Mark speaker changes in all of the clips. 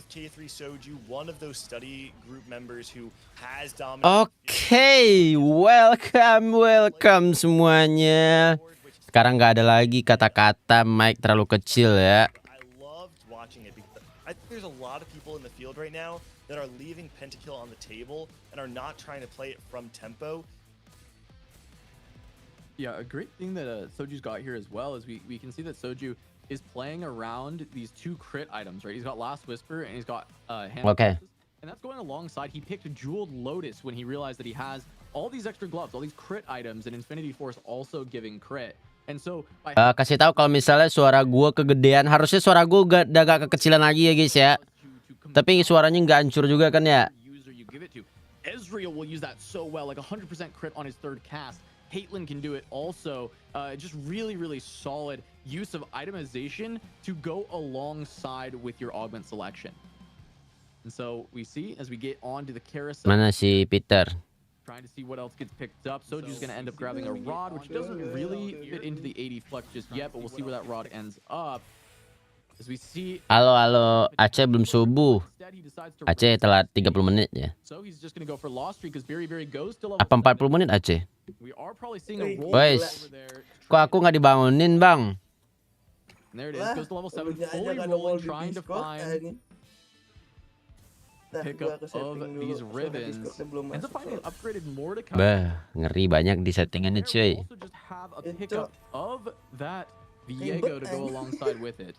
Speaker 1: with K3 Soju, one of those study group members who has dominated.
Speaker 2: Oke, welcome semuanya. Sekarang nggak ada lagi kata-kata mic terlalu kecil ya.
Speaker 1: I loved watching it because I think there's a lot of people in the field right now that are leaving pentakill on the table and are not trying to play it from tempo.
Speaker 3: Yeah, a great thing that Soju's got here as well is we can see that Soju is playing around these two crit items, right? He's got Last Whisper and he's got hand
Speaker 2: Okay.
Speaker 3: and that's going alongside. He picked Jeweled Lotus when he realized that he has all these extra gloves, all these crit items, and Infinity Force also giving crit. And so
Speaker 2: kasih tahu kalau misalnya suara gua kegedean, harusnya suara gua agak kekecilan lagi ya guys ya. Tapi suaranya nggak hancur juga kan ya.
Speaker 3: Ezreal will use that so well, like 100% crit on his third cast. Caitlyn can do it also. Just really, really solid use of itemization to go alongside with your augment selection. And so we see as we get on to the carousel.
Speaker 2: Mana si Peter?
Speaker 3: Trying to see what else gets picked up. Soju's going to end up grabbing a rod, which doesn't really fit into the 80 flex just yet, but we'll see where that rod ends up. As we see.
Speaker 2: Halo, Aceh belum subuh. Aceh telat 30 menit ya.
Speaker 3: So he's just going to go for lost streak because very goes to level
Speaker 2: Apa 40 menit Aceh?
Speaker 3: We are probably seeing a roll
Speaker 2: Guys,
Speaker 3: over there.
Speaker 2: kok aku nggak dibangunin bang?
Speaker 3: And there it is, goes to level 7, fully rolling, trying to find pick up of these ribbons. Ends up finding an upgraded Mordecai.
Speaker 2: Bah, ngeri banyak di settingannya cuy.
Speaker 3: Also just have a pickup of that Viego to go alongside with it.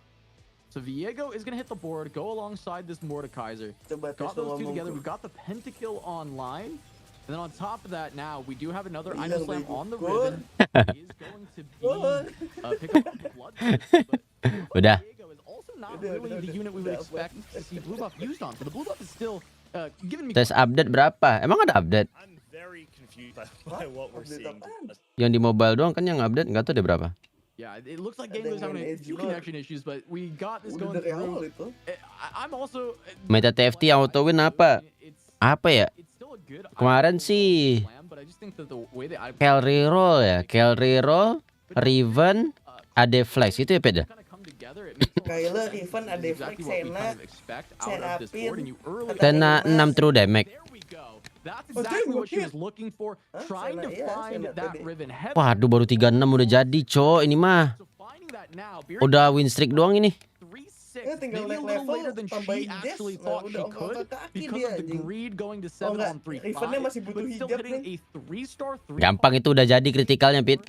Speaker 3: So Viego is going to hit the board, go alongside this Mordekaiser. Got those two together. We've got the Pentakill online. And then on top of that now, we do have another Item Slam on the ribbon. He is going to be pick up Blood.
Speaker 2: Udah.
Speaker 3: Viego is also not really the unit we would expect to see Blue Buff used on. So the Blue Buff is still giving me...
Speaker 2: Tes update berapa? Emang ada update?
Speaker 1: I'm very confused by what we're seeing.
Speaker 2: Yang di mobile doang kan yang update, nggak tahu deh berapa.
Speaker 3: Yeah, it looks like Game is having a few connection issues, but we got this going through. I'm also...
Speaker 2: Meta TFT auto win apa? Apa ya? Kemarin sih Reroll ya, Reroll, Riven, AD Flex itu ya beda.
Speaker 4: Kayla, Riven, AD Flex, seraphine,
Speaker 2: Kena 6 true damage.
Speaker 3: That's exactly what she was looking for, trying to find that riven.
Speaker 2: Waduh, baru 36 udah jadi, cok. Ini mah udah win streak doang ini.
Speaker 4: tinggal naik level tambahin dash, udah
Speaker 3: because of the greed going to 7 on 3.
Speaker 4: Rivennya masih butuh hijab nih.
Speaker 2: Gampang itu udah jadi kritikalnya, Pit.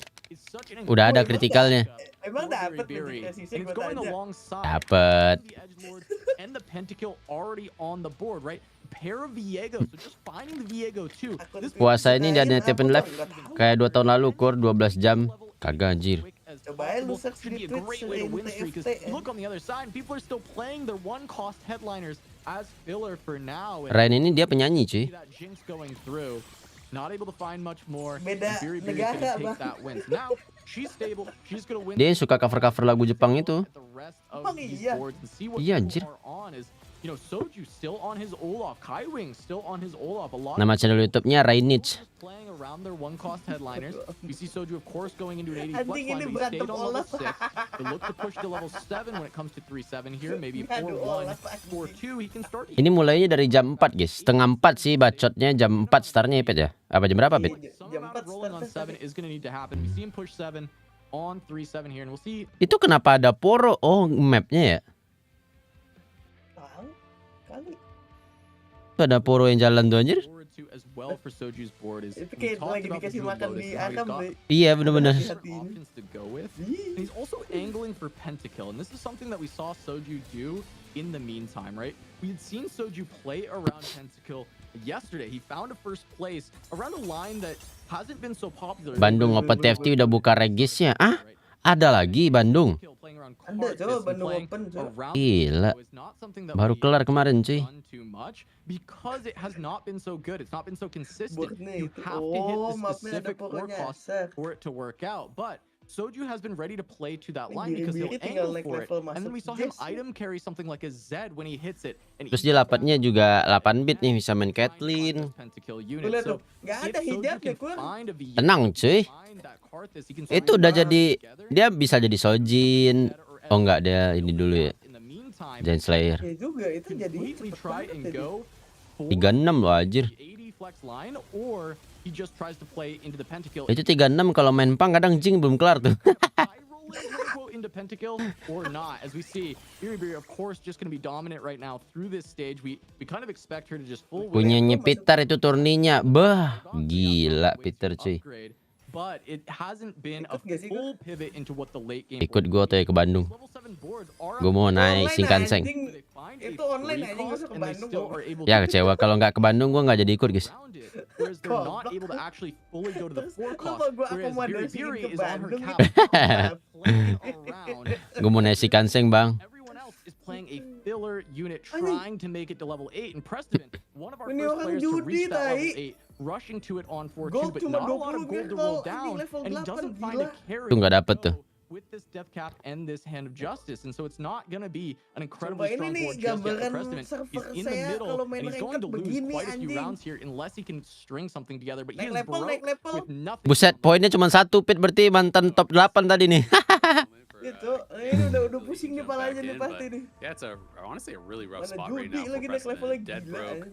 Speaker 2: Udah ada kritikalnya.
Speaker 4: Emang dapet sisi gue tanya.
Speaker 2: Dapet.
Speaker 3: And the pentakill already on the board, right? Pair of Viego, so just finding the Viego too.
Speaker 2: Puasa ini dia netepin live kayak 2 tahun lalu, core 12 jam. Kagak anjir.
Speaker 4: Coba lu search di Twitch TFT.
Speaker 3: Look on the other side, people are still playing their one cost headliners as filler for now.
Speaker 2: Lain ini dia penyanyi, cuy.
Speaker 3: Not able to find much more.
Speaker 4: Beda negara, Bang.
Speaker 3: Now she's stable. She's gonna win.
Speaker 2: Dia suka cover-cover lagu Jepang itu.
Speaker 4: Emang iya?
Speaker 2: Iya, anjir.
Speaker 3: You know, Soju still on his Olaf, Kaiwing still on his Olaf. A lot.
Speaker 2: Nama channel YouTube-nya Rainich.
Speaker 3: Playing around their one cost headliners. You see Soju of course going into an 80 flex
Speaker 4: Anjing ini
Speaker 3: line, but he
Speaker 4: berantem
Speaker 3: stayed on level
Speaker 4: Olaf.
Speaker 3: 6. They look to push to level 7 when it comes to 3-7 here, maybe 4-1, 4-2 he can start.
Speaker 2: Ini mulainya dari jam 4, guys. Setengah 4 sih bacotnya, jam 4 startnya ya, Pet ya? Apa jam berapa, Pet?
Speaker 3: Jam 4 rolling on 7 is going to need to happen. We see him push 7 on 3-7 here, and we'll see.
Speaker 2: Itu kenapa ada poro? Oh, mapnya ya? Itu ada poro yang jalan tuh, anjir.
Speaker 4: Itu kayak lagi dikasih makan di Adam deh.
Speaker 2: Iya, bener-bener.
Speaker 3: He's also angling for pentakill, and this is something that we saw Soju do in the meantime, right? We had seen Soju play around pentakill yesterday. He found a first place around a line that hasn't been so popular.
Speaker 2: Bandung Open TFT udah buka regisnya. Ah, ada lagi Bandung.
Speaker 4: Ada, coba Bandung Open.
Speaker 2: Gila. Baru kelar kemarin, cuy.
Speaker 3: Because it has not been so good, it's not been so consistent. You have to hit the specific core cost for it to work out. But Soju has been ready to play to that line because he'll angle for it. And then we saw him item carry something like a Z when he hits it.
Speaker 2: Terus dia dapatnya juga 8 bit nih, bisa main ketlin.
Speaker 4: Gak ada hijabnya, Kur.
Speaker 2: Tenang, cuy. Itu udah jadi, dia bisa jadi Sojin. Oh enggak, dia ini dulu ya.
Speaker 3: time,
Speaker 2: Giant Slayer.
Speaker 4: Ya juga itu jadi
Speaker 3: completely try and go for
Speaker 2: 36 loh anjir.
Speaker 3: the 80 flex line, or he just tries to play into the pentakill.
Speaker 2: Itu 36 kalau main pang kadang Jing belum kelar tuh.
Speaker 3: Into pentakill or not, as we see Biri of course just going to be dominant right now through this stage. We kind of expect her to just full
Speaker 2: Punyanya Peter itu turninya. Bah, gila Peter cuy.
Speaker 3: But it hasn't been a full pivot into what the late game.
Speaker 2: Ikut gue tuh ya ke Bandung. Gue mau naik Shinkansen.
Speaker 4: Itu online anjing masa ke Bandung kok.
Speaker 2: Ya kecewa kalau nggak ke Bandung gue nggak jadi ikut guys.
Speaker 3: Whereas they're not able to actually fully go to the forecast. Whereas Biri is on her cap.
Speaker 2: Gue mau naik Shinkansen bang.
Speaker 3: Everyone else is playing a filler unit trying to make it to level 8. And Preston, one of our first players to reach that level 8, rushing to it on 4-2, but not a lot of gold to roll down, and he doesn't find a carry.
Speaker 2: Itu nggak dapet tuh.
Speaker 3: With this death cap and this hand of justice, and so it's not gonna be an incredibly strong board just yet for Preston. He's in the middle, and he's going to lose quite a few rounds here unless he can string something together. But he is broke with nothing.
Speaker 2: Buset, poinnya cuma 1 Pit, berarti mantan top 8 tadi nih.
Speaker 4: Itu ini udah pusing nih palanya nih pasti nih.
Speaker 5: Yeah, it's honestly a really rough spot right now for Preston. Dead broke,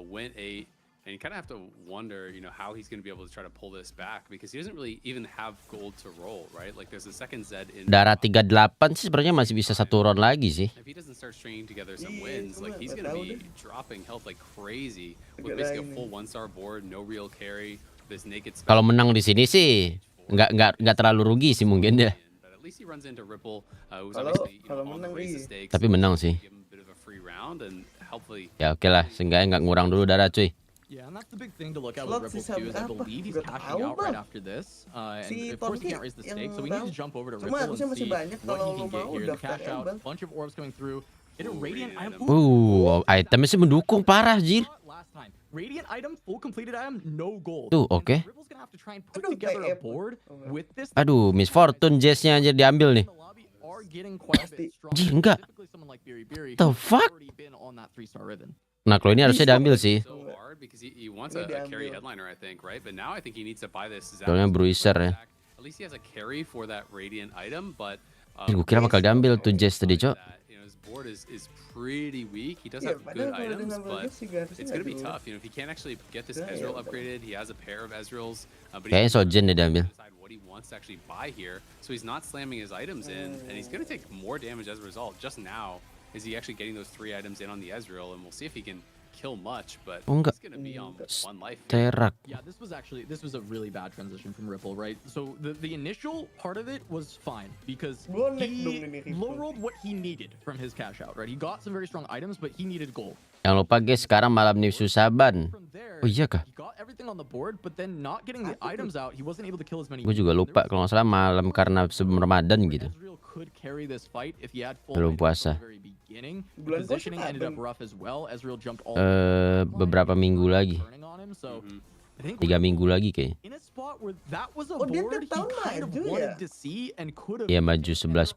Speaker 5: went 8. And you kind of have to wonder, how he's going to be able to try to pull this back because he doesn't really even have gold to roll, right? Like there's a second Z in.
Speaker 2: Darah 38 sih sebenarnya masih bisa 1 round lagi sih.
Speaker 5: If he doesn't start stringing together some wins, like he's going to be dropping health like crazy with basically a full 1-star board, no real carry, this naked.
Speaker 2: Kalau menang di sini sih nggak terlalu rugi sih mungkin ya.
Speaker 5: But at least he runs into Ripple, who's obviously on the raise the stakes.
Speaker 2: Tapi menang sih.
Speaker 5: Give him a bit of a free round and hopefully.
Speaker 2: Ya oke lah, seenggaknya nggak ngurang dulu darah cuy.
Speaker 3: Yeah, and that's the big thing to look at with Ripple too, is I believe he's cashing out right after this. And of course he can't raise the stakes, so we need to jump over to Ripple and see what he can get here. The cash out, bunch of orbs coming through. Hit a radiant item.
Speaker 2: Itemnya sih mendukung parah jir.
Speaker 3: Last time. Radiant item, full completed item, no gold.
Speaker 2: Tuh, oke.
Speaker 3: Ripple's gonna have to try and put together a board with this.
Speaker 2: Aduh, Miss Fortune Jess-nya aja diambil nih. Jir, enggak. The fuck? Nah, kalau ini harusnya diambil sih.
Speaker 5: Because he wants a carry headliner, I think, right? But now I think he needs to buy this.
Speaker 2: Soalnya bruiser ya.
Speaker 5: At least he has a carry for that radiant item, but
Speaker 2: Gue kira bakal diambil tuh Jess tadi, Cok.
Speaker 5: His board is pretty weak. He does have good items, but it's going to be tough. If he can't actually get this Ezreal upgraded, he has a pair of Ezreals, but
Speaker 2: Kayaknya Sojen deh diambil.
Speaker 5: decide what he wants to actually buy here. So he's not slamming his items in, and he's going to take more damage as a result. Just now, is he actually getting those 3 items in on the Ezreal, and we'll see if he can kill much, but he's going to be on 1 life.
Speaker 2: Terak.
Speaker 3: Yeah, this was a really bad transition from Ripple, right? So the initial part of it was fine because he low rolled what he needed from his cash out, right? He got some very strong items, but he needed gold.
Speaker 2: Jangan lupa guys, sekarang malam Nifsu Saban. Oh iya kah?
Speaker 3: He got everything on the board, but then not getting the items out, he wasn't able to kill as many.
Speaker 2: Gue juga lupa kalau nggak salah malam karena sebelum Ramadan gitu.
Speaker 3: Could carry this fight if he had full
Speaker 2: Belum puasa.
Speaker 3: very beginning. The positioning ended up rough as well. Ezreal jumped all
Speaker 2: Beberapa minggu lagi.
Speaker 3: on him, so I think
Speaker 2: 3 minggu lagi kayaknya.
Speaker 3: in a spot where that was a board he kind of wanted to see and could have.
Speaker 2: Iya maju 11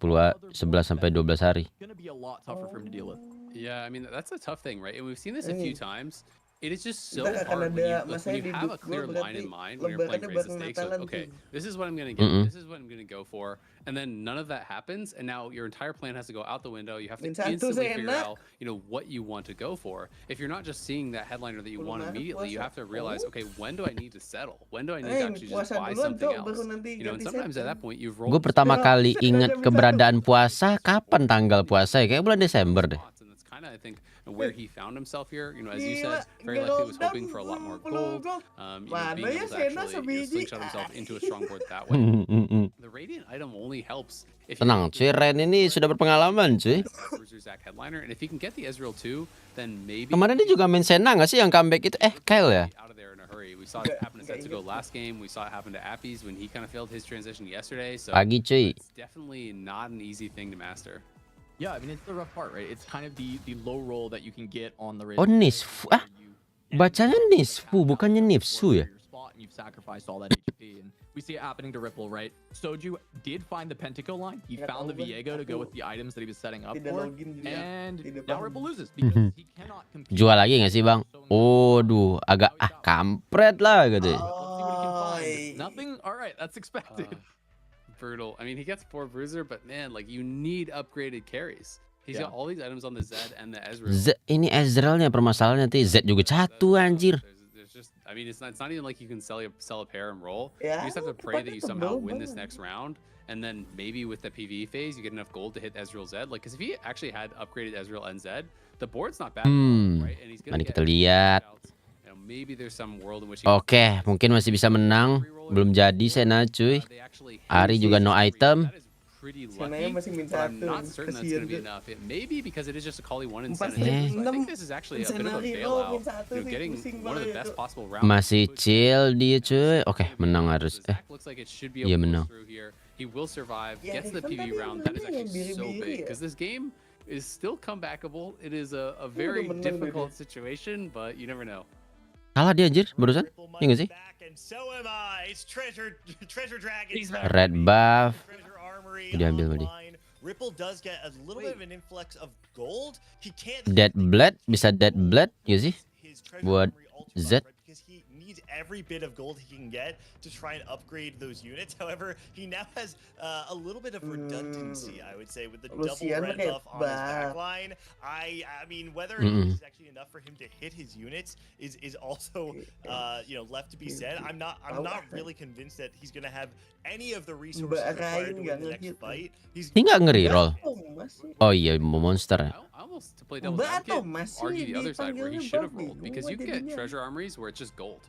Speaker 2: sampai 12 hari.
Speaker 3: Gonna be a lot tougher for him to deal with.
Speaker 5: Yeah, I mean, that's a tough thing, right? And we've seen this a few times. It is just so
Speaker 4: Kita
Speaker 5: hard
Speaker 4: akan
Speaker 5: when you have a clear line in mind when you're playing raise the stakes. Like, okay, this is what I'm going to get. This is what I'm going to go for. And then none of that happens. And now your entire plan has to go out the window. You have to instantly figure out, what you want to go for. If you're not just seeing that headliner that you want immediately, you have to realize, okay, when do I need to settle? When do I need to actually just buy something else? And sometimes at that point, you've rolled.
Speaker 2: Gue pertama kali inget keberadaan puasa kapan tanggal puasa ya? Kayak bulan Desember deh.
Speaker 5: And that's kind of, I think, where he found himself here. As you said, very likely was hoping for a lot more gold. Being able to actually slingshot himself into a strong board that way. The radiant item only helps if
Speaker 2: Tenang cuy, Ren ini sudah berpengalaman cuy.
Speaker 5: headliner, and if he can get the Ezreal too, then maybe.
Speaker 2: Kemarin dia juga main Senna nggak sih yang comeback itu? Kyle ya?
Speaker 5: Out of there in a hurry. We saw it happen to Setsugo last game. We saw it happen to Appies when he kind of failed his transition yesterday. So
Speaker 2: Pagi cuy.
Speaker 5: it's definitely not an easy thing to master.
Speaker 3: Yeah, I mean it's the rough part, right? It's kind of the low roll that you can get on the
Speaker 2: Oh Nisfu. Bacanya Nisfu bukannya Nifsu ya?
Speaker 3: You've sacrificed all that HP, and we see it happening to Ripple, right? Soju did find the Pentakill line. He found the Viego to go with the items that he was setting up for, and now Ripple loses because he cannot compete.
Speaker 2: Jual lagi nggak sih bang? Duh, agak kampret lah gitu.
Speaker 3: Nothing. All right, that's expected.
Speaker 5: Brutal. I mean, he gets 4 bruiser, but man, like you need upgraded carries. He's got all these items on the Zed and the Ezreal.
Speaker 2: Ini Ezrealnya permasalahannya nanti Z juga satu anjir.
Speaker 5: There's just, I mean, it's not even like you can sell a pair and roll. You just have to pray that you somehow win this next round, and then maybe with the PvE phase, you get enough gold to hit Ezreal Zed. Like, because if he actually had upgraded Ezreal and Zed, the board's not bad, right? And he's gonna
Speaker 2: Mari
Speaker 5: get
Speaker 2: kita lihat.
Speaker 5: maybe there's some world in which
Speaker 2: Oke, mungkin masih bisa menang. Belum jadi Sena cuy. Ari juga no item.
Speaker 5: pretty
Speaker 4: Senanya
Speaker 5: lucky,
Speaker 4: masih min
Speaker 5: but I'm
Speaker 4: satu.
Speaker 5: not certain that's going to be
Speaker 4: Kasian tuh.
Speaker 5: enough. It may be because it is just a Kali 1
Speaker 4: Empat
Speaker 5: incentive.
Speaker 2: sih.
Speaker 5: So I think this is actually a bit of a
Speaker 4: Scenario,
Speaker 5: bailout.
Speaker 4: min satu nih,
Speaker 5: Getting
Speaker 4: pusing
Speaker 5: one of the
Speaker 4: banget
Speaker 5: best
Speaker 4: itu.
Speaker 5: possible rounds.
Speaker 2: Masih chill dia cuy. Oke, menang harus.
Speaker 5: Zach looks like it should be
Speaker 2: Iya,
Speaker 5: able to
Speaker 2: menang.
Speaker 5: push through here. He will survive.
Speaker 4: Ya,
Speaker 5: Gets the
Speaker 4: kan
Speaker 5: PV
Speaker 4: tadi
Speaker 5: round. That is
Speaker 4: menangnya
Speaker 5: actually so
Speaker 4: biri-biri
Speaker 5: big
Speaker 4: ya.
Speaker 5: because this game is still comebackable. It is a very
Speaker 4: menang
Speaker 5: difficult situation, but you never know.
Speaker 2: Kalah dia anjir barusan. Iya nggak sih?
Speaker 1: And so am I. It's treasure dragon.
Speaker 2: Red buff.
Speaker 1: Treasure armory
Speaker 2: Diambil tadi.
Speaker 1: online. Ripple does get a little bit of an influx of gold. He can't
Speaker 2: Dead blood bisa dead blood ya sih?
Speaker 1: his treasure
Speaker 2: Buat
Speaker 1: armory ultra
Speaker 2: Z.
Speaker 1: buff, right? Because he needs every bit of gold he can get to try and upgrade those units. However, he now has a little bit of redundancy, I would say, with the double
Speaker 4: Lucian
Speaker 1: red
Speaker 4: pakai
Speaker 1: buff on his
Speaker 4: buff.
Speaker 1: backline. I mean, whether it is actually enough for him to hit his units is also left to be said. I'm not really convinced that he's gonna have any of the resources required to win the next fight.
Speaker 2: Ini nggak nge-reroll.
Speaker 4: Masih.
Speaker 2: Oh iya mau monster ya.
Speaker 5: I almost, to play devil's
Speaker 4: Bato,
Speaker 5: advocate,
Speaker 4: masih
Speaker 5: argue the other side where he
Speaker 4: dipanggilnya
Speaker 5: should have
Speaker 4: babi.
Speaker 5: rolled because you
Speaker 4: Gua
Speaker 5: get
Speaker 4: jadinya.
Speaker 5: treasure armories where it's just gold,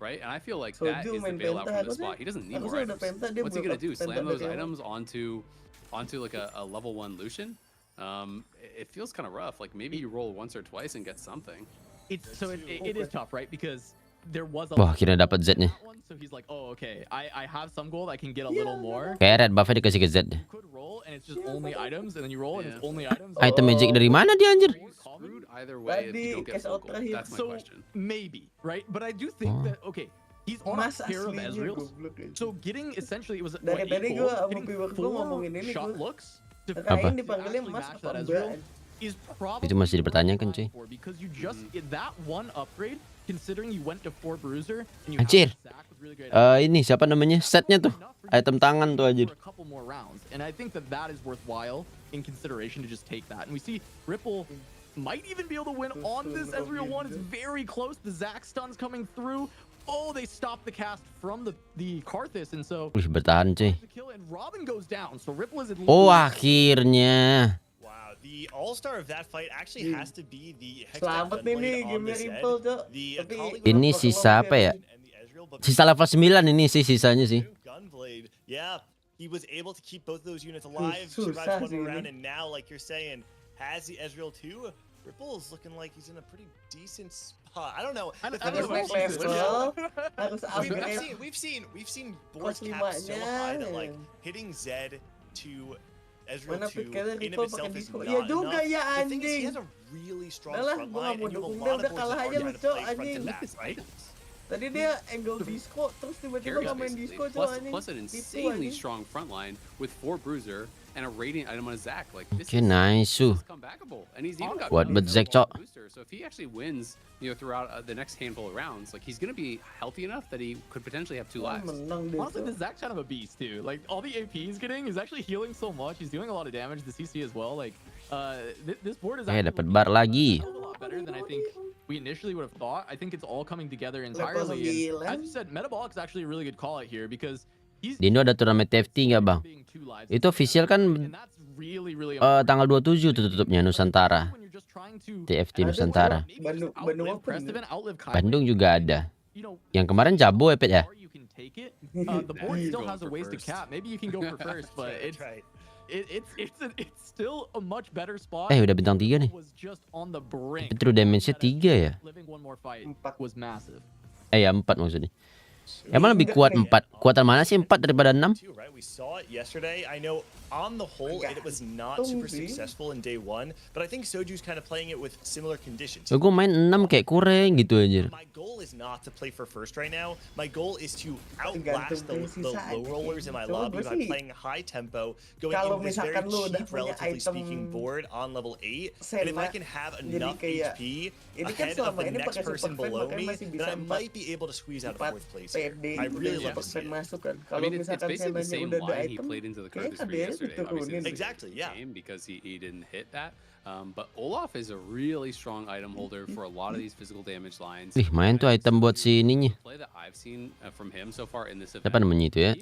Speaker 5: right? And I feel like
Speaker 4: So
Speaker 5: that
Speaker 4: dia
Speaker 5: is the
Speaker 4: main
Speaker 5: bailout
Speaker 4: penta,
Speaker 5: from the
Speaker 4: harusnya-
Speaker 5: spot. He doesn't need more
Speaker 4: harusnya udah
Speaker 5: items.
Speaker 4: penta, dia
Speaker 5: What's he gonna
Speaker 4: buka
Speaker 5: do?
Speaker 4: penta
Speaker 5: Slam those
Speaker 4: dari
Speaker 5: items onto like a level 1 Lucian? It feels kind of rough. Like maybe you roll once or twice and get something.
Speaker 3: It is tough, right? Because there was a
Speaker 2: Wah, kira dapat Z nih.
Speaker 3: so he's like, oh, okay, I have some gold, I can get a little more.
Speaker 2: Kayak red buffnya dikasih ke Z deh.
Speaker 3: You could roll and it's just only items, and then you roll and it's only items.
Speaker 2: Item magic dari mana dia anjir?
Speaker 5: You're screwed either way if you don't get
Speaker 4: Cash
Speaker 5: full
Speaker 4: out
Speaker 5: gold.
Speaker 4: terakhir.
Speaker 5: That's my
Speaker 3: So
Speaker 5: question.
Speaker 3: maybe, right? But I do think that okay, he's on
Speaker 4: Mas
Speaker 3: a pair of
Speaker 4: aslinya
Speaker 3: Ezreals.
Speaker 4: goblok aja.
Speaker 3: So getting essentially it was
Speaker 4: Dari
Speaker 3: what,
Speaker 4: tadi
Speaker 3: 8
Speaker 4: gua
Speaker 3: gold,
Speaker 4: sama
Speaker 3: getting
Speaker 4: viewer gua
Speaker 3: 4
Speaker 4: ngomongin ini,
Speaker 3: shot
Speaker 4: gua-
Speaker 3: looks to
Speaker 2: Apa?
Speaker 4: Kain dipanggilnya
Speaker 3: actually
Speaker 4: Mas
Speaker 3: match
Speaker 4: apa
Speaker 3: that Ezreal
Speaker 4: Mbak?
Speaker 3: is probably
Speaker 2: Itu masih dipertanyakan, cuy.
Speaker 3: for because you just that one upgrade, considering you went to 4 bruiser and you
Speaker 2: Anjir.
Speaker 3: have Zac with really great
Speaker 2: Ini siapa namanya? Setnya tuh. Item tangan tuh anjir.
Speaker 3: for a couple more rounds, and I think that is worthwhile in consideration to just take that. And we see Ripple might even be able to win on this Ezreal one. It's very close. The Zac stun's coming through. Oh, they stopped the cast from the Karthus, and so
Speaker 2: Wih, bertahan cuy.
Speaker 3: the kill, and Robin goes down. So Ripple is at
Speaker 2: Oh,
Speaker 3: least
Speaker 1: Wow,
Speaker 2: akhirnya.
Speaker 1: the all-star of that fight actually has to be the
Speaker 4: Selamat nih nih game Ripple, Cok.
Speaker 1: The
Speaker 4: Tapi
Speaker 1: Kali
Speaker 2: Ini
Speaker 4: bakal
Speaker 2: sisa apa ya?
Speaker 1: and the Ezreal, but
Speaker 2: Sisa level 9 ini sih sisanya sih.
Speaker 1: Gunblade, yeah, he was able to keep both those units alive,
Speaker 4: Susah
Speaker 1: survived one
Speaker 4: sih
Speaker 1: more round,
Speaker 4: ini.
Speaker 1: and now, like you're saying, has the Ezreal too. Ripple is looking like he's in a pretty decent spot. I don't know.
Speaker 3: I
Speaker 1: The
Speaker 3: don't
Speaker 1: thing is,
Speaker 3: know.
Speaker 1: we've seen switch out.
Speaker 4: harus upgrade.
Speaker 1: We've seen boards
Speaker 4: Plus
Speaker 1: capped so high that like
Speaker 4: 5-nya.
Speaker 1: hitting Zed to Ezreal
Speaker 4: Mana
Speaker 1: 2
Speaker 4: pikirnya
Speaker 1: in
Speaker 4: Ripple
Speaker 1: of itself
Speaker 4: pakai
Speaker 1: is
Speaker 4: disco.
Speaker 1: not
Speaker 4: Ya juga
Speaker 1: enough.
Speaker 4: ya
Speaker 1: The thing is, he
Speaker 4: anjing.
Speaker 1: has a really strong
Speaker 4: Udah lah,
Speaker 1: front
Speaker 4: gua
Speaker 1: line,
Speaker 4: mau
Speaker 1: and you have a
Speaker 4: dukung
Speaker 1: lot
Speaker 4: dia,
Speaker 1: of
Speaker 4: udah
Speaker 1: boards
Speaker 4: kalah
Speaker 1: that
Speaker 4: aja
Speaker 1: are
Speaker 4: lu,
Speaker 1: trying to
Speaker 4: Cok,
Speaker 1: play front to
Speaker 4: anjing.
Speaker 1: back, right?
Speaker 4: Tadi dia angle disco terus tiba-tiba
Speaker 5: Carries
Speaker 4: nggak main
Speaker 5: basically.
Speaker 4: disco, Cok,
Speaker 5: Plus
Speaker 4: anjing.
Speaker 5: an
Speaker 4: Itu,
Speaker 5: insanely
Speaker 4: anjing.
Speaker 5: strong front line with 4 bruiser and a radiant item on his Zac. Like this
Speaker 2: Oke, nice.
Speaker 5: is comebackable, and he's even got
Speaker 2: Buat
Speaker 5: no
Speaker 2: Zac, Cok.
Speaker 5: booster. So if he actually wins, throughout the next handful of rounds, like he's gonna be healthy enough that he could potentially have 2
Speaker 4: Wah,
Speaker 5: lives.
Speaker 4: menang dia,
Speaker 3: honestly,
Speaker 4: Cok.
Speaker 3: the Zac's kind of a beast too. Like all the AP he's getting, he's actually healing so much. He's doing a lot of damage. The CC as well. Like this board is actually
Speaker 2: dapat
Speaker 3: looking
Speaker 2: bar lagi.
Speaker 3: a lot better than I think we initially would have thought. I think it's all coming together entirely. And as you said, Metabolic is actually a really good call out here because he's
Speaker 2: Di Indo ada turnamen TFT nggak bang?
Speaker 3: being 2 lives.
Speaker 2: Itu official kan
Speaker 3: And that's really
Speaker 2: tanggal 27 tuh tutupnya Nusantara.
Speaker 3: when you're just trying to
Speaker 2: TFT
Speaker 4: Ada,
Speaker 2: Nusantara.
Speaker 4: Cok. Bandung apa
Speaker 3: Festival, outlive Kyber.
Speaker 2: Bandung juga ada.
Speaker 3: You know,
Speaker 2: Yang kemarin Jabo ya, Pet ya?
Speaker 3: or you can take it. The board
Speaker 5: He's
Speaker 3: still
Speaker 5: going
Speaker 3: has a
Speaker 5: for
Speaker 3: ways to
Speaker 5: first.
Speaker 3: cap. Maybe you can go for first, but
Speaker 1: That's
Speaker 3: it's
Speaker 1: right.
Speaker 3: it's still a much better spot.
Speaker 2: Udah bintang 3 nih.
Speaker 3: Was just on the brink.
Speaker 2: Tapi true damage-nya 3 ya?
Speaker 3: Living one more fight
Speaker 4: 4.
Speaker 3: was massive.
Speaker 2: Ya 4 maksudnya. Emang lebih kuat 4? Kuatan mana sih 4 daripada 6?
Speaker 1: Too, right? We saw it yesterday. I know on the whole it was not super successful in day 1, but I think Soju's kind of playing it with similar conditions.
Speaker 2: Gue main 6 kayak kurang gitu anjir.
Speaker 1: My goal is not to play for first right now. My goal is to outlast the low rollers in my lobby by playing high tempo, going
Speaker 4: Kalau
Speaker 1: into this very
Speaker 4: misalkan lu udah
Speaker 1: cheap,
Speaker 4: punya
Speaker 1: relatively
Speaker 4: item
Speaker 1: speaking, board on level 8. And if I can have enough
Speaker 4: kayak-
Speaker 1: HP
Speaker 4: ini kan
Speaker 1: ahead of
Speaker 4: selama
Speaker 1: the
Speaker 4: ini
Speaker 1: next
Speaker 4: pakai
Speaker 1: person
Speaker 4: super fan,
Speaker 1: below
Speaker 4: makanya
Speaker 1: me,
Speaker 4: masih
Speaker 1: then
Speaker 4: bisa
Speaker 1: I might be able to squeeze out of 4th place here.
Speaker 4: PD
Speaker 1: I really
Speaker 4: udah
Speaker 1: love to
Speaker 4: super
Speaker 1: see
Speaker 4: fan
Speaker 1: it.
Speaker 4: masuk kan.
Speaker 5: I
Speaker 4: Kalau
Speaker 5: mean, it's
Speaker 4: misalkan
Speaker 5: basically the
Speaker 4: Senanya
Speaker 5: same
Speaker 4: udah ada
Speaker 5: line he
Speaker 4: item,
Speaker 5: played into the
Speaker 4: kayaknya
Speaker 5: Karthus
Speaker 4: KDR
Speaker 5: yesterday. Exactly, yeah. Because he didn't hit that. But Olaf is a really strong item holder for a lot of these physical damage lines.
Speaker 2: Main tuh item buat si ininya.
Speaker 5: Play that I've seen from him so far in this event.
Speaker 2: Apa namanya itu ya?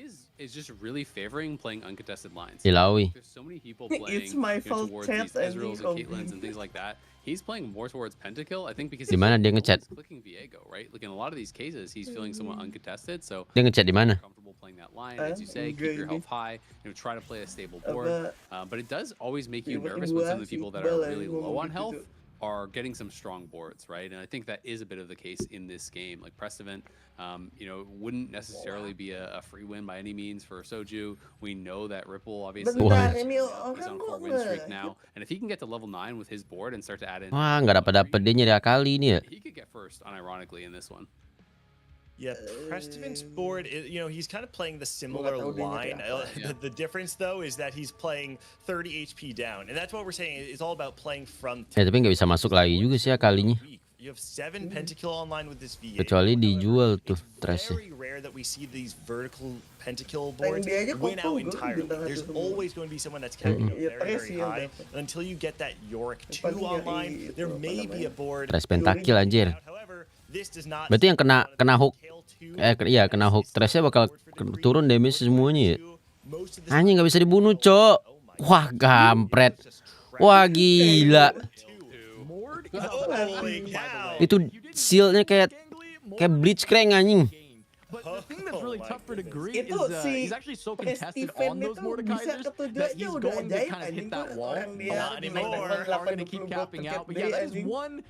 Speaker 5: Is just really favoring playing uncontested lines.
Speaker 2: Ilawi.
Speaker 5: There's so many people playing towards these Ezreals and Caitlins and things like that. He's playing more towards pentakill, I think, because
Speaker 2: di mana dia ngechat?
Speaker 5: Clicking Viego, right? Like in a lot of these cases, he's feeling somewhat uncontested. So
Speaker 2: dia ngechat di mana?
Speaker 5: Comfortable playing that line, as you say, keep your health high, try to play a stable board. But it does always make you nervous when some of the people that are really low on health are getting some strong boards, right? And I think that is a bit of the case in this game. Like Precedent, wouldn't necessarily be a free win by any means for Soju. We know that Ripple obviously is on a 4-win streak now, and if he can get to level 9 with his board and start to add in,
Speaker 2: Wah, nggak dapat dia nyari kali ini ya.
Speaker 5: He could get first, unironically, in this one.
Speaker 1: Yeah, Prestiven's board, he's kind of playing the similar line. The difference, though, is that he's playing 30 HP down. And that's what we're saying. It's all about playing from...
Speaker 2: tapi nggak bisa masuk lagi juga sih ya kalinya.
Speaker 1: You have 7 pentakill online with this VA.
Speaker 2: Kecuali dijual tuh
Speaker 1: It's very rare that we see these vertical pentakill boards win out entirely. There's always going to be someone that's capping out very, very high. Until you get that Yorick 2 online, there may be a board...
Speaker 2: Trash pentakill anjir.
Speaker 1: However, this does not...
Speaker 2: Berarti yang kena hook, iya kena hook trashnya bakal turun damage semuanya ya. Anjing nggak bisa dibunuh, Cok. Wah, gampret. Wah, gila. Itu shieldnya kayak blitzcrank anjing.
Speaker 3: But the thing that's really tough for Degree is he's actually so contested on those Mordekaisers that he's going to kind of hit that wall.
Speaker 1: Not anymore.
Speaker 3: Are going to keep capping out. But yeah, there's one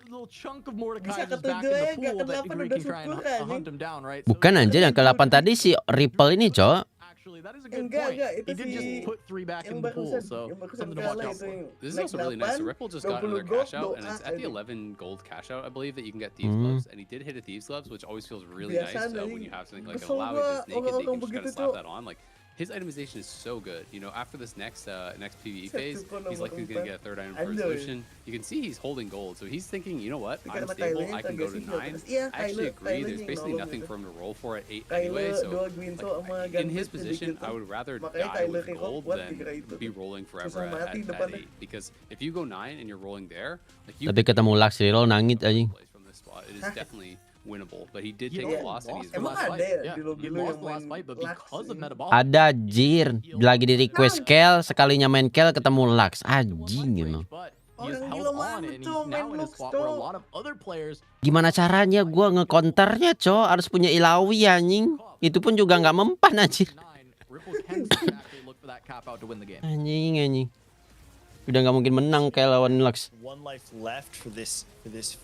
Speaker 3: little chunk of Mordekaisers back in the pool that Degree can try and hunt him down, right?
Speaker 2: Bukan anjir, yang ke-8 tadi si Ripple ini, Cok.
Speaker 3: Actually, that is a good point. He did just put 3 back in the pool, so something to watch out for.
Speaker 5: This is also really nice. So Ripple just got another cash out, and it's at the 11 gold cash out, I believe, that you can get Thieves Gloves, and he did hit a Thieves Gloves, which always feels really nice when you have something like an Alawi that's naked, that you can just kind of slap that on. Like, his itemization is so good. After this next PvE phase, he's likely going to get a 3rd item for his Lucian. You can see he's holding gold, so he's thinking, you know what, I'm stable, I can go to 9. I actually agree, there's basically nothing for him to roll for at 8 anyway, so like, in his position, I would rather die with gold than be rolling forever at 8. Because if you go 9 and you're rolling there, like you
Speaker 2: Tapi ketemu Lux reroll nangit anjing.
Speaker 5: from this spot, it is definitely winnable, but he did take a loss, and he's
Speaker 3: He lost the last fight, but because of metabolic,
Speaker 2: Ada jir lagi di request Kel, sekalinya main Kel ketemu Lux. Anjing emang.
Speaker 3: but he has held on, and he's now in a spot where a lot of other players.
Speaker 2: Gimana caranya gua ngekonternya, Cok? Harus punya Ilawi anjing. Itu pun juga nggak mempan anjir.
Speaker 3: Ripple can actually look for that cap out to win the game.
Speaker 2: Anjing. Udah nggak mungkin menang kayak lawan Lux.
Speaker 1: 1 life left for this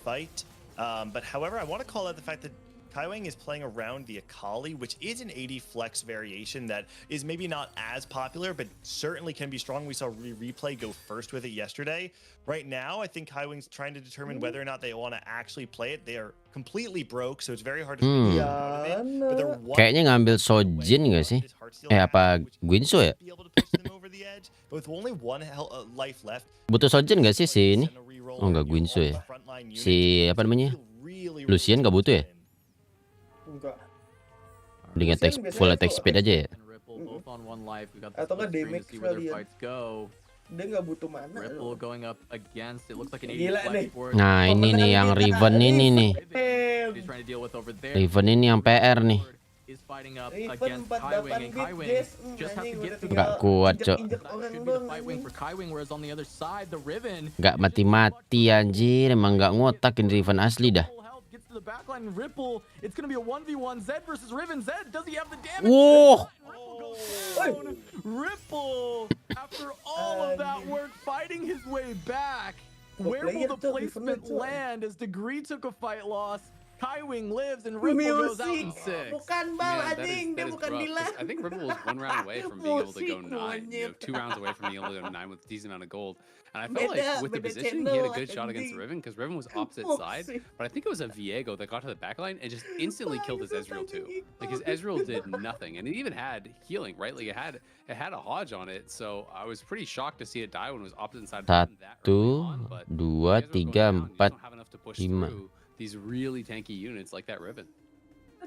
Speaker 1: fight. But however, I want to call out the fact that Kaiwang is playing around the Akali, which is an 80 flex variation that is maybe not as popular, but certainly can be strong. We saw Replay go first with it yesterday. Right now, I think Kaiwang's trying to determine whether or not they want to actually play it. They are completely broke, so it's very hard to figure out of it. But they're
Speaker 2: Kayaknya ngambil Sojin nggak sih? Apa Guinsoo ya?
Speaker 1: With only 1 life left.
Speaker 2: Butuh Sojin nggak sih si ini? Oh nggak Guinsoo ya? Si apa namanya? Lucian nggak butuh ya?
Speaker 4: Enggak.
Speaker 2: Dengan full attack speed aja ya?
Speaker 4: Atau nggak damage sekalian. Dia nggak butuh mana. Gila nih.
Speaker 2: Nah ini nih yang Riven ini nih. Riven ini yang PR nih.
Speaker 4: Riven 48 bit
Speaker 2: Nggak kuat, Cok. Nggak mati-mati anjir. Emang nggak ngotakin Riven asli dah.
Speaker 3: The backline Ripple, it's gonna be a 1v1 Zed versus Riven. Zed, does he have the damage?
Speaker 2: Whoa!
Speaker 3: Ripple, after all of that work, fighting his way back. Where will the placement land as Degree took a fight loss? Kaiwing lives and Ripple goes out in 6.
Speaker 4: Bukan bal anjing, dia bukan Dilan.
Speaker 5: I think Ripple was 1 round away from being able to go 9. 2 rounds away from being able to go 9 with a decent amount of gold. And I felt like with the positioning, he had a good shot against Riven because Riven was opposite side. But I think it was a Viego that got to the backline and just instantly killed his Ezreal too. Like his Ezreal did nothing, and it even had healing, right? Like it had a Hodge on it. So I was pretty shocked to see it die when it was opposite side.
Speaker 2: 1, 2, 3, 4, 5.
Speaker 5: These really tanky units like that Riven.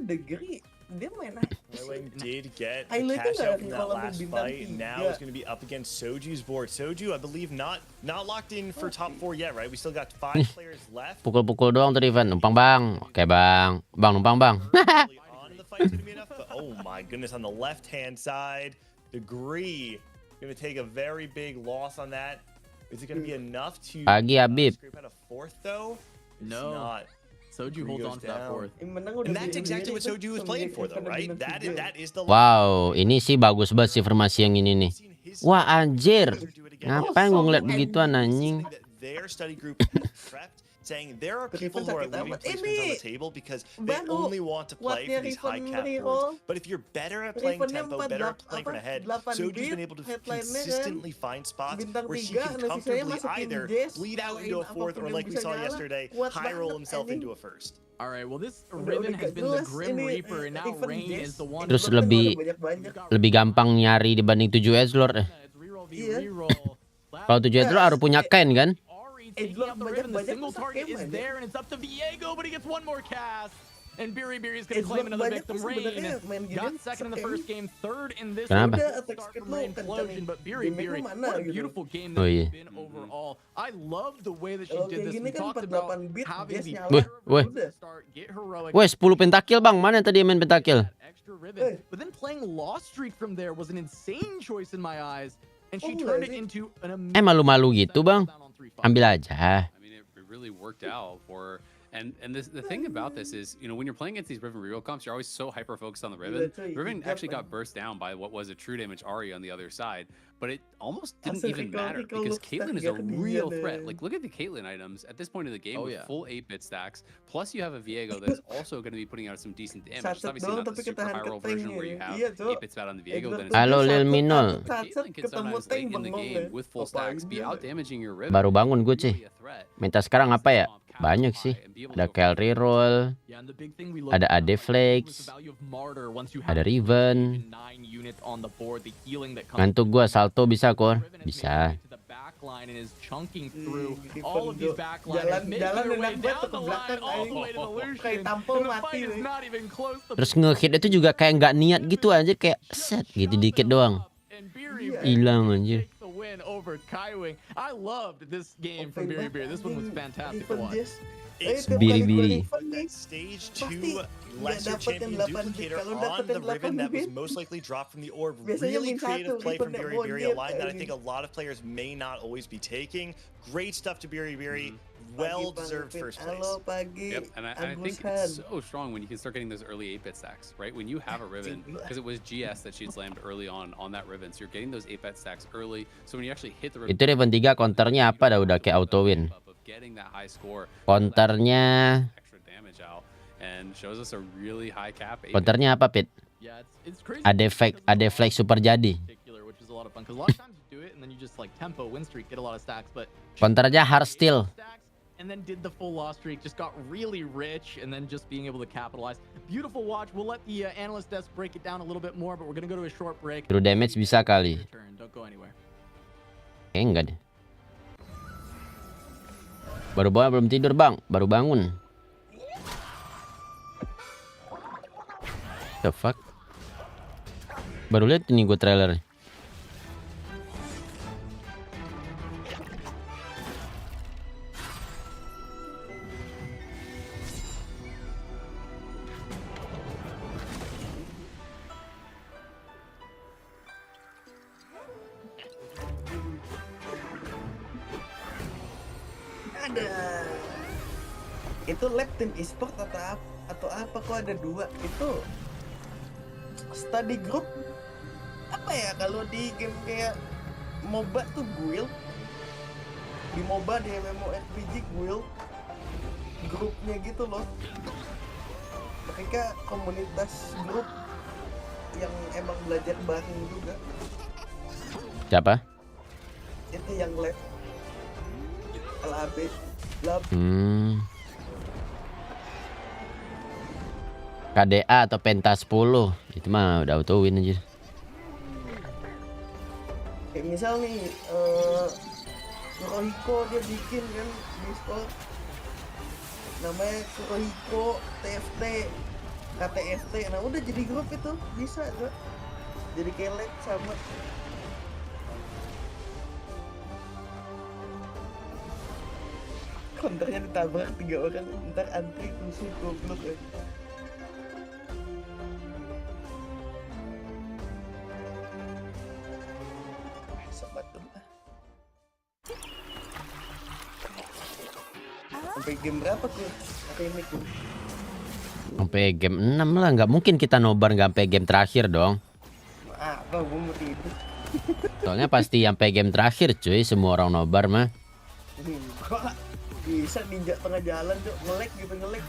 Speaker 4: Degree
Speaker 1: Lain did get the cash out from that last fight. Now it's going to be up against Soju's board. Soju, I believe, not locked in for top 4 yet, right? We still got 5 players left.
Speaker 2: Pukul-pukul doang tuh Riven. Numpang bang. Oke bang. Bang numpang bang.
Speaker 1: On the fight's going to be enough, but oh my goodness, on the left-hand side, Degree going to take a very big loss on that. Is it going to be enough to
Speaker 2: Pagi Habib.
Speaker 1: scrape out a 4th though? It's
Speaker 3: No.
Speaker 1: not.
Speaker 3: Soju holds on to that 4th.
Speaker 1: And that's exactly what Soju was playing for though, right? That is the
Speaker 2: Wow, ini sih bagus banget sih formasi yang ini nih. Wah anjir. Ngapain gue ngeliat begituan anjing?
Speaker 1: Their study group has prepped, saying there are people who are leaving placements on the table because they only want to play for these high cap boards. But if you're better at playing tempo, better at playing for the head, Soju's been able to consistently find spots where he can comfortably either bleed out into a 4th or, like we saw yesterday, high roll himself into a 1st.
Speaker 3: All right, well this Riven has been the Grim Reaper and now Rain is the one.
Speaker 2: Terus lebih gampang nyari dibanding 7 Edgelord. Kalau 7 Edgelord harus punya Ken kan?
Speaker 3: Taking out the Riven, the single target is there, and it's up to Viego, but he gets one more cast. And Biri is going to claim another victim. Rain got second in the first game, third in this
Speaker 2: Kenapa?
Speaker 3: start from Rain implosion, but Biri, what a beautiful game that it's been overall. I love the way that she did this. We talked about having the start, get heroic.
Speaker 2: Weh 10 pentakill bang, mana tadi yang main pentakill?
Speaker 3: Extra Riven, but then playing Lost Streak from there was an insane choice in my eyes. And she turned it into an amazing
Speaker 2: malu-malu gitu bang. Ambil aja.
Speaker 5: I mean, it really worked out for. And the thing about this is, you know, when you're playing against these Riven reroll comps, you're always so hyper focused on the Riven. Riven actually got burst down by what was a true damage Ari on the other side, but it almost didn't even matter because Caitlyn is a real threat. Like, look at the Caitlyn items at this point in the game with full 8-bit stacks. Plus, you have a Viego that's also going to be putting out some decent damage. It's obviously not the super high roll version where you have 8-bit stat on the Viego. Then
Speaker 2: Halo Lil Minol.
Speaker 5: Caitlyn can sometimes late in the game with full stacks be out damaging your Riven.
Speaker 2: Baru bangun gue sih. Minta sekarang apa ya? Banyak sih. Ada Kel reroll, ada AD Flex, ada Riven. Ngantuk gua salto bisa kor, bisa. Terus ngehit itu juga kayak nggak niat gitu aja, kayak set gitu dikit doang. Hilang anjir.
Speaker 3: I loved this game from Biri. This one was fantastic to watch.
Speaker 1: It's
Speaker 2: Biri.
Speaker 1: Stage 2 lesser champion duplicator on the Riven that was most likely dropped from the orb. Really creative play from Biri, a line that I think a lot of players may not always be taking. Great stuff to Biri. Well-deserved first place.
Speaker 5: Yep, and I think it's so strong when you can start getting those early 8-bit stacks, right? When you have a Riven, because it was GS that she had slammed early on that Riven, so you're getting those 8-bit stacks early. So when you actually hit the Riven,
Speaker 2: itu Riven 3 counternya apa dah udah kayak auto win. Counternya counternya apa Pit? Ada flex super jadi. Counternya hard steal.
Speaker 3: And then did the full loss streak, just got really rich, and then just being able to capitalize. Beautiful watch. We'll let the analyst desk break it down a little bit more, but we're gonna go to a short break.
Speaker 2: True damage bisa kali.
Speaker 3: Don't go anywhere.
Speaker 2: Enggak deh. Belum tidur bang, baru bangun. The fuck? Baru lihat ini gue trailer.
Speaker 4: Itu lab tim e-sport atau apa kok ada 2 itu study group apa ya kalau di game kayak MOBA tuh guild di MOBA di MMORPG guild grupnya gitu loh, mereka komunitas grup yang emang belajar bareng juga.
Speaker 2: Siapa?
Speaker 4: Itu yang lab lab.
Speaker 2: KDA atau Penta 10 itu mah udah auto win aja.
Speaker 4: Kayak misal nih Kurohiko dia bikin kan Discord namanya Kurohiko TFT KTFT, nah udah jadi grup itu bisa gak? Jadi kelek sama. Konternya ditabrak 3 orang, ntar antri musuh goblok ya. Sobat tuh. Sampai game berapa tuh? Ini tuh.
Speaker 2: Sampai game 6 lah, nggak mungkin kita nobar nggak sampai game terakhir dong.
Speaker 4: Apa gue mau tidur.
Speaker 2: Soalnya pasti sampai game terakhir cuy, semua orang nobar mah.
Speaker 4: Bisa ninja tengah jalan tuh, ngelek bilangnya.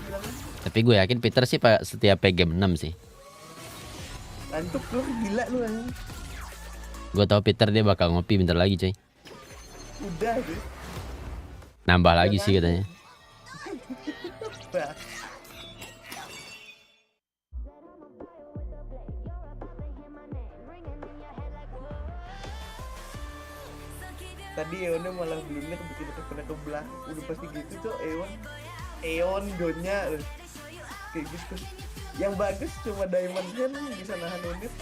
Speaker 2: Tapi gue yakin Peter sih pak setiap game 6 sih.
Speaker 4: Lantuk lu, gila lu anjing.
Speaker 2: Gue tau Peter dia bakal ngopi bentar lagi cuy.
Speaker 4: Udah deh.
Speaker 2: Nambah lagi sih katanya. Tadi
Speaker 4: Eonnya malah belumnya bikin kena kebelah. Udah pasti gitu tuh Eon Donya kayak gitu. Yang bagus cuma Diamond Hand bisa nahan unit.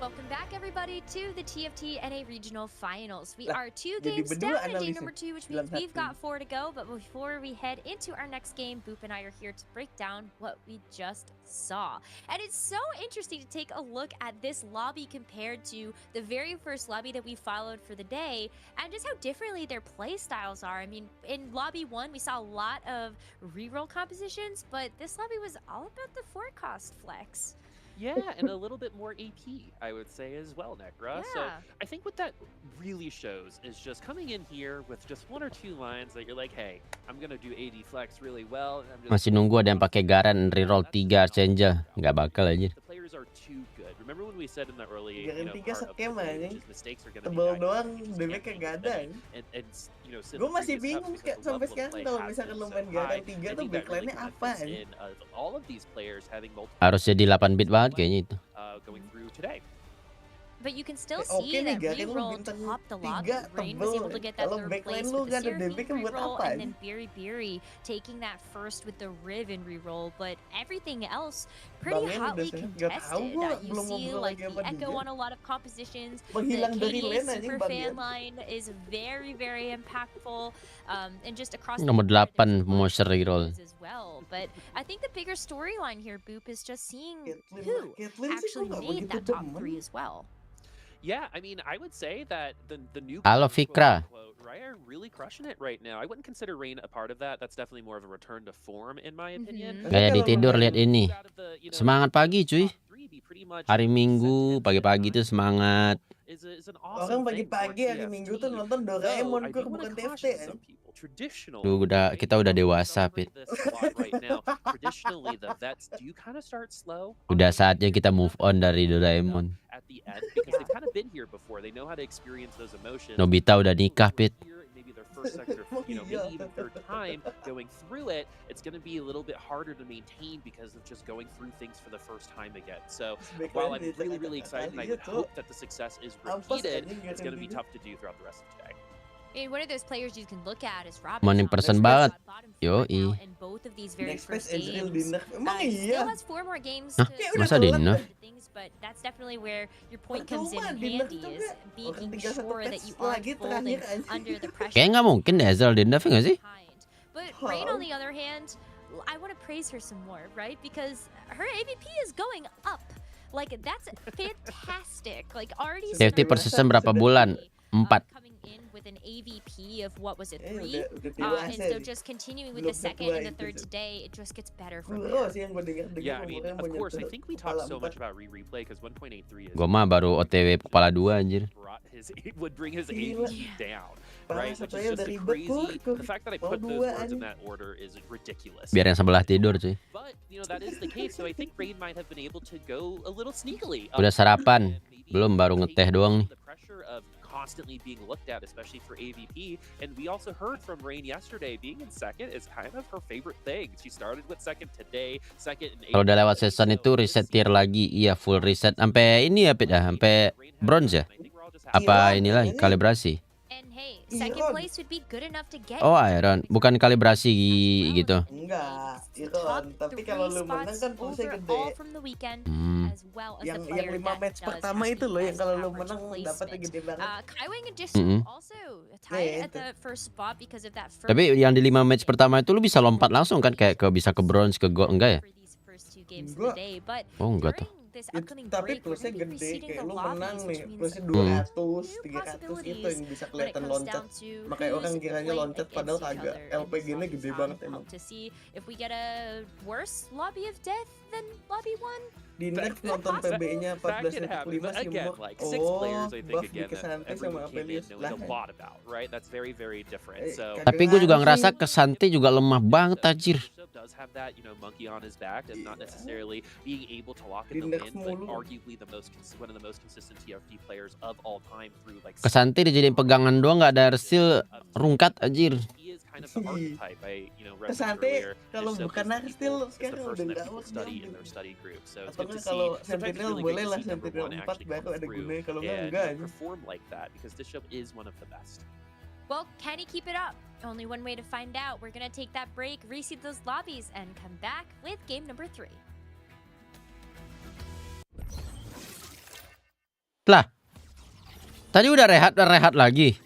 Speaker 6: Welcome back, everybody, to the TFT NA Regional Finals. We are 2 games down in day number 2, which means we've got 4 to go. But before we head into our next game, Boop and I are here to break down what we just saw. And it's so interesting to take a look at this lobby compared to the very first lobby that we followed for the day, and just how differently their play styles are. I mean, in lobby 1, we saw a lot of reroll compositions, but this lobby was all about the forecast flex.
Speaker 7: Yeah, and a little bit more AP, I would say, as well, Necra.
Speaker 6: Yeah.
Speaker 7: So I think what that really shows is just coming in here with just 1 or 2 lines that you're like, hey, I'm gonna do AD flex really well. And I'm just
Speaker 2: Masih nunggu ada yang pakai Garen reroll 3 Archange. Nggak bakal aja.
Speaker 7: The players are too good. Remember when we said in the early,
Speaker 4: Garen 3
Speaker 7: part of the
Speaker 4: scam
Speaker 7: game,
Speaker 4: aja.
Speaker 7: which is mistakes are gonna be
Speaker 4: Tebel
Speaker 7: back
Speaker 4: doang,
Speaker 7: to
Speaker 4: damage kagak ada.
Speaker 7: and you know,
Speaker 4: Gue masih
Speaker 7: previous
Speaker 4: bingung
Speaker 7: cups because the
Speaker 4: sampai
Speaker 7: level of
Speaker 4: sekarang
Speaker 7: play
Speaker 4: kalau
Speaker 7: has
Speaker 4: misalkan
Speaker 7: been
Speaker 4: lo
Speaker 7: so
Speaker 4: main
Speaker 7: high.
Speaker 4: Garen 3
Speaker 7: I
Speaker 4: tuh
Speaker 7: think that really
Speaker 4: backline-nya
Speaker 7: kind of
Speaker 4: apa
Speaker 7: fits
Speaker 4: anjing?
Speaker 7: in, all of these players having multiple
Speaker 2: Harus jadi 8 bit banget kayaknya itu.
Speaker 7: going through today.
Speaker 6: But you can still
Speaker 4: Oke
Speaker 6: see
Speaker 4: nih,
Speaker 6: that
Speaker 4: Garen lu
Speaker 6: reroll
Speaker 4: bintang
Speaker 6: topped the lobby.
Speaker 4: 3
Speaker 6: Rain was able
Speaker 4: tebel.
Speaker 6: to get that
Speaker 4: Kalau
Speaker 6: third
Speaker 4: backline
Speaker 6: place
Speaker 4: lu
Speaker 6: with the
Speaker 4: gak ada
Speaker 6: Seraphine
Speaker 4: damage kan buat
Speaker 6: reroll,
Speaker 4: apa?
Speaker 6: and then Biri taking that first with the Riven reroll. But everything else pretty
Speaker 4: Bangnya
Speaker 6: hotly
Speaker 4: udah gak tahu
Speaker 6: contested.
Speaker 4: gua,
Speaker 6: You
Speaker 4: belum
Speaker 6: see
Speaker 4: ngobrol
Speaker 6: like
Speaker 4: lagi
Speaker 6: the
Speaker 4: sama
Speaker 6: Echo
Speaker 4: dia.
Speaker 6: on a lot of compositions. The
Speaker 4: Menghilang dari
Speaker 6: KDA
Speaker 4: lane anjing
Speaker 6: super
Speaker 4: Bangnya.
Speaker 6: fan line is very, very impactful. And just across
Speaker 2: Nomor
Speaker 6: the board,
Speaker 2: 8
Speaker 6: there's a lot
Speaker 2: Monster
Speaker 6: of
Speaker 2: reroll.
Speaker 6: as well. But I think the bigger storyline here, Boop, is just seeing
Speaker 4: Ketlin
Speaker 6: who
Speaker 4: sih gua
Speaker 6: actually
Speaker 4: gak
Speaker 6: made
Speaker 4: begitu
Speaker 6: that top
Speaker 4: demen.
Speaker 6: 3 as well.
Speaker 7: Yeah, I mean, I would say that the new
Speaker 2: Halo Fikra.
Speaker 7: right are really crushing it right now. I wouldn't consider Rain a part of that. That's definitely more of a return to form in my opinion.
Speaker 2: Gaya ditidur lihat ini. Semangat pagi cuy. Hari Minggu pagi-pagi tuh semangat.
Speaker 4: Orang pagi-pagi hari Minggu tuh nonton Doraemon kok bukan TFT.
Speaker 2: Duh, kita udah dewasa, Pit. Udah saatnya kita move on dari Doraemon. Nobita udah nikah, Pit.
Speaker 7: First sector, maybe even third time going through it, it's going to be a little bit harder to maintain because of just going through things for the first time again. So while I'm really, really excited and I would hope that the success is repeated, it's going to be tough to do throughout the rest of today.
Speaker 6: I mean, one of those players you can look at is Robin.
Speaker 2: Morning person banget. Yoi.
Speaker 6: In both of these very
Speaker 4: Next
Speaker 6: first
Speaker 4: phase Ezreal
Speaker 6: games.
Speaker 4: di nerf. Emang
Speaker 6: Still
Speaker 4: iya?
Speaker 6: has 4 more games
Speaker 2: Hah?
Speaker 6: to
Speaker 2: Masa di nerf?
Speaker 6: things, but that's definitely where your point
Speaker 4: Percuma,
Speaker 6: comes in
Speaker 4: di nerf
Speaker 6: handy,
Speaker 4: juga.
Speaker 6: is
Speaker 4: Orang
Speaker 6: making
Speaker 4: 3-1
Speaker 6: sure that
Speaker 4: patch
Speaker 6: you aren't
Speaker 4: lagi
Speaker 6: folding
Speaker 4: terakhir anjing.
Speaker 6: under the pressure.
Speaker 2: Kayaknya nggak mungkin deh Ezreal di nerf nggak sih?
Speaker 6: But Rain, on the other hand, I want to praise her some more, right? Because her AVP is going up. Like, that's fantastic. Like, already
Speaker 2: TFT persisten berapa bulan? 4.
Speaker 6: coming in with an AVP of what was it, 3?
Speaker 4: Udah
Speaker 6: And so just continuing with the second and the third today, it just gets better from
Speaker 4: Kuro
Speaker 6: there.
Speaker 4: sih yang gue dengar-dengar.
Speaker 7: Yeah, I mean,
Speaker 4: umurnya
Speaker 7: of
Speaker 4: mau
Speaker 7: course, I
Speaker 4: nyentuh
Speaker 7: think we talked so
Speaker 4: kepala
Speaker 7: much
Speaker 4: 4.
Speaker 7: about replay because 1.83 is
Speaker 2: Gua mah baru OTW kepala 2 anjir.
Speaker 7: would bring his
Speaker 4: Gila.
Speaker 7: AVP down,
Speaker 4: Parah,
Speaker 7: right? Which
Speaker 4: satunya
Speaker 7: is just
Speaker 4: dari
Speaker 7: a crazy.
Speaker 4: Kur.
Speaker 7: The fact that I
Speaker 4: Mau
Speaker 7: put those
Speaker 4: dua,
Speaker 7: words in
Speaker 4: anjing.
Speaker 7: that order is ridiculous.
Speaker 2: Biar yang sebelah tidur cuy.
Speaker 7: But that is the case. So I think Rain might have been able to go a little sneakily.
Speaker 2: Udah sarapan? Belum, baru ngeteh doang nih.
Speaker 7: The pressure of constantly being looked at, especially for AVP. And we also heard from Rain yesterday, being in second is kind of her favorite thing. She started with second today, second in
Speaker 2: Kalau udah lewat season itu reset tier lagi, iya full reset sampai ini ya Pit ya, sampai bronze ya? Apa ini lagi kalibrasi? Oh Iron, bukan kalibrasi gitu.
Speaker 4: Enggak, Iron. Tapi kalau lu menang kan plusnya gede. Yang 5 match pertama itu loh, yang kalau lu menang dapatnya gede banget.
Speaker 2: Tapi yang di 5 match pertama itu lu bisa lompat langsung kan, kayak bisa ke bronze, ke gold, enggak ya? Oh enggak tuh.
Speaker 4: Tapi plusnya gede, kayak lu menang nih, plusnya 200, 300 itu yang bisa kelihatan loncat. Makanya orang kiranya loncat padahal kagak. LPG-nya gede banget emang. Di next nonton PB-nya 14.5 sih Mbok. Oh, buff di Kesante sama Apelius lah.
Speaker 2: Tapi gue juga ngerasa Kesante juga lemah banget anjir.
Speaker 7: Does have that, monkey on his back and not necessarily being able to lock in the win, but arguably one of the most consistent TFT players of all time through like.
Speaker 2: Kesante dijadiin pegangan doang, nggak ada resil, rungkat anjir.
Speaker 4: Kesante kalau bukan resil sekarang udah nggak work. Atau kalau Sentinel boleh lah, Sentinel 4 baru ada gunanya, kalau enggak.
Speaker 6: Well, can he keep it up? Only one way to find out. We're gonna take that break, reseed those lobbies, and come back with game number 3.
Speaker 2: Lah, tadi udah rehat lagi.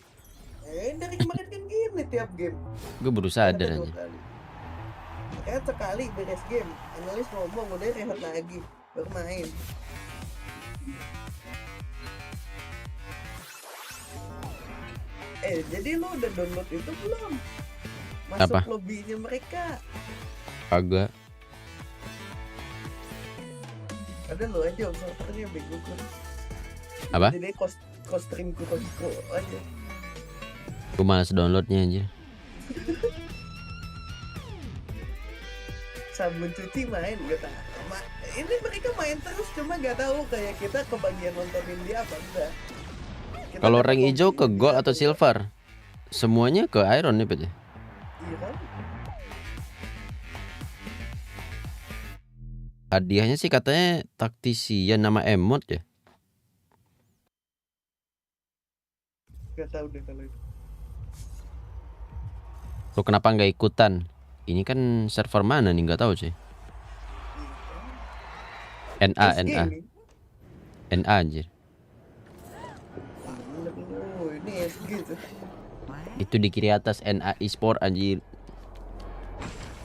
Speaker 4: Dari kemarin kan gini tiap game.
Speaker 2: Gue baru sadar aja.
Speaker 4: Sekali beres game, analis ngomong udah rehat lagi, baru main. Jadi lo udah download itu belum? Masuk apa? Lobbynya mereka?
Speaker 2: Agak.
Speaker 4: Ada lo aja observernya bego kan?
Speaker 2: Apa?
Speaker 4: Jadi stream Kurohiko aja.
Speaker 2: Gue malas downloadnya anjir.
Speaker 4: Sabun cuci main gak tahu. Ini mereka main terus, cuma gak tahu kayak kita kebagian nontonin dia apa enggak.
Speaker 2: Kalau rank hijau ke gold atau silver, semuanya ke iron nih Pet.
Speaker 4: Iya kan?
Speaker 2: Hadiahnya sih katanya taktisian nama emot ya.
Speaker 4: Gak tahu deh kalau itu.
Speaker 2: Lo kenapa nggak ikutan? Ini kan server mana nih, nggak tahu sih. NA anjir. Itu di kiri atas NA Esport anjir.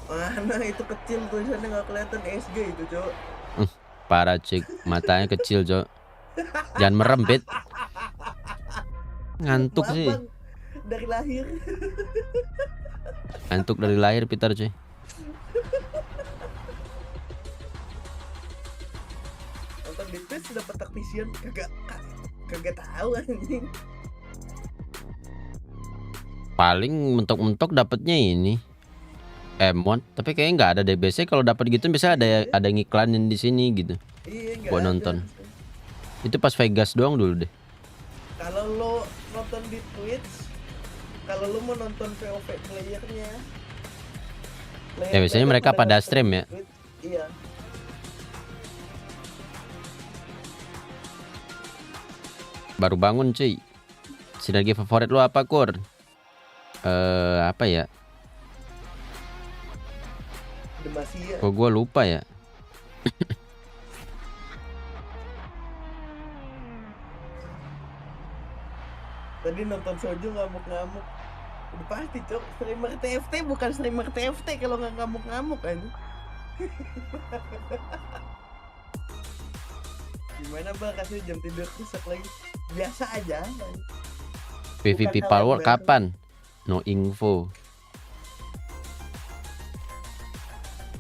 Speaker 4: Mana itu kecil tulisannya nggak kelihatan SG itu cok.
Speaker 2: Parah cik, matanya kecil cok. Jangan merempit. Ngantuk sih.
Speaker 4: Dari lahir.
Speaker 2: Ngantuk dari lahir Peter cuy.
Speaker 4: Nonton di PES dapat taktisian kagak tahu anjing.
Speaker 2: Paling mentok-mentok dapatnya ini emot, tapi kayaknya nggak ada DBC. Kalau dapat gitu bisa ada ngiklanin di sini gitu.
Speaker 4: Iya,
Speaker 2: buat nonton. Itu pas Vegas doang dulu deh.
Speaker 4: Kalau lo nonton di Twitch, kalau lo mau nonton POV playernya,
Speaker 2: ya biasanya mereka pada stream ya.
Speaker 4: Iya.
Speaker 2: Baru bangun cuy. Sinergi favorit lo apa Kur? Apa ya? Kok gue lupa ya?
Speaker 4: Tadi nonton Sojo ngamuk-ngamuk. Udah pasti cok, streamer TFT bukan streamer TFT kalau nggak ngamuk-ngamuk kan. Gimana bang, kasih jam tidur rusak lagi? Biasa aja.
Speaker 2: PvP Power kapan? No info.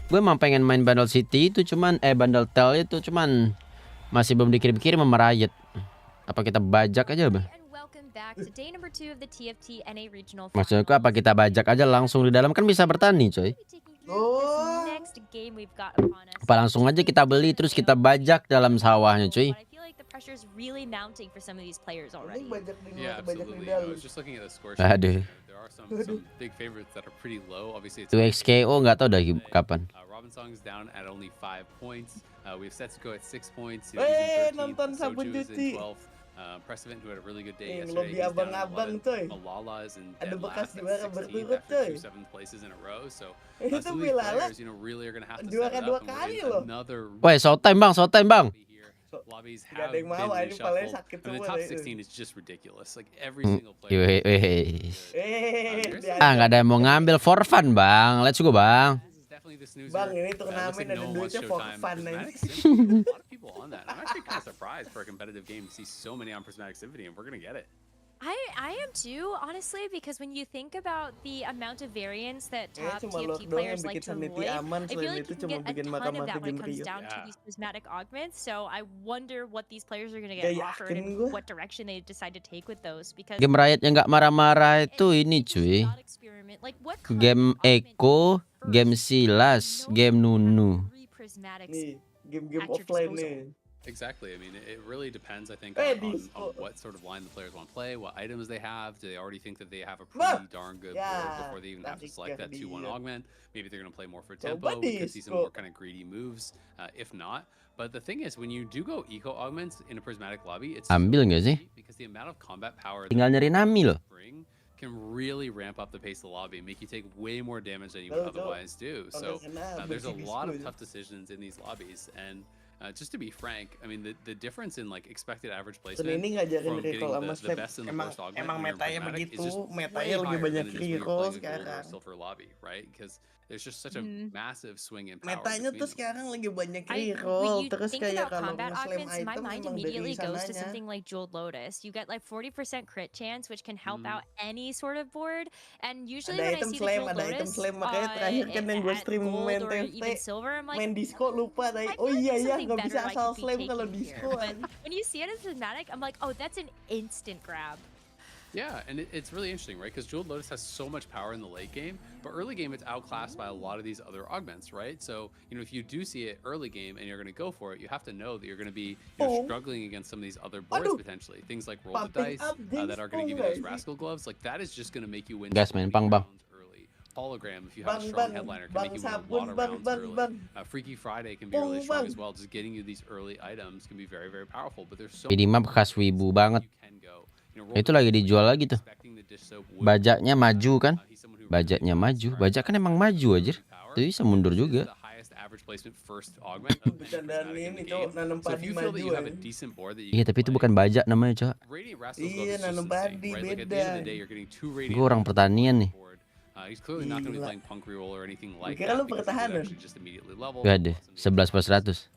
Speaker 2: Gue emang pengen main Bundle City itu, cuman Bundle Tel itu cuman masih belum dikirim-kirim sama Riot. Apa kita bajak aja bang? Maksudnya apa kita bajak aja langsung di dalam, kan bisa bertani coy. Apa langsung aja kita beli terus kita bajak dalam sawahnya cuy.
Speaker 6: pressure is really mounting for some of these players already.
Speaker 5: Yeah, absolutely. I was just looking at the score sheet.
Speaker 2: Aduh.
Speaker 5: There are some big favorites that are pretty low. Obviously, it's
Speaker 2: 2xko nggak tahu dah kapan.
Speaker 5: Robinsong's down at only 5 points. We have Setsuko at 6 points.
Speaker 4: Nonton sabun cuci.
Speaker 5: 12th. Precedent, who had a really good day
Speaker 4: Lobby
Speaker 5: yesterday.
Speaker 4: abang-abang coy.
Speaker 5: Malala is in
Speaker 4: Ada
Speaker 5: dead
Speaker 4: bekas
Speaker 5: last
Speaker 4: juara
Speaker 5: at 16th
Speaker 4: berturut
Speaker 5: after
Speaker 4: coy.
Speaker 5: 2 7th places in a row. So
Speaker 4: Itu
Speaker 5: some of these
Speaker 4: Bilala
Speaker 5: players, really are going to have to
Speaker 4: juara
Speaker 5: set it
Speaker 4: dua
Speaker 5: up. And
Speaker 4: kali
Speaker 5: we're
Speaker 4: loh.
Speaker 5: in another
Speaker 2: Woi, showtime bang.
Speaker 5: here. Lobbies
Speaker 4: Gak
Speaker 5: have
Speaker 4: ada yang
Speaker 5: been
Speaker 4: mau, ini palanya
Speaker 5: reshuffled.
Speaker 4: sakit
Speaker 5: And the
Speaker 4: semua
Speaker 5: top
Speaker 4: deh.
Speaker 5: 16 is just ridiculous. Like every single player.
Speaker 2: Nggak ada yang mau ngambil for fun bang. Let's go bang.
Speaker 4: Bang, ini turnamen ada duitnya for fun
Speaker 5: A
Speaker 4: aja.
Speaker 5: lot of people on that. I'm actually kind of surprised for a competitive game to see so many on prismatic activity, and we're gonna get it.
Speaker 6: I am too, honestly, because when you think about the amount of variance that top
Speaker 4: cuma
Speaker 6: TFT
Speaker 4: Lord doang
Speaker 6: players
Speaker 4: yang
Speaker 6: like
Speaker 4: bikin
Speaker 6: to
Speaker 4: sanity
Speaker 6: avoid,
Speaker 4: aman,
Speaker 6: I feel
Speaker 4: selain
Speaker 6: like
Speaker 4: itu
Speaker 6: you can
Speaker 4: cuma
Speaker 6: get a
Speaker 4: bikin
Speaker 6: ton
Speaker 4: mahkamah
Speaker 6: of that when it
Speaker 4: game
Speaker 6: comes
Speaker 4: Rio.
Speaker 6: down to
Speaker 5: Yeah.
Speaker 6: these prismatic augments. So I wonder what these players are going to get
Speaker 4: Gak
Speaker 6: offered
Speaker 4: yakin
Speaker 6: and
Speaker 4: gua.
Speaker 6: what direction they decide to take with those. Because
Speaker 2: Game Riot yang nggak marah-marah itu ini cuy.
Speaker 6: Like, what
Speaker 2: Game Echo, game Silas, game Nunu.
Speaker 4: Nih, game-game offline nih.
Speaker 5: Exactly. I mean, it really depends, I think, on what sort of line the players want to play, what items they have. Do they already think that they have a pretty darn good board before they even have to select that 2-1 augment? Maybe they're going to play more for tempo. We could see some more kind of greedy moves, if not. But the thing is, when you do go eco augments in a prismatic lobby, it's
Speaker 2: Ambil nggak sih?
Speaker 5: because the amount of combat power
Speaker 2: Tinggal nyari Nami loh.
Speaker 5: bring can really ramp up the pace of the lobby and make you take way more damage than you would otherwise do. So there's a lot of tough decisions in these lobbies, and just to be frank, I mean the difference in like expected average placement
Speaker 4: Ini ngajarin
Speaker 5: from getting
Speaker 4: recall sama
Speaker 5: the
Speaker 4: Slap.
Speaker 5: best in the
Speaker 4: Emang
Speaker 5: first augment
Speaker 4: emang
Speaker 5: when you're
Speaker 4: metanya
Speaker 5: prismatic is
Speaker 4: begitu,
Speaker 5: just
Speaker 4: metanya
Speaker 5: way
Speaker 4: lagi
Speaker 5: higher
Speaker 4: banyak
Speaker 5: than it is when you're
Speaker 4: recall
Speaker 5: playing a gold or
Speaker 4: sekarang.
Speaker 5: silver lobby, right? Because there's just such a massive swing in power.
Speaker 4: Metanya tuh
Speaker 5: between them.
Speaker 4: sekarang lagi banyak
Speaker 6: When
Speaker 4: reroll,
Speaker 6: you
Speaker 4: terus
Speaker 6: think
Speaker 4: kayak
Speaker 6: about
Speaker 4: kalau
Speaker 6: combat
Speaker 4: nge-slam
Speaker 6: augments, my
Speaker 4: item
Speaker 6: mind
Speaker 4: emang dari
Speaker 6: immediately goes to
Speaker 4: sananya.
Speaker 6: something like Jeweled Lotus. You get like 40% crit chance, which can help out any sort of board. And usually
Speaker 4: Ada
Speaker 6: when I
Speaker 4: item
Speaker 6: see the
Speaker 4: slam,
Speaker 6: Jeweled
Speaker 4: ada item
Speaker 6: Lotus
Speaker 4: slam, makanya terakhir kan yang gue
Speaker 6: at
Speaker 4: stream
Speaker 6: gold
Speaker 4: main
Speaker 6: or even
Speaker 4: TFT,
Speaker 6: silver, I'm like,
Speaker 4: main disco lupa tadi.
Speaker 6: I
Speaker 4: Oh
Speaker 6: feel like
Speaker 4: iya
Speaker 6: there's
Speaker 4: ya,
Speaker 6: something
Speaker 4: nggak
Speaker 6: better
Speaker 4: bisa
Speaker 6: I
Speaker 4: asal
Speaker 6: could be
Speaker 4: slam kalau
Speaker 6: taking
Speaker 4: disco.
Speaker 6: here. But when you see it as prismatic, I'm like, oh, that's an instant grab.
Speaker 5: Yeah, and it's really interesting, right? Because Jeweled Lotus has so much power in the late game, but early game it's outclassed by a lot of these other augments, right? So, if you do see it early game and you're going to go for it, you have to know that you're going to be struggling against some of these other boards potentially. Things like roll the dice that are going to give you those rascal gloves, like that is just going to make you win
Speaker 2: Gas,
Speaker 5: so
Speaker 2: main
Speaker 5: many
Speaker 2: pang, bang.
Speaker 5: rounds early. Hologram, if you have a strong headliner, can make you win a lot of rounds early. Freaky Friday can be really strong as well. Just getting you these early items can be very, very powerful. But there's so
Speaker 2: Ini map khas wibu banget.
Speaker 5: you can go.
Speaker 2: Itu lagi dijual lagi tuh. Bajaknya maju kan? Bajaknya maju. Bajak kan emang maju aja. Jadi bisa mundur juga.
Speaker 4: Bercandaan ini cowok nanam padi maju ya.
Speaker 2: Iya tapi itu bukan bajak namanya cowok.
Speaker 4: Iya nanam padi beda.
Speaker 2: Gue orang pertanian nih.
Speaker 4: Kira lu pertahanan?
Speaker 2: Gak ada. 11/100.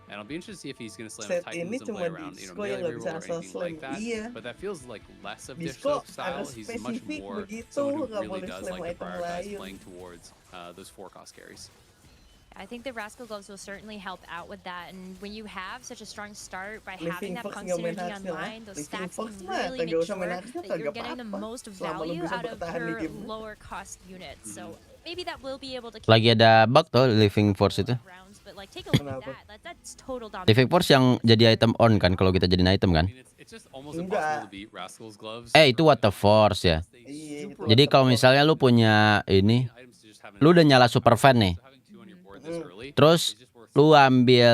Speaker 5: And I'll be interested to see if he's going to slam
Speaker 4: Set
Speaker 5: Titans
Speaker 4: ini
Speaker 5: and
Speaker 4: cuma
Speaker 5: play around,
Speaker 4: disco
Speaker 5: melee
Speaker 4: yang nggak
Speaker 5: reroll
Speaker 4: bisa
Speaker 5: or
Speaker 4: asal
Speaker 5: anything
Speaker 4: slam.
Speaker 5: like that.
Speaker 4: Iya.
Speaker 5: But that feels like less of dish
Speaker 4: Disco
Speaker 5: soap style.
Speaker 4: harus
Speaker 5: He's much
Speaker 4: spesifik
Speaker 5: more
Speaker 4: begitu,
Speaker 5: someone who
Speaker 4: nggak
Speaker 5: really
Speaker 4: boleh
Speaker 5: does
Speaker 4: slam
Speaker 5: like to
Speaker 4: item
Speaker 5: prioritize
Speaker 4: lain.
Speaker 5: playing towards those 4-cost carries.
Speaker 6: I think the Rascal Gloves will certainly help out with that. And when you have such a strong start by
Speaker 4: Living
Speaker 6: having that
Speaker 4: Fox
Speaker 6: punk
Speaker 4: nggak main
Speaker 6: synergy
Speaker 4: Haxel,
Speaker 6: online, those
Speaker 4: Living
Speaker 6: stacks
Speaker 4: Fox
Speaker 6: can
Speaker 4: mah
Speaker 6: really
Speaker 4: kagak
Speaker 6: make
Speaker 4: usah main
Speaker 6: sure
Speaker 4: Haxel,
Speaker 6: that you're
Speaker 4: kagak
Speaker 6: getting the
Speaker 4: apa-apa.
Speaker 6: most
Speaker 4: Selama lu
Speaker 6: value
Speaker 4: bisa
Speaker 6: out of
Speaker 4: bertahan di
Speaker 6: your
Speaker 4: game.
Speaker 6: lower cost units. So maybe that will be able to keep
Speaker 2: Lagi ada bug tuh Living Force itu.
Speaker 6: rounds, but like take a look at that. That's total dominance.
Speaker 2: Living Force yang jadi item on kan kalau kita jadiin item kan.
Speaker 5: It's just almost
Speaker 4: Enggak.
Speaker 5: impossible to beat Rascal's gloves.
Speaker 2: Itu Water Force ya.
Speaker 4: Iya, itu
Speaker 2: Jadi kalau misalnya lu punya ini, lu udah nyala super fan nih. Terus lu ambil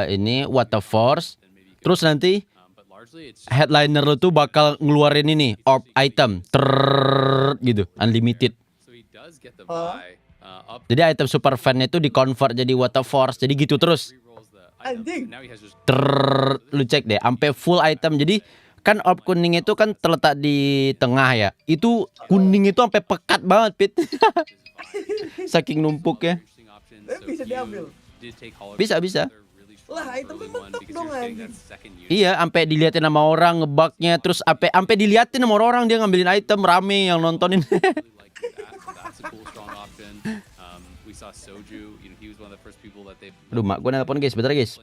Speaker 2: ini Water Force. Terus nanti headliner lu tuh bakal ngeluarin ini orb item gitu, unlimited. Jadi item super fan itu di convert jadi Water Force. Jadi gitu terus.
Speaker 4: Anjing.
Speaker 2: Lu cek deh sampai full item. Jadi kan orb kuning itu kan terletak di tengah ya. Itu kuning itu sampai pekat banget, Pit. Saking numpuknya.
Speaker 4: Bisa diambil.
Speaker 2: Bisa.
Speaker 4: Lah, itu bentuk dong anjing.
Speaker 2: Iya, sampai diliatin sama orang ngebugnya, terus sampai diliatin sama orang dia ngambilin item rame yang nontonin. Aduh, mak gue nelpon guys, bentar guys.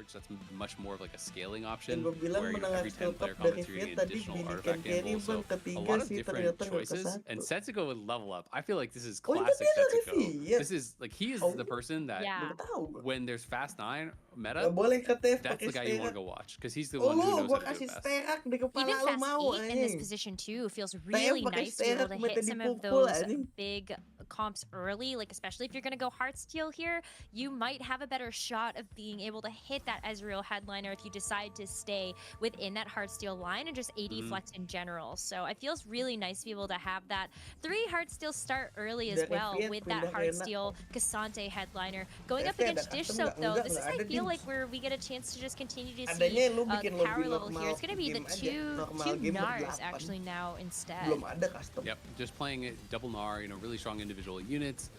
Speaker 5: which that's much more of like a scaling option,
Speaker 4: Yang gue bilang
Speaker 5: where
Speaker 4: menang
Speaker 5: every 10 player
Speaker 4: skill top dari
Speaker 5: comments you're
Speaker 4: Viet
Speaker 5: getting an
Speaker 4: tadi
Speaker 5: additional
Speaker 4: bidikan
Speaker 5: artifact
Speaker 4: carry
Speaker 5: gamble. So
Speaker 4: bang
Speaker 5: a
Speaker 4: ketiga
Speaker 5: lot of
Speaker 4: sih
Speaker 5: different
Speaker 4: ternyata nggak ke
Speaker 5: choices. And
Speaker 4: satu.
Speaker 5: Setsuko with level up, I feel like this is
Speaker 4: Oh itu
Speaker 5: classic
Speaker 4: dia dari
Speaker 5: Setsuko.
Speaker 4: Viet.
Speaker 5: This is like he is the person that
Speaker 6: Yeah.
Speaker 4: Baru tahu gue.
Speaker 5: when there's fast 9 meta,
Speaker 4: Gak boleh ke TF
Speaker 5: that's
Speaker 4: pakai
Speaker 5: the guy you want
Speaker 4: sterak.
Speaker 5: to go watch because he's the
Speaker 4: Oh
Speaker 5: one who
Speaker 4: lu,
Speaker 5: knows
Speaker 4: gue
Speaker 5: how to do
Speaker 4: kasih
Speaker 5: it best.
Speaker 4: sterak di
Speaker 6: Even
Speaker 4: kepala lu
Speaker 6: fast
Speaker 4: mau
Speaker 6: 8 in this
Speaker 4: anjing.
Speaker 6: position too feels
Speaker 4: TF
Speaker 6: really
Speaker 4: pakai
Speaker 6: nice to be able
Speaker 4: sterak
Speaker 6: to
Speaker 4: mete
Speaker 6: hit some of
Speaker 4: dipukul
Speaker 6: those
Speaker 4: anjing.
Speaker 6: big comps early, like especially if you're going to go Heartsteel here, you might have a better shot of being able to hit that Ezreal headliner if you decide to stay within that Heartsteel line and just AD flex in general. So it feels really nice to be able to have that 3 Heartsteel start early as
Speaker 4: Dari
Speaker 6: well
Speaker 4: Viet
Speaker 6: with that
Speaker 4: pindah ke enak.
Speaker 6: Heartsteel Cassante headliner. Going up
Speaker 4: TFT ada
Speaker 6: against Dish
Speaker 4: custom
Speaker 6: Soap
Speaker 4: nggak?
Speaker 6: though,
Speaker 4: Enggak,
Speaker 6: this is
Speaker 4: nggak
Speaker 6: I
Speaker 4: ada
Speaker 6: feel
Speaker 4: Dims.
Speaker 6: like where we get a chance to just continue to see
Speaker 4: Adanya lu
Speaker 6: the
Speaker 4: bikin
Speaker 6: power
Speaker 4: lobby
Speaker 6: level here.
Speaker 4: normal
Speaker 6: It's going to be the
Speaker 4: game aja.
Speaker 6: two
Speaker 4: Normal game
Speaker 6: Nars
Speaker 4: ber-8.
Speaker 6: actually now instead.
Speaker 4: Belum ada custom.
Speaker 5: Yep, just playing it double Gnar, really strong individual units.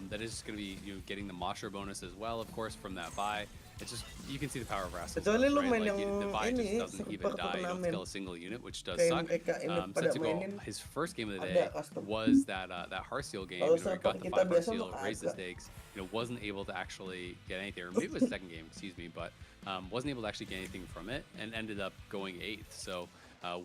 Speaker 5: That is just going to be getting the Mosher bonus as well, of course, from that buy. It's just you can see the power of Rascal.
Speaker 4: Kecuali lu
Speaker 5: right?
Speaker 4: main
Speaker 5: Like,
Speaker 4: yang
Speaker 5: the buy
Speaker 4: ini
Speaker 5: just doesn't even
Speaker 4: super
Speaker 5: die. You don't
Speaker 4: turnamen.
Speaker 5: kill a single unit, which does
Speaker 4: Kayak
Speaker 5: suck.
Speaker 4: mereka ini pada
Speaker 5: Setsuko,
Speaker 4: mainin
Speaker 5: his first game of the
Speaker 4: ada
Speaker 5: day
Speaker 4: custom.
Speaker 5: was that Heartsteel game.
Speaker 4: Kalau
Speaker 5: He
Speaker 4: server
Speaker 5: got the
Speaker 4: kita
Speaker 5: 5
Speaker 4: biasa
Speaker 5: Heartsteel,
Speaker 4: mah
Speaker 5: raised the
Speaker 4: kagak.
Speaker 5: stakes. Wasn't able to actually get anything. Or maybe it was the second game, excuse me, but wasn't able to actually get anything from it and ended up going 8th. So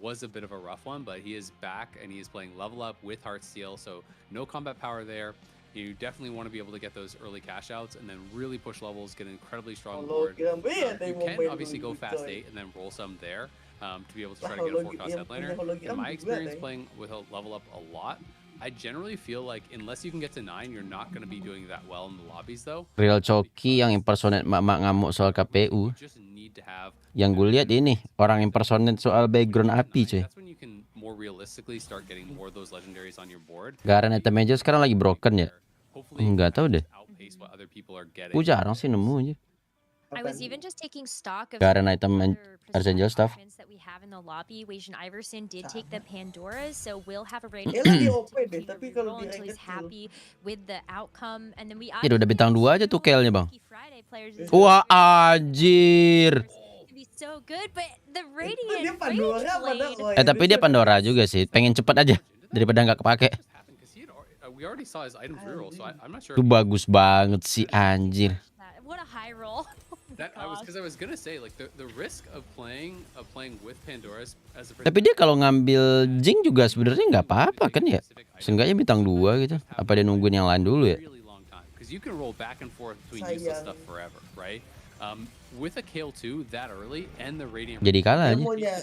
Speaker 5: was a bit of a rough one, but he is back and he is playing level up with Heartsteel. So no combat power there. You definitely want to be able to get those early cash outs and then really push levels, get an incredibly strong board. You can obviously go fast 8 and then roll some there to be able to try to get a 4-cost headliner. In my experience playing with a level up a lot, I generally feel like unless you can get to 9, you're not going to be doing that well in the lobbies though.
Speaker 2: Real Coki yang impersonate mak-mak ngamuk soal KPU.
Speaker 5: You just need to have
Speaker 2: Yang gue lihat ini orang impersonate soal background api cuy.
Speaker 5: That's when you can more realistically start getting more of those legendaries on your board.
Speaker 2: Garan item aja sekarang lagi broken ya. Enggak tahu deh. Gue jarang sih nemu aja.
Speaker 6: I was even just taking stock of
Speaker 2: Garan item Archangel stuff.
Speaker 6: that we have in the lobby. Wasian Iverson did take the Pandoras, so we'll have a raid
Speaker 4: Dia lagi OP deh, tapi kalau di
Speaker 6: until he's
Speaker 4: ranked
Speaker 6: happy with the outcome. And then we
Speaker 2: Itu udah bintang 2 aja tuh Kelnya bang.
Speaker 6: Friday players is
Speaker 2: Wah anjir.
Speaker 6: be so good, but the
Speaker 4: Dia
Speaker 6: Radiant
Speaker 4: Pandora
Speaker 6: Rage
Speaker 4: pada
Speaker 6: Blade.
Speaker 2: Tapi dia Pandora juga sih. Pengen cepet aja daripada nggak kepake.
Speaker 5: We already saw his items reroll, so I'm not sure.
Speaker 2: Itu bagus banget sih anjir.
Speaker 6: What a high roll.
Speaker 5: That I was gonna say like the risk of playing with Pandora's as a
Speaker 2: Tapi dia kalau ngambil Jing juga sebenarnya nggak apa-apa kan ya. Seenggaknya bintang 2 gitu. Apa dia nungguin yang lain dulu ya?
Speaker 5: really long time because you can roll back and forth between useless stuff forever, right? With a Kale 2 that early and the Radiant
Speaker 2: Jadi kalah aja.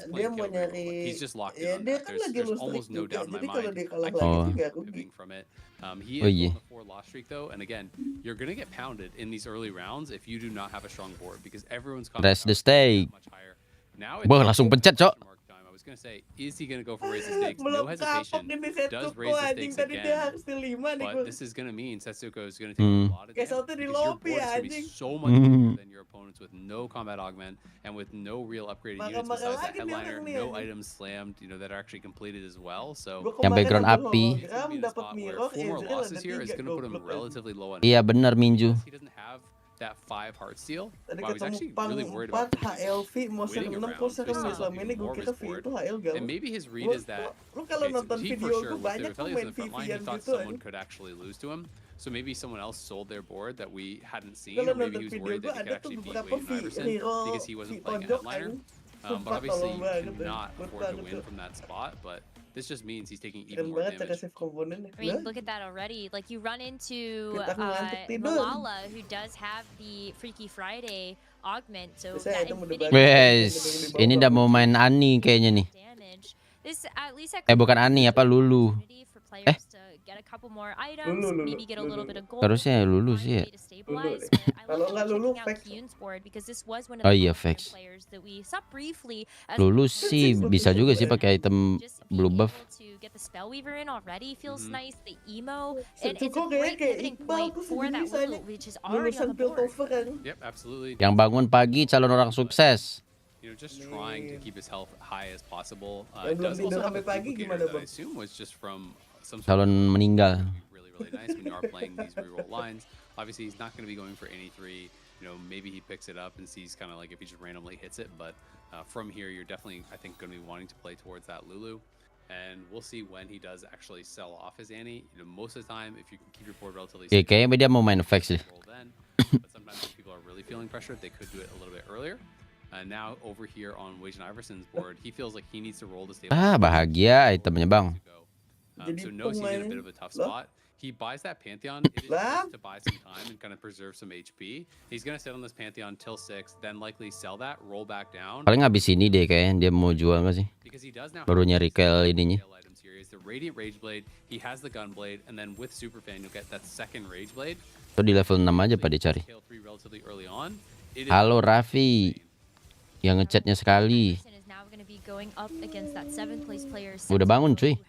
Speaker 4: Dia mau nyari.
Speaker 5: he's just locked
Speaker 4: Ya
Speaker 5: in on
Speaker 4: dia
Speaker 5: that.
Speaker 4: kan
Speaker 5: There's,
Speaker 4: lagi
Speaker 5: there's
Speaker 4: lose
Speaker 5: almost
Speaker 4: streak
Speaker 5: no
Speaker 4: juga.
Speaker 5: doubt in my
Speaker 4: Jadi kalau
Speaker 5: mind.
Speaker 4: dia kalah
Speaker 5: I
Speaker 4: lagi
Speaker 5: can't
Speaker 4: juga
Speaker 5: keep
Speaker 4: rugi.
Speaker 5: pivoting from it. He
Speaker 2: Oh,
Speaker 5: is
Speaker 2: yeah.
Speaker 5: on the 4 loss streak though, and again, you're gonna get pounded in these early rounds if you do not have a strong board because everyone's
Speaker 2: Rest the stake.
Speaker 5: much higher. Now
Speaker 2: Wah, langsung pencet, Cok.
Speaker 5: I was gonna say, is he gonna go for raise the stakes?
Speaker 4: Belum
Speaker 5: No
Speaker 4: kapok
Speaker 5: hesitation.
Speaker 4: ini
Speaker 5: Does
Speaker 4: Setsuko
Speaker 5: raise the
Speaker 4: anjing
Speaker 5: stakes
Speaker 4: tadi dia
Speaker 5: again.
Speaker 4: harus di 5 nih
Speaker 5: But
Speaker 4: gue.
Speaker 5: this is gonna mean Setsuko is gonna take a lot of
Speaker 4: Kayak
Speaker 5: damage
Speaker 4: satu di
Speaker 5: because your
Speaker 4: lobby
Speaker 5: board is gonna be
Speaker 4: anjing.
Speaker 5: so much weaker than your opponents with no combat augment and with no real upgraded units
Speaker 4: Maka
Speaker 5: besides the
Speaker 4: lagi nih
Speaker 5: headliner,
Speaker 4: orang nih,
Speaker 5: no
Speaker 4: anjing.
Speaker 5: items slammed, that are actually completed as well. So
Speaker 4: Gua
Speaker 2: Yang
Speaker 4: kemarin
Speaker 2: background
Speaker 4: ambil
Speaker 2: api.
Speaker 5: it's gonna
Speaker 4: hologram,
Speaker 5: be in a
Speaker 4: dapat
Speaker 5: spot where
Speaker 4: mirror,
Speaker 5: 4 more
Speaker 4: Ezreal
Speaker 5: losses
Speaker 4: ada
Speaker 5: here is
Speaker 4: 3,
Speaker 5: gonna put him
Speaker 4: goblok anjing.
Speaker 5: relatively low on
Speaker 2: Iya bener Minju.
Speaker 5: he doesn't have that 5 Heartsteel.
Speaker 4: Tadi
Speaker 5: Wow, he's
Speaker 4: ketemu
Speaker 5: actually
Speaker 4: pang
Speaker 5: really worried
Speaker 4: 4
Speaker 5: about
Speaker 4: HLV mau
Speaker 5: winning a
Speaker 4: 6
Speaker 5: round,
Speaker 4: kok
Speaker 5: so
Speaker 4: serem
Speaker 5: he's
Speaker 4: nih selama
Speaker 5: even
Speaker 4: ini gue
Speaker 5: more of
Speaker 4: kira
Speaker 5: his
Speaker 4: V
Speaker 5: board.
Speaker 4: itu HL gak.
Speaker 5: And maybe his read is that
Speaker 4: Lu kalau
Speaker 5: so
Speaker 4: nonton
Speaker 5: he for
Speaker 4: video
Speaker 5: sure
Speaker 4: gue
Speaker 5: with
Speaker 4: banyak
Speaker 5: the
Speaker 4: tuh
Speaker 5: Vitellius
Speaker 4: main
Speaker 5: in the front line, he
Speaker 4: Vivian
Speaker 5: thought
Speaker 4: gitu
Speaker 5: someone
Speaker 4: anjing.
Speaker 5: could actually lose to him. So maybe someone else sold their board that we hadn't seen,
Speaker 4: Kalau
Speaker 5: or maybe
Speaker 4: nonton
Speaker 5: he was
Speaker 4: video
Speaker 5: worried
Speaker 4: gue
Speaker 5: that he
Speaker 4: ada
Speaker 5: could
Speaker 4: tuh
Speaker 5: actually beat
Speaker 4: beberapa
Speaker 5: Wade and Iverson
Speaker 4: hero
Speaker 5: because he wasn't playing a
Speaker 4: tonjok
Speaker 5: headliner.
Speaker 4: anjing.
Speaker 5: But
Speaker 4: Sumpah
Speaker 5: obviously
Speaker 4: tolong
Speaker 5: you
Speaker 4: banget deh.
Speaker 5: cannot
Speaker 4: Good
Speaker 5: afford to
Speaker 4: banget
Speaker 5: win
Speaker 4: tuh.
Speaker 5: from that spot, but this just means he's taking
Speaker 4: Keren
Speaker 5: even more
Speaker 4: banget cara
Speaker 5: damage.
Speaker 4: save komponennya.
Speaker 6: I mean, look at that already. Like, you run into
Speaker 4: Kita ngantuk tidur.
Speaker 6: Malala, who does have the Freaky Friday augment, so
Speaker 4: Biasanya
Speaker 6: that
Speaker 4: item udah
Speaker 6: infinity
Speaker 2: Wes, ini udah mau main Ani kayaknya nih.
Speaker 6: damage. This at least
Speaker 2: Bukan Ani, apa Lulu.
Speaker 6: For players to get a couple more items,
Speaker 4: Lulu,
Speaker 6: maybe get a little bit of gold.
Speaker 2: Harusnya Lulu sih ya.
Speaker 6: Find a way to stabilize,
Speaker 4: Lulu.
Speaker 6: but I
Speaker 4: Kalau
Speaker 6: love
Speaker 4: nggak Lulu,
Speaker 6: checking out
Speaker 4: Vex.
Speaker 6: Kiyun's board because this was one of
Speaker 2: Oh
Speaker 6: the
Speaker 2: iya,
Speaker 6: top
Speaker 2: Vex.
Speaker 6: players that we saw briefly as
Speaker 2: Lulu sih bisa juga sih pakai item
Speaker 6: just
Speaker 2: blue
Speaker 6: being
Speaker 2: buff.
Speaker 6: able to get the Spellweaver in already feels nice. The emo,
Speaker 4: Setsuko
Speaker 6: and it's a
Speaker 4: kayaknya
Speaker 6: great
Speaker 4: kayak
Speaker 6: pivoting
Speaker 4: Iqbal
Speaker 6: point
Speaker 4: tuh
Speaker 6: for that
Speaker 4: sejenis
Speaker 6: Lulu,
Speaker 4: aja.
Speaker 6: which is already
Speaker 4: Lulusan
Speaker 6: on the board.
Speaker 4: Piltover kan.
Speaker 5: Yep, absolutely.
Speaker 2: Yang bangun pagi calon orang sukses.
Speaker 5: Just trying to keep his health high as possible.
Speaker 4: Yang belum
Speaker 5: Does
Speaker 4: tidur
Speaker 5: also have
Speaker 4: sampai
Speaker 5: a
Speaker 4: pagi
Speaker 5: duplicator
Speaker 4: gimana,
Speaker 5: that I
Speaker 4: Bang?
Speaker 5: assume was just from some
Speaker 2: Calon meninggal.
Speaker 5: really nice when you are playing these reroll lines. Obviously, he's not going to be going for any 3. Maybe he picks it up and sees kind of like if he just randomly hits it. But from here, you're definitely, I think, going to be wanting to play towards that Lulu. And we'll see when he does actually sell off his Annie. You know, most of the time, if you can keep your board relatively
Speaker 2: Oke, kayaknya dia mau main effects sih.
Speaker 5: then. But sometimes if people are really feeling pressured, they could do it a little bit earlier. And now over here on Wajan Iverson's board, he feels like he needs to roll the stable.
Speaker 2: Bahagia itemnya bang.
Speaker 5: So knows he's in a bit of a tough spot. He buys that Pantheon. It is just to buy some time and kind of preserve some HP. He's gonna sit on this Pantheon till 6, then likely sell that, roll back down.
Speaker 2: Paling habis ini deh kayaknya dia mau jual nggak sih? Baru nyari kel ininya.
Speaker 5: The Radiant Rage Blade, he has the Gun Blade, and then with Super Fan you'll get that second Rage Blade.
Speaker 2: Itu di level 6 aja Pak dicari. Halo Raffi, yang ngechatnya sekali. Udah bangun cuy.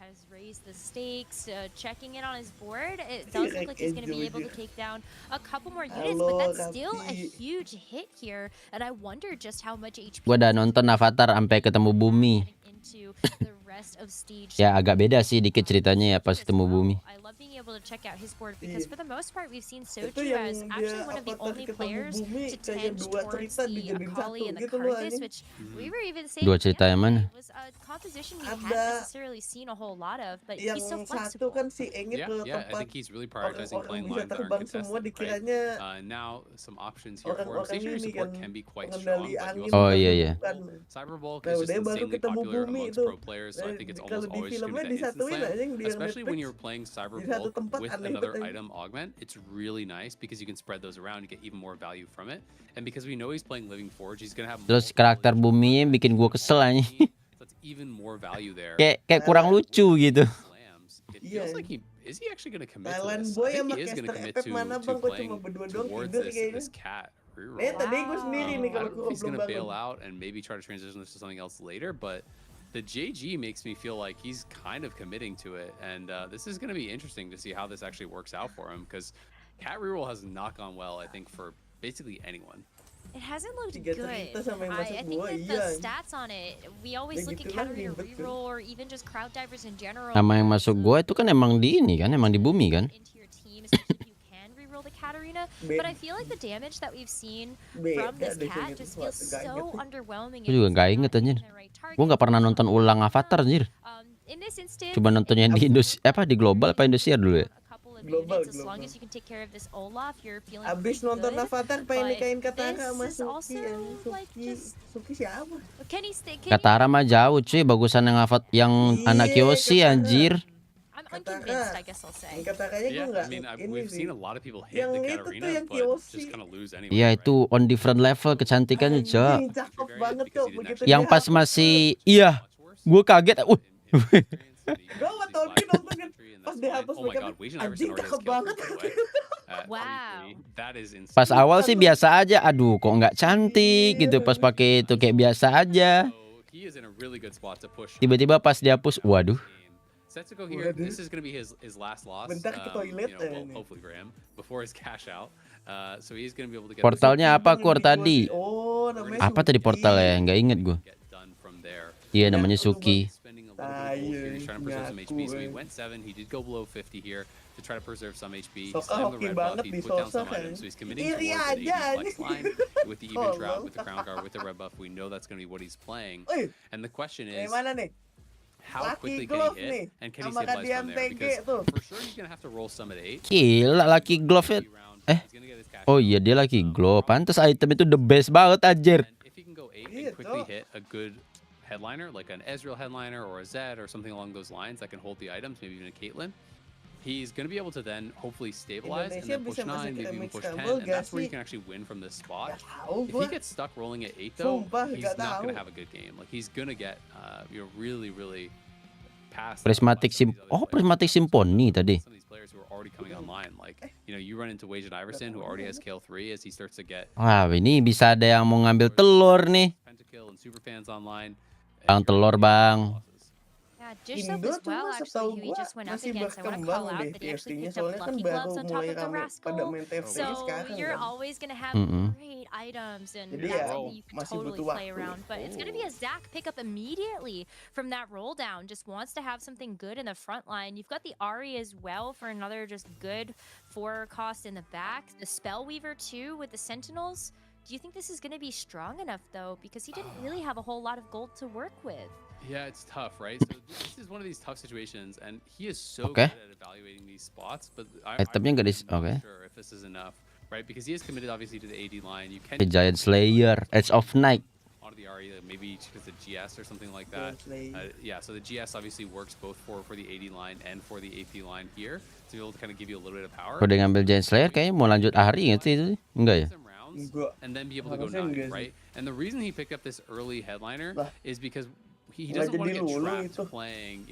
Speaker 6: The stakes, checking in on his board. It does look like he's going to be able to take down a couple more units, but that's still a huge hit here. And I wonder just how much HP.
Speaker 2: Gua udah nonton Avatar sampai ketemu bumi. Ya agak beda sih dikit ceritanya ya pas ketemu bumi.
Speaker 6: I love being able to check out his board because for the most part we've seen Soju as actually one of the only players to tend towards the Akali and the Karthus, which we were even saying
Speaker 2: Dua cerita yang mana?
Speaker 6: was a composition we hadn't necessarily seen a whole lot of, but he's so flexible.
Speaker 4: Kan si
Speaker 5: Yeah, I think he's really prioritizing playing lines that are contested, right? Now some options here for him. Stationary support can be quite strong, but you also
Speaker 2: iya.
Speaker 5: Cyberbulk is just insanely popular amongst pro players, so I think it's almost always just going to be that instant slam. Especially when you're playing Cyberbulk with another item augment, it's really nice because you can spread those around, you get even more value from it. And because we know he's playing Living Forge, he's going to have
Speaker 2: Terus karakter buminya bikin gua kesel aja.
Speaker 5: That's even more value there.
Speaker 2: Kayak kurang lucu gitu.
Speaker 5: It feels like is he actually going to commit to this? I think he is going to commit to playing towards this cat.
Speaker 6: Wow.
Speaker 5: I don't know if he's going to bail out and maybe try to transition this to something else later, but the JG makes me feel like he's kind of committing to it, and this is going to be interesting to see how this actually works out for him, because cat reroll has not gone well, I think, for basically anyone.
Speaker 6: It hasn't looked good. I think that the stats on it, we always look at Katarina reroll or even just crowd divers in general.
Speaker 2: Nama yang masuk gua itu kan emang di ini kan, emang di bumi kan.
Speaker 6: Into your team, especially if you can reroll the Katarina. But I feel like the damage that we've seen from this cat just feels so underwhelming.
Speaker 2: Gua juga nggak inget anjir. Gua nggak pernah nonton ulang Avatar anjir. Cuma nonton yang di di global apa Indonesia dulu ya.
Speaker 4: Global. Abis nonton Avatar pengen nikahin Katara sama Suki. Suki siapa?
Speaker 2: Katara mah jauh cuy, bagusan yang anak Kyoshi anjir.
Speaker 4: Kataranya gue nggak.
Speaker 5: We've seen a lot of people hit the Katarina, but just kind of lose anyway.
Speaker 2: Iya itu on different level kecantikannya cok.
Speaker 4: Cakep banget kok begitu.
Speaker 2: Yang pas masih gue kaget.
Speaker 4: Gue tahun ini nontonin pas dihapus makeup. Anjing cakep banget.
Speaker 6: Wow.
Speaker 2: Pas awal sih biasa aja. Aduh kok nggak cantik gitu. Pas pakai itu kayak biasa aja. Tiba-tiba pas dihapus, waduh.
Speaker 5: Setsuko here, this is going to be his last loss.
Speaker 4: Bentar ke toilet
Speaker 5: hopefully for him before his cash out. So he's going to be able to get.
Speaker 2: Portalnya apa Kur tadi?
Speaker 4: Oh, namanya
Speaker 2: apa tadi portalnya? Nggak inget gue. Iya namanya Suki.
Speaker 5: He's trying to preserve some HP, so he went 7. He did go below 50 here to try to preserve some HP.
Speaker 4: Soka hoki banget di Sosa kan.
Speaker 5: So he's committing towards an 80 flex line with the even drought, with the crown guard, with the red buff. We know that's going to be what he's playing. And the question is, how quickly can he hit, and can he stabilize from there? Because for sure he's going to have to roll some at 8.
Speaker 2: Gila Lucky Glove ya. Oh iya dia Lucky Glove. Pantes item itu the best banget anjir.
Speaker 5: If he can go 8 and quickly hit a good headliner, like an Ezreal headliner or a Zed or something along those lines that can hold the items, maybe even a Caitlyn, he's going to be able to then hopefully stabilize and then push 9, maybe even push 10, and that's where you can actually win from this spot. If he gets stuck rolling at 8 though, he's not going to have a good game. Like he's going to get really past
Speaker 2: Prismatic Symphony tadi.
Speaker 5: some of these players who are already coming online. Like, you run into Wajan Iverson who already has Kale 3 as he starts to get
Speaker 2: Wah, ini bisa ada yang mau ngambil telur nih.
Speaker 5: Pentakill and super fans online.
Speaker 2: Bang telur bang.
Speaker 6: Yeah, Dish up as well, actually, who he just went up against. I want to call out that he actually picked up Lucky Gloves on top of the Rascal. So you're always going to have great items, and that's something you can totally play around. But it's going to be a Zac pickup immediately from that roll down. Just wants to have something good in the front line. You've got the Ari as well for another just good 4 cost in the back. The Spellweaver too with the Sentinels. Do you think this is going to be strong enough though? Because he didn't really have a whole lot of gold to work with.
Speaker 5: Yeah, it's tough, right? So this is one of these tough situations, and he is so good at evaluating these spots. But I'm not sure if this is enough, right? Because he is committed, obviously, to the AD line. You can
Speaker 2: Giant Slayer, Edge of Night.
Speaker 5: Onto the RE, maybe because the GS or something like that. Yeah, so the GS obviously works both for the AD line and for the AP line here, to be able to kind of give you a little bit of power.
Speaker 2: Kalau dia ngambil Giant Slayer, kayaknya mau lanjut Ahri nggak sih itu? Enggak ya?
Speaker 5: And then be able to go 9, right? And the reason he picked up this early headliner is because he doesn't want to get trapped playing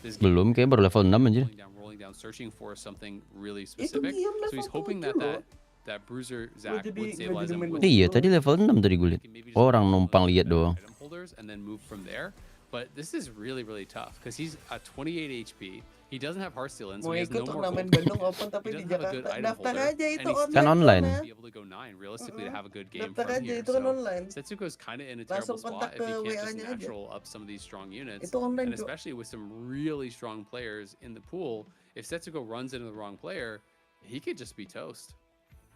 Speaker 5: this game.
Speaker 2: Belum, kayak baru level 6 anjir.
Speaker 5: Rolling down, searching for something really specific. So he's hoping that bruiser Zac would stabilize him with
Speaker 2: Iya, tadi level 6 tadi gue liat. Orang numpang lihat doang.
Speaker 5: Item holders and then move from there. But this is really, really tough because he's at 28 HP. He doesn't have Heartsteel in, so he has no more gold. He doesn't have a good item holder, and he's
Speaker 2: Kan online.
Speaker 5: be able to go 9 realistically to have a good game from here. So Setsuko's kind of in a terrible spot if he can't just natural up some of these strong units, and especially with some really strong players in the pool. If Setsuko runs into the wrong player, he could just be toast.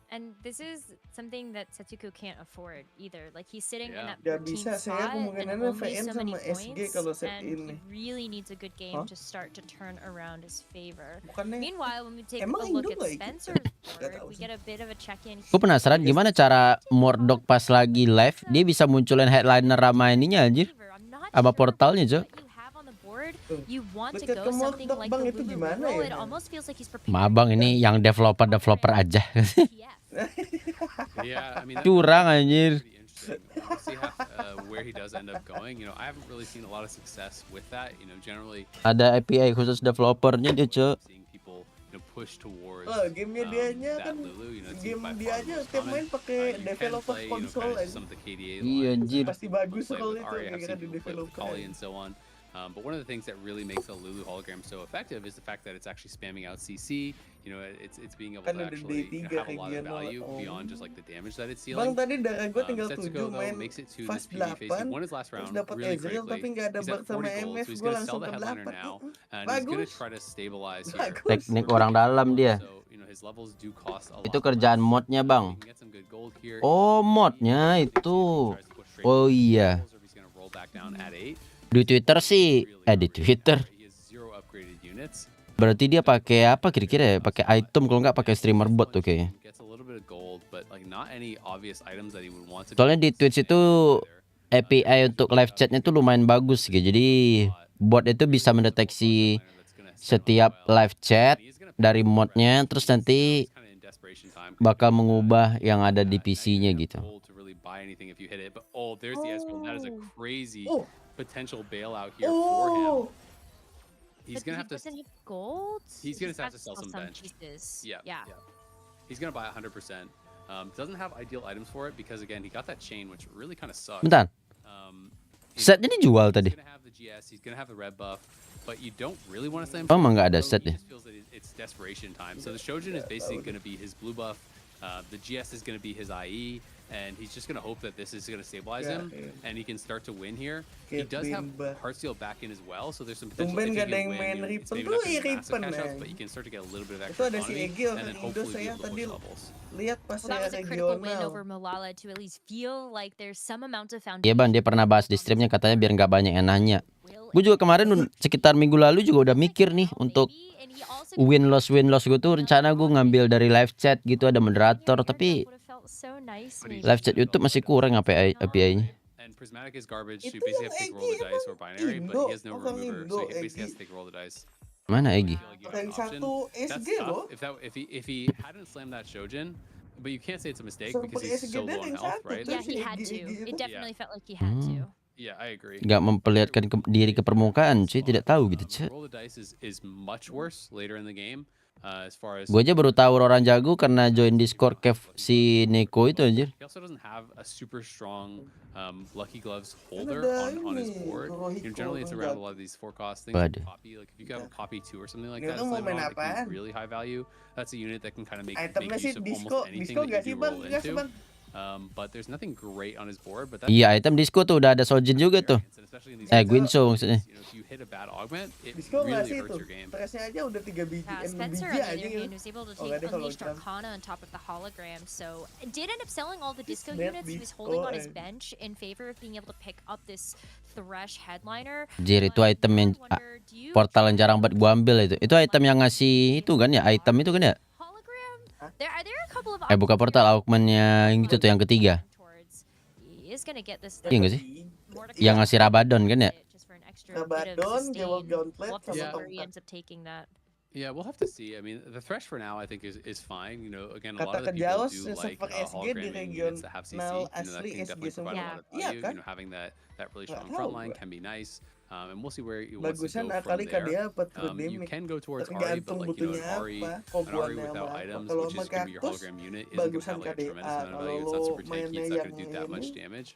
Speaker 6: And this is something that Setsuko can't afford either. Like he's sitting in that
Speaker 4: Gak
Speaker 6: 13th
Speaker 4: bisa, saya
Speaker 6: spot and
Speaker 4: kemungkinannya
Speaker 6: only
Speaker 4: VN
Speaker 6: so many
Speaker 4: sama SG kalau
Speaker 6: points,
Speaker 4: set
Speaker 6: and
Speaker 4: ini.
Speaker 6: he really needs a good game to start to turn around his favor.
Speaker 4: Bukannya,
Speaker 6: Meanwhile, when we take a
Speaker 4: emang
Speaker 6: look
Speaker 4: Indo
Speaker 6: at
Speaker 4: nggak ikut?
Speaker 6: Spencer's
Speaker 4: Gak
Speaker 6: board,
Speaker 4: tahu
Speaker 6: we
Speaker 4: sih.
Speaker 6: get a bit of a check-in.
Speaker 2: Gue penasaran gimana cara Mordok pas lagi live dia bisa munculin headliner sama ininya anjir. Sama portalnya, Jo.
Speaker 6: You want to
Speaker 4: Dekat
Speaker 6: go
Speaker 4: ke
Speaker 6: something
Speaker 4: Mordok,
Speaker 6: like
Speaker 4: Bang,
Speaker 6: the
Speaker 4: itu
Speaker 6: Lulu
Speaker 4: gimana
Speaker 6: roll.
Speaker 4: ya,
Speaker 6: It
Speaker 4: Bang?
Speaker 6: almost feels like he's prepared.
Speaker 2: Mabang ini yang developer aja.
Speaker 5: Yeah, I mean,
Speaker 2: Curang anjir.
Speaker 5: pretty interesting. We'll see where he does end up going. You know, I haven't really seen a lot of success with that. You know, generally
Speaker 2: Ada API khusus developernya dia, Cok.
Speaker 5: seeing people, you know, push towards
Speaker 4: Gamenya dianya
Speaker 5: that
Speaker 4: kan,
Speaker 5: Lulu. You know, it's
Speaker 4: game
Speaker 5: by
Speaker 4: dia
Speaker 5: far the
Speaker 4: aja
Speaker 5: most
Speaker 4: setiap
Speaker 5: common.
Speaker 4: main pakai
Speaker 5: You can
Speaker 4: developer
Speaker 5: play, you know,
Speaker 4: konsol
Speaker 5: kind of
Speaker 4: aja.
Speaker 5: some of the KDA
Speaker 2: Iya
Speaker 5: lines,
Speaker 2: anjir.
Speaker 4: Pasti bagus
Speaker 5: play
Speaker 4: kalau
Speaker 5: with
Speaker 4: itu,
Speaker 5: Ari, I've
Speaker 4: kira-kira
Speaker 5: seen
Speaker 4: di
Speaker 5: people play with
Speaker 4: developer.
Speaker 5: Kali and so on. But one of the things that really makes the Lulu hologram so effective is the fact that it's actually spamming out CC. You know, it's being able
Speaker 4: Kan
Speaker 5: to
Speaker 4: ada
Speaker 5: actually
Speaker 4: D3
Speaker 5: have a lot of
Speaker 4: regional.
Speaker 5: value
Speaker 4: Oh.
Speaker 5: beyond just like the damage that it's
Speaker 4: Bang,
Speaker 5: dealing.
Speaker 4: tadi darah gue tinggal 7
Speaker 5: Setsuko though
Speaker 4: main
Speaker 5: makes it to
Speaker 4: fast
Speaker 5: this PV phase. He
Speaker 4: 8,
Speaker 5: won his last
Speaker 4: terus
Speaker 5: round
Speaker 4: dapat
Speaker 5: really
Speaker 4: Ezreal tapi
Speaker 5: critically.
Speaker 4: nggak ada
Speaker 5: He's
Speaker 4: bug
Speaker 5: at
Speaker 4: sama
Speaker 5: 40 gold,
Speaker 4: MF,
Speaker 5: so he's
Speaker 4: gue
Speaker 5: gonna sell
Speaker 4: langsung
Speaker 5: the
Speaker 4: ke
Speaker 5: headliner
Speaker 4: 8.
Speaker 5: now, and he's gonna
Speaker 4: Bagus.
Speaker 5: try to stabilize here.
Speaker 4: Bagus.
Speaker 2: Teknik orang dalam dia.
Speaker 5: So, you know, his levels do cost a lot.
Speaker 2: Itu kerjaan modnya,
Speaker 5: He
Speaker 2: Bang.
Speaker 5: can get some good gold here.
Speaker 2: Oh, modnya itu. Oh iya.
Speaker 5: Or if he's gonna roll back down at 8.
Speaker 2: Di Twitter sih, di Twitter.
Speaker 5: He has 0 upgraded units.
Speaker 2: Berarti dia pakai apa kira-kira ya? Pakai item kalau nggak pakai streamer bot tuh kayaknya.
Speaker 5: Gets a little bit of gold, but like not any obvious items that he would want to.
Speaker 2: Soalnya di Twitch itu API untuk live chatnya tuh lumayan bagus gitu. Jadi bot itu bisa mendeteksi setiap live chat dari modnya, terus nanti bakal mengubah yang ada di PC-nya gitu.
Speaker 5: Oh, there's the Ezreal. That is a crazy potential bailout here for him. He's gonna have to.
Speaker 6: Gold.
Speaker 5: He's gonna have to sell some bench.
Speaker 6: Pieces.
Speaker 5: Yeah. He's gonna buy 100%. Doesn't have ideal items for it because again he got that chain, which really kind of sucks.
Speaker 2: Bentar. Setnya dijual tadi.
Speaker 5: He's gonna have the GS. He's gonna have the red buff, but you don't really want to slam.
Speaker 2: Oh, emang nggak ada set
Speaker 5: He
Speaker 2: ya?
Speaker 5: just feels that it's desperation time. So the Shojin is basically gonna be his blue buff. The GS is gonna be his IE. And he's just going to hope that this is going to stabilize him, and he can start to win here. He does have Heartsteel back in as well, so there's some potential if he can win. It's maybe not going to massive cash outs, but you can start to get a little bit of extra economy, and then hopefully be able to push levels.
Speaker 4: Lihat pas
Speaker 6: Well, that was
Speaker 4: saya
Speaker 6: a critical win
Speaker 4: regional.
Speaker 6: over Malala to at least feel like there's some amount of foundation.
Speaker 2: Iya Bang, dia pernah bahas di streamnya katanya biar nggak banyak yang nanya. Gue juga kemarin sekitar minggu lalu juga udah mikir nih untuk win loss gue tuh rencana gue ngambil dari live chat gitu, ada moderator, tapi live chat YouTube masih kurang API-nya.
Speaker 5: And Prismatic is garbage, so you basically have to take roll the dice or binary, but he has no remover, so he basically has to take roll the dice.
Speaker 2: Mana Egi?
Speaker 4: Yang satu SG loh.
Speaker 5: If he hadn't slammed that Shojin, but you can't say it's a mistake because he's so low on health, right?
Speaker 6: Yeah, he had to. It definitely felt like he had to.
Speaker 5: Yeah, I agree.
Speaker 2: Nggak memperlihatkan diri ke permukaan sih, tidak tahu gitu cek.
Speaker 5: Roll the dice is much worse later in the game. As far as
Speaker 2: Gue aja baru tahu orang jago karena join Discord Kev si Neko itu anjir.
Speaker 5: he also doesn't have a super strong Lucky Gloves holder on his board. You know, generally it's around a lot of these 4-cost things like Poppy. Like if you have a Poppy 2 or something like that, slam it on, it can be really high value. That's a unit that can kind of make use of almost anything that you do roll into. But there's nothing great on his board. But
Speaker 2: iya, item disco tuh udah ada Sojin juga tuh. Guinso maksudnya.
Speaker 5: If you hit a bad augment, it
Speaker 4: Disco nggak
Speaker 5: really
Speaker 4: sih
Speaker 5: hurts
Speaker 4: itu?
Speaker 5: your game.
Speaker 4: Stresnya aja udah 3 biji,
Speaker 6: Spencer,
Speaker 4: biji
Speaker 6: on the
Speaker 4: aja
Speaker 6: other
Speaker 4: gitu.
Speaker 6: hand, was able to
Speaker 4: Oh,
Speaker 6: take
Speaker 4: nggak ada
Speaker 6: Unleashed
Speaker 4: hologram.
Speaker 6: Arcana on top of the hologram, so did end up selling all the disco
Speaker 4: Snap
Speaker 6: units he was
Speaker 4: disco,
Speaker 6: holding on his
Speaker 4: eh.
Speaker 6: bench in favor of being able to pick up this Thresh headliner.
Speaker 2: Jir, itu
Speaker 6: But
Speaker 2: item yang
Speaker 6: I wonder, do you
Speaker 2: portal yang
Speaker 6: try
Speaker 2: jarang buat gua ambil itu. Itu item yang ngasih itu kan ya, item itu kan ya?
Speaker 6: hologram? There are a couple of
Speaker 2: Buka portal augmentnya yang itu tuh yang ketiga.
Speaker 6: He is gonna get this
Speaker 2: Iya nggak sih?
Speaker 6: Mordecai
Speaker 2: Yang ngasih Rabadon kan ya?
Speaker 6: just for an extra bit of
Speaker 4: Rabadon,
Speaker 6: sustain.
Speaker 4: Jewel Gauntlet,
Speaker 6: We'll have to see
Speaker 4: sama
Speaker 6: where he
Speaker 4: tongkat.
Speaker 6: ends up taking that.
Speaker 5: Yeah, we'll have to see. I mean, the Thresh for now, I think is fine. You know, again, a lot
Speaker 4: Kata
Speaker 5: of the people
Speaker 4: Kejaos,
Speaker 5: do like
Speaker 4: super SG di
Speaker 5: hologramming units that have CC.
Speaker 4: regional
Speaker 5: You know, that
Speaker 4: asli
Speaker 5: can
Speaker 4: SG
Speaker 5: definitely
Speaker 4: semua.
Speaker 5: provide a lot of
Speaker 4: Iya
Speaker 5: value.
Speaker 4: kan?
Speaker 5: You know, having that really
Speaker 4: Nggak
Speaker 5: strong
Speaker 4: tahu
Speaker 5: front line
Speaker 4: gua.
Speaker 5: can be nice. And we'll see where he wants to
Speaker 4: Bagusan
Speaker 5: go from
Speaker 4: kali
Speaker 5: there.
Speaker 4: dia apa true
Speaker 5: You
Speaker 4: damage.
Speaker 5: can go towards Ari, but
Speaker 4: Tergantung
Speaker 5: like, you know,
Speaker 4: butuhnya
Speaker 5: an Ari,
Speaker 4: apa,
Speaker 5: an Ari
Speaker 4: komponennya
Speaker 5: without
Speaker 4: apa.
Speaker 5: items,
Speaker 4: Kalau
Speaker 5: which
Speaker 4: sama
Speaker 5: is going to be your
Speaker 4: kaktus,
Speaker 5: hologram unit, isn't going to
Speaker 4: bagusan
Speaker 5: have like a
Speaker 4: KDA.
Speaker 5: tremendous amount of
Speaker 4: Kalau
Speaker 5: value. It's not
Speaker 4: lo
Speaker 5: super tanky.
Speaker 4: mainnya
Speaker 5: It's not going to
Speaker 4: yang
Speaker 5: do that much
Speaker 4: ini,
Speaker 5: damage.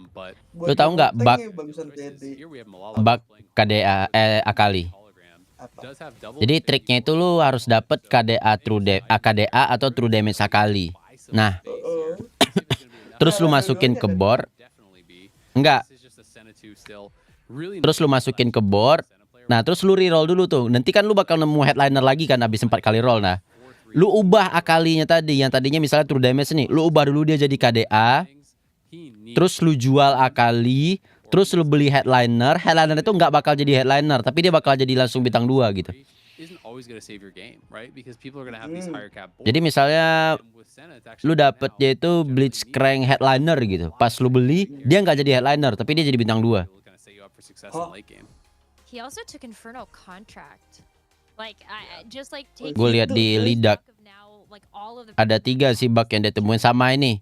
Speaker 5: But
Speaker 4: buat
Speaker 2: Lu tahu nggak
Speaker 4: tank
Speaker 2: bug
Speaker 4: ya bagusan
Speaker 5: choices.
Speaker 4: TD.
Speaker 5: Here we have Malala
Speaker 2: Bug
Speaker 5: playing
Speaker 2: KDA Akali.
Speaker 5: hologram.
Speaker 4: Apa?
Speaker 5: Does have double
Speaker 2: Jadi
Speaker 5: if you
Speaker 2: triknya itu
Speaker 5: want
Speaker 2: lu
Speaker 5: to.
Speaker 2: harus dapet KDA KDA atau true damage sekali. Nah, terus lu masukin ke board. Enggak. Terus lu masukin ke board. Nah, terus lu reroll dulu tuh. Nanti kan lu bakal nemu headliner lagi kan abis 4 kali roll. Nah, lu ubah akalinya tadi. Yang tadinya misalnya true damage nih. Lu ubah dulu dia jadi KDA. Terus lu jual akali. Terus lu beli headliner. Headliner itu nggak bakal jadi headliner. Tapi dia bakal jadi langsung bintang 2 gitu. Jadi misalnya lu dapet dia itu Blitzcrank headliner gitu. Pas lu beli, dia nggak jadi headliner. Tapi dia jadi bintang 2.
Speaker 6: He also took Inferno Contract. Like, just like
Speaker 2: Gue lihat di Lidak ada 3 sih bug yang ditemuin sama ini.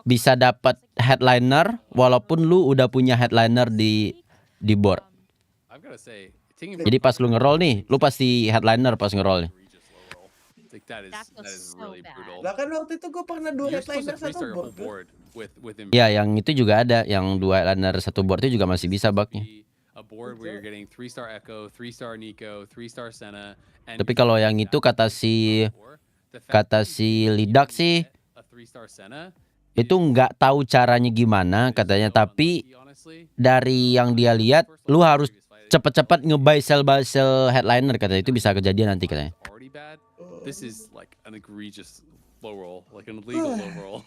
Speaker 2: Bisa dapat headliner walaupun lu udah punya headliner di board. Jadi pas lu ngeroll nih, lu pasti headliner pas ngeroll nih.
Speaker 4: Lah kan waktu itu gue pernah 2 headliner 1 board.
Speaker 2: Ya, yang itu juga ada, yang 2 headliner 1 board itu juga masih bisa bugnya. Tapi kalau yang itu kata si Lidak sih itu nggak tahu caranya gimana katanya, tapi dari yang dia lihat lu harus cepet-cepet nge-buy sell headliner katanya, itu bisa kejadian nanti katanya.
Speaker 5: This is like an egregious low roll, like an illegal low roll.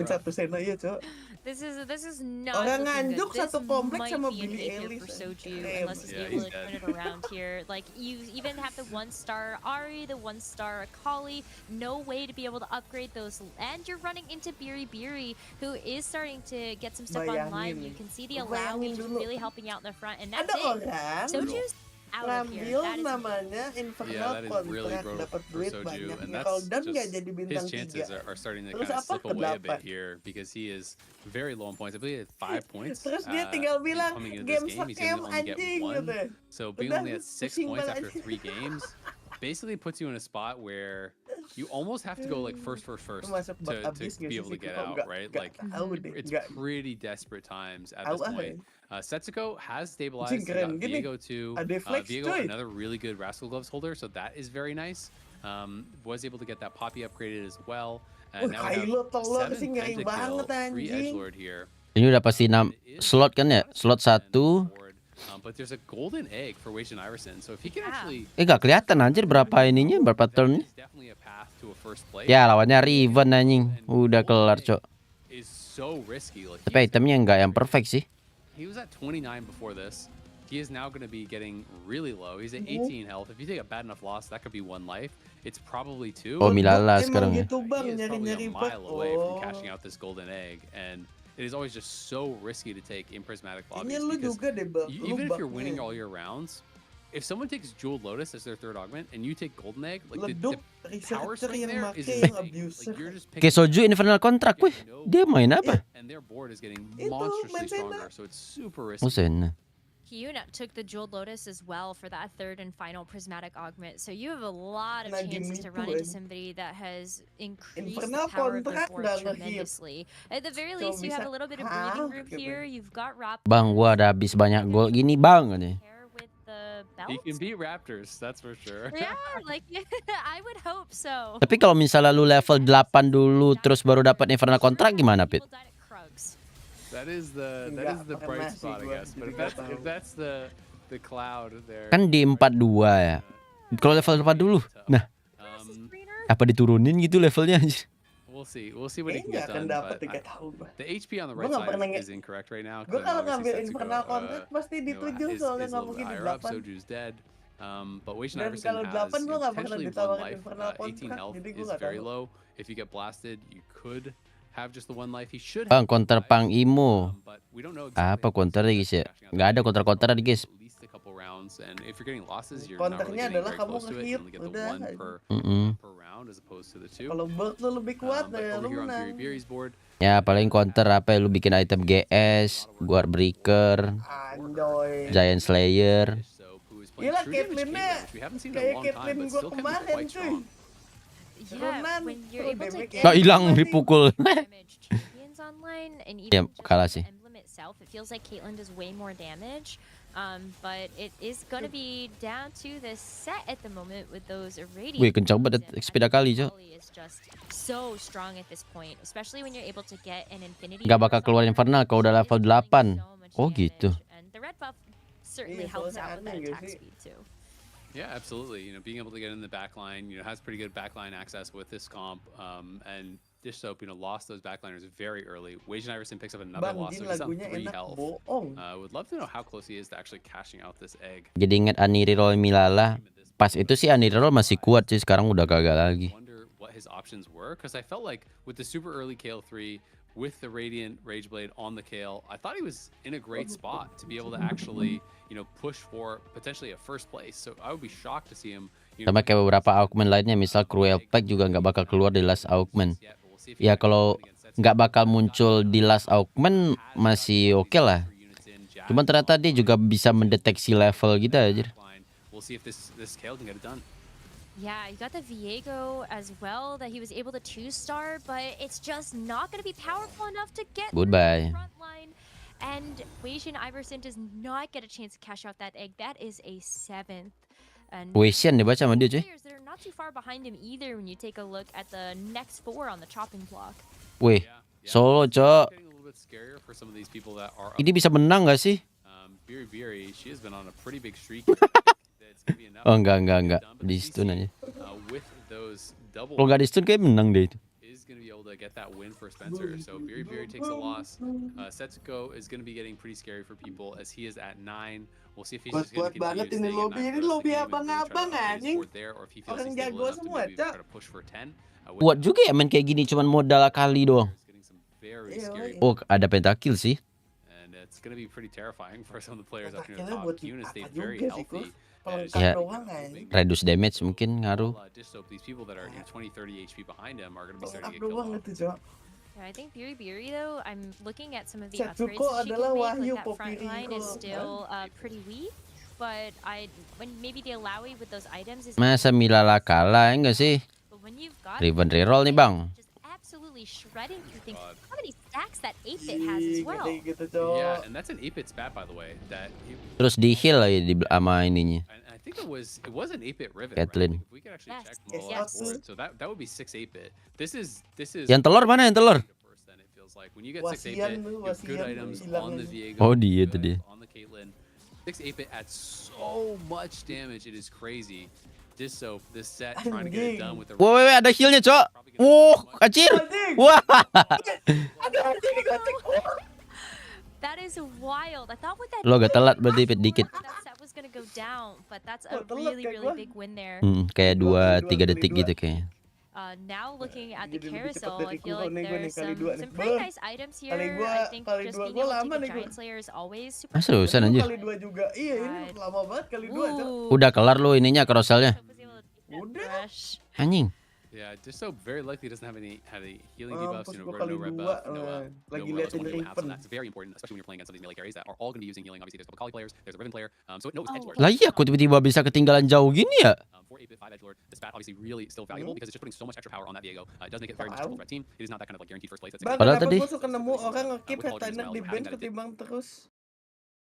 Speaker 4: Satu sena ya, Cok.
Speaker 6: This is not
Speaker 4: Orang
Speaker 6: looking
Speaker 4: nganjuk
Speaker 6: good. This
Speaker 4: satu komplek
Speaker 6: might
Speaker 4: sama
Speaker 6: be an
Speaker 4: Billy
Speaker 6: issue
Speaker 4: Ellis.
Speaker 6: for Soju
Speaker 4: Keren.
Speaker 6: unless he's able to turn it around here. Like, you even have the 1-star Ari, the 1-star Akali, no way to be able to upgrade those, and you're running into Biri, who is starting to get some stuff online. You can see the allowing really helping out in the front, and that's
Speaker 4: Ada
Speaker 6: it.
Speaker 4: orang
Speaker 6: Soju's out of here.
Speaker 4: ngambil
Speaker 6: That is
Speaker 4: namanya Infernal
Speaker 5: that is really
Speaker 4: Contract,
Speaker 5: brutal
Speaker 4: dapat
Speaker 5: for
Speaker 4: duit
Speaker 5: Soju,
Speaker 4: banyak.
Speaker 5: and
Speaker 4: Kalau
Speaker 5: that's
Speaker 4: dan nggak
Speaker 5: just
Speaker 4: jadi
Speaker 5: his
Speaker 4: bintang
Speaker 5: chances
Speaker 4: 3.
Speaker 5: are starting to
Speaker 4: Terus
Speaker 5: kind of
Speaker 4: apa,
Speaker 5: slip away a bit
Speaker 4: ke-8?
Speaker 5: here because he is very low on points. I believe he had 5 points.
Speaker 4: Terus dia tinggal bilang
Speaker 5: coming into
Speaker 4: game
Speaker 5: this game, he's
Speaker 4: scam
Speaker 5: going to only get
Speaker 4: anjing
Speaker 5: 1.
Speaker 4: gitu.
Speaker 5: So being
Speaker 4: Udah,
Speaker 5: only at 6
Speaker 4: pusing
Speaker 5: points
Speaker 4: banget.
Speaker 5: after 3 games basically puts you in a spot where you almost have to go like first
Speaker 4: Masuk bak
Speaker 5: to
Speaker 4: abis
Speaker 5: be
Speaker 4: nggak
Speaker 5: able to
Speaker 4: sih?
Speaker 5: get
Speaker 4: Kok
Speaker 5: out,
Speaker 4: nggak-
Speaker 5: right?
Speaker 4: nggak
Speaker 5: Like
Speaker 4: tahu deh,
Speaker 5: it's
Speaker 4: nggak-
Speaker 5: pretty desperate times at
Speaker 4: Tahu
Speaker 5: this
Speaker 4: ah,
Speaker 5: point. Setsuko has stabilized.
Speaker 4: Anjing,
Speaker 5: He
Speaker 4: keren
Speaker 5: got
Speaker 4: gini.
Speaker 5: Viego too.
Speaker 4: Ada flex,
Speaker 5: Viego,
Speaker 4: coy.
Speaker 5: another really good Rascal Gloves holder, so that is very nice. Was able to get that Poppy upgraded as well. And now we
Speaker 4: Kylo telur
Speaker 5: have
Speaker 4: sih
Speaker 5: 7
Speaker 4: ngeri banget,
Speaker 5: pentakill, 3
Speaker 4: anjing.
Speaker 5: edgelord here.
Speaker 2: Ini udah pasti 6 slot kan ya? Slot 1.
Speaker 5: But there's a golden egg for Wei Iverson, so if he can actually
Speaker 2: Gak kelihatan anjir berapa ininya, berapa turn.
Speaker 5: is definitely a path to a first place.
Speaker 2: Ya, lawannya Riven anjing. Udah kelar, Cok.
Speaker 5: Is so risky. Like
Speaker 2: Tapi itemnya nggak yang perfect sih.
Speaker 5: he was at 29 before this. He is now going to be getting really low. He's at 18 health. If you take a bad enough loss, that could be 1 life. It's probably 2.
Speaker 2: Oh, Milala
Speaker 4: Emang
Speaker 2: sekarang ya.
Speaker 4: gitu bang,
Speaker 5: He is probably
Speaker 4: nyari-nyari
Speaker 5: a
Speaker 4: bug.
Speaker 5: mile away from cashing out this golden egg, and it is always just so risky to take in prismatic
Speaker 4: Ini
Speaker 5: lobbies
Speaker 4: lu
Speaker 5: because
Speaker 4: juga deh bang. Lu
Speaker 5: even if you're
Speaker 4: bugnya.
Speaker 5: winning all your rounds, if someone takes Jeweled Lotus as their 3rd augment and you take Golden Egg, like
Speaker 4: Leduk
Speaker 5: the power
Speaker 4: researcher
Speaker 5: swing
Speaker 4: yang
Speaker 5: there
Speaker 4: make
Speaker 5: is
Speaker 4: yang
Speaker 5: insane.
Speaker 4: abuser.
Speaker 5: Like you're just
Speaker 2: Kayak
Speaker 5: picking
Speaker 2: Soju Infernal Contract, wih. Dia main apa?
Speaker 5: and their board is getting
Speaker 4: Itu,
Speaker 5: monstrously
Speaker 4: main Sena.
Speaker 5: stronger, so it's super risky.
Speaker 2: Musen.
Speaker 6: Hyuna took the Jeweled Lotus as well for that 3rd and final prismatic augment. So you have a lot of
Speaker 4: Nah,
Speaker 6: chances
Speaker 4: game
Speaker 6: to
Speaker 4: itu,
Speaker 6: run into
Speaker 4: eh.
Speaker 6: somebody that has increased
Speaker 4: Infernal
Speaker 6: the power of their
Speaker 4: Contract
Speaker 6: board
Speaker 4: nggak ngehit.
Speaker 6: tremendously. At the very
Speaker 4: Cuma
Speaker 6: least, you have
Speaker 4: bisa
Speaker 6: a little bit of
Speaker 4: hang
Speaker 6: breathing room
Speaker 4: gitu.
Speaker 6: here. You've got Rap.
Speaker 2: Bang, gua ada habis banyak gold gini, Bang.
Speaker 6: Pair with the
Speaker 5: He can beat Raptors, that's for sure.
Speaker 6: Yeah, like I would hope so.
Speaker 2: Tapi kalau misalnya lu level 8 dulu terus baru dapat Infernal kontrak gimana, Pit?
Speaker 5: That is the bright spot, I guess. But if that's the cloud there.
Speaker 2: Kan di 42 ya. Kalau level 4 dulu. Nah, apa diturunin gitu levelnya anjir?
Speaker 5: We'll see what he can get done. But the HP on the right side is incorrect right now.
Speaker 4: Gue kalau ngambil Infernal kontrak pasti dituju soalnya nggak mungkin di 8.
Speaker 5: Soju's dead. But Wei
Speaker 4: Dan
Speaker 5: Iverson
Speaker 4: kalau
Speaker 5: has
Speaker 4: 8 gue nggak bakal
Speaker 5: potentially one
Speaker 4: ditawarin
Speaker 5: life.
Speaker 4: Infernal
Speaker 5: 18
Speaker 4: kontrak,
Speaker 5: health
Speaker 4: jadi gue
Speaker 5: is
Speaker 4: nggak
Speaker 5: very
Speaker 4: tahu.
Speaker 5: low. If you get blasted, you could have just the one life. He should
Speaker 2: Bang,
Speaker 5: have
Speaker 2: counter
Speaker 5: one life,
Speaker 2: pang imo.
Speaker 5: but we don't know
Speaker 2: Apa
Speaker 5: exactly
Speaker 2: counter guys ya? Nggak ada counter guys.
Speaker 5: at least a couple rounds, and if you're getting losses, you're not really
Speaker 4: Konternya
Speaker 5: getting
Speaker 4: adalah
Speaker 5: very
Speaker 4: kamu
Speaker 5: close to it. You
Speaker 4: nge-hit,
Speaker 5: only get the
Speaker 4: udah.
Speaker 5: one per round as opposed to the two.
Speaker 4: Kalau bird lu lebih kuat
Speaker 5: But
Speaker 4: ya
Speaker 5: over
Speaker 4: lu
Speaker 5: here on
Speaker 4: menang.
Speaker 5: Fury's board,
Speaker 2: Ya paling counter apa ya, lu bikin item GS, Guard Breaker,
Speaker 4: Anjoy.
Speaker 2: Giant Slayer.
Speaker 5: so who is playing
Speaker 4: Gila
Speaker 5: true damage
Speaker 4: Caitlyn-nya
Speaker 5: Caitlyn, which we haven't seen in a
Speaker 4: kayak
Speaker 5: long time,
Speaker 4: Caitlyn
Speaker 5: but
Speaker 4: gua
Speaker 5: still can be
Speaker 4: kemarin
Speaker 5: quite
Speaker 4: cuy.
Speaker 5: strong.
Speaker 6: Yeah, when you're able to get
Speaker 2: Nggak hilang dipukul.
Speaker 6: damage champions online, and even
Speaker 2: Yep,
Speaker 6: just
Speaker 2: kalah
Speaker 6: the
Speaker 2: sih.
Speaker 6: emblem itself, it feels like Caitlyn does way more damage. But it is going to be down to the set at the moment with those irradiated.
Speaker 2: Wih, kencang banget
Speaker 6: weapons, and
Speaker 2: sepeda kali, Cok.
Speaker 6: Kali is just so strong at this point, especially when you're able to get an infinity.
Speaker 2: Nggak bakal keluar Infernal kalau udah level 8. Oh gitu.
Speaker 6: And the red buff certainly
Speaker 4: Iya,
Speaker 6: helps
Speaker 4: soalnya
Speaker 6: out with that
Speaker 4: aneh nggak
Speaker 6: attack
Speaker 4: sih?
Speaker 6: speed too.
Speaker 5: Yeah, absolutely. Being able to get in the back line, has pretty good backline access with this comp. And Dish Soap, lost those backliners very early. Wage and Iverson picks up another
Speaker 4: Bang,
Speaker 5: loss,
Speaker 4: Jin
Speaker 5: so he's on
Speaker 4: lagunya
Speaker 5: 3
Speaker 4: enak
Speaker 5: health.
Speaker 4: bohong.
Speaker 5: Would love to know how close he is to actually cashing out this egg.
Speaker 2: Jadi inget Ani reroll Milala. Pas itu sih Ani reroll masih kuat sih, sekarang udah kagak lagi.
Speaker 5: Wonder what his options were, because I felt like with the super early Kale 3, with the Radiant Rage Blade on the Kale, I thought he was in a great spot to be able to actually, push for potentially a first place. So I would be shocked to see him.
Speaker 2: Sama kayak beberapa augment lainnya, misal Cruel Pack juga nggak bakal keluar di last augment. Ya kalau nggak bakal muncul di last augment masih oke lah. Cuman ternyata dia juga bisa mendeteksi level gitu aja.
Speaker 5: We'll see if this Kale can get it done.
Speaker 6: Yeah, you got the Viego as well that he was able to 2-star, but it's just not going to be powerful enough to get
Speaker 2: Goodbye.
Speaker 6: through the front line. And Weishin Iverson does not get a chance to cash out that egg. That is a 7th. And
Speaker 2: Weishin dibaca sama dia cuy.
Speaker 6: players that are not too far behind him either when you take a look at the next 4 on the chopping block.
Speaker 2: Wih, solo cok.
Speaker 5: Getting a little bit scarier for some of these people that are.
Speaker 2: Ini bisa menang nggak sih?
Speaker 5: Biri, she has been on a pretty big streak.
Speaker 2: Oh enggak. Di stun aja.
Speaker 5: With those double.
Speaker 2: Kalau nggak di stun kayak menang deh itu.
Speaker 5: Is going to be able to get that win for Spencer. So Biri takes a loss. Setsuko is going to be getting pretty scary for people as he is at 9. We'll see if he's just going to continue
Speaker 4: banget ini lobby. Ini lobby abang-abang anjing. Orang jago semua, Cak.
Speaker 5: to push for 10.
Speaker 2: Kuat juga ya main kayak gini, cuman modal kali doang. Oh, ada pentakill sih.
Speaker 5: And it's going to be pretty terrifying for some of the players up near the
Speaker 4: Pentakillnya
Speaker 5: top.
Speaker 4: buat
Speaker 5: Yuna stayed
Speaker 4: apa
Speaker 5: very
Speaker 4: juga sih,
Speaker 5: healthy.
Speaker 4: Pelengkap
Speaker 2: Ya.
Speaker 4: doang anjing.
Speaker 2: Reduce damage mungkin ngaruh.
Speaker 5: Dish Soap, these people that are 20, 30 HP behind him are going to be starting to
Speaker 4: Pelengkap
Speaker 5: get
Speaker 4: doang
Speaker 5: killed off.
Speaker 4: itu, Cok.
Speaker 6: Yeah, I think Biri though, I'm looking at some of the
Speaker 4: Setsuko
Speaker 6: upgrades she
Speaker 4: adalah
Speaker 6: can make,
Speaker 4: Wahyu
Speaker 6: like that front line is
Speaker 4: Popiriko,
Speaker 6: still pretty weak. But when maybe the Alawi with those items is
Speaker 2: Masa Milala kalah enggak sih?
Speaker 6: but when you've got
Speaker 2: Riven reroll nih, Bang.
Speaker 6: just absolutely shredding through things. How many stacks that 8-bit has as well?
Speaker 4: Kayak gitu, Cok.
Speaker 5: Yeah, and that's an 8-bit spat, by the way.
Speaker 2: Terus di heal lagi di sama ininya.
Speaker 5: And I think it was an 8-bit riven.
Speaker 2: Ketlin.
Speaker 5: Right? Like, if we could actually
Speaker 6: Yes,
Speaker 5: check
Speaker 6: yes,
Speaker 5: Molo's
Speaker 6: yes.
Speaker 5: board, so that would be 6 8-bit. This is.
Speaker 2: Yang telur mana yang telur?
Speaker 5: First, then it feels like when you get 6
Speaker 4: Wasian
Speaker 5: 8-bit,
Speaker 4: lu,
Speaker 5: you have good
Speaker 4: wasian
Speaker 5: items
Speaker 4: hilang
Speaker 5: on the
Speaker 4: ini.
Speaker 5: Viego.
Speaker 2: Oh, dia
Speaker 5: good
Speaker 2: tadi.
Speaker 5: items on the Caitlyn. 6 8-bit adds so much damage. It is crazy. This set trying to get it done with the.
Speaker 2: Wah, ada healnya, Cok. Kecil. Wah.
Speaker 4: Ada anjing dikotek.
Speaker 6: That is wild. I thought with that
Speaker 2: Lo agak telat berarti dikit.
Speaker 6: that set was gonna go down, but that's
Speaker 4: Oh,
Speaker 6: a
Speaker 4: telat
Speaker 6: really
Speaker 4: kayak gua.
Speaker 6: big win there.
Speaker 2: Kayak 2-3 detik gitu kayaknya.
Speaker 6: Now looking at the
Speaker 4: Jadi lebih cepet
Speaker 6: carousel,
Speaker 4: dari
Speaker 6: I feel
Speaker 4: gua
Speaker 6: like
Speaker 4: nih, gua
Speaker 6: there's
Speaker 4: nih, kali dua nih.
Speaker 6: some pretty
Speaker 4: Beuh.
Speaker 6: nice items here.
Speaker 4: Kali gua-
Speaker 6: I think
Speaker 4: kali
Speaker 6: just
Speaker 4: dua
Speaker 6: being
Speaker 4: gua
Speaker 6: able to
Speaker 4: lama
Speaker 6: take
Speaker 4: nih,
Speaker 6: a
Speaker 4: gua.
Speaker 6: giant slayer is always super.
Speaker 2: Ah, seriusan anjir.
Speaker 4: Kali 2 juga. Iya, ini lama banget kali 2, Cok.
Speaker 6: Ooh.
Speaker 2: Udah kelar lo ininya carouselnya.
Speaker 6: Was able to take that
Speaker 4: Udah.
Speaker 6: brush.
Speaker 2: Anjing.
Speaker 5: Yeah, just so very likely doesn't have any healing
Speaker 4: Mampus
Speaker 5: debuffs.
Speaker 4: gua
Speaker 5: No
Speaker 4: kali
Speaker 5: red
Speaker 4: dua,
Speaker 5: buff, no
Speaker 4: lagi
Speaker 5: no
Speaker 4: liatin
Speaker 5: healing apps, and
Speaker 4: Riven.
Speaker 5: that's very important, especially when you're playing against some of these melee carries that are all going to be using healing. Obviously, there's a couple Kali players, there's a Riven player, so it knows edge lords.
Speaker 2: Lah iya, aku tiba-tiba bisa ketinggalan jauh gini ya.
Speaker 5: 4 8-bit 5 edge lord. The spat obviously really still valuable because it's just putting so much extra power on that Viego. It does make it very much triple threat team. It is not that kind of like guaranteed first place. That's
Speaker 4: Bang,
Speaker 2: Padahal
Speaker 4: kenapa
Speaker 2: tadi-
Speaker 4: gua suka nemu orang nge-keep headliner di bench ketimbang terus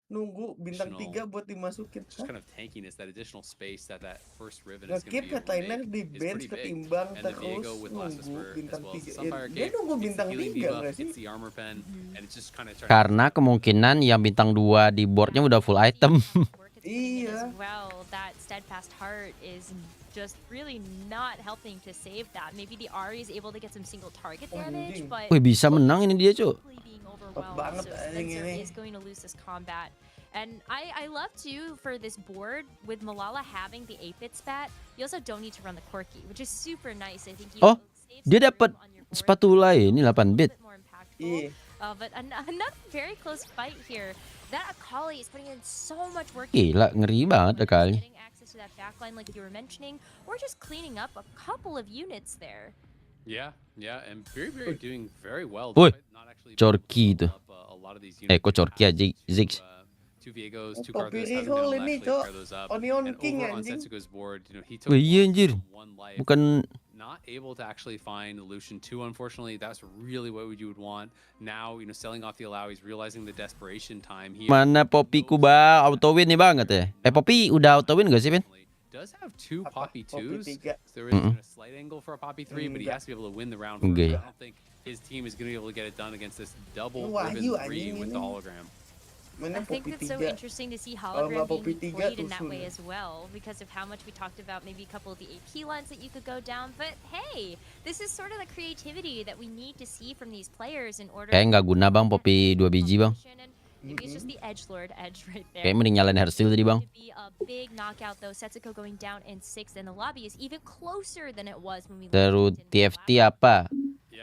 Speaker 4: nunggu bintang 3 buat dimasukin.
Speaker 5: Just kind of tankiness, that additional space that first riven is going to
Speaker 4: Ngekip
Speaker 5: be able to
Speaker 4: headliner
Speaker 5: make
Speaker 4: di
Speaker 5: is
Speaker 4: bench
Speaker 5: pretty big.
Speaker 4: ketimbang
Speaker 5: And the
Speaker 4: terus
Speaker 5: Viego with last
Speaker 4: nunggu
Speaker 5: whisper as
Speaker 4: bintang
Speaker 5: well.
Speaker 4: 3.
Speaker 5: So Sunfire
Speaker 4: Dia
Speaker 5: Cape,
Speaker 4: nunggu
Speaker 5: it's the
Speaker 4: bintang
Speaker 5: healing
Speaker 4: 3
Speaker 5: debuff,
Speaker 4: nggak sih?
Speaker 5: it's the armor pen, and it's just kind of
Speaker 2: Karena kemungkinan yang bintang 2 di boardnya udah full item.
Speaker 4: Iya.
Speaker 6: Well, that steadfast heart is just really not helping to save that. Maybe the Ari is able to get some single target damage, but
Speaker 2: Wih, bisa menang ini dia, Cuk.
Speaker 6: being overwhelmed,
Speaker 4: banget
Speaker 6: so
Speaker 4: anjing
Speaker 6: Spencer
Speaker 4: ini.
Speaker 6: is going to lose this combat. And I love too for this board with Malala having the 8-bit spat, you also don't need to run the quirky, which is super nice. I think you
Speaker 2: Oh,
Speaker 6: save
Speaker 2: dia
Speaker 6: some
Speaker 2: dapat
Speaker 6: room on your board,
Speaker 2: spatula ini 8
Speaker 6: a little
Speaker 2: bit.
Speaker 6: bit more impactful.
Speaker 4: Iya.
Speaker 6: But another very close fight here. That Akali is putting in so much work.
Speaker 2: Gila, ngeri banget Akali.
Speaker 6: Getting access to that backline like you were mentioning, or just cleaning up a couple of units there.
Speaker 5: Yeah, and very doing very well.
Speaker 2: Woi,
Speaker 5: despite not actually
Speaker 2: Corki
Speaker 5: building
Speaker 2: itu.
Speaker 5: up, a lot of these
Speaker 2: Kok
Speaker 5: units
Speaker 2: Corki aja, Ziggs?
Speaker 5: two Viegos, two
Speaker 4: Poppy
Speaker 5: Karthus, haven't
Speaker 4: Recall
Speaker 5: been able to
Speaker 4: ini,
Speaker 5: actually
Speaker 4: Cok.
Speaker 5: pair those up.
Speaker 4: Onion
Speaker 5: And
Speaker 4: King
Speaker 5: over on
Speaker 4: anjing.
Speaker 5: Setsuko's board, he took
Speaker 2: Wih, iya anjir.
Speaker 5: one life.
Speaker 2: Bukan
Speaker 5: Not able to actually find the Lucian 2, unfortunately. That's really what you would want. Now, selling off the allow, he's realizing the desperation time here.
Speaker 2: mana Poppy Kuba auto win nih banget ya. Poppy udah auto win gak sih, Pin?
Speaker 5: Does have two Poppy
Speaker 4: Poppy
Speaker 5: 2s.
Speaker 4: 3.
Speaker 5: So there is a slight angle for a Poppy 3, but he has to be able to win the round first.
Speaker 2: Okay.
Speaker 5: I don't think his team is going to be able to get it done against this double
Speaker 4: Wah,
Speaker 5: riven
Speaker 4: you
Speaker 5: 3
Speaker 4: anjing
Speaker 5: with
Speaker 4: ini.
Speaker 5: the hologram.
Speaker 4: Mana
Speaker 6: I think
Speaker 4: Poppy
Speaker 6: that's so
Speaker 4: 3.
Speaker 6: interesting to see
Speaker 4: Kalau
Speaker 6: hologram
Speaker 4: nggak Poppy
Speaker 6: being
Speaker 4: 3
Speaker 6: played in that
Speaker 4: tuh
Speaker 6: way
Speaker 4: sun.
Speaker 6: as well, because of how much we talked about maybe a couple of the AP lines that you could go down. But hey, this is sort of the creativity that we need to see from these players in order.
Speaker 2: Kayak nggak guna bang Poppy 2 biji bang.
Speaker 6: And maybe it's just the edgelord edge right there.
Speaker 2: Kayak mending nyalain hairstyle tadi bang.
Speaker 6: To be a big knockout though. Setsuko going down in 6, and the lobby is even closer than it was when we.
Speaker 2: Terus TFT apa?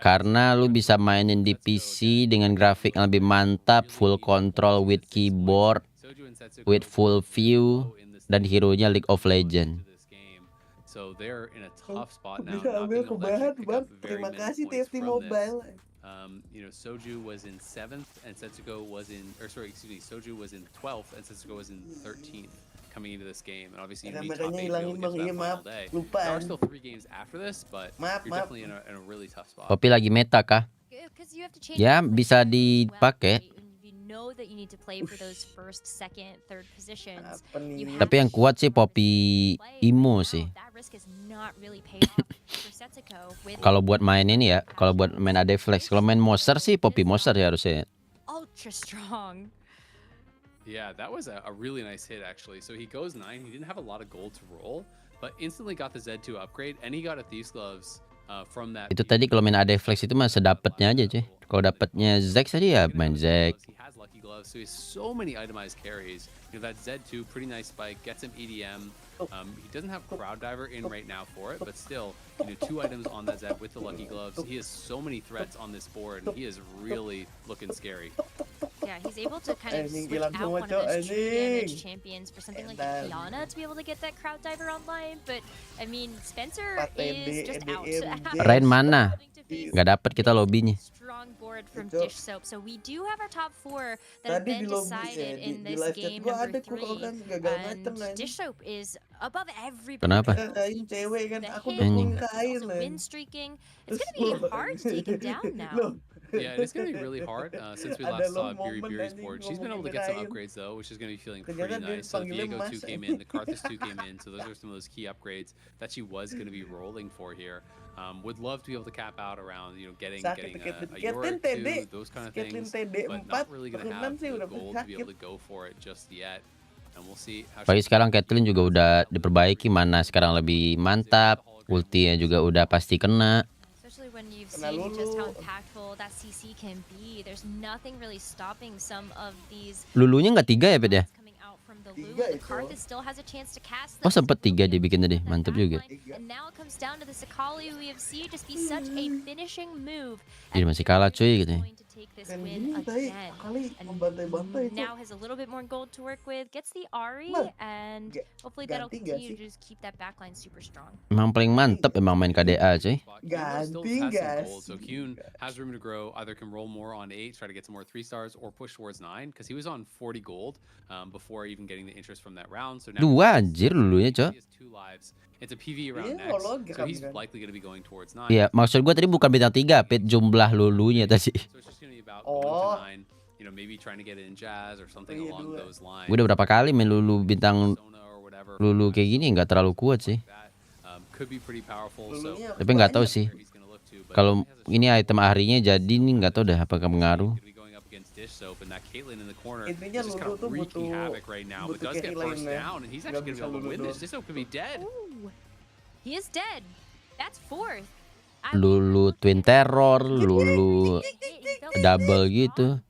Speaker 2: Karena lu bisa mainin di PC dengan grafik yang lebih mantap, full control with keyboard, with full view, dan hero-nya League of Legends.
Speaker 5: So they're in a tough spot now.
Speaker 4: Bisa
Speaker 5: not
Speaker 4: ambil
Speaker 5: being able to
Speaker 4: kebahan
Speaker 5: actually pick
Speaker 4: bang.
Speaker 5: up very
Speaker 4: Terima
Speaker 5: many
Speaker 4: kasih
Speaker 5: points
Speaker 4: TFT
Speaker 5: from
Speaker 4: Mobile.
Speaker 5: this. Soju was in 7th and Setsuko was in, Soju was in 12th and Setsuko was in 13th coming into this game. And obviously you need top 8 to be able to get to that final day. There are still 3 games after this, but you're definitely in a really tough spot.
Speaker 2: Poppy lagi meta kah? Ya, bisa dipakai. Tapi yang kuat sih Poppy Imo sih. Kalau buat main ini ya, kalau buat main AD Flex, kalau main Monster sih Poppy Monster ya harusnya.
Speaker 6: Ultra strong.
Speaker 5: Yeah, that was a really nice hit actually. So he goes 9. He didn't have a lot of gold to roll, but instantly got the Z2 upgrade, and he got a Thieves Gloves from that.
Speaker 2: Itu tadi kalau main AD Flex itu mah sedapatnya aja cuy. Kalau dapatnya Zex tadi ya main Zex.
Speaker 5: He has Lucky Gloves, so he has so many itemized carries. That Z2, pretty nice spike, gets him EDM. He doesn't have Crowd Diver in right now for it, but still, 2 items on that Z with the Lucky Gloves. He has so many threats on this board, and he is really looking scary.
Speaker 6: Yeah, he's able to kind of switch out one of those true damage champions for something like a Kiana to be able to get that Crowd Diver online, but I mean, Spencer is just out.
Speaker 2: Rain mana? Nggak dapat kita lobbynya.
Speaker 6: Strong board from Dish Soap. So we do have our top 4 that have been decided in this game number 3. And Dish Soap is above everybody.
Speaker 2: Kenapa?
Speaker 4: Cewek kan
Speaker 6: The
Speaker 4: aku
Speaker 6: hit,
Speaker 4: udah
Speaker 6: also
Speaker 4: kain
Speaker 6: win streaking. It's gonna be hard to take him down now.
Speaker 5: Yeah, it's going to be really hard since we last saw Biri's board. She's been able to get some upgrades, though, which is going to be feeling pretty nice. So Viego 2 came in, the Karthus 2 came in, so those are some of those key upgrades that she was going to be rolling for here. Would love to be able to cap out around, getting a Yorick 2, those kind of things, but not really going to have the gold to be able to go for it just yet. And we'll see how
Speaker 2: Pagi sekarang ketlin juga udah diperbaiki, mana sekarang lebih mantap, ultinya juga udah pasti kena.
Speaker 6: Especially when you've seen just how impactful that CC can be. There's nothing really stopping some of these.
Speaker 2: Lulunya nggak 3 ya, Pet ya?
Speaker 6: Coming out from the loop. The Karthus still has a chance to cast.
Speaker 2: Oh, sempet 3 dia bikin tadi. Mantap juga.
Speaker 6: And now it comes down to the Sakali we have seen just be such a finishing move.
Speaker 2: Jadi masih kalah cuy gitu ya.
Speaker 6: Take this win again. And now has a little bit more gold to work with. Gets the Ari, and hopefully that'll continue to just keep that backline super strong.
Speaker 2: Emang paling mantep emang main KDA cuy.
Speaker 4: Ganti guys.
Speaker 5: So Kyun has room to grow. Either can roll more on 8, try to get some more 3 stars, or push towards 9, because he was on 40 gold before even getting the interest from that round. So now
Speaker 2: 2 anjir lulunya cuy.
Speaker 5: he has 2 lives. It's a PV around next, so he's likely going to be going towards 9.
Speaker 2: Iya, maksud gua tadi bukan bintang 3, Pet, jumlah lulunya tadi.
Speaker 5: So it's just going to be about going to 9. you know, maybe trying to get it in jazz or something along those lines.
Speaker 2: Gue udah berapa kali main Lulu bintang Lulu kayak gini, nggak terlalu kuat sih.
Speaker 5: Could be pretty powerful. So
Speaker 2: Tapi nggak tahu sih. Kalau ini item ahrinya jadi nih, nggak tahu dah apakah pengaruh.
Speaker 4: Intinya Lulu tuh butuh kehilangan down and he's actually gonna be able to win this. This could be dead.
Speaker 6: He is dead. That's fourth.
Speaker 2: Lulu Twin Terror, Lulu double gitu.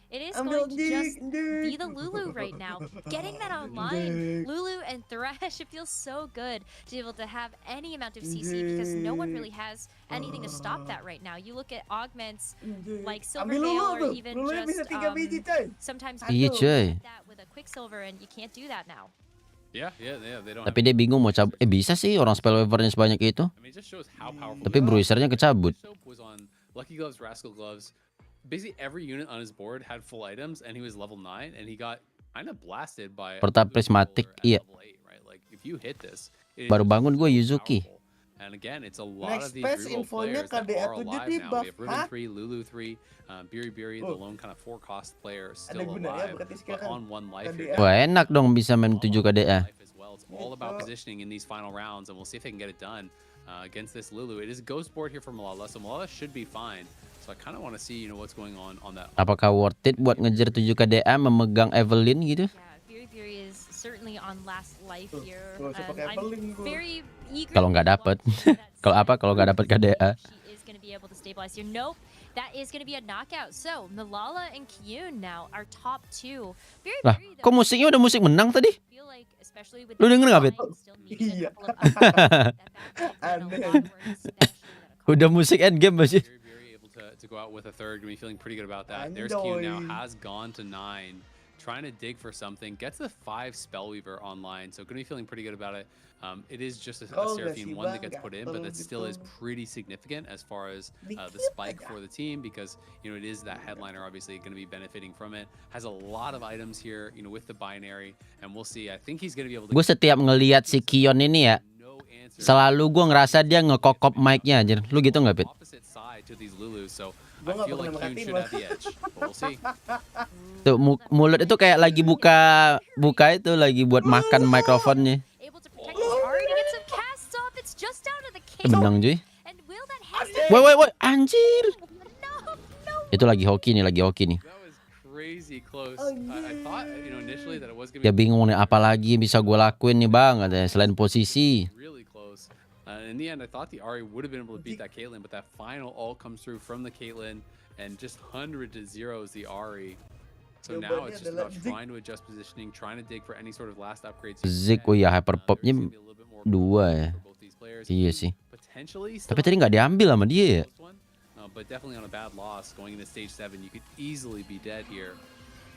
Speaker 6: It is going to just be the Lulu right now. Getting that online, Lulu and Thresh, it feels so good to be able to have any amount of CC because no one really has anything to stop that right now. You look at augments like Silverveil or even just sometimes you get that with a Quicksilver and you can't do that now.
Speaker 5: Yeah, they don't.
Speaker 2: Tapi dia bingung mau cabut. Bisa sih orang spellweavernya sebanyak itu. Tapi bruisernya kecabut.
Speaker 5: Lucky Gloves, Rascal Gloves. Basically every unit on his board had full items and he was level 9 and he got kind of blasted by
Speaker 2: Portal Prismatic, iya.
Speaker 5: Right? Like if you hit this,
Speaker 2: Baru bangun gue Yuzuki.
Speaker 5: And again, it's a lot of these reroll players that are alive now. We have Riven 3, Lulu 3, Biri, the lone kind of 4-cost player still alive, but on 1 life here.
Speaker 2: Wah, enak dong bisa main 7 KDA.
Speaker 5: It's all about positioning in these final rounds and we'll see if they can get it done against this Lulu. It is a ghost board here for Malala, so Malala should be fine. So I kind of want to see, you know, what's going on that.
Speaker 2: Apakah worth it buat ngejar 7 KDA memegang Evelyn gitu?
Speaker 6: Yeah, Biri is certainly on last life here. I'm very eager.
Speaker 2: Kalau nggak dapet, kalau nggak dapet KDA.
Speaker 6: She is going to be able to stabilize here. Nope, that is going to be a knockout. So Malala and Kyun now are top 2.
Speaker 2: Lah, kok musiknya udah musik menang tadi? Lu denger nggak, Bet?
Speaker 4: Iya.
Speaker 2: Udah musik endgame masih.
Speaker 5: To go out with a third, gonna be feeling pretty good about that. There's Q now, has gone to 9, trying to dig for something, gets the 5 Spellweaver online, so gonna be feeling pretty good about it. It is just a Seraphine 1 that gets put in, but that still is pretty significant as far as the spike for the team because, you know, it is that headliner obviously going to be benefiting from it. Has a lot of items here, you know, with the binary, and we'll see. I think he's going to be able to.
Speaker 2: Gue setiap ngelihat si Kion ini ya, selalu gue ngerasa dia ngekokop mic-nya anjir. Lu gitu nggak, Pit? Tuh mulut itu kayak lagi buka itu lagi buat makan mikrofonnya. Menang cuy. Woi anjir. Itu lagi hoki nih. Ya bingung nih apa lagi yang bisa gue lakuin nih bang, selain posisi.
Speaker 5: In the end, I thought the Ahri would have been able to beat that Caitlyn, but that final ult comes through from the Caitlyn and just 100 to 0 is the Ahri. So now it's just about trying to adjust positioning, trying to dig for any sort of last upgrades.
Speaker 2: Zik, oh ya hyperpopnya 2 ya. Iya sih. Tapi tadi nggak diambil sama dia ya.
Speaker 5: But definitely on a bad loss going into stage 7, you could easily be dead here.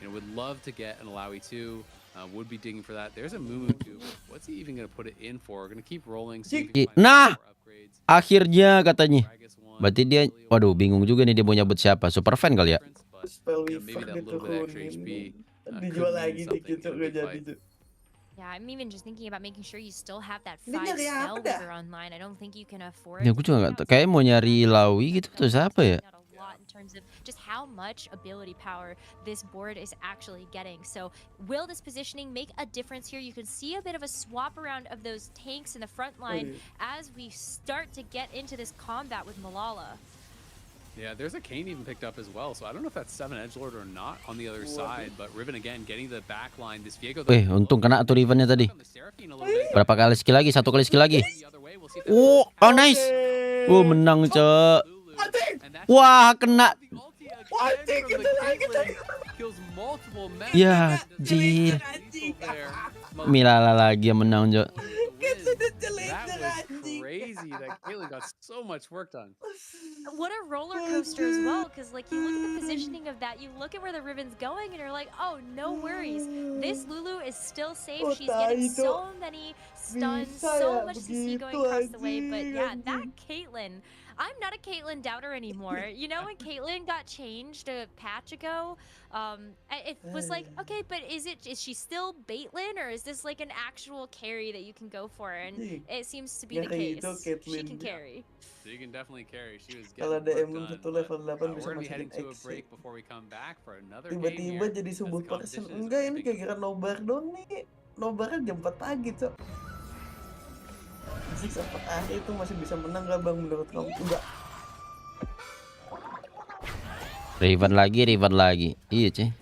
Speaker 5: You know, would love to get an Alawi 2. Would be digging for that. There's a Mumu too. What's he even gonna put it in for? Gonna keep rolling.
Speaker 2: Nah, akhirnya katanya. Berarti dia, waduh, bingung juga nih dia mau nyebut siapa. Super fan kali ya.
Speaker 4: Dijual lagi dikit gak jadi tuh.
Speaker 6: Yeah, I'm even just thinking about making sure you still have that 5 Spellweaver online. I don't think you can afford.
Speaker 2: Ya, gue juga nggak tahu. Kayak mau nyari Lawi gitu atau siapa ya?
Speaker 6: In terms of just how much ability power this board is actually getting. So will this positioning make a difference here? You can see a bit of a swap around of those tanks in the front line as we start to get into this combat with Malala.
Speaker 5: Yeah, there's a Kane even picked up as well, so I don't know if that's 7 Edgelord or not on the other side, but Riven again getting the back line. This Viego.
Speaker 2: Untung kena tuh Rivennya tadi. Berapa kali skill lagi? 1 kali skill lagi. Oh nice. Menang, Cok. Wah, kena. Ya, jir. Milala lagi yang menang, Jo.
Speaker 6: What a roller coaster as well, because like you look at the positioning of that, you look at where the Riven's going, and you're like, oh, no worries. This Lulu is still safe. She's getting so many stuns, so much CC going across the way. But yeah, that Caitlyn, I'm not a Caitlyn doubter anymore. You know, when Caitlyn got changed a patch ago, it was like, okay, but is she still Baitlyn, or is this like an actual carry that you can go for? And it seems to be the case. She can carry.
Speaker 5: She can definitely carry. She was
Speaker 4: Kalau
Speaker 5: getting
Speaker 4: ada
Speaker 5: work
Speaker 4: satu
Speaker 5: done,
Speaker 4: level 8
Speaker 5: but,
Speaker 4: bisa
Speaker 5: we're gonna be
Speaker 4: masukin
Speaker 5: heading to a
Speaker 4: X.
Speaker 5: break before we come back for another game
Speaker 4: Tiba-tiba
Speaker 5: here.
Speaker 4: jadi
Speaker 5: As the
Speaker 4: sebut person.
Speaker 5: competition is
Speaker 4: Enggak, ini
Speaker 5: ramping
Speaker 4: gara-gara nobar doang nih. Nobarnya jam 4 pagi, Cok. Asik sampai akhir itu masih bisa menang gak Bang menurut kamu? Enggak.
Speaker 2: Riven lagi. Iya, Cih.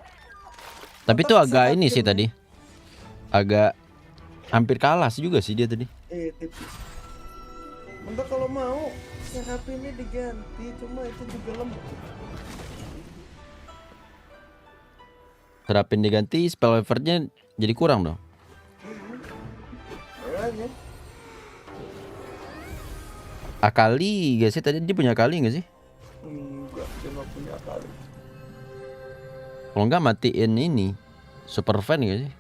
Speaker 2: Tapi itu agak ini sih tadi. Agak hampir kalah juga sih dia tadi.
Speaker 4: Tipis. Entah kalau mau seraphine diganti, cuma itu juga lemah.
Speaker 2: Seraphine diganti, spellweaver-nya jadi kurang dong.
Speaker 4: Makanya.
Speaker 2: Akali gak sih? Tadi dia punya akali gak sih?
Speaker 4: Enggak, dia nggak punya akali.
Speaker 2: Kalau nggak matiin ini super fan gak sih?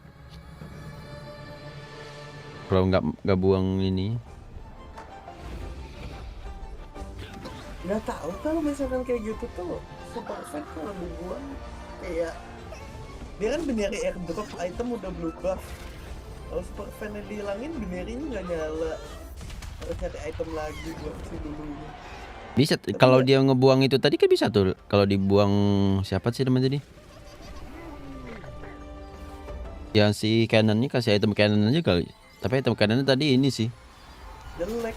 Speaker 2: Kalau nggak buang ini.
Speaker 4: Nggak tahu kalau misalkan kayak gitu tuh super fan kalau dibuang kayak dia kan binary airdrop item udah blue buff. Kalau super fan-nya dihilangin binary-nya nggak nyala. Harus nyari item lagi buat si dulunya.
Speaker 2: Bisa kalau dia ngebuang itu tadi kan bisa tuh. Kalau dibuang siapa sih namanya tadi? Yang si cannon-nya kasih item cannon aja kali. Tapi item cannon tadi ini sih.
Speaker 4: Jelek.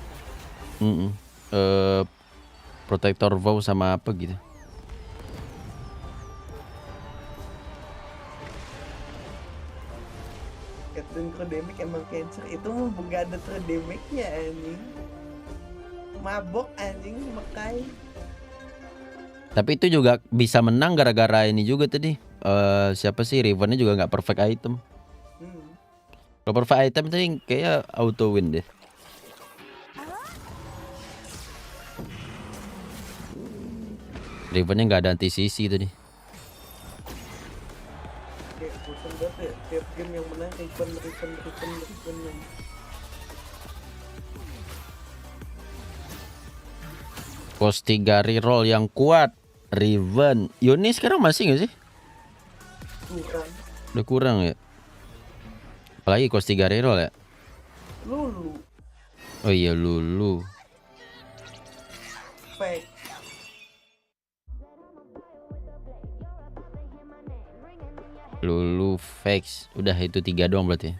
Speaker 2: Protector vow sama apa gitu.
Speaker 4: Ketlin damage emang cancer itu mah gak ada damage-nya anjing. Mabok anjing makai.
Speaker 2: Tapi itu juga bisa menang gara-gara ini juga tadi. Siapa sih rivennya juga nggak perfect item. Kalau perfect item tadi kayak auto win deh. Rivennya nggak ada anti sisi tadi.
Speaker 4: Kayak bosan banget ya, tiap game yang menang riven.
Speaker 2: Pos 3 reroll yang kuat. Riven. Yoni sekarang masih nggak sih?
Speaker 4: Kurang.
Speaker 2: Udah kurang ya. Apalagi kos 3 reroll ya.
Speaker 4: Lulu.
Speaker 2: Oh iya Lulu.
Speaker 4: Fake.
Speaker 2: Lulu Vex. Udah itu 3 doang berarti.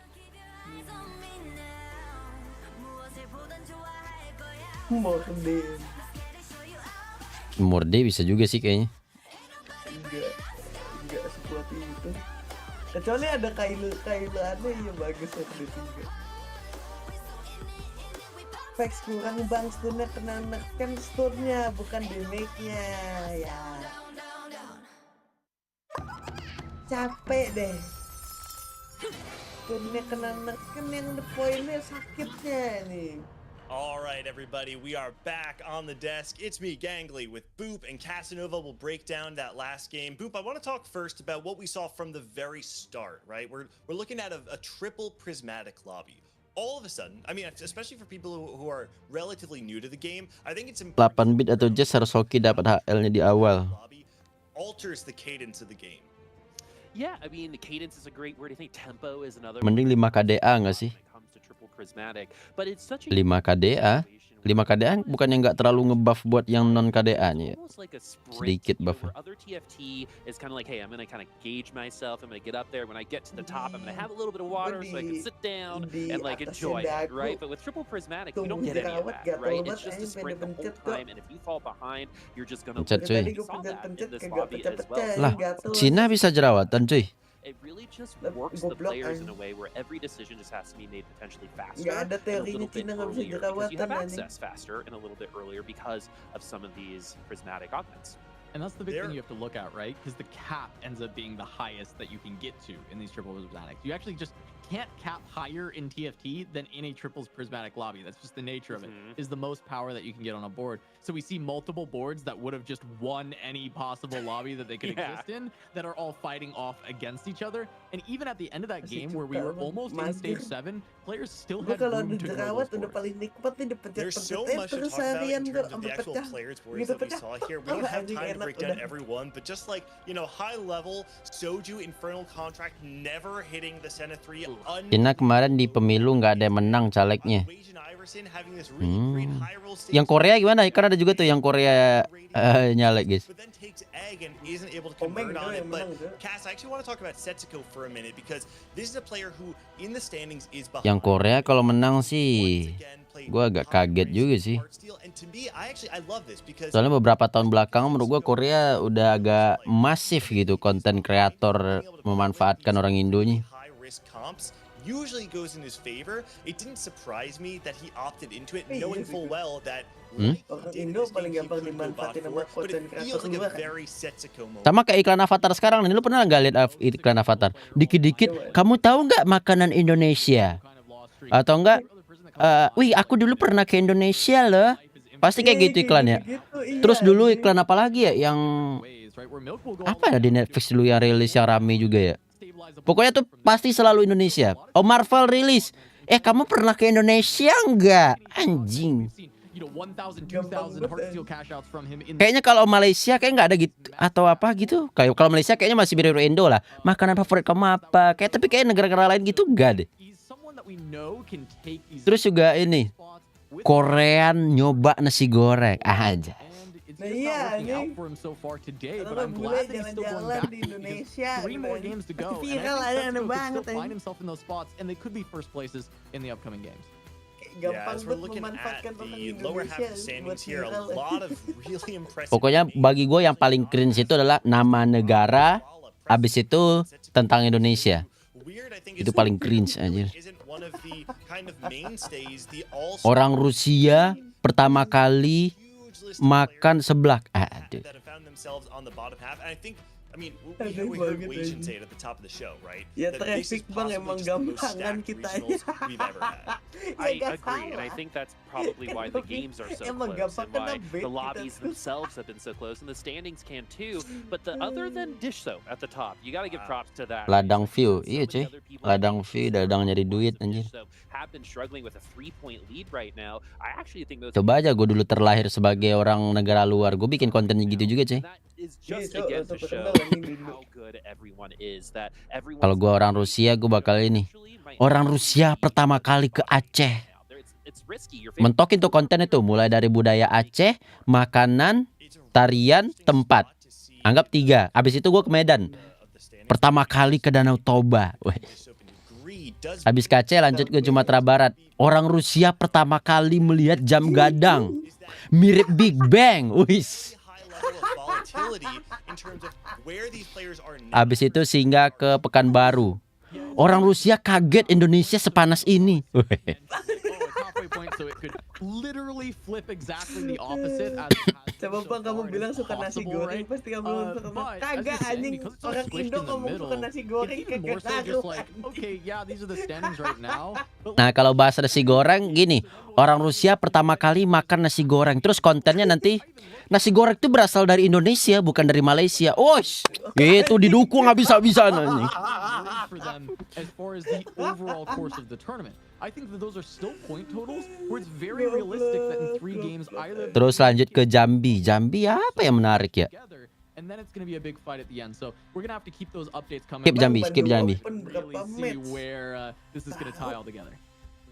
Speaker 2: Morde bisa juga sih kayaknya.
Speaker 4: Enggak sekuat itu. Kecuali ada Kailu aneh ya bagus ya D3. Vex kurang bang, stunnya kena neken stunnya bukan damage-nya ya. Capek deh. Stunnya kena neken yang the poinnya sakitnya nih.
Speaker 1: Alright everybody, we are back on the desk. It's me, Gangly, with Boop and Casanova will break down that last game. Boop, I want to talk first about what we saw from the very start, right? We're looking at a triple prismatic lobby. All of a sudden, I mean, especially for people who are relatively new to the game, I think it's important.
Speaker 2: 8 bit atau just harus hoki dapat HL-nya di awal.
Speaker 1: Alters the cadence of the game.
Speaker 7: Yeah, I mean, the cadence is a great word. I think tempo is another.
Speaker 2: Mending 5 KDA nggak sih? 5 KDA? 5 KDA bukannya nggak terlalu ngebuff buat yang non KDA-nya ya? Sedikit buff.
Speaker 7: Other TFT is kind of like, hey, I'm gonna kind of gauge myself. I'm gonna get up there. When I get to the top, I'm gonna have a little bit of water so I can sit down and like enjoy it, right? But with triple prismatic, you don't get any of that, right? It's just a sprint the whole time, and if you fall behind, you're just gonna lose. We saw that in this lobby as well.
Speaker 2: Lah, Cina bisa jerawatan cuy.
Speaker 7: It really just works the players in a way where every decision just has to be made potentially faster
Speaker 4: and a little bit earlier
Speaker 7: because you have access faster and a little bit earlier because of some of these prismatic augments.
Speaker 3: And that's the big thing you have to look at, right? Because the cap ends up being the highest that you can get to in these triple prismatics. You actually just can't cap higher in TFT than in a triples prismatic lobby. That's just the nature of it, is the most power that you can get on a board. So we see multiple boards that would have just won any possible lobby that they could exist in that are all fighting off against each other. And even at the end of that game where we were almost in stage 7, players still had room to grow those boards.
Speaker 1: There's so much to talk about in terms of the actual players' boards that we saw here. We don't have time to break down everyone, but just like, you know, high level, Soju Infernal Contract never hitting the Senna 3.
Speaker 2: Cina kemarin di pemilu nggak ada yang menang calegnya. Yang Korea gimana? Kan ada juga tuh yang Korea nyalek, guys. Yang Korea kalau menang sih, gue agak kaget juga sih. Soalnya beberapa tahun belakangan menurut gue Korea udah agak masif gitu konten kreator memanfaatkan orang Indonya.
Speaker 1: Usually goes in his favor. It didn't surprise me that he opted into it, knowing full well that
Speaker 4: orang Indo paling gampang dimanfaatin sama konten kreator luar.
Speaker 2: Sama kayak iklan Avatar sekarang nih, lu pernah nggak lihat iklan Avatar? Dikit-dikit, kamu tahu nggak makanan Indonesia? Atau enggak? Wih, aku dulu pernah ke Indonesia loh. Pasti kayak gitu iklannya. Terus dulu iklan apa lagi ya? Yang apa ya di Netflix dulu yang rilis yang rame juga ya? Pokoknya tuh pasti selalu Indonesia. Oh, Marvel rilis. Kamu pernah ke Indonesia nggak? Anjing. Kayaknya kalau Malaysia kayak nggak ada gitu atau apa gitu. Kayak kalau Malaysia kayaknya masih biru Indo lah. Makanan favorit kamu apa? Tapi kayak negara-negara lain gitu enggak deh. Terus juga ini Korean nyoba nasi goreng aja.
Speaker 4: Nah iya nih, kalau bule jalan-jalan di Indonesia, viral ada aneh banget ya. Gampang buat memanfaatkan orang Indonesia buat viral.
Speaker 2: Pokoknya bagi gue yang paling cringe itu adalah nama negara, abis itu tentang Indonesia. Itu paling cringe anjir. Orang Rusia pertama kali makan seblak. Aduh.
Speaker 4: Ya traffic bang emang gampangan kita aja.
Speaker 7: I agree, and I think that's probably why the games are so close and why the lobbies themselves have been so close, and the standings can too. But other than Dish Soap at the top, you gotta give props to that.
Speaker 2: Ladang view, iya cuy. Ladang view, dadang nyari duit anjir. Coba aja gue dulu terlahir sebagai orang negara luar, gue bikin kontennya gitu juga cuy. Kalau gue orang Rusia, gue bakal ini. Orang Rusia pertama kali ke Aceh. Mentokin tuh konten itu, mulai dari budaya Aceh, makanan, tarian, tempat. Anggap 3. Habis itu gue ke Medan. Pertama kali ke Danau Toba. Habis ke Aceh lanjut ke Sumatera Barat. Orang Rusia pertama kali melihat jam gadang. Mirip Big Bang. Wis. Habis itu singgah ke Pekanbaru. Orang Rusia kaget Indonesia sepanas ini.
Speaker 4: Coba bang kamu bilang suka nasi goreng, pasti kamu pernah. Kagak anjing, orang Indo ngomong suka nasi goreng kagak tahu.
Speaker 2: Nah kalau bahas nasi goreng gini, orang Rusia pertama kali makan nasi goreng, terus kontennya nanti nasi goreng itu berasal dari Indonesia bukan dari Malaysia. Oish, itu didukung habis-habisan anjing. Terus lanjut ke Jambi. Jambi apa yang menarik ya? Skip Jambi, skip Jambi.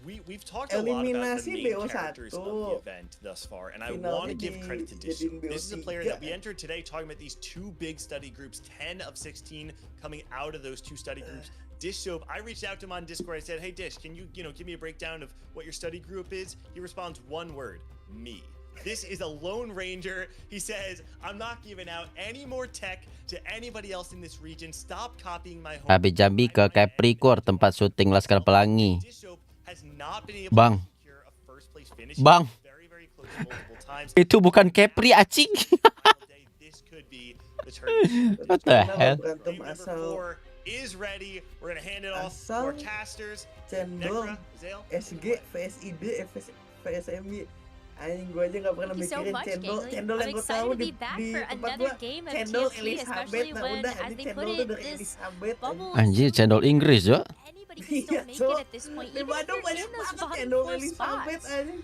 Speaker 1: We've talked a lot about the main characters of the event thus far, and I want to give credit to Dish. This is a player that we entered today talking about these 2 big study groups, 10 of 16 coming out of those 2 study groups. Dish Soap, I reached out to him on Discord. I said, "Hey Dish, can you give me a breakdown of what your study group is?" He responds 1 word: me. This is a Lone Ranger. He says, "I'm not giving out any more tech to anybody else in this region. Stop copying my home."
Speaker 2: Habis Jambi ke Capricorn, tempat syuting Laskar Pelangi. Bang, bang, itu bukan Capri acing.
Speaker 1: tournament.
Speaker 2: What the hell?
Speaker 4: Berantem
Speaker 1: Game number
Speaker 4: asal
Speaker 1: 4 is ready. We're gonna hand it off to
Speaker 4: Asal
Speaker 1: our casters.
Speaker 4: cendol
Speaker 1: Nekra, Zale.
Speaker 4: SG VSID VSMY. Anjing gue aja gak pernah
Speaker 6: Thank you so
Speaker 4: mikirin
Speaker 6: much,
Speaker 4: cendol.
Speaker 6: Gangly.
Speaker 4: Cendol
Speaker 6: I'm
Speaker 4: yang gue
Speaker 6: excited
Speaker 4: tahu
Speaker 6: to be
Speaker 4: di
Speaker 6: back
Speaker 4: di
Speaker 6: for
Speaker 4: tempat
Speaker 6: another
Speaker 4: gue
Speaker 6: game of
Speaker 4: cendol
Speaker 6: TFT,
Speaker 4: Elizabeth.
Speaker 6: especially
Speaker 4: Nah
Speaker 6: when
Speaker 4: udah
Speaker 6: as
Speaker 4: ini
Speaker 6: they
Speaker 4: cendol
Speaker 6: put
Speaker 4: tuh
Speaker 6: it,
Speaker 4: dari
Speaker 6: this
Speaker 4: Elizabeth.
Speaker 6: bubble
Speaker 2: Anjir, cendol Inggris, Jo.
Speaker 6: anybody can still
Speaker 4: Iya,
Speaker 6: make
Speaker 4: Cok.
Speaker 6: it at this point,
Speaker 4: Di
Speaker 6: even if
Speaker 4: Bandung
Speaker 6: you're
Speaker 4: banyak
Speaker 6: in those
Speaker 4: banget
Speaker 6: bottom
Speaker 4: cendol
Speaker 6: 4
Speaker 4: Elizabeth
Speaker 6: spots.
Speaker 4: anjing.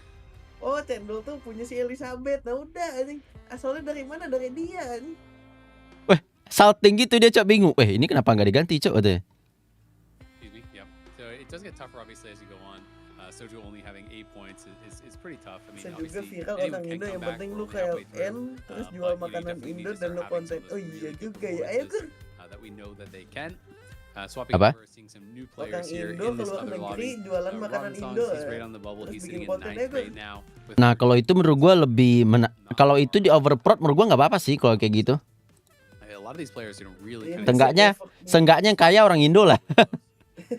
Speaker 4: Oh, cendol tuh punya si Elizabeth. Nah udah anjing. Asalnya dari mana? Dari dia anjing.
Speaker 2: Weh, salting gitu dia, Cok, bingung. Ini kenapa nggak diganti, Cok, katanya.
Speaker 5: Excuse me. Yep. So it does get tougher, obviously, as you go on. Soju only having 8 points is pretty tough. I mean,
Speaker 4: Bisa juga
Speaker 5: obviously,
Speaker 4: viral
Speaker 5: anyone
Speaker 4: orang
Speaker 5: can
Speaker 4: Indo
Speaker 5: come
Speaker 4: yang
Speaker 5: back.
Speaker 4: penting
Speaker 5: We're
Speaker 4: lu
Speaker 5: only halfway
Speaker 4: KLN
Speaker 5: through,
Speaker 4: terus
Speaker 5: but
Speaker 4: jual
Speaker 5: you
Speaker 4: makanan
Speaker 5: definitely need
Speaker 4: Indo
Speaker 5: to
Speaker 4: dan
Speaker 5: start
Speaker 4: lu
Speaker 5: having
Speaker 4: konten.
Speaker 5: some of
Speaker 4: Oh
Speaker 5: those
Speaker 4: iya
Speaker 5: really good
Speaker 4: juga ya. Ayo
Speaker 5: performances,
Speaker 4: Ger.
Speaker 5: that we know that they can. Swapping
Speaker 2: Apa?
Speaker 5: over, seeing some new
Speaker 4: Orang
Speaker 5: players here
Speaker 4: Indo
Speaker 5: in this
Speaker 4: keluar
Speaker 5: other
Speaker 4: negeri
Speaker 5: lobby.
Speaker 4: jualan makanan
Speaker 5: Robin
Speaker 4: Indo.
Speaker 5: Songs, he's right on the bubble.
Speaker 4: Terus
Speaker 5: He's
Speaker 4: bikin
Speaker 5: sitting in
Speaker 4: kontennya
Speaker 5: 9th
Speaker 4: Ger.
Speaker 5: right now.
Speaker 2: Nah, kalau itu menurut gue lebih kalau itu di overprod menurut gue nggak apa-apa sih kalau kayak gitu.
Speaker 5: A lot of these players really
Speaker 4: Iya,
Speaker 5: kind of
Speaker 2: Seenggaknya yang kaya orang Indo lah.
Speaker 6: Yeah,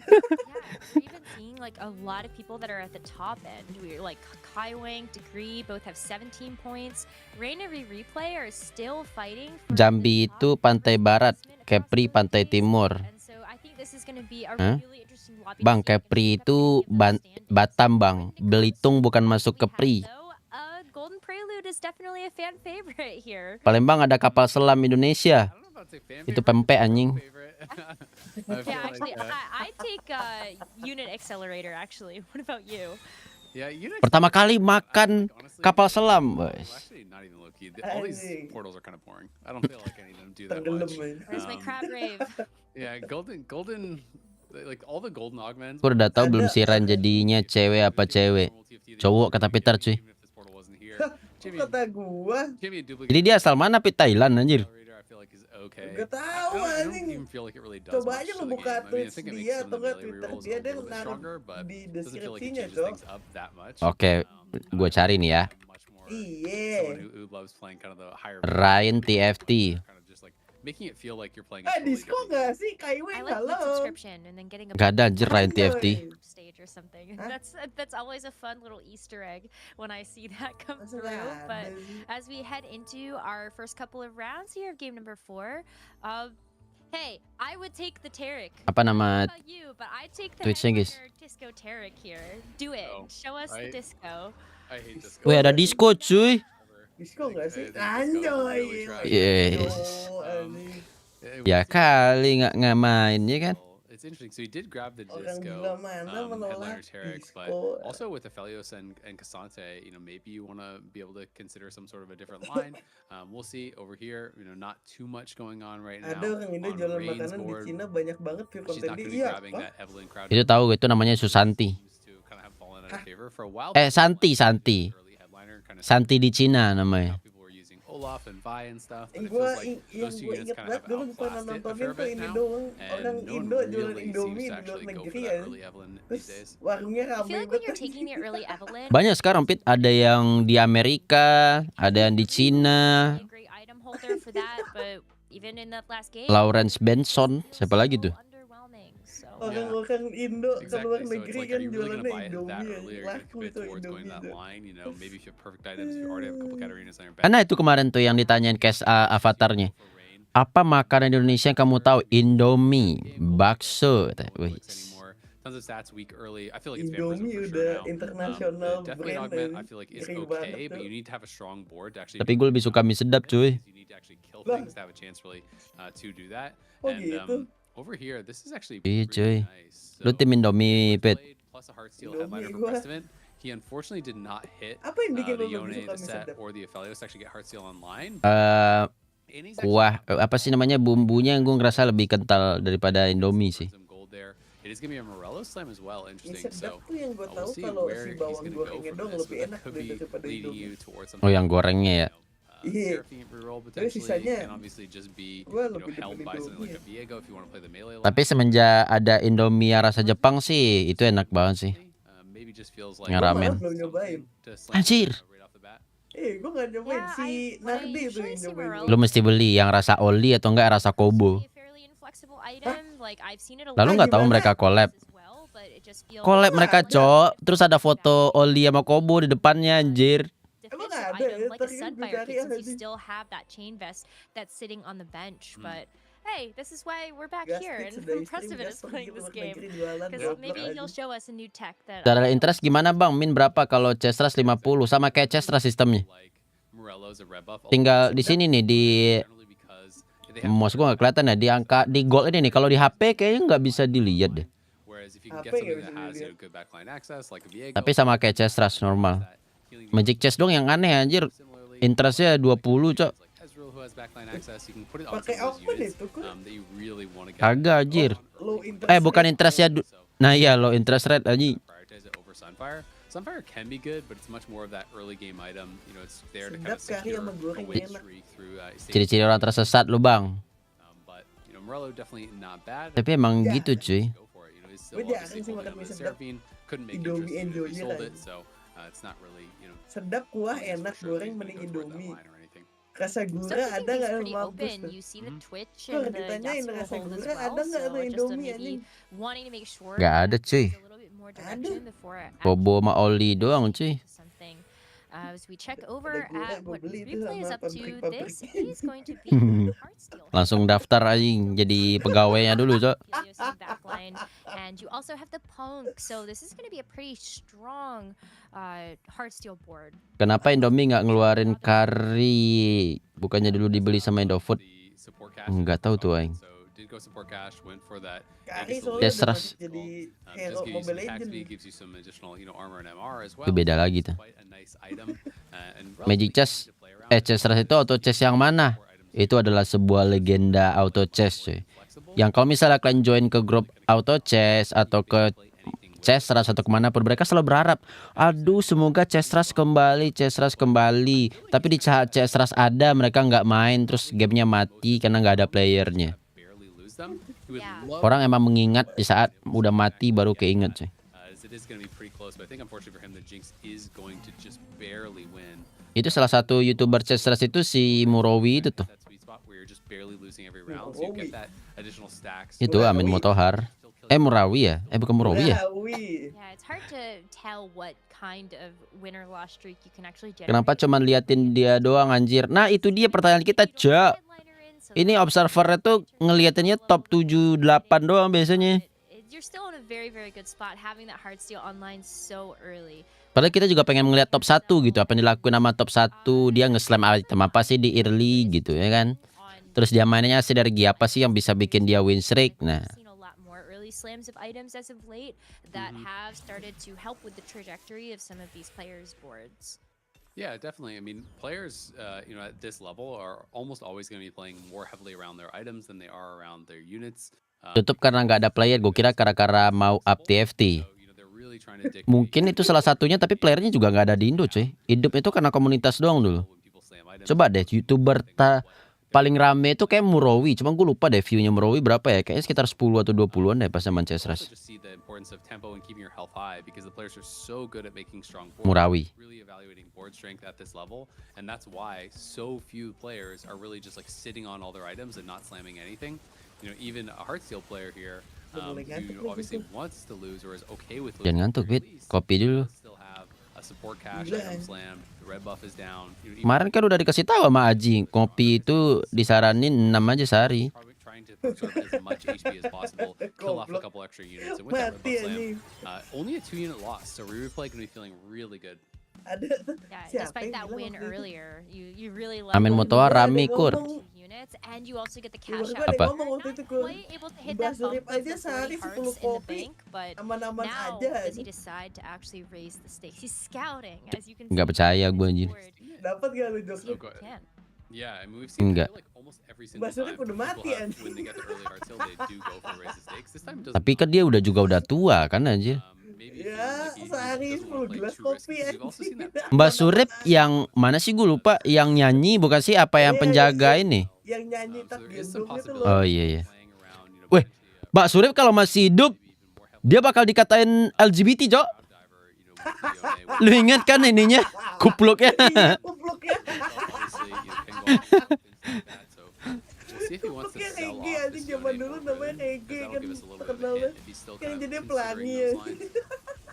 Speaker 6: we're even seeing like a lot of people that are at the top end. We're like Kaiwang, Degree, both have 17 points. Rain and Replay are still fighting for
Speaker 2: Jambi
Speaker 6: the
Speaker 2: itu
Speaker 6: top
Speaker 2: pantai barat,
Speaker 6: placement across
Speaker 2: Kepri
Speaker 6: both
Speaker 2: pantai
Speaker 6: days.
Speaker 2: timur.
Speaker 6: And so I think this is going to be a
Speaker 2: Hah?
Speaker 6: really interesting lobby
Speaker 2: Bang,
Speaker 6: to see if we
Speaker 2: Kepri
Speaker 6: can pick up
Speaker 2: itu
Speaker 6: any of those standings.
Speaker 2: Batam, Bang.
Speaker 6: When it comes
Speaker 2: Belitung
Speaker 6: to
Speaker 2: bukan
Speaker 6: what
Speaker 2: masuk
Speaker 6: we
Speaker 2: ke
Speaker 6: have,
Speaker 2: Pri.
Speaker 6: though, Golden Prelude is definitely a fan favorite here.
Speaker 2: Palembang ada kapal selam Indonesia.
Speaker 5: I don't know about say fan
Speaker 2: Itu
Speaker 5: favorite,
Speaker 2: pempek
Speaker 5: but
Speaker 2: anjing.
Speaker 5: favorite. I feel
Speaker 6: Yeah, actually,
Speaker 5: like,
Speaker 6: I take Unit Accelerator, actually. What about you?
Speaker 5: yeah, Unix
Speaker 2: Pertama kali makan
Speaker 5: honestly,
Speaker 2: kapal selam,
Speaker 5: well,
Speaker 2: guys.
Speaker 5: actually, not even low key. All these
Speaker 4: Anjing.
Speaker 5: portals are kind of boring. I don't feel like any of them do that
Speaker 4: Tenggelam
Speaker 5: much.
Speaker 4: man.
Speaker 6: Where's my crab rave?
Speaker 5: Yeah, golden, like all the golden augments.
Speaker 2: Gue udah tahu belum
Speaker 4: Ada.
Speaker 2: sih Ran jadinya cewek apa cewek. Cowok kata Peter, cuy.
Speaker 4: Kok kata gua?
Speaker 2: Jadi dia asal mana, Pit? Thailand anjir.
Speaker 4: Gak tahu anjing. Coba aja lu buka tweets dia atau nggak Twitter dia naruh di deskripsinya, Cok.
Speaker 2: Oke, gue cari nih ya.
Speaker 4: Iya.
Speaker 2: Rain TFT.
Speaker 4: Disco nggak sih?
Speaker 6: I
Speaker 4: Kaiwing,
Speaker 6: like the
Speaker 4: halo.
Speaker 6: subscription and then getting a
Speaker 2: Gak ada anjir Rain TFT.
Speaker 6: stage or something.
Speaker 4: Huh?
Speaker 6: That's always a fun little Easter egg when I see that come
Speaker 4: Masa
Speaker 6: through.
Speaker 4: nggak
Speaker 6: But
Speaker 4: ada sih?
Speaker 6: as we head into our first couple of rounds here of game number 4, hey, I would take the Tarek.
Speaker 2: Apa nama
Speaker 6: About you, but I take the
Speaker 2: Twitch-nya, guys?
Speaker 6: headliner Disco Tarek here. Do it.
Speaker 5: Oh,
Speaker 6: Show us the
Speaker 5: I-
Speaker 6: disco.
Speaker 5: I hate this.
Speaker 2: Wih, ada disco, cuy.
Speaker 4: Disco nggak sih?
Speaker 5: Really
Speaker 4: Anjoy.
Speaker 5: trash.
Speaker 2: Yes.
Speaker 4: Oh, anjing.
Speaker 2: Ya kali nggak main ya kan.
Speaker 5: It's interesting. So he did grab the
Speaker 4: Orang
Speaker 5: disco
Speaker 4: gila mana menolak
Speaker 5: headliner Tarek, but
Speaker 4: disco.
Speaker 5: also with Aphelios and Cassante, maybe you want to be able to consider some sort of a different line. We'll see over here. Not too much going on right now.
Speaker 4: Ada orang Indo
Speaker 5: on
Speaker 4: jualan
Speaker 5: Rain's
Speaker 4: makanan di
Speaker 5: board.
Speaker 4: Cina banyak banget view
Speaker 5: She's
Speaker 4: konten
Speaker 5: not
Speaker 4: dia.
Speaker 5: going to be
Speaker 4: Iya,
Speaker 5: grabbing
Speaker 4: Pak.
Speaker 5: that Evelyn crowd.
Speaker 2: Itu tahu itu namanya Susanti.
Speaker 5: Used to kind of have fallen out of favor for a while.
Speaker 2: Santi.
Speaker 5: Early headliner, kind of
Speaker 2: Santi di Cina namanya.
Speaker 5: how people were using Olaf and Vi and stuff.
Speaker 4: Yang
Speaker 5: But it
Speaker 4: gua
Speaker 5: feels like
Speaker 4: yang
Speaker 5: those two
Speaker 4: gua
Speaker 5: units
Speaker 4: inget
Speaker 5: kind of
Speaker 4: banget
Speaker 5: have
Speaker 4: dulu pernah
Speaker 5: outclassed it a
Speaker 4: nontonin
Speaker 5: fair
Speaker 4: tuh
Speaker 5: bit
Speaker 4: ini
Speaker 5: now.
Speaker 4: doang.
Speaker 5: And
Speaker 4: Orang
Speaker 5: no one
Speaker 4: Indo jualan
Speaker 5: really seems
Speaker 4: Indomie
Speaker 5: to
Speaker 4: di luar
Speaker 5: actually go
Speaker 4: negeri
Speaker 5: for
Speaker 4: ya.
Speaker 5: that early Evelyn these
Speaker 4: Terus
Speaker 5: days.
Speaker 4: warungnya
Speaker 6: I
Speaker 4: rame
Speaker 6: feel like when
Speaker 4: banget.
Speaker 6: you're taking the early Evelyn,
Speaker 2: Banyak sekarang, Pit. Ada yang di Amerika, ada yang di Cina.
Speaker 6: a great item holder for that, but even in that last game,
Speaker 2: Lawrence Benson, siapa lagi tuh?
Speaker 6: underwhelming. So
Speaker 4: Orang-orang Indo ke luar
Speaker 5: Exactly. So
Speaker 4: negeri
Speaker 5: it's like,
Speaker 4: kan
Speaker 5: are you really going
Speaker 4: jualannya
Speaker 5: to buy it that
Speaker 4: Indomie.
Speaker 5: early, or you're going to
Speaker 4: Laku
Speaker 5: commit
Speaker 4: tuh
Speaker 5: towards going
Speaker 4: Indomie
Speaker 5: that
Speaker 4: tuh.
Speaker 5: line? Maybe if you have perfect items, if you already have a couple Katarinas on your back.
Speaker 2: Karena itu kemarin tuh yang ditanyain case avatarnya. Apa makanan Indonesia yang kamu tahu? Indomie, bakso. Wih.
Speaker 5: Tons of stats weak early. I feel like it's vampirism
Speaker 4: Indomie
Speaker 5: for
Speaker 4: udah
Speaker 5: sure now.
Speaker 4: internasional
Speaker 5: The Deathblade
Speaker 4: brand
Speaker 5: augment,
Speaker 4: dan
Speaker 5: I feel like is
Speaker 4: ngeri
Speaker 5: okay,
Speaker 4: banget
Speaker 5: but
Speaker 4: tuh.
Speaker 5: you need to have a strong board to actually.
Speaker 2: Tapi gue lebih suka mie sedap, cuy.
Speaker 5: You need to actually kill
Speaker 4: Lah.
Speaker 5: things to have a chance really to do that.
Speaker 4: Oh,
Speaker 5: And
Speaker 4: gitu.
Speaker 5: over here, this is actually
Speaker 2: Iya, cuy.
Speaker 5: pretty nice.
Speaker 2: Lu tim Indomie, Pit.
Speaker 5: Deathblade plus a Heartsteel
Speaker 4: Indomie
Speaker 5: headliner from
Speaker 4: gua.
Speaker 5: Prestament. He unfortunately did not hit
Speaker 4: Apa yang bikin
Speaker 5: the
Speaker 4: lo lebih
Speaker 5: Yone,
Speaker 4: suka
Speaker 5: the
Speaker 4: mie
Speaker 5: Sett,
Speaker 4: sedap?
Speaker 5: or the Aphelios to actually get Heartsteel online. And he's
Speaker 2: Kuah, apa sih namanya, bumbunya yang gue ngerasa lebih kental daripada Indomie sih.
Speaker 5: some gold there. It is going to be a Morello slam as well.
Speaker 4: Mie
Speaker 5: Interesting.
Speaker 4: sedap
Speaker 5: So
Speaker 4: tuh yang gue
Speaker 5: we'll
Speaker 4: tahu
Speaker 5: see
Speaker 4: kalau
Speaker 5: where
Speaker 4: si
Speaker 5: he's
Speaker 4: bawang
Speaker 5: going to go
Speaker 4: gorengnya
Speaker 5: from
Speaker 4: dong
Speaker 5: this.
Speaker 4: lebih
Speaker 5: But that
Speaker 4: enak
Speaker 5: could
Speaker 4: deh
Speaker 5: be
Speaker 4: daripada
Speaker 5: leading
Speaker 4: Indomie.
Speaker 5: you towards
Speaker 2: Oh,
Speaker 5: something
Speaker 2: yang gorengnya ya.
Speaker 4: Iya.
Speaker 5: Seraphine reroll
Speaker 4: Tapi
Speaker 5: potentially.
Speaker 4: sisanya
Speaker 5: Can obviously just be
Speaker 4: gua lebih
Speaker 5: held
Speaker 4: demen
Speaker 5: by something
Speaker 4: Indomie
Speaker 5: like a Viego if you want to play the melee.
Speaker 2: Tapi semenjak ada Indomie yang rasa Jepang sih, itu enak banget sih.
Speaker 5: Maybe just feels like
Speaker 2: Yang ramen.
Speaker 4: Belum nyobain.
Speaker 5: to slam
Speaker 2: Anjir.
Speaker 5: right off the bat.
Speaker 4: Gue gak nyobain
Speaker 6: Yeah,
Speaker 4: si
Speaker 6: when I
Speaker 4: Nardi tuh
Speaker 6: usually
Speaker 4: yang
Speaker 6: see
Speaker 4: nyobain.
Speaker 6: Morello-
Speaker 2: Lu mesti beli yang rasa oli atau enggak rasa kobo.
Speaker 6: a fairly inflexible item. Like I've seen it a
Speaker 2: Lalu
Speaker 6: lot
Speaker 2: nggak tahu
Speaker 4: gimana?
Speaker 2: mereka collab.
Speaker 6: as well, but it just feels
Speaker 2: Collab mereka,
Speaker 4: ada.
Speaker 2: Cok. Terus ada foto oli sama kobo di depannya, anjir.
Speaker 6: defensive item like a Sunfire Kit, since you still have that chain vest that's sitting on the bench. But hey, this is why we're back here and Prestivan is playing this game, because maybe he'll show us a new tech that.
Speaker 2: Secara interest gimana bang? Min berapa kalau Chestras 50 sama kayak Chestras sistemnya? Tinggal di sini nih di mouse gua nggak kelihatan ya di angka di gold ini nih. Kalau di HP kayaknya nggak bisa dilihat deh. Tapi sama kayak Chestras normal. Magic Chest dong yang aneh anjir. Interestnya 20 cok.
Speaker 4: Pakai apa itu?
Speaker 2: Agak anjir. Bukan interestnya. Nah iya low interest rate aja.
Speaker 5: Sunfire can be good, but it's much more of that early game item. You know, it's there to kind of secure a win streak through.
Speaker 2: Ciri-ciri orang tersesat lu bang.
Speaker 5: But you know, Morello definitely not bad.
Speaker 2: Tapi emang gitu cuy.
Speaker 5: Seraphine couldn't make it. He sold it, so it's not really, you know.
Speaker 4: Sedap, kuah, enak, goreng mending Indomie. Rasa gula ada nggak yang mampus tuh? Kok ditanyain rasa gula ada nggak tuh Indomie anjing?
Speaker 2: Nggak ada cuy. Bobo sama Oli doang cuy.
Speaker 6: As we check over at what replay is up to, this is going to be Heartsteel.
Speaker 2: Langsung daftar anjing jadi pegawainya dulu cok.
Speaker 6: And you also have the bonk, so this is going to be a pretty strong Heartsteel board.
Speaker 2: Kenapa Indomie nggak ngeluarin kari? Bukannya dulu dibeli sama Indofood? Nggak tahu tuh aing. Chestras itu beda lagi tuh. Magic Chest Chestras itu auto chest yang mana? Itu adalah sebuah legenda auto chest cuy. Yang kalau misalnya kalian join ke grup auto chest atau ke Chestras atau kemanapun, mereka selalu berharap, aduh semoga Chestras kembali. Tapi di saat Chestras ada mereka nggak main, terus gamenya mati karena nggak ada playernya. Orang emang mengingat di saat udah mati baru keinget cuy. Itu salah satu YouTuber Chestras itu si Murowi itu tuh. Itu Amin Motohar. Murawi ya? Bukan Murawi ya? Kenapa cuman liatin dia doang anjir? Nah itu dia pertanyaan kita, Cak. Ini observer itu ngeliatinnya top 7 8 doang biasanya. Padahal kita juga pengen ngeliat top 1 gitu. Apa yang dilakuin sama top 1? Dia nge-slam item apa sih di early gitu ya kan? Terus dia mainnya sinergi apa sih yang bisa bikin dia win streak? Nah,
Speaker 6: slams of items as of late that have started to help with the trajectory of some of these players' boards.
Speaker 5: Yeah, definitely. I mean, players, you know, at this level are almost always going to be playing more heavily around their items than they are around their units.
Speaker 2: Tutup karena nggak ada player. Gue kira gara-gara mau up TFT. Mungkin itu salah satunya, tapi playernya juga nggak ada di Indo, cuy. Hidup itu karena komunitas doang dulu. Coba deh, YouTuber paling rame itu kayak Murowi. Cuma gue lupa deh view-nya Murowi berapa ya. Kayaknya sekitar 10 atau 20-an deh pas zaman Chestras. Murawi. Jangan ngantuk, Fit. Kopi dulu. Kemarin kan udah dikasih tahu sama Aji, kopi itu disaranin 6 aja sehari. Amin Motoa Rami Kur. Apa?
Speaker 4: Aja sehari 10 kopi aman-aman aja.
Speaker 2: Nggak percaya gue anjir.
Speaker 4: Dapat gak lu Jok?
Speaker 2: Enggak.
Speaker 4: Basurip udah mati anjir.
Speaker 2: Tapi kan dia udah tua kan anjir.
Speaker 4: Ya, sehari 10 gelas kopi anjir.
Speaker 2: Mbak Surip yang mana sih gue lupa, yang nyanyi bukan sih, apa yang penjaga ini?
Speaker 4: Yang nyanyi tak gendong itu loh.
Speaker 2: Oh iya. Weh, Mbak Surip kalau masih hidup dia bakal dikatain LGBT, Cok. Lu ingat kan ininya? Kupluknya.
Speaker 4: Kupluknya. Kayak Egi anjing, zaman dulu namanya Egi kan terkenalnya. Kan jadi pelangi ya.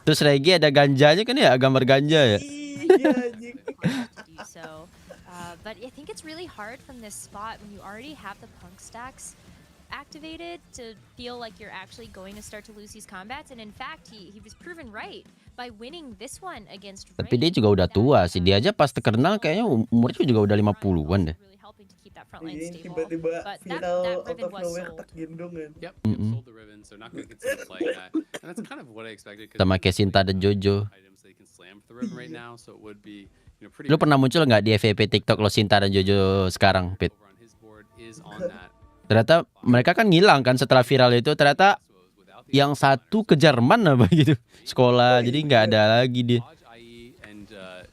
Speaker 2: Terus Regi ada ganjanya kan ya, gambar ganja ya.
Speaker 4: Iya anjing.
Speaker 6: So, but I think it's really hard from this spot when you already have the punk stacks activated to feel like you're actually going to start to lose these combats, and in fact he was proven right by winning this one against Rain.
Speaker 2: Tapi dia juga udah tua sih. Dia aja pas terkenal kayaknya umurnya juga udah 50-an deh.
Speaker 4: Tiba-tiba viral out of nowhere tak gendongan.
Speaker 5: Yep, sold the riven, so not gonna consider playing that. And that's kind of what I expected.
Speaker 2: Sama kayak Sinta dan Jojo.
Speaker 5: Items they can slam with the riven right now, so it would be, you know, pretty.
Speaker 2: Lu pernah muncul nggak di FYP TikTok lo Sinta dan Jojo sekarang, Pit?
Speaker 5: Over on his board is on that.
Speaker 2: Ternyata mereka kan ngilang kan setelah viral itu. Ternyata yang satu ke Jerman apa gitu sekolah, jadi nggak ada lagi dia.
Speaker 5: IE and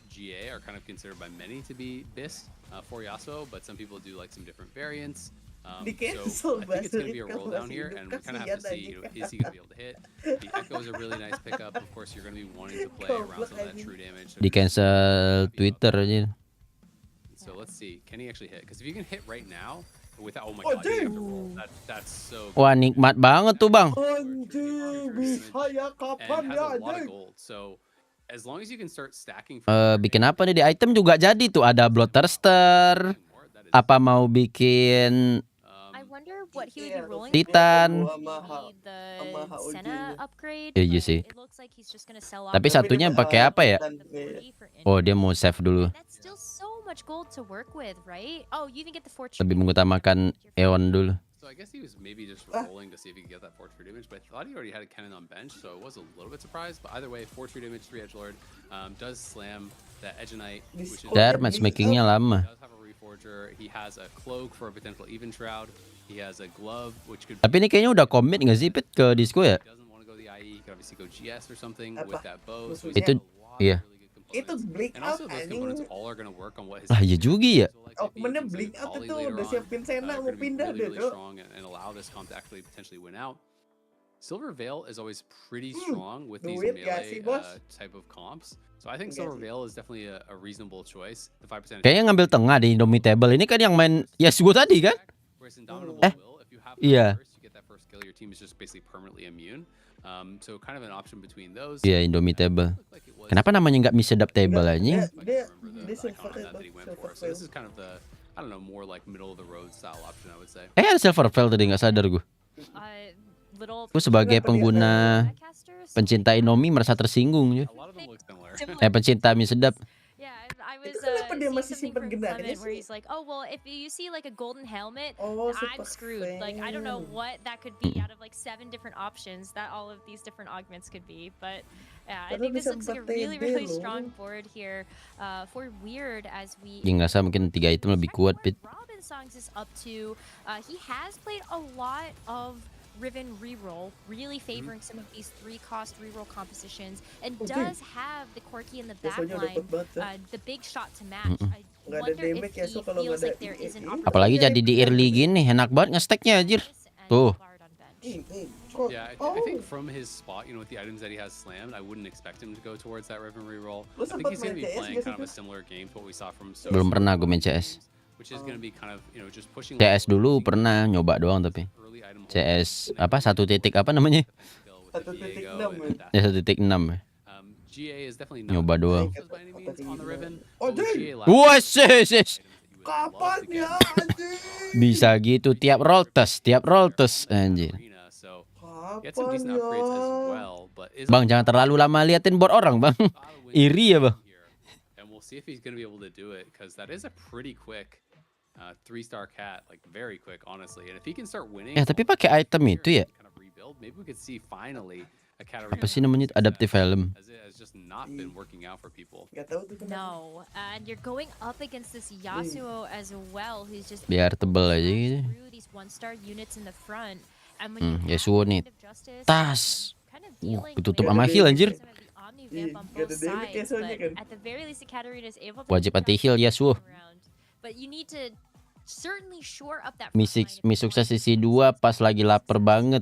Speaker 5: GA are kind of considered by many to be BIS for Yasuo, but some people do like some different variants. So I think it's going to be a roll down here, and we kind of have to see, you know, is he going to be able to hit? The Echo is a really nice pickup. Of course, you're going to be wanting to play around some of that true damage.
Speaker 2: Di cancel Twitter aja.
Speaker 5: So let's see, can he actually hit? Because if you can hit right now. Without, oh my god, you have to roll. That's so
Speaker 2: Wah, nikmat banget tuh, Bang.
Speaker 4: Anjing, bisa ya kapan
Speaker 5: and
Speaker 4: ya
Speaker 5: has a lot of
Speaker 4: anjing?
Speaker 5: gold. So as long as you can start stacking
Speaker 2: Bikin apa nih di item juga jadi tuh, ada Bloodthirster. Apa mau bikin
Speaker 6: I wonder what he would be rolling
Speaker 2: Titan?
Speaker 6: the Senna upgrade.
Speaker 2: Iya sih.
Speaker 6: It looks like he's just gonna sell off
Speaker 2: Tapi satunya pakai apa ya?
Speaker 6: the 40 for
Speaker 2: Oh, dia mau save dulu.
Speaker 6: That's still so much gold to work with, right? Oh, you even get the fortune.
Speaker 2: Lebih mengutamakan Eon dulu.
Speaker 5: So I guess he was maybe just rolling to see if he could get that 4-3 damage, but I thought he already had a cannon on bench, so I was a little bit surprised. But either way, 4-3 damage, 3 edgelord does slam that Edgenite, which is
Speaker 2: Dar matchmakingnya lama.
Speaker 5: does have a reforger. He has a cloak for a potential even shroud. He has a glove, which could.
Speaker 2: Tapi ini kayaknya udah commit nggak sih, Pit, ke disco ya?
Speaker 5: He doesn't want to go the IE. He could obviously go GS or something with that bow. So
Speaker 2: Itu, iya.
Speaker 4: Itu blink
Speaker 5: And
Speaker 4: out
Speaker 5: also those
Speaker 4: anjing.
Speaker 5: components all are going to work on what his.
Speaker 2: Lah, iya juga ya.
Speaker 4: Oh, mana blink out itu udah siapin Senna mau pindah deh, Cok.
Speaker 5: Strong and allow this comp to actually potentially win out. Silver Veil is always pretty strong with these
Speaker 4: duit gak sih,
Speaker 5: melee
Speaker 4: Bos?
Speaker 5: type of comps. So I think Silver Veil is definitely a reasonable choice. The 5%.
Speaker 2: Kayaknya ngambil tengah di Indomitable. Ini kan yang main Yasuo tadi kan?
Speaker 5: Whereas Indomitable will, if you have
Speaker 2: iya.
Speaker 5: first, you get that first kill, your team is just basically permanently immune. So kind of an option between those.
Speaker 2: Iya, Indomitable. Kenapa namanya nggak misadaptable anjing?
Speaker 4: Dia
Speaker 5: Icon on
Speaker 4: silver
Speaker 5: that that he went for. So this is kind of the, I don't know, more like middle of the road style option, I would say.
Speaker 2: Ada Silver Veil tadi, nggak sadar gue. Gue sebagai pengguna pencinta Indomie merasa tersinggung ya.
Speaker 5: A lot of them look similar.
Speaker 2: Pencinta mie sedap.
Speaker 6: Yeah, I was
Speaker 4: kenapa dia
Speaker 6: seeing
Speaker 4: masih
Speaker 6: something
Speaker 4: simpen
Speaker 6: from
Speaker 4: genarnya
Speaker 6: Clement where
Speaker 4: sih?
Speaker 6: he's like, oh well, if you see like a golden helmet,
Speaker 4: Oh,
Speaker 6: I'm screwed. Like I don't know what that could be out of like 7 different options that all of these different augments could be. But yeah, I
Speaker 4: Padahal
Speaker 6: think this
Speaker 4: bisa
Speaker 6: looks like a
Speaker 4: 4
Speaker 6: really
Speaker 4: TB loh.
Speaker 6: strong board here for Weird as we.
Speaker 2: Ya nggak usah, mungkin 3 item lebih kuat, Pit.
Speaker 6: Robin Songs is up to. He has played a lot of Riven reroll, really favoring some of these 3-cost reroll compositions, and does have the Corki in the
Speaker 4: Biasanya
Speaker 6: backline,
Speaker 4: dapat banget.
Speaker 6: the big shot to match. I
Speaker 4: Nggak ada
Speaker 6: wonder if
Speaker 4: damage
Speaker 6: he
Speaker 4: ya, so kalau
Speaker 6: feels
Speaker 4: nggak
Speaker 6: like
Speaker 4: ada
Speaker 6: there is an
Speaker 4: ini.
Speaker 2: Apalagi jadi di early gini, enak banget ngesteknya anjir. Tuh.
Speaker 5: Yeah, I think from his spot, you know, with the items that he has slammed, I wouldn't expect him to go towards that Riven reroll.
Speaker 4: Lu
Speaker 5: I think
Speaker 4: sempat
Speaker 5: he's going to be
Speaker 4: main CS
Speaker 5: playing
Speaker 4: nggak
Speaker 5: kind of
Speaker 4: sih,
Speaker 5: a similar game to what we saw from
Speaker 2: Belum pernah gue main CS.
Speaker 5: which is going to be kind of, you know, just pushing
Speaker 2: CS dulu pernah nyoba doang tapi.
Speaker 5: early item
Speaker 2: CS apa 1 titik apa namanya?
Speaker 4: 1.6
Speaker 2: Ya 1.6.
Speaker 5: GA is definitely
Speaker 2: Nyoba doang.
Speaker 5: by any means on the Riven.
Speaker 4: Oh,
Speaker 5: but with
Speaker 4: dang.
Speaker 5: GA last
Speaker 2: Wah,
Speaker 5: season,
Speaker 2: sis.
Speaker 4: Kapan ya anjing?
Speaker 2: Bisa gitu tiap roll tes anjir.
Speaker 5: arena, so get some
Speaker 4: Kapan
Speaker 5: decent
Speaker 4: ya?
Speaker 5: upgrades as well, but is
Speaker 2: Bang, jangan terlalu lama liatin board orang, Bang. Iri ya, Bang.
Speaker 5: And we'll see if he's going to be able to do it, because that is a pretty quick 3-star cat, like very quick, honestly. And if he can start winning,
Speaker 2: Ya, tapi pakai item itu ya.
Speaker 5: kind of rebuild, maybe we could see finally a cat
Speaker 2: Apa sih namanya? Adaptive Helm.
Speaker 5: as it has just not been working out for people.
Speaker 4: Gak tahu tuh kenapa.
Speaker 6: No, and you're going up against this Yasuo as well, who's just
Speaker 2: Biar tebel aja
Speaker 6: able to
Speaker 2: gitu.
Speaker 6: through these 1-star units in the front. And when you have
Speaker 2: Yasuo nih.
Speaker 6: Hand of Justice,
Speaker 2: Tas.
Speaker 6: kind of dealing
Speaker 2: Ketutup
Speaker 6: with
Speaker 2: sama heal anjir.
Speaker 6: some of the Omni-Vamp on
Speaker 4: Gak ada
Speaker 6: both
Speaker 4: damage ya
Speaker 6: sides,
Speaker 4: soalnya kan.
Speaker 6: but at the very least, the Katarina is able to
Speaker 2: Wajib
Speaker 6: keep
Speaker 2: anti heal
Speaker 6: that
Speaker 2: Yasuo.
Speaker 6: around. But you need to certainly shore up that
Speaker 2: Mi
Speaker 6: front line if you
Speaker 2: sukses
Speaker 6: want to
Speaker 2: sisi 2 pas lagi lapar banget.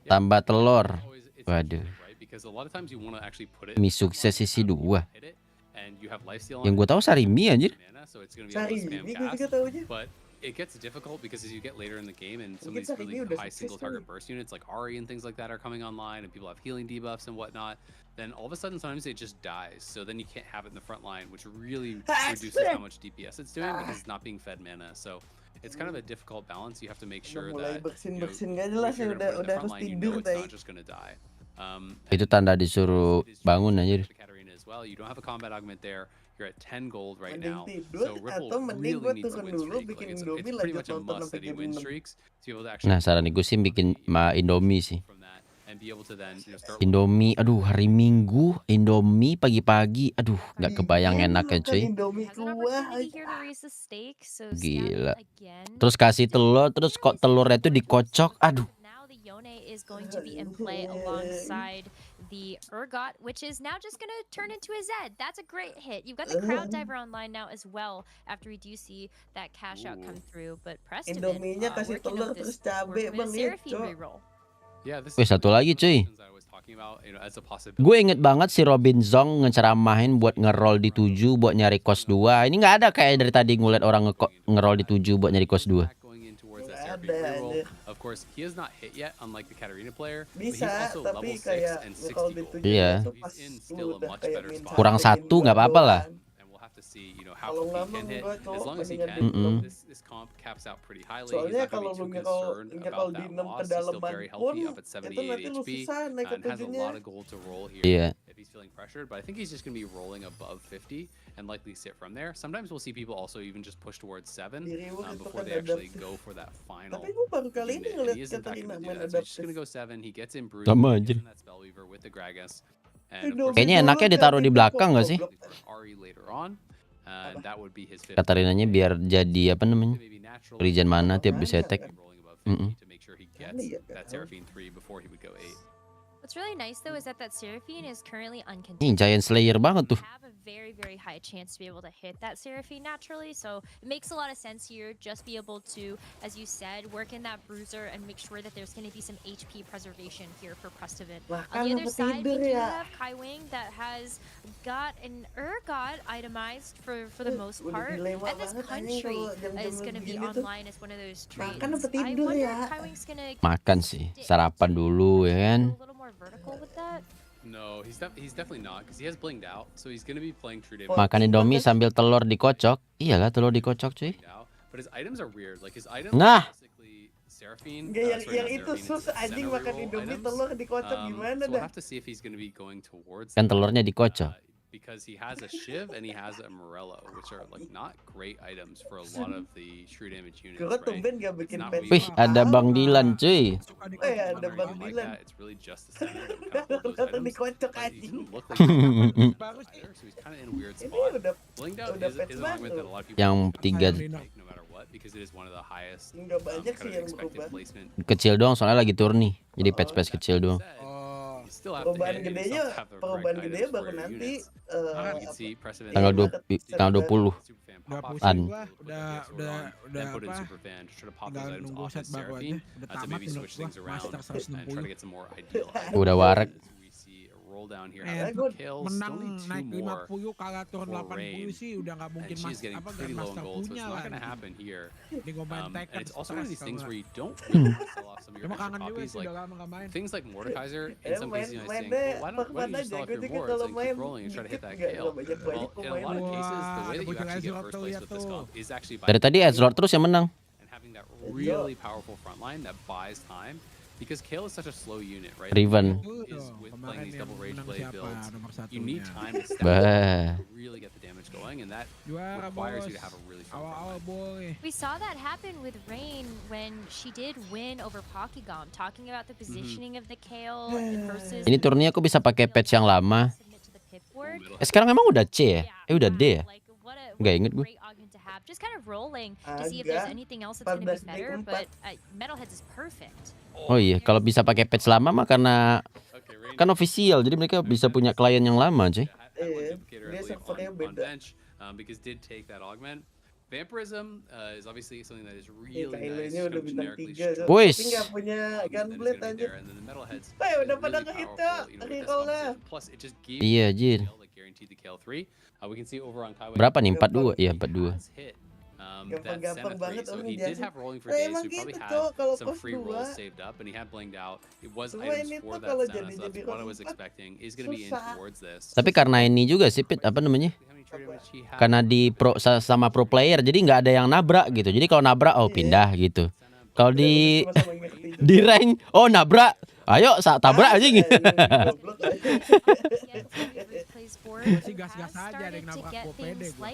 Speaker 2: Tambah telur.
Speaker 5: It's
Speaker 2: Waduh.
Speaker 5: right, because a lot of times you want to actually put it
Speaker 2: Mi sukses sisi 2.
Speaker 5: hit it, and you have lifesteal
Speaker 2: Yang gue tahu Sarimi anjir.
Speaker 5: mana, so it's going to be able to spam
Speaker 4: Sarimi gue juga
Speaker 5: cast.
Speaker 4: taunya.
Speaker 5: But it gets difficult because as you get later in the game and some of these really high single target burst units like Ari and things like that are coming online and people have healing debuffs and whatnot, then all of a sudden sometimes it just dies. So then you can't have it in the front line, which really reduces how much DPS it's doing because it's not being fed mana. So it's kind of a difficult balance. You have to make sure that if you're going to put it in the front line, you know it's not just going to die.
Speaker 2: Itu tanda disuruh bangun aja.
Speaker 5: As well, you don't have a combat augment there. You're at 10 gold right now, so Ripple really needs a win streak. Like it's pretty much a must that he win streaks to be able to actually.
Speaker 2: Nah, saran gue sih bikin Indomie sih.
Speaker 5: And be able to then, start
Speaker 2: Indomie, aduh hari Minggu, Indomie pagi-pagi, aduh nggak kebayang enak ya cuy. Gila. Terus kasih telur, terus kok telurnya itu dikocok, aduh.
Speaker 6: Is going to be in play alongside the Urgot, which is now just going to turn into a Zed. That's a great hit. You've got the Crowd Diver online now as well after we do see that cash out come through. But Preston,
Speaker 4: Indominya kasih telur terus cabe bang itu.
Speaker 2: Wih satu lagi cuy. Gue inget banget si Robin Zong ngeceramahin buat ngeroll di 7 buat nyari cost 2. Ini nggak ada kayak dari tadi ngeliat orang ngeroll di 7 buat nyari cost 2.
Speaker 5: Of course, he has not hit yet, unlike the Katarina player. But he's also level 6 and 60 gold.
Speaker 2: Iya.
Speaker 5: He's in still a much better spot.
Speaker 2: Kurang 1 nggak apa-apa lah.
Speaker 5: And we'll have to see, how he can hit. As long as he can, this comp caps out pretty highly. He's not going to be too concerned about that loss. He's still very healthy, up at 78 HP, and has a lot of gold to roll here.
Speaker 2: Iya.
Speaker 5: If he's feeling pressured, but I think he's just going to be rolling above 50 and likely sit from there. Sometimes we'll see people also even just push towards 7 before they actually go for that final.
Speaker 4: Tapi gue baru kali ini ngeliat
Speaker 5: He isn't
Speaker 4: Katarina
Speaker 5: going
Speaker 4: main
Speaker 5: to do that. So he's just
Speaker 4: adaptif.
Speaker 5: going to go 7. He gets in Bruce.
Speaker 2: Sama aja.
Speaker 5: That Spellweaver with the Gragas. And of course,
Speaker 2: Kayaknya enaknya ditaruh di belakang nggak sih?
Speaker 5: Ari later on. And that would be his fifth.
Speaker 2: Katarinanya biar jadi apa namanya? Regen mana tiap bisa attack.
Speaker 5: To make sure he gets that Seraphine 3 before he would go 8.
Speaker 6: What's really nice though is that Seraphine is currently uncontested.
Speaker 2: Ini Giant Slayer banget tuh.
Speaker 6: Have a very high chance to be able to hit that Seraphine naturally, so it makes a lot of sense here. Just be able to, as you said, work in that bruiser and make sure that there's going to be some HP preservation here for Preston. On the other side, we do have Kai Wing that has got an Urgot itemized for the most part, and this country is going to be online as one of those traits. I wonder if Kai Wing's going to
Speaker 2: Makan sih, sarapan dulu ya kan.
Speaker 6: vertical with that?
Speaker 5: No, he's definitely not because he has blinged out, so he's going to be playing true damage.
Speaker 2: Makan Indomie sambil telur dikocok. Iyalah telur dikocok cuy.
Speaker 5: But his items are weird. Like his items
Speaker 2: Nah.
Speaker 5: are basically Seraphine.
Speaker 4: Yang itu sus anjing makan Indomie telur dikocok gimana
Speaker 5: So
Speaker 4: dah?
Speaker 5: we'll have to see if he's going to be going towards
Speaker 2: Kan telurnya dikocok.
Speaker 5: because he has a Shiv and he has a Morello, which are like not great items for a lot of the true damage units,
Speaker 4: Gue
Speaker 5: right?
Speaker 4: tumben gak bikin
Speaker 5: It's not
Speaker 4: pen.
Speaker 5: really
Speaker 2: Wih, ada Bang Dilan cuy.
Speaker 4: Ada Bang
Speaker 5: like
Speaker 4: Dilan.
Speaker 5: that. It's really just the center that kind of hold those
Speaker 4: Kelihatan
Speaker 5: items.
Speaker 4: dikocok
Speaker 5: But he
Speaker 4: anjing.
Speaker 5: doesn't look like he's either, so he's kind of in a weird
Speaker 4: Ini
Speaker 5: spot.
Speaker 4: udah
Speaker 5: Blinged out
Speaker 4: udah
Speaker 5: is
Speaker 4: patch
Speaker 5: an argument that a
Speaker 4: baru.
Speaker 5: lot of people
Speaker 2: Yang tiga
Speaker 5: take no matter what because it is one of the highest
Speaker 4: Nggak banyak sih
Speaker 5: kind of
Speaker 4: yang
Speaker 5: expected
Speaker 4: berubah.
Speaker 5: placement.
Speaker 2: kecil doang soalnya lagi turni. Jadi patch-patch kecil doang.
Speaker 5: You still have to
Speaker 4: Perubahan
Speaker 5: hit, you
Speaker 4: gedenya,
Speaker 5: still have the
Speaker 4: perubahan
Speaker 5: right
Speaker 4: gedenya
Speaker 5: items
Speaker 4: baru
Speaker 5: for your
Speaker 4: nanti.
Speaker 5: units. You can see Precedent
Speaker 2: Tanggal
Speaker 4: Iya,
Speaker 2: 20
Speaker 8: Udah pusing
Speaker 2: An.
Speaker 8: gua, udah
Speaker 5: put in
Speaker 8: apa?
Speaker 5: super fan to try to pop
Speaker 8: Tinggal
Speaker 5: those items
Speaker 8: nunggu
Speaker 5: off
Speaker 8: set
Speaker 5: his
Speaker 8: baru aja.
Speaker 5: Seraphine
Speaker 8: Udah
Speaker 5: to
Speaker 8: tamat
Speaker 5: maybe
Speaker 8: menurut
Speaker 5: switch
Speaker 8: gua,
Speaker 5: things around
Speaker 8: Master
Speaker 5: and try to
Speaker 8: 160.
Speaker 5: get some more ideal
Speaker 2: Udah warak.
Speaker 5: As we see a roll down here.
Speaker 8: Eh,
Speaker 5: Two kills, still
Speaker 8: menang
Speaker 5: need
Speaker 8: naik
Speaker 5: 2 more.
Speaker 8: 50 kalah turun
Speaker 5: for
Speaker 8: 80
Speaker 5: Rain.
Speaker 8: sih udah nggak mungkin
Speaker 5: And she's getting pretty low in
Speaker 8: Master
Speaker 5: gold, so
Speaker 8: punya
Speaker 5: it's not
Speaker 8: lah.
Speaker 5: going to happen here.
Speaker 8: Ini gua main
Speaker 5: And
Speaker 8: Tekken
Speaker 5: it's also one of these
Speaker 8: stres
Speaker 5: things
Speaker 8: kalau
Speaker 5: where
Speaker 8: nggak.
Speaker 5: you don't really want to sell off some of your
Speaker 8: Emang
Speaker 5: extra
Speaker 8: kangen juga
Speaker 5: copies.
Speaker 8: sih
Speaker 5: Like
Speaker 8: udah lama nggak main.
Speaker 5: things like Mordekaiser, in some cases, saying,
Speaker 4: mainnya
Speaker 5: well, why don't you
Speaker 4: aja.
Speaker 5: just sell off
Speaker 4: Gue
Speaker 5: your
Speaker 4: juga
Speaker 5: boards
Speaker 4: kalau
Speaker 5: and
Speaker 4: main
Speaker 5: keep rolling and try to hit that
Speaker 4: dikit
Speaker 5: kill?
Speaker 4: banyak
Speaker 5: Well, in a lot of cases, the way that you
Speaker 8: Wah,
Speaker 5: actually get
Speaker 8: ada
Speaker 5: first place with this
Speaker 8: tuh.
Speaker 5: comp is actually by
Speaker 2: Dari tadi Edgelord terus yang menang.
Speaker 5: and having that really powerful front line that buys time. Because Kale is such a slow unit, right?
Speaker 2: Riven.
Speaker 5: Is with
Speaker 8: Kemarin
Speaker 5: playing these
Speaker 8: yang
Speaker 5: double rage
Speaker 8: menang
Speaker 5: blade
Speaker 8: siapa
Speaker 5: builds,
Speaker 8: nomor
Speaker 5: you need
Speaker 8: satunya?
Speaker 5: time to step
Speaker 2: Bah.
Speaker 5: up to really get the damage going, and that
Speaker 8: Juara
Speaker 5: requires
Speaker 8: bos.
Speaker 5: you to have a really strong front
Speaker 8: Awal-awal
Speaker 5: line.
Speaker 8: boy.
Speaker 6: We saw that happen with Rain when she did win over Pokegom, talking about the positioning of the Kale versus.
Speaker 2: Ini turninya aku bisa pakai patch yang lama.
Speaker 6: Submit to the pip board.
Speaker 2: Sekarang emang udah C ya? Udah D ya?
Speaker 6: Like, what a
Speaker 2: Nggak inget gue.
Speaker 6: great augment to have. Just kind of rolling to see if there's
Speaker 4: Agak.
Speaker 6: anything else that's going to be
Speaker 4: 14
Speaker 6: better,
Speaker 4: D4.
Speaker 6: but Metalheads is perfect.
Speaker 2: Oh iya, kalau bisa pakai patch lama mah karena
Speaker 5: Okay, Rain
Speaker 2: kan official, jadi mereka bisa punya klien yang lama, cuy.
Speaker 5: had one duplicator, I
Speaker 4: dia
Speaker 5: believe,
Speaker 4: servernya
Speaker 5: on
Speaker 4: beda.
Speaker 5: bench because did take that augment. Vampirism is obviously something that is really nice,
Speaker 4: Kailenya
Speaker 5: kind
Speaker 4: udah
Speaker 5: of
Speaker 4: bintang
Speaker 5: generically
Speaker 4: 3
Speaker 5: strong.
Speaker 2: Boys.
Speaker 4: tapi nggak punya gunblade aja.
Speaker 5: And then the metalheads
Speaker 4: Eh,
Speaker 5: is
Speaker 4: udah pada
Speaker 5: really
Speaker 4: ke hit,
Speaker 5: powerful,
Speaker 4: Kak.
Speaker 5: you know, with
Speaker 4: Reroll
Speaker 5: this
Speaker 4: lah.
Speaker 5: composition. Plus it just gives
Speaker 2: Iya,
Speaker 5: you
Speaker 2: Jir.
Speaker 5: the kill that guaranteed the kill 3. We can see over on Kaiway.
Speaker 2: Berapa nih? 42? Iya, 42.
Speaker 5: Has hit
Speaker 4: Gampang-gampang banget
Speaker 5: So
Speaker 4: orang
Speaker 5: he did
Speaker 4: jelasin.
Speaker 5: have rolling for
Speaker 4: Nah,
Speaker 5: days.
Speaker 4: emang
Speaker 5: So he probably
Speaker 4: gitu,
Speaker 5: had
Speaker 4: Cok, kalau
Speaker 5: some
Speaker 4: pos
Speaker 5: free rolls
Speaker 4: 2.
Speaker 5: saved up, and he had blinged out. It was
Speaker 4: Cuma
Speaker 5: items
Speaker 4: ini
Speaker 5: for
Speaker 4: tuh
Speaker 5: that
Speaker 4: kalau
Speaker 5: Senna,
Speaker 4: jadi
Speaker 5: so that's what I was
Speaker 4: Rose 4
Speaker 5: expecting. Is going to be in
Speaker 4: susah.
Speaker 5: towards this.
Speaker 2: Tapi karena ini juga sih Pit, apa namanya?
Speaker 5: How many trade damage he had?
Speaker 2: Karena di pro sama pro player, jadi nggak ada yang nabrak gitu. Jadi kalau nabrak, oh pindah gitu. Kalau
Speaker 4: Udah
Speaker 2: di
Speaker 4: sama-sama ngerti juga.
Speaker 2: di rank, oh nabrak, ayo tabrak aja gitu.
Speaker 4: Goblok aja.
Speaker 8: Gue sih gas-gas aja ada yang nabrak gue pede gue.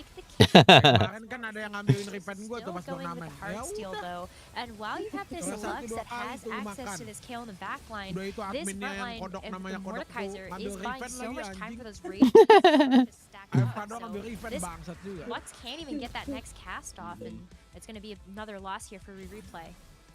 Speaker 8: Kemarin kan ada yang ngambilin riven gue tuh pas turnamen. Ya udah.
Speaker 6: And while you have this
Speaker 8: Salah satu
Speaker 6: Lux
Speaker 8: dua
Speaker 6: that has
Speaker 8: kali tuh
Speaker 6: access
Speaker 8: makan.
Speaker 6: to this Kale in the backline,
Speaker 8: Udah itu
Speaker 6: this
Speaker 8: adminnya
Speaker 6: front
Speaker 8: yang
Speaker 6: line
Speaker 8: kodok
Speaker 6: of
Speaker 8: namanya
Speaker 6: the
Speaker 8: kodok tuh
Speaker 6: Mordekaiser
Speaker 8: ngambil
Speaker 6: is buying
Speaker 8: riven
Speaker 6: so
Speaker 8: lagi
Speaker 6: much time
Speaker 8: anjing.
Speaker 6: for those raids to stack
Speaker 8: Ayo
Speaker 6: up.
Speaker 8: Fado ngambil
Speaker 6: So
Speaker 8: riven
Speaker 6: this
Speaker 8: bangsat juga.
Speaker 6: Lux can't even get that next cast off, and it's going to be another loss here for replay.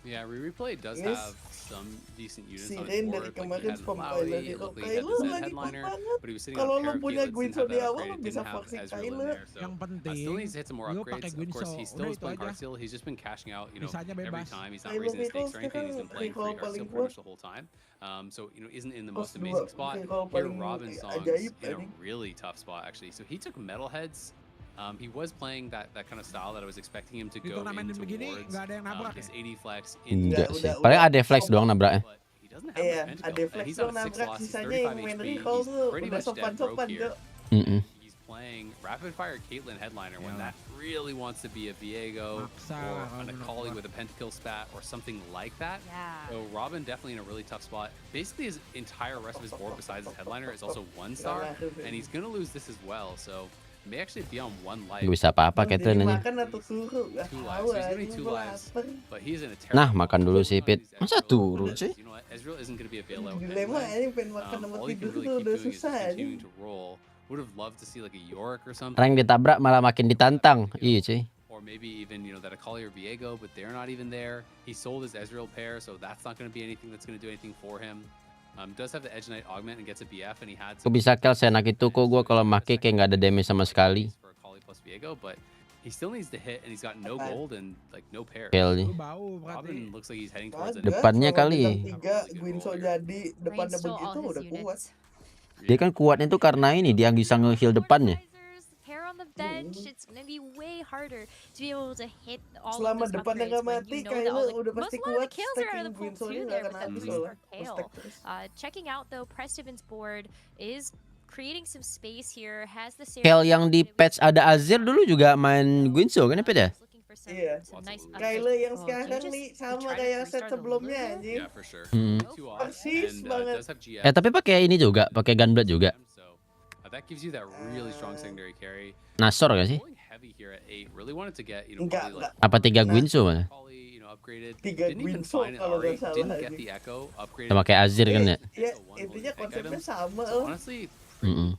Speaker 5: Yeah, replay does
Speaker 4: Yes.
Speaker 5: have some decent units
Speaker 4: Si
Speaker 5: on his
Speaker 4: Ren
Speaker 5: board.
Speaker 4: dari
Speaker 5: Like he
Speaker 4: kemarin
Speaker 5: had
Speaker 4: spam
Speaker 5: Lowry,
Speaker 4: Kyler
Speaker 5: it
Speaker 4: hero
Speaker 5: looked like he had the
Speaker 4: Kyler
Speaker 5: Zed
Speaker 4: lagi kuat
Speaker 5: headliner,
Speaker 4: banget.
Speaker 5: but he was sitting
Speaker 4: Kalau
Speaker 5: on a
Speaker 4: lu
Speaker 5: pair of
Speaker 4: punya
Speaker 5: Caitlyn, didn't
Speaker 4: Gwynso
Speaker 5: have
Speaker 4: di
Speaker 5: that
Speaker 4: awal
Speaker 5: upgraded,
Speaker 4: bisa
Speaker 5: didn't have
Speaker 4: forcing
Speaker 5: Ezreal in
Speaker 4: Kyler.
Speaker 5: there. So
Speaker 8: Yang
Speaker 5: still
Speaker 8: penting
Speaker 5: needs to hit some more
Speaker 8: lu
Speaker 5: upgrades.
Speaker 8: pakai
Speaker 5: Of course,
Speaker 8: Gwynso.
Speaker 5: he still
Speaker 8: Udah
Speaker 5: is
Speaker 8: itu
Speaker 5: playing
Speaker 8: aja.
Speaker 5: Card Seal. He's just been cashing out,
Speaker 8: Sisanya
Speaker 5: every
Speaker 8: bebas.
Speaker 5: time. He's not
Speaker 4: Kyler
Speaker 5: raising his
Speaker 4: hero
Speaker 5: stakes or anything. He's been playing
Speaker 4: sekarang
Speaker 5: free Card Seal
Speaker 4: paling
Speaker 5: pretty much
Speaker 4: kuat.
Speaker 5: the whole time. So isn't in the
Speaker 4: Pos
Speaker 5: most
Speaker 4: 2
Speaker 5: amazing spot.
Speaker 4: hero
Speaker 5: Here,
Speaker 4: paling
Speaker 5: Robin's songs
Speaker 4: ajaib
Speaker 5: in a
Speaker 4: anjing.
Speaker 5: really tough spot actually. So he took Metalheads. He was playing that kind of style that I was expecting him to
Speaker 8: Di
Speaker 5: go
Speaker 8: turnamen
Speaker 5: in
Speaker 8: begini
Speaker 5: towards
Speaker 8: nggak ada yang nabrak
Speaker 5: this
Speaker 8: ya.
Speaker 5: 80 flex
Speaker 2: Enggak
Speaker 5: into
Speaker 2: sih.
Speaker 4: udah.
Speaker 2: Paling ada flex doang nabraknya.
Speaker 5: but he doesn't have
Speaker 4: Iya,
Speaker 5: much
Speaker 4: ada
Speaker 5: pentakill.
Speaker 4: flex
Speaker 5: He's
Speaker 4: dong
Speaker 5: on a 6
Speaker 4: nabrak,
Speaker 5: loss. He's
Speaker 4: sisanya
Speaker 5: 35
Speaker 4: yang main
Speaker 5: HP.
Speaker 4: recall
Speaker 5: He's
Speaker 4: tuh
Speaker 5: pretty
Speaker 4: udah
Speaker 5: much dead broke
Speaker 4: sopan-sopan,
Speaker 5: here.
Speaker 4: Cok.
Speaker 5: He's playing rapid fire Caitlyn headliner when
Speaker 8: Yeah.
Speaker 5: that really wants to be a Viego
Speaker 8: Maksa
Speaker 5: or
Speaker 8: kalau
Speaker 5: an
Speaker 8: menurut
Speaker 5: Akali
Speaker 8: gua.
Speaker 5: with a pentakill spat or something like that.
Speaker 6: Yeah.
Speaker 5: So Robin definitely in a really tough spot. Basically his entire rest of his board besides his headliner is also 1 star, and he's gonna lose this as well. So may actually be on 1 life.
Speaker 2: Gak bisa apa-apa
Speaker 4: Jadi
Speaker 2: Catherine ini.
Speaker 4: makan atau suruh? Gak
Speaker 5: 2
Speaker 4: tahu
Speaker 5: lives. So he's gonna be
Speaker 4: anjing,
Speaker 5: 2
Speaker 4: gua
Speaker 5: lives.
Speaker 4: lapar.
Speaker 5: But he's in a
Speaker 2: Nah,
Speaker 5: terrible
Speaker 2: makan dulu sih, Pit. Masa turun sih?
Speaker 5: You know what? Ezreal isn't going to be a bailout
Speaker 4: Dilema
Speaker 5: anyway.
Speaker 4: anjing pengen makan sama
Speaker 5: All you can
Speaker 4: tidur
Speaker 5: really
Speaker 4: tuh
Speaker 5: keep
Speaker 4: udah
Speaker 5: doing is just
Speaker 4: susah anjing.
Speaker 5: continuing to roll. Would have loved to see like a Yorick or something.
Speaker 2: Rank ditabrak malah makin ditantang. Iya cuy.
Speaker 5: Or maybe even, that Akali or Viego, but they're not even there. He sold his Ezreal pair, so that's not going to be anything that's going to do anything for him. Does have the Edge Knight augment and gets a BF, and he had
Speaker 2: Kok bisa kill senak itu kok gue kalau make kayak nggak ada damage sama sekali.
Speaker 5: for Akali plus Viego, but he still needs to hit, and he's got no gold and like no pair.
Speaker 2: Kill nih.
Speaker 8: Lu bau berarti.
Speaker 5: Robin looks like he's heading towards it.
Speaker 4: Kagak,
Speaker 2: Depannya
Speaker 4: kalau
Speaker 2: kali.
Speaker 4: bintang 3 Gwynso jadi depannya
Speaker 6: Reinstall
Speaker 4: begitu
Speaker 6: all his
Speaker 4: udah kuat.
Speaker 6: units.
Speaker 2: Dia kan kuatnya tuh karena ini dia bisa nge-heal depannya.
Speaker 6: Pair on the bench, it's gonna be way harder to be able to hit all
Speaker 4: Selama
Speaker 6: of those
Speaker 4: depannya
Speaker 6: upgrades
Speaker 4: nggak
Speaker 6: when
Speaker 4: mati,
Speaker 6: you know
Speaker 4: kayaknya
Speaker 6: that all the
Speaker 4: udah
Speaker 6: most
Speaker 4: pasti
Speaker 6: a lot of
Speaker 4: kuat.
Speaker 6: the kills are out of
Speaker 4: Stacking
Speaker 6: the pool
Speaker 4: Gwynso-nya
Speaker 6: too
Speaker 4: nggak
Speaker 6: there
Speaker 4: akan
Speaker 6: with that
Speaker 4: habis
Speaker 6: boost
Speaker 4: loh.
Speaker 6: for Kale.
Speaker 4: Stack terus.
Speaker 6: Checking out though, Prestiven's board is creating some space here. Has the
Speaker 2: Kill yang di patch ada Azir dulu juga main Gwynso kan ya Pit ya?
Speaker 4: Iya. Kyler yang sekarang nih sama kayak set sebelumnya anjing.
Speaker 5: Yeah, for sure.
Speaker 2: Hmm.
Speaker 5: 2 off,
Speaker 4: Persis
Speaker 5: and
Speaker 4: banget.
Speaker 5: does have GF.
Speaker 2: Tapi pakai ini juga, pakai Gunblade juga.
Speaker 5: So that gives you that really strong secondary carry.
Speaker 2: Nasor gak sih?
Speaker 5: Rolling heavy here at 8. Really wanted to get,
Speaker 4: Enggak,
Speaker 5: probably like
Speaker 2: Apa 3 Gwynso malah?
Speaker 5: Akali, upgraded.
Speaker 4: 3
Speaker 5: Didn't even
Speaker 4: Gwynso
Speaker 5: find an
Speaker 4: kalau
Speaker 5: Ahri.
Speaker 4: nggak salah
Speaker 5: Didn't get
Speaker 4: anjing.
Speaker 5: the Echo upgraded.
Speaker 2: Sama kayak Azir kan ya?
Speaker 4: Ya, intinya konsepnya sama
Speaker 5: So
Speaker 4: loh.
Speaker 5: honestly,
Speaker 2: Mm-mm.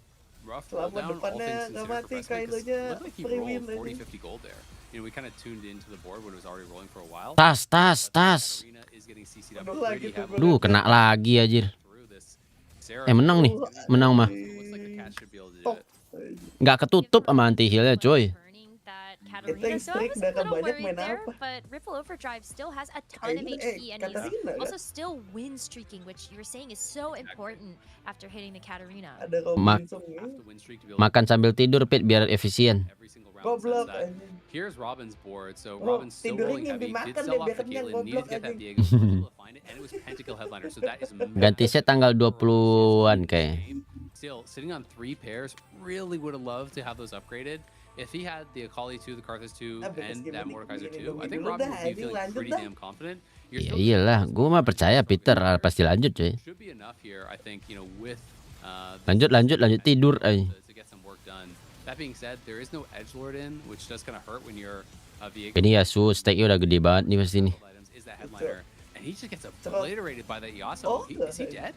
Speaker 5: rough
Speaker 4: Selama
Speaker 5: roll down, all
Speaker 4: depannya
Speaker 5: things
Speaker 4: nggak
Speaker 5: considered
Speaker 4: mati,
Speaker 5: for Pressman, 'cause
Speaker 4: Kylernya
Speaker 5: it looked like he
Speaker 4: free
Speaker 5: rolled
Speaker 4: win
Speaker 5: 40-50 gold there. We kind of tuned into the board when it was already rolling for a while.
Speaker 2: Tas.
Speaker 5: Arena is getting CC'd up
Speaker 4: Aduh, lagi
Speaker 5: pretty
Speaker 4: tuh
Speaker 5: heavily
Speaker 2: Duh, kena lagi anjir.
Speaker 5: through this. Sarah
Speaker 2: Menang nih. Menang mah.
Speaker 5: looks like the cat should be able to do
Speaker 4: Top.
Speaker 5: it.
Speaker 2: Nggak ketutup sama anti healnya coy.
Speaker 4: Kita yang strict udah kebanyak main apa?
Speaker 6: But Ripple Overdrive still has a ton of HP and he's
Speaker 4: Katarina
Speaker 6: also still win streaking, which you were saying is so important after hitting the Katarina.
Speaker 4: ada
Speaker 2: Mak-
Speaker 4: Robinson
Speaker 5: Half
Speaker 4: ini.
Speaker 5: the win streak to be able to
Speaker 2: Makan sambil tidur Pit biar efisien.
Speaker 5: every single round
Speaker 4: Goblok
Speaker 5: says that.
Speaker 4: anjing.
Speaker 5: Here's Robin's board. So
Speaker 4: Oh,
Speaker 5: Robin's still
Speaker 4: tidurnya
Speaker 5: rolling
Speaker 4: ngimpi
Speaker 5: heavy. Did
Speaker 4: makan
Speaker 5: sell
Speaker 4: deh,
Speaker 5: off
Speaker 4: biar
Speaker 5: the
Speaker 4: kenyang,
Speaker 5: Caitlyn. Needed to
Speaker 4: goblok
Speaker 5: get that
Speaker 4: anjing.
Speaker 5: Diego. Was able to find it, and it was Pentakill headliner. So that is
Speaker 2: Ganti set tanggal 20-an kayak.
Speaker 5: Still sitting on 3 pairs. Really would have loved to have those upgraded. If he had the Akali 2, the Karthus 2, and that Mordekaiser 2, I think Robin would be feeling pretty damn confident. You're
Speaker 2: Ya
Speaker 5: still
Speaker 2: iyalah, gue mah percaya Peter pasti lanjut coy.
Speaker 5: should be enough here, I think, with
Speaker 2: Lanjut tidur ay.
Speaker 5: to get some work done. That being said, there is no edgelord in, which does kind of hurt when you're Viego.
Speaker 2: Ini Yasuo stacknya udah gede banget nih pasti nih.
Speaker 5: Items is that headliner, and he just gets obliterated by that Yasuo. Is he dead?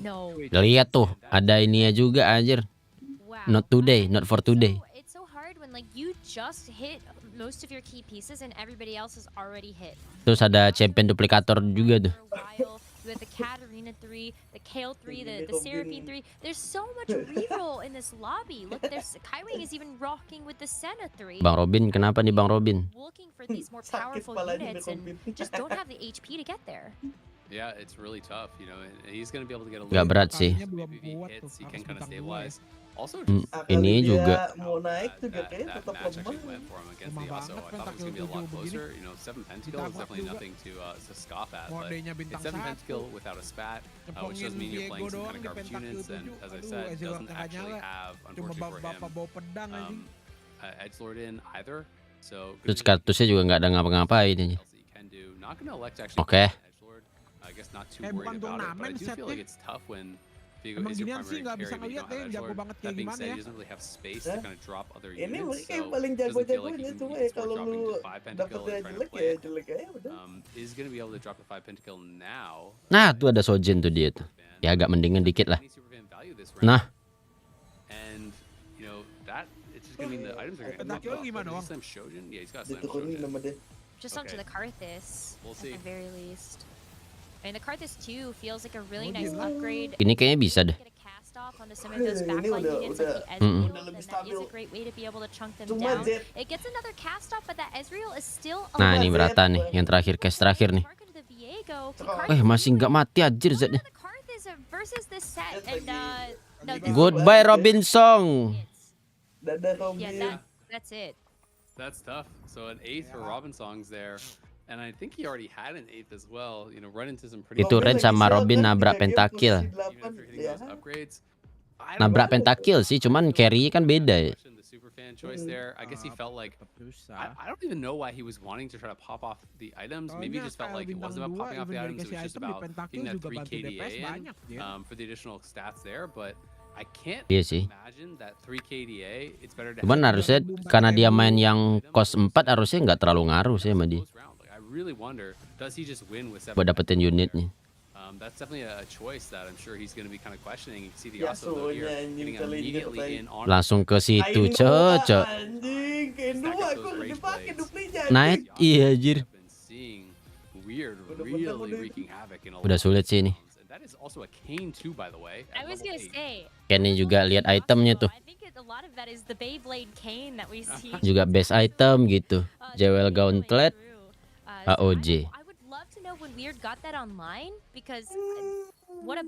Speaker 6: No.
Speaker 2: Lihat tuh, ada ininya juga anjir.
Speaker 6: Wow.
Speaker 2: Not today, not for today.
Speaker 6: It's so hard when you just hit most of your key pieces and everybody else is already hit.
Speaker 2: Terus ada champion duplikator juga tuh.
Speaker 6: For a while, you had the Katarina 3, the Kale 3, the Seraphine 3. There's so much reroll in this lobby. Look, there's Kaiwing is even rocking with the Senna 3.
Speaker 2: Bang Robin, kenapa nih Bang Robin?
Speaker 6: Looking for these more
Speaker 4: Sakit
Speaker 6: powerful
Speaker 4: kepalanya
Speaker 6: units and
Speaker 4: dikompin.
Speaker 6: just don't have the HP to get there.
Speaker 5: Yeah, it's really tough, you know. He's gonna be able to get a
Speaker 2: Gak berat sih.
Speaker 5: maybe if he hits, he can kind of stabilize. Also,
Speaker 2: Ini juga
Speaker 4: mau naik juga
Speaker 5: that
Speaker 4: kayak tetap
Speaker 5: match actually
Speaker 4: lemah.
Speaker 5: went for him against the Yasuo. I thought it was gonna be a lot closer. You know, 7 pentakill is definitely nothing to scoff at, but it's 7 pentakill without a spat, which does mean you're playing some kind of garbage units, and as I said, doesn't actually have, unfortunately for him, edgelord in either. So
Speaker 2: terus kartusnya juga nggak ada ngapa-ngapain ini. Oke.
Speaker 5: I guess not too worried about it, but I do feel like it's tough when Viego is your primary carry, but you don't have edgelord. That being said, he doesn't really have space to kind of drop other
Speaker 4: Ini
Speaker 5: units,
Speaker 4: mereka yang
Speaker 5: so
Speaker 4: paling
Speaker 5: doesn't feel like
Speaker 4: jago-jagonya
Speaker 5: he
Speaker 4: cuma
Speaker 5: can
Speaker 4: ya
Speaker 5: start
Speaker 4: kalau
Speaker 5: dropping
Speaker 4: lu
Speaker 5: to 5 pentakill
Speaker 4: dapetnya
Speaker 5: and trying to
Speaker 4: jelek
Speaker 5: play
Speaker 4: ya
Speaker 5: it.
Speaker 4: jelek aja udah.
Speaker 5: Is going to be able to drop the 5 pentakill now.
Speaker 2: Nah, tuh ada Sojin tuh dia tuh. Ya agak mendingan dikit lah. Nah,
Speaker 5: And you know that it's just going to mean the items are going to come up. Slam Shojin? Yeah, he's got Slam
Speaker 4: Diturunin
Speaker 5: Shojin.
Speaker 4: nama dia.
Speaker 6: Just onto the Karthus,
Speaker 5: We'll
Speaker 6: at
Speaker 5: see.
Speaker 6: the very least. And the Karthus 2 feels like a really nice upgrade.
Speaker 2: ini kayaknya bisa deh.
Speaker 6: Get a cast off onto some of those
Speaker 4: Ini
Speaker 6: backline
Speaker 4: udah-
Speaker 6: units
Speaker 4: udah-
Speaker 6: like the Ezreal,
Speaker 4: udah lebih
Speaker 6: and that is
Speaker 4: stabil.
Speaker 6: a great way to be able to chunk them
Speaker 4: Cuma
Speaker 6: down.
Speaker 4: Zed.
Speaker 6: It gets another cast off, but that Ezreal is still
Speaker 2: Nah, ini
Speaker 6: alive.
Speaker 2: berata nih, yang terakhir case terakhir nih.
Speaker 6: Mark into the Viego.
Speaker 2: Masih nggak mati anjir Zednya.
Speaker 6: The Karthus versus the set, and no,
Speaker 2: Goodbye Robinson.
Speaker 4: Dadah
Speaker 6: yeah,
Speaker 4: Robin.
Speaker 6: that's it.
Speaker 5: That's tough. So an 8th for Robin Songs there. And I think he already had an 8th as well. You know, run into some pretty
Speaker 2: Itu Red sama Robin nabrak pentakill.
Speaker 5: even after hitting those upgrades. I don't
Speaker 2: Nabrak
Speaker 5: know.
Speaker 2: pentakill sih, cuman carry kan beda ya.
Speaker 5: The super fan choice there. I guess he felt like I don't even know why he was wanting to try to pop off the items. Maybe he just felt like it wasn't about popping off the items. It was just about getting that 3 KDA in for the additional stats there. But I can't
Speaker 2: Iya sih.
Speaker 5: imagine that 3 KDA. It's better to
Speaker 2: Cuman
Speaker 5: have
Speaker 2: harusnya karena dia main yang cost 4 harusnya nggak terlalu ngaruh sih sama dia.
Speaker 5: close round. Like, I really wonder, does he just win with 7?
Speaker 2: Buat dapetin unitnya.
Speaker 5: That's definitely a choice that I'm sure he's going to be kind of questioning. You can see the
Speaker 4: Ya,
Speaker 5: Yasuo though here
Speaker 4: soalnya anjing
Speaker 5: getting
Speaker 4: kali
Speaker 5: immediately
Speaker 4: ini
Speaker 5: in on.
Speaker 2: Langsung ke situ,
Speaker 4: Kain
Speaker 2: cocok.
Speaker 4: dua, anjing, kain
Speaker 5: Stack
Speaker 4: dua
Speaker 5: up
Speaker 4: aku
Speaker 5: those
Speaker 4: udah
Speaker 5: rage
Speaker 4: dipakai
Speaker 5: blades.
Speaker 4: duplinya.
Speaker 2: Night, iya anjir.
Speaker 5: I've been seeing weird,
Speaker 4: Udah
Speaker 5: really
Speaker 4: bener-bener.
Speaker 5: wreaking havoc in a
Speaker 2: Udah
Speaker 5: lot
Speaker 2: sulit
Speaker 5: of
Speaker 2: sih ini.
Speaker 5: rounds. And that is also a Kane too, by the way.
Speaker 6: I was gonna say.
Speaker 2: Kenny juga lihat itemnya tuh.
Speaker 6: I think a lot of that is the Beyblade cane that we see.
Speaker 2: Juga best item gitu. Jewel Gauntlet,
Speaker 6: So
Speaker 2: AOJ.
Speaker 6: I would love to know when Weird got that online because what a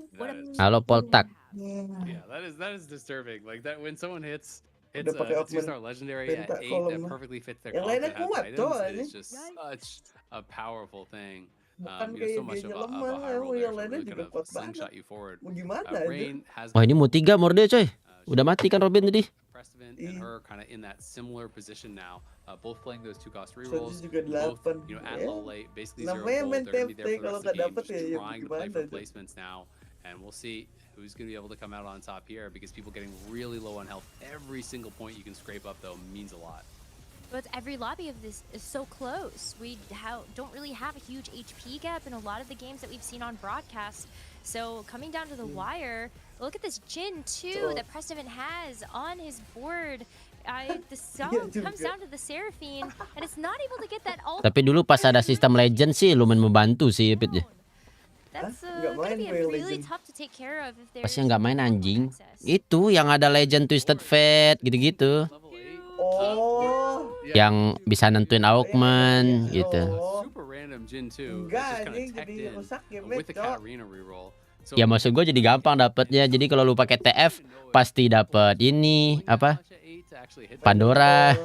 Speaker 2: Halo Poltak.
Speaker 5: Yeah, that is disturbing. Like that when someone hits
Speaker 4: Udah pakai
Speaker 5: a 2-star legendary at 8 that
Speaker 4: kolom.
Speaker 5: perfectly fits their
Speaker 4: Yang lainnya
Speaker 5: content
Speaker 4: kuat,
Speaker 5: has
Speaker 4: coy,
Speaker 5: items,
Speaker 4: ini.
Speaker 5: it's just such a powerful thing.
Speaker 4: Bukan
Speaker 5: You know,
Speaker 4: kayak
Speaker 5: so much
Speaker 4: dianya
Speaker 5: of a
Speaker 4: lemah,
Speaker 5: high roll
Speaker 4: yang
Speaker 5: there, so
Speaker 4: lainnya
Speaker 5: really
Speaker 4: juga
Speaker 5: kind of
Speaker 4: kuat banget.
Speaker 5: slingshot you forward.
Speaker 4: Mau gimana aja?
Speaker 5: Rain has
Speaker 2: Wah ini mau 3 Morde coy. Udah mati kan Robin tadi.
Speaker 5: Precedent and her kind of in that similar position now, both playing those 2 cost
Speaker 4: Status
Speaker 5: rerolls,
Speaker 4: juga
Speaker 5: both
Speaker 4: 8,
Speaker 5: you know at
Speaker 4: ya.
Speaker 5: low late, basically 0
Speaker 4: Namanya
Speaker 5: gold.
Speaker 4: main
Speaker 5: They're gonna be there
Speaker 4: TFT,
Speaker 5: for the
Speaker 4: kalau
Speaker 5: rest of the
Speaker 4: nggak
Speaker 5: game,
Speaker 4: dapet
Speaker 5: just
Speaker 4: ya, ya
Speaker 5: trying to play
Speaker 4: gimana
Speaker 5: for
Speaker 4: itu.
Speaker 5: placements now, and we'll see who's gonna be able to come out on top here because people getting really low on health. Every single point you can scrape up though means a lot.
Speaker 6: But every lobby of this is so close. We don't really have a huge HP gap in a lot of the games that we've seen on broadcast. So coming down to the wire, look at this Jin too that Preston has on his board. The song comes down to the Seraphine, and it's not able to get that ult.
Speaker 2: Tapi dulu pas ada sistem legend sih lumayan membantu sih Pit ya.
Speaker 6: That's
Speaker 4: Nggak
Speaker 6: gonna
Speaker 4: main
Speaker 6: be
Speaker 4: Royal
Speaker 6: really
Speaker 4: Legend.
Speaker 6: tough to take care of if there's
Speaker 2: Pasti nggak main anjing.
Speaker 6: access.
Speaker 2: Itu yang ada legend Twisted Fate gitu-gitu.
Speaker 4: Oh,
Speaker 2: Yang bisa nentuin augment gitu.
Speaker 4: Oh.
Speaker 5: Super random Jin too.
Speaker 4: Enggak,
Speaker 5: It's just kind
Speaker 4: anjing,
Speaker 5: of teched
Speaker 4: jadi
Speaker 5: in
Speaker 4: rusak ya,
Speaker 5: with the
Speaker 4: Cok.
Speaker 5: Katarina reroll. So
Speaker 2: Ya maksud gue jadi gampang dapetnya. Jadi kalau lu pakai TF pasti dapet ini apa? Pandora.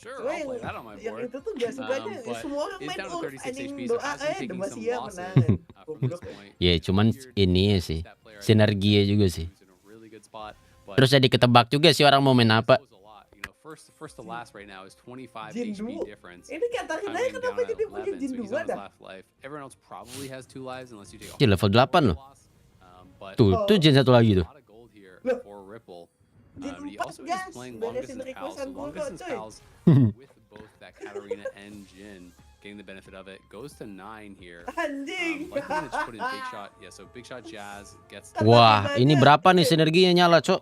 Speaker 4: Cuma yang itu tuh gak sukanya semua orang main ult anjing doa udah siap menang. Goblok.
Speaker 2: Ya cuman ini sih sinergi juga sih. Terus jadi ketebak juga sih orang mau main apa.
Speaker 5: First to last right now is 25
Speaker 4: Jin
Speaker 5: HP
Speaker 4: dua.
Speaker 5: difference.
Speaker 4: Ini Katarina kenapa jadi pakai Jin
Speaker 5: so he's
Speaker 4: 2
Speaker 5: on his
Speaker 4: dah?
Speaker 5: last life. Everyone else probably has 2 lives unless you take
Speaker 2: Dia level 8 loh.
Speaker 5: But
Speaker 2: Tuh Jin satu lagi tuh.
Speaker 5: a lot of gold here
Speaker 4: Loh.
Speaker 5: for Ripple.
Speaker 4: Jin
Speaker 5: He
Speaker 4: 4
Speaker 5: also is
Speaker 4: gas,
Speaker 5: playing long
Speaker 4: beresin
Speaker 5: distance pals. So
Speaker 4: requestan gue
Speaker 5: long
Speaker 4: kok
Speaker 5: distance
Speaker 4: coy.
Speaker 5: pals with both that Katarina and Jin getting the benefit of it. Goes to 9 here.
Speaker 4: Anjing.
Speaker 5: Likely gonna just put in Big Shot. Yeah, so Big Shot Jazz gets.
Speaker 2: Wah ini berapa nih sinerginya nyala cok.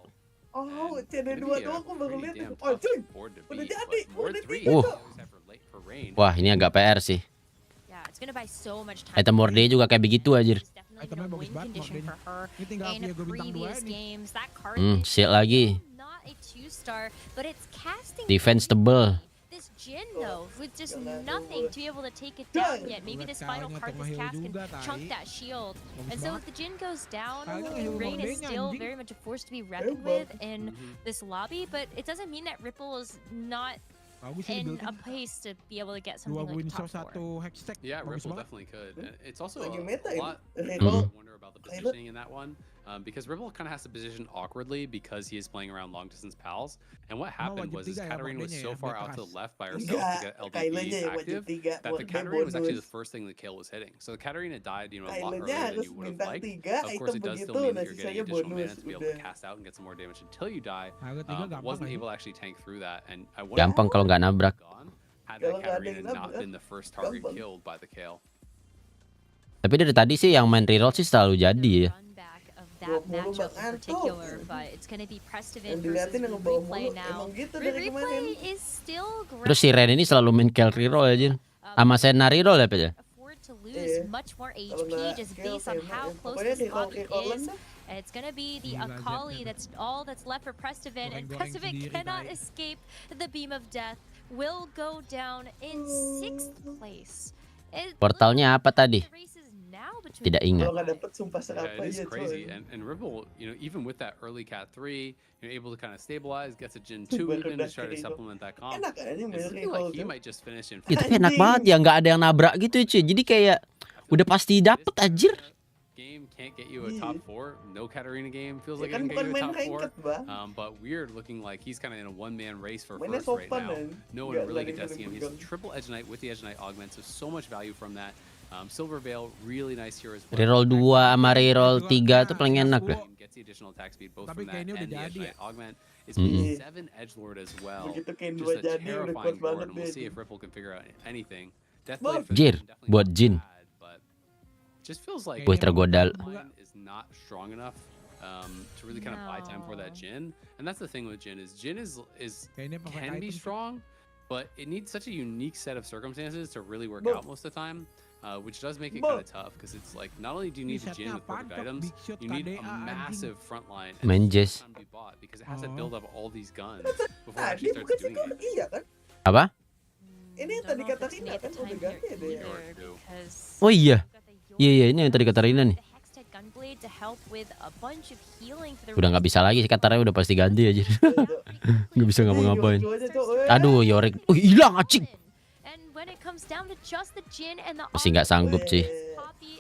Speaker 4: Oh, CD2
Speaker 5: Gonna be
Speaker 4: tuh
Speaker 5: a
Speaker 4: aku baru
Speaker 5: pretty
Speaker 4: lihat.
Speaker 5: damn
Speaker 4: Oh,
Speaker 5: tough
Speaker 4: cuy.
Speaker 5: board to
Speaker 4: Udah
Speaker 5: beat,
Speaker 4: jadi,
Speaker 5: but more
Speaker 4: udah
Speaker 5: 3
Speaker 4: tiga,
Speaker 2: Cok.
Speaker 5: except for Rain.
Speaker 2: Wah ini agak PR sih.
Speaker 6: Yeah, it's gonna buy so much time.
Speaker 2: Item Morde juga kayak begitu aja.
Speaker 6: It's definitely
Speaker 8: Itemnya
Speaker 6: gonna
Speaker 8: bagus
Speaker 6: win
Speaker 8: banget
Speaker 6: condition for
Speaker 8: Mordenya.
Speaker 6: her.
Speaker 8: Ini tinggal
Speaker 6: In
Speaker 8: Viego bintang 2
Speaker 6: previous
Speaker 8: nih.
Speaker 6: games, that card is
Speaker 2: Shit lagi.
Speaker 6: not a 2-star, but it's casting
Speaker 2: Defense tebel.
Speaker 6: this Jin though, with just nothing to be able to take it down yet. Maybe this final card, this cast can chunk that shield. And so if the Jin goes down, Rain is still very much a force to be reckoned with in this lobby, but it doesn't mean that Ripple is not in a place to be able to get something like top 4.
Speaker 5: Yeah, Ripple definitely could. And it's also a lot wonder about the positioning in that one. Because Ripple kind of has to position awkwardly because he is playing around long distance pals. And what happened was Katarina was so far out to the left by herself to get LDP active that the Katarina was actually the first thing the kill was hitting. So the Katarina died, a lot earlier than you would have liked. Of course, it does still mean that you're getting additional mana to be able to cast out and get some more damage until you die. Wasn't able to actually tank through that. And I wonder
Speaker 2: Gampang kalau nggak nabrak.
Speaker 5: had that Katarina not been the first target killed by the Kale.
Speaker 2: Tapi dari tadi sih yang main reroll sih selalu jadi ya.
Speaker 6: That matchup in particular, but it's going to be Prestivan versus Replay now. Replay is still great.
Speaker 2: Terus si Ren ini selalu main kill reroll aja. Sama Senna reroll ya, Pak ya?
Speaker 6: Afford to lose much more HP just based on how close this lobby is. And it's going to be the Akali that's all that's left for Prestivan, and Prestivan cannot escape the beam of death. Will go down in 6th place.
Speaker 2: Portalnya apa tadi? Tidak ingat.
Speaker 5: Yeah, it is crazy. And Ripple, even with that early Cat 3, able to kind of stabilize, gets a Jin 2 even to try to supplement that comp. It's looking like he might just finish in.
Speaker 2: Itu enak banget ya, nggak ada yang nabrak gitu cuy. Jadi kayak udah pasti dapet anjir.
Speaker 5: Game can't get you a top 4. No Katarina game feels like it can get you a top 4. But weird looking like he's kind of in a one-man race for first right now. No one really gets him. He's a triple Edge Knight with the Edge Knight augment, so much value from that. Silver Veil, really nice here as well.
Speaker 2: Reroll 2 sama reroll 3 tuh paling enak deh.
Speaker 5: Gets the additional attack speed both from that and the Edge Knight augment. It's been 7 Edgelord as well. Just a terrifying board, and we'll see if Ripple can figure out anything. Deathblade for
Speaker 2: Jir, buat Jin.
Speaker 5: But just feels like
Speaker 2: tergoda.
Speaker 5: line is not strong enough to really kind of buy time for that Jin. And that's the thing with Jin is can be strong, but it needs such a unique set of circumstances to really work out most of the time. Which does make it kind of tough because it's like not only do you need a Jin with perfect items, you need a massive front line
Speaker 2: Menjes.
Speaker 5: because it has to build up all these guns before it actually starts doing it.
Speaker 2: Apa?
Speaker 4: Ini yang tadi kata Rina kan udah ganti deh.
Speaker 2: Oh iya. Iya ini yang tadi kata Rina nih. Udah nggak bisa lagi, katanya udah pasti ganti aja. Nggak bisa ngapa-ngapain. Aduh, Yorick. Hilang acing. Masih nggak sanggup sih.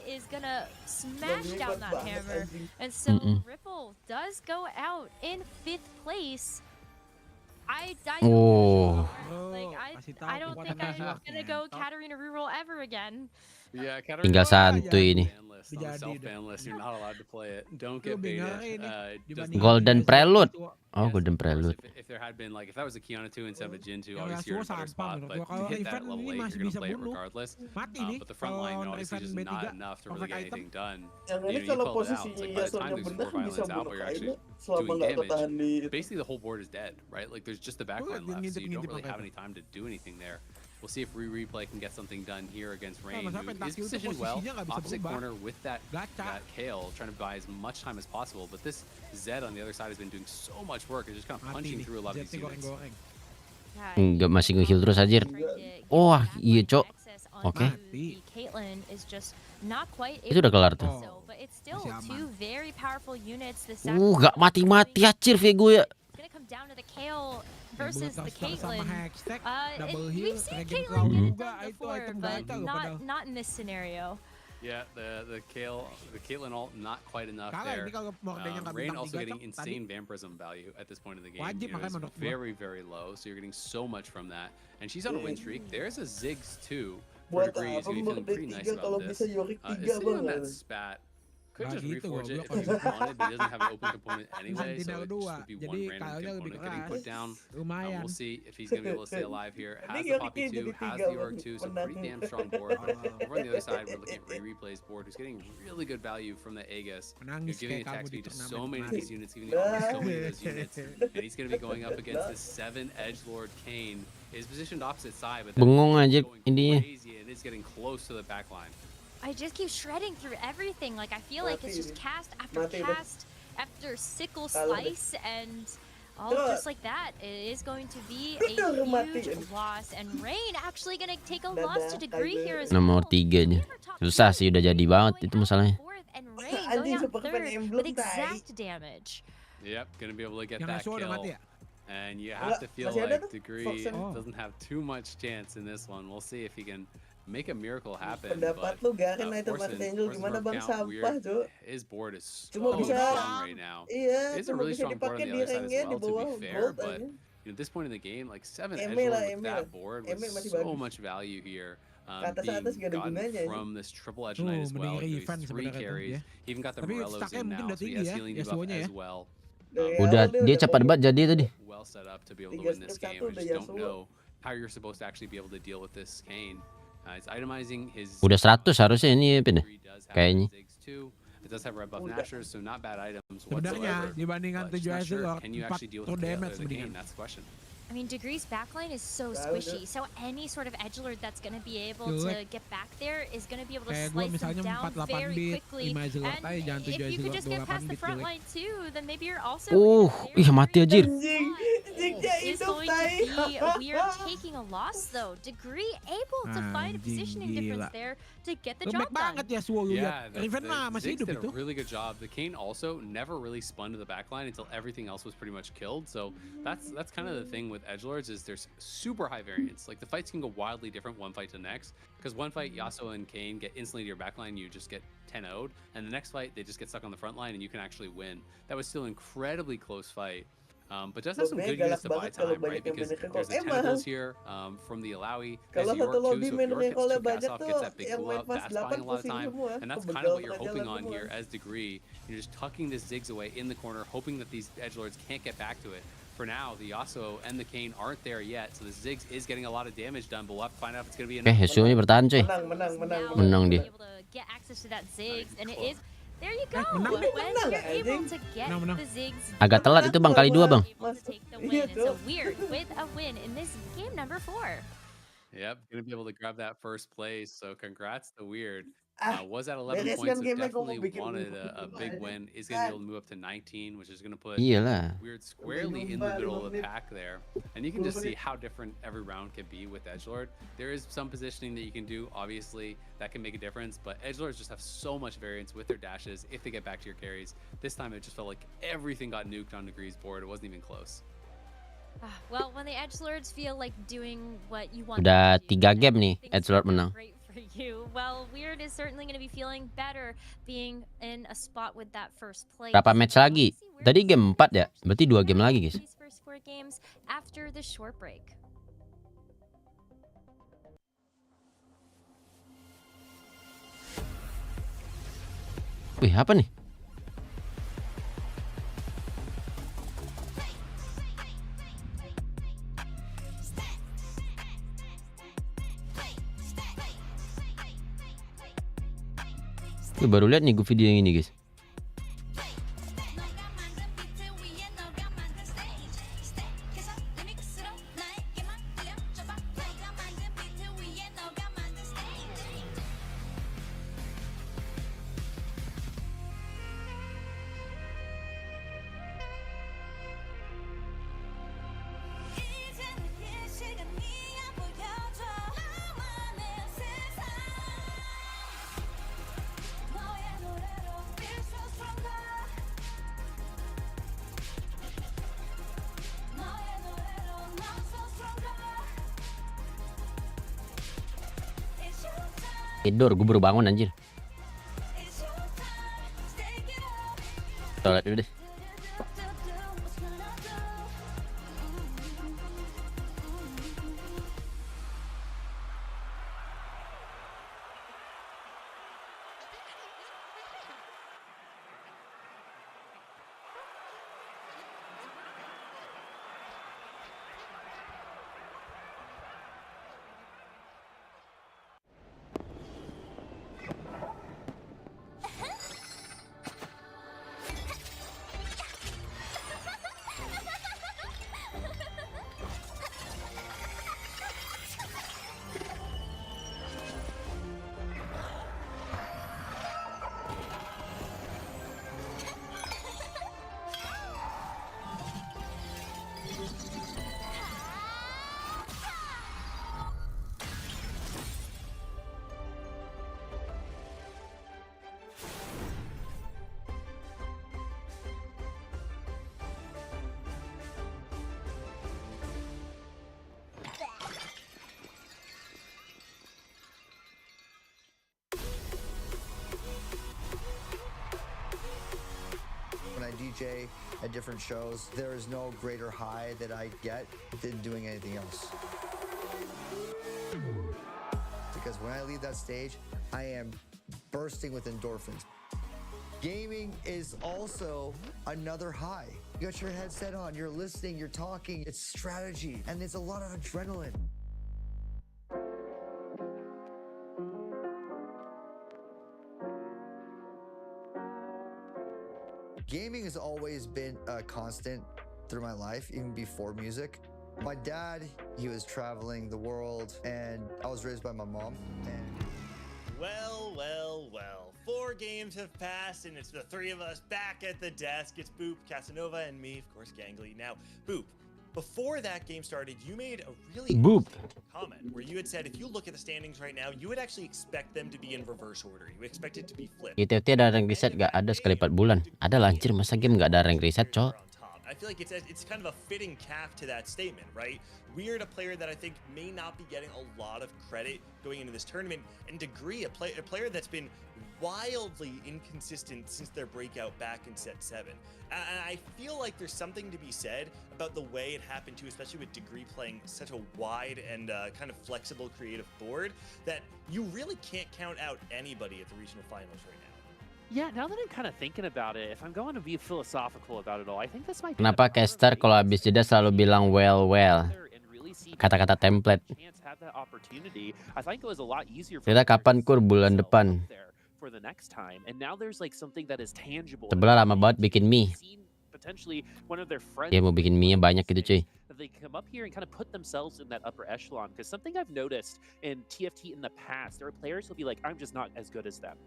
Speaker 6: Is gonna smash down that hammer, and so Ripple does go out in 5th place. I don't think I'm gonna go Katarina reroll ever again.
Speaker 5: Yeah,
Speaker 2: tinggal santuy ini.
Speaker 5: Self-ban list, you're not allowed to play it. Don't get baited.
Speaker 2: Golden Prelude. Oh, Golden Prelude.
Speaker 5: If there had been if that was a Kiana 2 instead of a Jin 2, obviously you're in a better spot. But to hit that level 8, you're gonna play it regardless. But the front line obviously just not enough to really get anything done. You called it out. It's like by the time there's 4 violence out, where you're actually doing damage, basically the whole board is dead, right? Like there's just the backline left, so you don't really have any time to do anything there. We'll see if Replay can get something done here against Rain, who is positioned well, opposite corner with that Kale, trying to buy as much time as possible. But this Zed on the other side has been doing so much work. It's just kind of punching through a lot of these units.
Speaker 2: Enggak, masih nge-heal terus aja. Wah, iya, Cok. Oke. Itu udah kelar tuh. Gak mati-mati acir Vego ya.
Speaker 6: Versus the Caitlyn. We've seen Caitlyn get it done before, but not in this scenario.
Speaker 5: Yeah, the Caitlyn ult not quite enough there. Rain also getting insane vampirism value at this point in the game. It's very, very low, so you're getting so much from that. And she's on a win streak. There's a Ziggs too. For degree, so you're feeling pretty nice about this. Is sitting on that spat. Could just reforge it if he wanted, but he doesn't have an open component anyway, so it just would be one random component getting put down. We'll see if he's going to be able to stay alive here. Has the Poppy 2, has the Org 2, so pretty damn strong board. Over on the other side, we're looking at Replay's board, who's getting really good value from the Aegis. He's giving attack speed to so many of these units, giving so many of those units. And he's going to be going up against the 7 Edgelord Kane. His positioned opposite side, but
Speaker 2: bengong aja intinya.
Speaker 5: Crazy, and it's getting close to the back line.
Speaker 6: I just keep shredding through everything. Like I feel like it's just cast after cast after sickle slice, and Oh, just like that, it is going to be a huge loss, and Rain actually gonna take a loss to Degree here as well.
Speaker 2: Nomor 3 aja. Susah sih, udah jadi banget itu masalahnya.
Speaker 6: And Rain going out third with exact damage.
Speaker 5: Yep, gonna be able to get
Speaker 8: Yang
Speaker 5: that
Speaker 8: Yasuo udah
Speaker 5: kill.
Speaker 8: mati ya?
Speaker 5: And you have to feel like Degree doesn't have too much chance in this one. We'll see if he can make a miracle happen.
Speaker 4: Pendapat lu Garin itu Mas Angel gimana bang sampah Cuk?
Speaker 5: His board is
Speaker 4: Cuma
Speaker 5: so
Speaker 4: bisa
Speaker 5: strong right now.
Speaker 4: Iya,
Speaker 5: It's a
Speaker 4: cuma
Speaker 5: really
Speaker 4: bisa
Speaker 5: strong board on
Speaker 4: dipakai
Speaker 5: the
Speaker 4: di
Speaker 5: other side as
Speaker 4: ranknya di
Speaker 5: well, to
Speaker 4: bawah
Speaker 5: be fair.
Speaker 4: gold
Speaker 5: But
Speaker 4: aja.
Speaker 5: at this point in the game, like 7
Speaker 4: Eme lah,
Speaker 5: edgelord with
Speaker 4: eme
Speaker 5: that
Speaker 4: lah.
Speaker 5: board
Speaker 4: Eme
Speaker 5: was
Speaker 4: masih
Speaker 5: so
Speaker 4: bagus.
Speaker 5: much value here.
Speaker 4: Atas
Speaker 5: Being
Speaker 4: gak ada
Speaker 5: gotten
Speaker 4: gunanya.
Speaker 5: from this triple edge knight as well.
Speaker 8: mending
Speaker 5: He has
Speaker 8: Riven
Speaker 5: 3
Speaker 8: sebenarnya tuh,
Speaker 5: carries.
Speaker 8: ya.
Speaker 5: He even got the
Speaker 8: Tapi
Speaker 5: Morellos
Speaker 8: stacknya
Speaker 5: in
Speaker 8: mungkin
Speaker 5: now,
Speaker 8: udah
Speaker 5: so he
Speaker 8: tinggi
Speaker 5: has
Speaker 8: ya,
Speaker 5: healing debuff
Speaker 8: Yasuo-nya ya.
Speaker 5: as well.
Speaker 2: Udah dia cepat banget jadi tadi.
Speaker 5: Well set up to be able to
Speaker 4: Tiga
Speaker 5: win this
Speaker 4: strip
Speaker 5: game. I
Speaker 4: satu
Speaker 5: just
Speaker 4: udah
Speaker 5: don't
Speaker 4: Yasuo.
Speaker 5: know how you're supposed to actually be able to deal with this Kane. It's itemizing his.
Speaker 2: Udah 100 harusnya ini ya, Pin.
Speaker 5: He does have
Speaker 2: Kayaknya.
Speaker 5: Ziggs too. It does have red buff nashers, so not bad items
Speaker 8: Sebenarnya
Speaker 5: whatsoever.
Speaker 8: dibandingkan
Speaker 5: But
Speaker 8: 7
Speaker 5: just not sure,
Speaker 8: Edgelord,
Speaker 5: can you actually deal
Speaker 8: 4
Speaker 5: with the
Speaker 8: damage
Speaker 5: Kane?
Speaker 8: mendingan.
Speaker 5: That's the question.
Speaker 6: I mean, Degree's backline is so squishy, so any sort of edgelord that's going to be able to get back there is going to be able to
Speaker 8: Kayak gue
Speaker 6: slice them
Speaker 8: misalnya
Speaker 6: down
Speaker 8: 48
Speaker 6: very
Speaker 8: bit,
Speaker 6: quickly.
Speaker 8: 5 Edgelord
Speaker 6: And
Speaker 8: aja, jangan 7
Speaker 6: if you could
Speaker 8: Edgelord,
Speaker 6: just get past
Speaker 8: 28
Speaker 6: the
Speaker 8: bit
Speaker 6: front
Speaker 8: jelek.
Speaker 6: line too, then maybe you're also
Speaker 2: Ih mati anjir.
Speaker 4: Zignya
Speaker 6: is
Speaker 4: hidup
Speaker 6: going to
Speaker 4: tai.
Speaker 6: be we are taking a loss though. Degree able to find a
Speaker 8: Anjing,
Speaker 6: positioning difference
Speaker 8: gila.
Speaker 6: there to get the
Speaker 8: Lembek
Speaker 6: job done.
Speaker 8: banget Yasuo lu lihat.
Speaker 5: the
Speaker 8: Riven mah masih
Speaker 5: Ziggs
Speaker 8: hidup
Speaker 5: did
Speaker 8: itu.
Speaker 5: a really good job. The Kane also never really spun to the backline until everything else was pretty much killed. So that's kind of the thing with edgelords is there's super high variance. Like the fights can go wildly different one fight to the next. Because one fight Yasuo and Kane get instantly to your backline, you just get 10-0'd, and the next fight they just get stuck on the front line and you can actually win. That was still an incredibly close fight. But does have some good units to buy time, right? Because there's the tentacles here from the Alawi. There's
Speaker 4: Kalau
Speaker 5: the
Speaker 4: satu
Speaker 5: York too,
Speaker 4: lobby
Speaker 5: so if
Speaker 4: main
Speaker 5: York gets
Speaker 4: recall
Speaker 5: 2
Speaker 4: banyak
Speaker 5: cast off,
Speaker 4: tuh
Speaker 5: gets that big
Speaker 4: yang
Speaker 5: pull
Speaker 4: main
Speaker 5: up,
Speaker 4: pas
Speaker 5: that's
Speaker 4: 8
Speaker 5: buying a lot of
Speaker 4: pusing
Speaker 5: time.
Speaker 4: semua.
Speaker 5: And that's kind of what you're
Speaker 4: Kebegal
Speaker 5: hoping
Speaker 4: jalan
Speaker 5: on
Speaker 4: semua.
Speaker 5: here as Degree. You're just tucking this Ziggs away in the corner, hoping that these edgelords can't get back to it. For now, the Yasuo and the Kane aren't there yet, so the Ziggs is getting a lot of damage done, but we'll have to find out if it's going to be enough.
Speaker 2: Yasuo-nya bertahan coy. Menang dia.
Speaker 6: Able to get access to that Ziggs, and it is. There you go.
Speaker 8: menang.
Speaker 6: When you're able to get
Speaker 8: Menang.
Speaker 6: the Ziggs,
Speaker 2: Agak telat itu Bang, kali 2 Bang.
Speaker 6: able to take the win. And so Weird with a win in this game number 4.
Speaker 5: Yep, going to be able to grab that first place, so congrats to Weird.
Speaker 4: Ah,
Speaker 5: Was at 11
Speaker 4: beres
Speaker 5: points,
Speaker 4: kan
Speaker 5: so
Speaker 4: game-nya kok
Speaker 5: definitely
Speaker 4: bikin
Speaker 5: wanted a big win. Is going to be able to move up to 19, which is going to put
Speaker 2: Iyalah.
Speaker 5: Weird squarely in the middle of the pack there. And you can just see how different every round can be with edgelord. There is some positioning that you can do, obviously, that can make a difference, but edgelords just have so much variance with their dashes if they get back to your carries. This time it just felt like everything got nuked on Degree's board. It wasn't even close.
Speaker 6: Well, when the edgelords feel like doing what you want
Speaker 2: Udah
Speaker 6: them to do,
Speaker 2: 3 game
Speaker 6: then
Speaker 2: nih
Speaker 6: things
Speaker 2: edgelord
Speaker 6: are
Speaker 2: menang.
Speaker 6: Great for you. Well, Weird is certainly going to be feeling better being in a spot with that first place.
Speaker 2: Berapa match lagi? Tadi game 4 ya? Berarti 2 game lagi guys.
Speaker 6: These first 4 games after the short break.
Speaker 2: Wih, apa nih? Wih, baru lihat nih gue video yang ini guys. Tidur, gue baru bangun anjir. Toilet dulu deh.
Speaker 9: DJ at different shows, there is no greater high that I get than doing anything else. Because when I leave that stage, I am bursting with endorphins. Gaming is also another high. You got your headset on, you're listening, you're talking, it's strategy, and there's a lot of adrenaline. Gaming has always been a constant through my life, even before music. My dad, he was traveling the world, and I was raised by my mom. And
Speaker 1: Well. 4 games have passed, and it's the 3 of us back at the desk. It's Boop, Casanova, and me, of course, Gangly. Now, Boop, before that game started, you made a really interesting comment where you had said if you look at the standings right now, you would actually expect them to be in reverse order. You expect it to be flipped.
Speaker 2: Di TFT ada rank reset gak? Ada sekali 4 bulan. Ada lah anjir, masa game gak ada rank reset, cok?
Speaker 1: I feel like it's kind of a fitting cap to that statement, right? Weird, a player that I think may not be getting a lot of credit going into this tournament, and Degree, a player that's been wildly inconsistent since their breakout back in set 7. And I feel like there's something to be said about the way it happened too, especially with Degree playing such a wide and kind of flexible creative board, that you really can't count out anybody at the regional finals right now.
Speaker 7: Yeah, now that I'm kind of thinking about it, if I'm going to be philosophical about it all, I think this might be.
Speaker 2: Kenapa caster kalau habis jeda selalu bilang well? Kata-kata template. Kita kapan kur bulan depan? Sebelah lama banget bikin mie. Dia mau bikin mie banyak gitu cuy.
Speaker 7: They come up here and kind of put themselves in that upper echelon, because something I've noticed in TFT in the past, there are players who'll be like, I'm just not as good as them.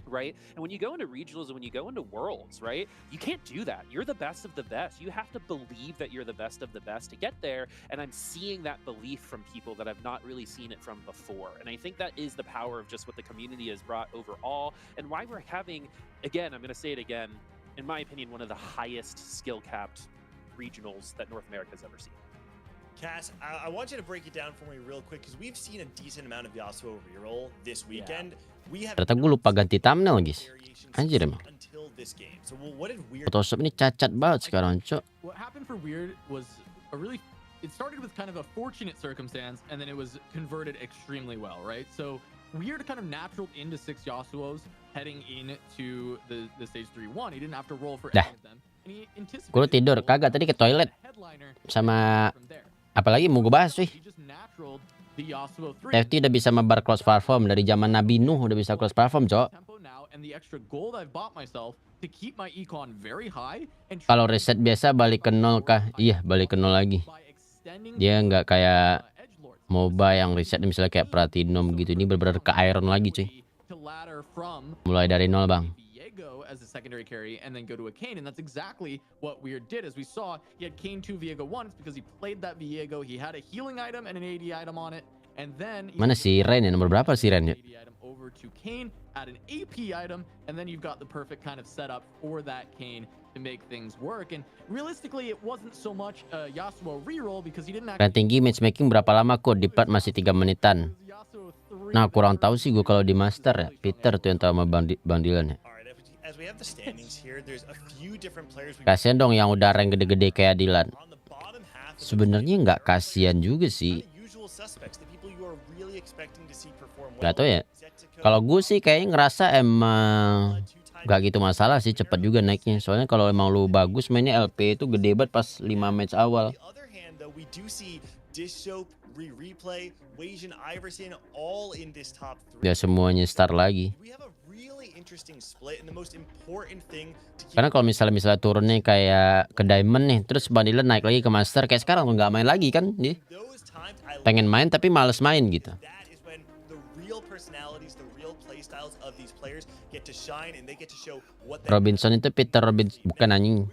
Speaker 7: Right? And when you go into regionals and when you go into worlds, right, you can't do that. You're the best of the best. You have to believe that you're the best of the best to get there. And I'm seeing that belief from people that I've not really seen it from before. And I think that is the power of just what the community has brought overall, and why we're having, again, I'm going to say it again, in my opinion, one of the highest skill capped regionals that North America has ever seen.
Speaker 1: Cass, I want you to break it down for me real quick, because we've seen a decent amount of Yasuo reroll this weekend.
Speaker 2: Ternyata gue lupa ganti thumbnail guys. Anjir emang. Photoshop ini cacat banget sekarang, cok.
Speaker 3: What happened for Weird was it started with kind of a fortunate circumstance, and then it was converted extremely well, right? So Weird kind of naturaled into 6 Yasuos heading into the stage 3-1. He didn't have to roll for any of them. And he anticipated.
Speaker 2: Gue tidur, kagak tadi ke toilet. Sama apalagi mau gue bahas sih. TFT udah bisa mabar cross platform dari zaman Nabi Nuh, udah bisa cross platform, cok. Kalau reset biasa balik ke 0 kah? Iya, balik ke 0 lagi. Dia nggak kayak MOBA yang reset misalnya kayak Platinum gitu. Ini benar-benar ke Iron lagi, cuy. Mulai dari 0, Bang.
Speaker 3: As a secondary carry and then go to a Kayn, and that's exactly what Weird did. As we saw, he had Kayn 2, Viego 1. It's because he played that Viego. He had a healing item and an AD item on it, and then
Speaker 2: mana si Ren ya? Nomor berapa si Ren ya?
Speaker 3: Over to Kayn, add an AP item, and then you've got the perfect kind of setup for that Kayn to make things work. And realistically, it wasn't so much a Yasuo reroll because he didn't actually.
Speaker 2: Tinggi matchmaking berapa lama kok? Di plat masih 3 menitan. Nah, kurang tahu sih gue kalau di master ya. Peter tuh yang tahu sama Bang Dylan ya. Kasian dong yang udah rank gede-gede kayak Dylan. Sebenarnya nggak kasihan juga sih. Gak tau ya. Kalau gue sih kayaknya ngerasa emang nggak gitu masalah sih, cepet juga naiknya. Soalnya kalau emang lu bagus mainnya LP itu gede banget pas 5 match awal. Ya semuanya start lagi. Karena kalau misalnya turunnya kayak ke Diamond nih, terus Bandila naik lagi ke Master, kayak sekarang nggak main lagi kan dia. Pengen main tapi males main gitu. Robinson itu Peter Robinson, bukan anjing.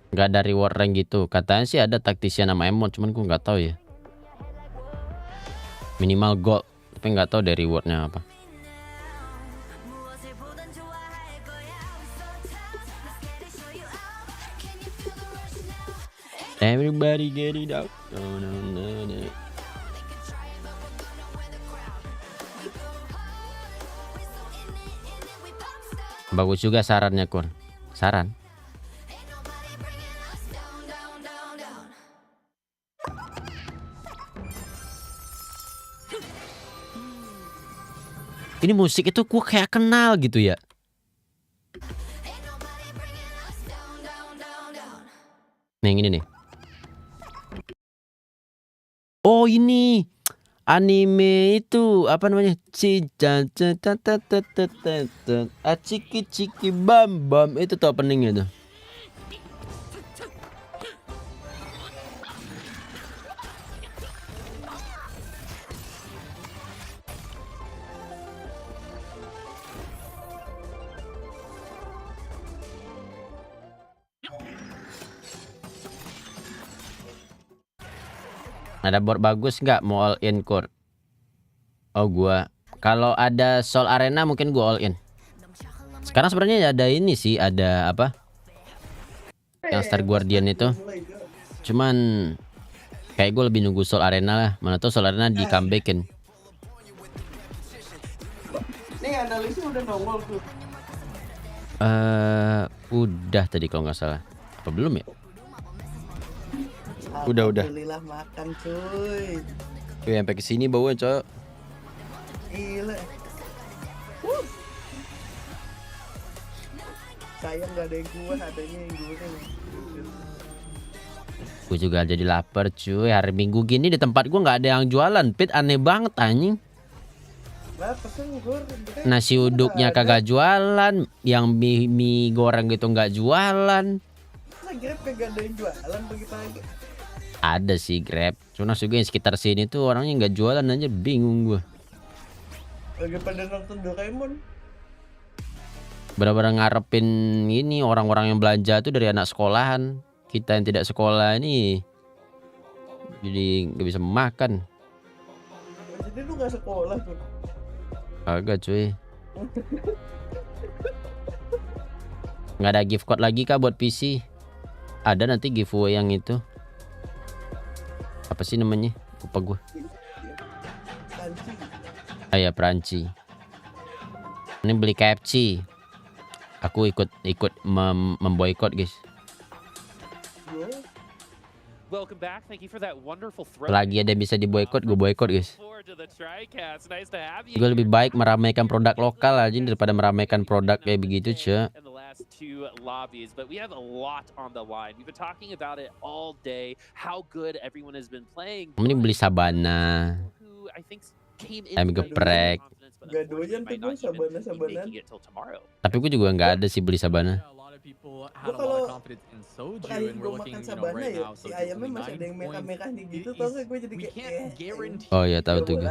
Speaker 2: Gak ada reward rank gitu. Katanya sih ada taktisian nama emot, cuman gue nggak tahu ya. Minimal gold, tapi nggak tahu dari rewardnya apa. Everybody get it out. No. Bagus juga sarannya, Kur. Saran. Ini musik itu gua kayak kenal gitu ya. Nih, yang ini nih. Oh, ini anime itu apa namanya? Ciki ciki bam bam itu tuh openingnya tuh. Ada board bagus nggak mau all in, Kur? Oh, gua kalau ada Soul Arena mungkin gua all in. Sekarang sebenarnya ada ini sih, ada apa? Yang Star Guardian itu. Cuman kayak gue lebih nunggu Soul Arena lah. Mana tuh Soul Arena di comebackin.
Speaker 4: Nih analisnya udah nongol tuh.
Speaker 2: Udah tadi kalau nggak salah. Apa belum ya? Udah.
Speaker 4: Alhamdulillah makan cuy.
Speaker 2: Tuh sampai ke sini baunya, Cok.
Speaker 4: Gila. Sayang gak ada yang kuah, adanya yang goreng.
Speaker 2: Gue juga jadi lapar cuy. Hari Minggu gini di tempat gue nggak ada yang jualan. Pit aneh banget anjing. Nasi uduknya kagak jualan, yang mie goreng gitu nggak jualan.
Speaker 4: Grab kagak ada yang jualan pagi-pagi.
Speaker 2: Ada sih Grab, cuma juga yang sekitar sini tuh orangnya nggak jualan aja, bingung gua.
Speaker 4: Lagi pada nonton Doraemon.
Speaker 2: Benar-benar ngarepin ini orang-orang yang belanja tuh dari anak sekolahan. Kita yang tidak sekolah ini jadi nggak bisa makan.
Speaker 4: Jadi lu nggak sekolah tuh?
Speaker 2: Kagak cuy. Nggak ada gift code lagi kah buat PC? Ada nanti giveaway yang itu. Apa sih namanya? Lupa gue. Ya Peranci. Ini beli KFC. Aku ikut memboikot guys. Lagi ada yang bisa diboikot, gue boikot guys. Gue lebih baik meramaikan produk lokal aja daripada meramaikan produk kayak begitu cuy. Ini beli Sabana. Ayam geprek. Tapi gue juga nggak ada sih beli Sabana.
Speaker 4: Kalau terakhir gue makan Sabana ya, si ayamnya masih ada yang merah-merah nih gitu, tau gak gue jadi kayak
Speaker 2: oh ya tahu tuh gue.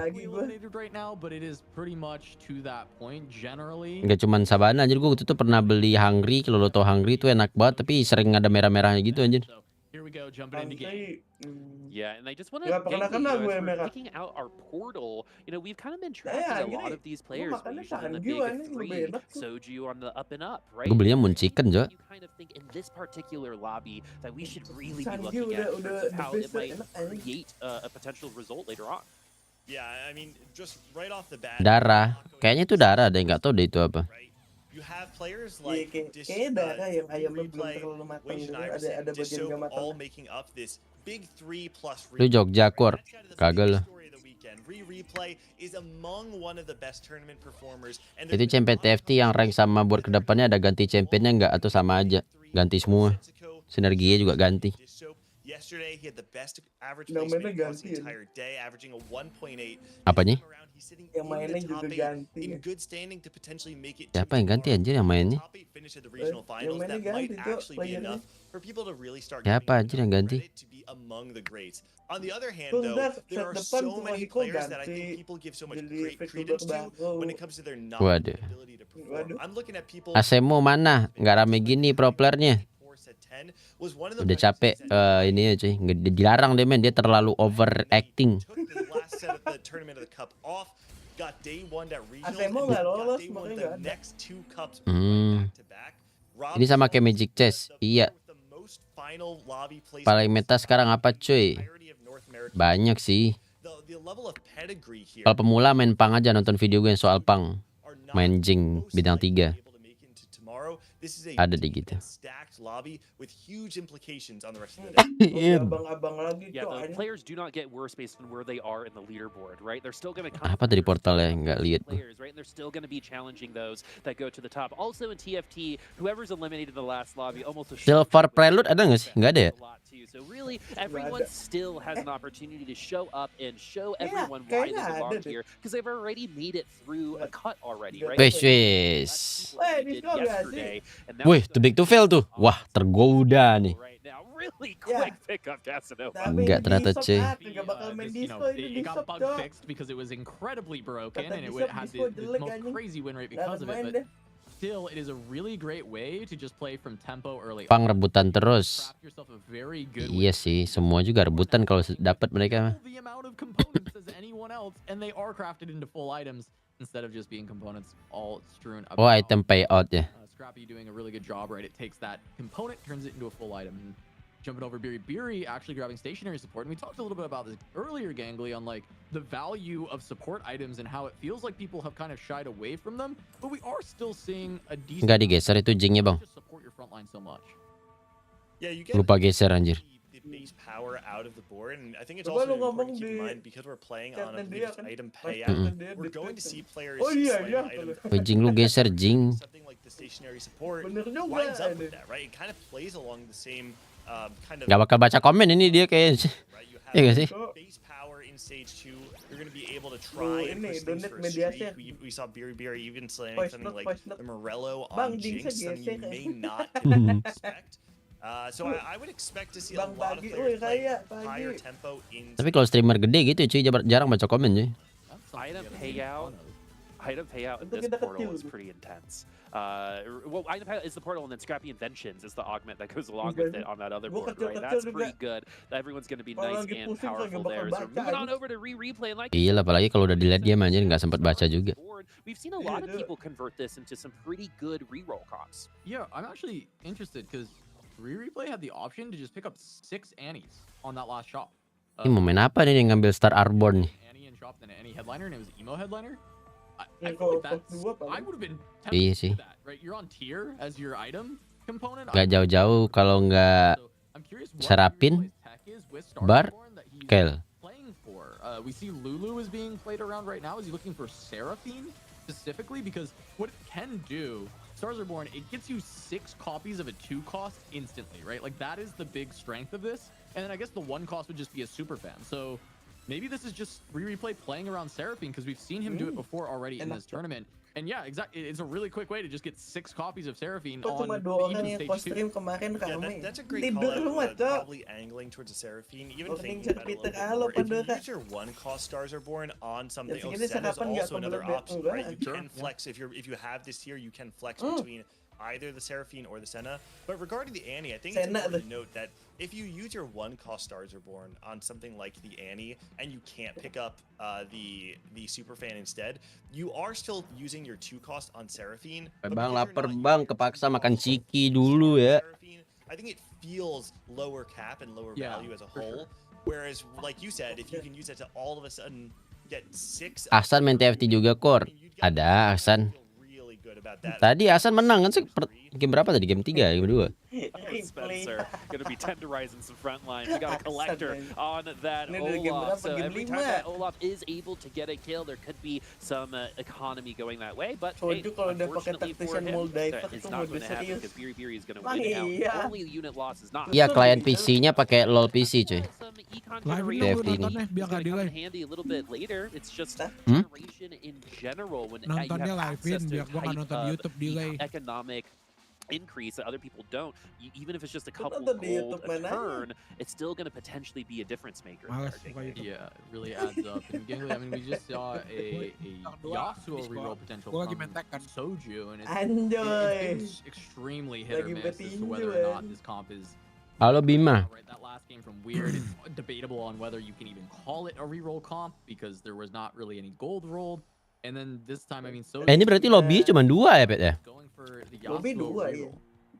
Speaker 2: Nggak cuman Sabana aja, gue tuh pernah beli Hungry. Kalau lo tau Hungry tuh enak banget, tapi sering ada merah-merahnya gitu anjir.
Speaker 7: Yeah, and I just want to picking out our portal. You know, we've kind of been tracking a lot of these players. We're usually in the big three. Soju on the up and up, right?
Speaker 2: Gue belinya Munchiken, Jo.
Speaker 7: You kind of think in this particular lobby that we should really be looking at in terms of how it might create a potential result later on.
Speaker 1: Yeah, I mean, just right off the bat.
Speaker 2: Darah, kayaknya itu darah deh, nggak tahu deh itu apa.
Speaker 1: You have players like
Speaker 4: darah yang ayamnya belum terlalu matang gitu, ada bagian nggak matang.
Speaker 1: All making up this big 3 plus.
Speaker 2: Lu Jogja Kur, kagak lah. Itu champion TFT yang rank sama buat kedepannya ada ganti championnya nggak atau sama aja? Ganti semua. Sinerginya juga ganti. Apanya?
Speaker 4: Yang mainnya juga ganti.
Speaker 2: Siapa yang ganti anjir yang mainnya?
Speaker 4: Yang mainnya ganti tuh playernya.
Speaker 2: Siapa anjir yang ganti?
Speaker 1: On the other hand, though, there are so many players that I think people give so much great credence to when it comes to their knowledge and ability to perform. I'm looking at people.
Speaker 2: Asemo mana? Nggak rame gini pro playernya. Udah capek ini ya cuy. Dilarang deh men, dia terlalu overacting. Ini sama kayak Magic Chess. Iya. Paling meta sekarang apa cuy? Banyak sih. Kalau pemula main pang aja, nonton video gue yang soal pang. Main Jing bintang 3.
Speaker 1: this is a
Speaker 2: Ada di gitu.
Speaker 1: stacked lobby with huge implications on the rest of the day.
Speaker 7: Yeah, the players do not get worse based on where they are in the leaderboard, right? They're still going to come.
Speaker 2: Apa dari portalnya nggak lihat?
Speaker 7: Players, right? And they're still going to be challenging those that go to the top. Also in TFT, whoever's eliminated in the last lobby almost
Speaker 2: Silver Prelude ada nggak sih? Nggak ada ya?
Speaker 7: So really, everyone still has an opportunity to show up and show everyone why they belong here because they've already made it through a cut already, right?
Speaker 2: Wih, wih, too big to fail tuh. Wah, tergoda nih.
Speaker 7: Really quick pickup, Casanova.
Speaker 2: Enggak ternyata cuy.
Speaker 3: It got bug fixed because it was incredibly broken and it had the most crazy win rate because of it. But still, it is a really great way to just play from tempo early.
Speaker 2: Pang rebutan terus. Iya sih, semua juga rebutan kalau dapat mereka.
Speaker 3: The amount of components as anyone else, and they are crafted into full items instead of just being components all strewn about.
Speaker 2: Oh, item payout ya.
Speaker 3: Scrappy doing a really good job, right? It takes that component, turns it into a full item. Jumping over Biri actually grabbing stationary support. And we talked a little bit about this earlier, Gangly, on like the value of support items and how it feels like people have kind of shied away from them. But we are still seeing a decent
Speaker 2: Nggak digeser itu jingnya, Bang.
Speaker 3: support your front line so much.
Speaker 1: Yeah, you get
Speaker 2: Lupa geser anjir.
Speaker 1: the base power out of the board, and I think it's also important to keep in mind because we're playing on a item payout. We're going to see players slaying items.
Speaker 2: Jing lu geser jing.
Speaker 1: Something like the stationary support lines up with that, right? It kind of plays along the same kind of.
Speaker 2: Gak bakal baca komen ini dia kayak. Iya gak sih?
Speaker 1: Base power in stage 2, you're going to be able to try and push things for a streak. We saw Biri even slaying something like the Morello on Jinx, something you may not expect. So I would expect to see a lot of players play higher tempo in.
Speaker 2: Tapi kalau streamer gede gitu cuy jarang baca komen cuy.
Speaker 7: Item payout in this portal is pretty intense. Well, item payout is the portal, and then Scrappy Inventions is the augment that goes along with it on that other board, right? That's pretty good. Everyone's going to be nice and powerful there. So moving on over to replay. Like
Speaker 2: Iya lah, apalagi kalau udah dilihat dia aja nggak sempat baca juga.
Speaker 7: We've seen a lot of people convert this into some pretty good reroll comps.
Speaker 3: Yeah, I'm actually interested because replay had the option to just pick up 6 Annies on that last shop.
Speaker 2: Ini mau main apa nih yang ngambil Star Arborn nih?
Speaker 3: Annie and shop then Annie headliner, and it was Emo headliner. I feel like that's, I would have been tempted
Speaker 2: Iya
Speaker 3: to
Speaker 2: sih.
Speaker 3: do that, right? You're on tier as your item component.
Speaker 2: Gak jauh-jauh kalau nggak Seraphine, Bar, Kel.
Speaker 3: Playing for. We see Lulu is being played around right now. Is he looking for Seraphine specifically? Because what it can do, Stars are Born, it gets you 6 copies of a 2 cost instantly, right? Like that is the big strength of this. And then I guess the 1 cost would just be a super fan. So maybe this is just replay playing around Seraphine because we've seen him do it before already in this tournament. And yeah, exactly. It's a really quick way to just get 6 copies of Seraphine on even stage 2.
Speaker 1: Yeah, that's a great call out. Probably angling towards a Seraphine, even thinking about it a little bit more. If you use your 1-cost Stars are Born on something, Sett is also another option, right? You can flex if you have this tier, you can flex between either the Seraphine or the Senna. But regarding the Annie, I think it's important to note that if you use your 1-cost Stars are Born on something like the Annie and you can't pick up the Superfan instead, you are still using your 2-cost on Seraphine.
Speaker 2: Bang lapar bang, kepaksa makan ciki dulu ya.
Speaker 1: I think it feels lower cap and lower value as a whole. Whereas, like you said, if you can use it to all of a sudden get 6.
Speaker 2: Akhsan main TFT juga Kor. Ada Akhsan. Tadi Akhsan menang kan sih? Game berapa tadi? Game 3, game 2.
Speaker 7: Spencer gonna be tenderizing some front line. We got a collector on that Olaf. So every time that Olaf is able to get a kill, there could be some economy going that way. But hey, unfortunately for him, it's not going to happen because Biri is going to win out. Only the unit loss is not.
Speaker 2: Iya, klien PC-nya pakai LOL PC cuy.
Speaker 7: TFT ini. Handy a little bit later. It's just generation in general when you have access to economic increase that other people don't. Even if it's just a couple gold a turn, it's still going to potentially be a difference maker.
Speaker 3: Yeah, it really adds up. And Gangly, I mean, we just saw a Yasuo reroll potential from Soju, and it's extremely hit or miss as to whether or not this comp is.
Speaker 2: Halo Bima.
Speaker 3: Right, that last game from Weird is debatable on whether you can even call it a reroll comp because there was not really any gold rolled. And then this time, I mean, Soju.
Speaker 2: Ini berarti lobby cuma 2 ya, Bet ya?
Speaker 4: Lobby 2 ya.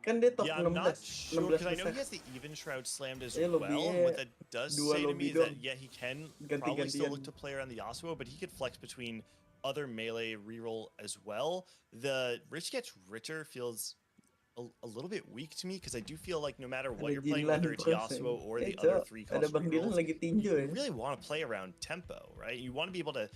Speaker 4: Kan dia top 16.
Speaker 1: I'm not sure because I know he has the even shroud slammed as well. And what that does say to me is that he can probably still look to play around the Yasuo, but he could flex between other melee reroll as well. The Rich Gets Richer feels a little bit weak to me because I do feel like no matter what you're playing, whether it's Yasuo or the other 3-cost rerolls, you really want to play around tempo, right? You want to be able to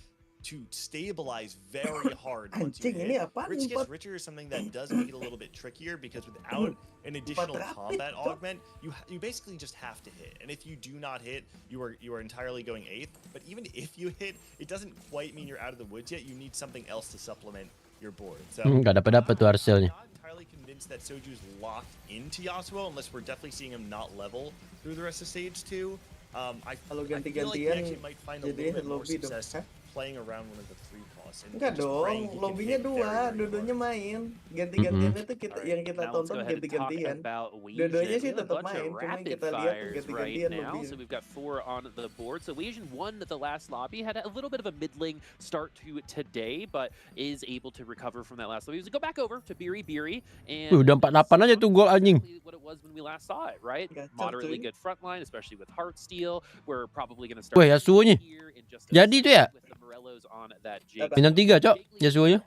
Speaker 1: stabilize very hard once you hit. Rich gets richer is something that does make it a little bit trickier because without an additional combat augment, you basically just have to hit. And if you do not hit, you are entirely going 8th. But even if you hit, it doesn't quite mean you're out of the woods yet. You need something else to supplement your board. So
Speaker 2: nggak dapat tuh Arselnya.
Speaker 1: I'm not entirely convinced that Soju's locked into Yasuo unless we're definitely seeing him not level through the rest of stage 2. I feel like he actually might find a little bit more success playing around one of the 3 costs.
Speaker 4: Enggak dong, lobbynya 2, dua-duanya main. Ganti-gantiannya tuh yang kita tonton ganti-gantian. Dua-duanya sih tetap main, cuma yang kita lihat ganti-gantian lobbynya.
Speaker 7: So we've got 4 on the board. So Weijin won the last lobby, had a little bit of a middling start to today, but is able to recover from that last lobby. He was go back over to Biri and
Speaker 2: udah 48 aja tuh gol anjing.
Speaker 7: What it was when we last saw it, right? Moderately good front line, especially with Heartsteel. We're probably going to start
Speaker 2: Yasuo-nya. Jadi tuh ya. Bintang 3, Cok. Yasuo-nya.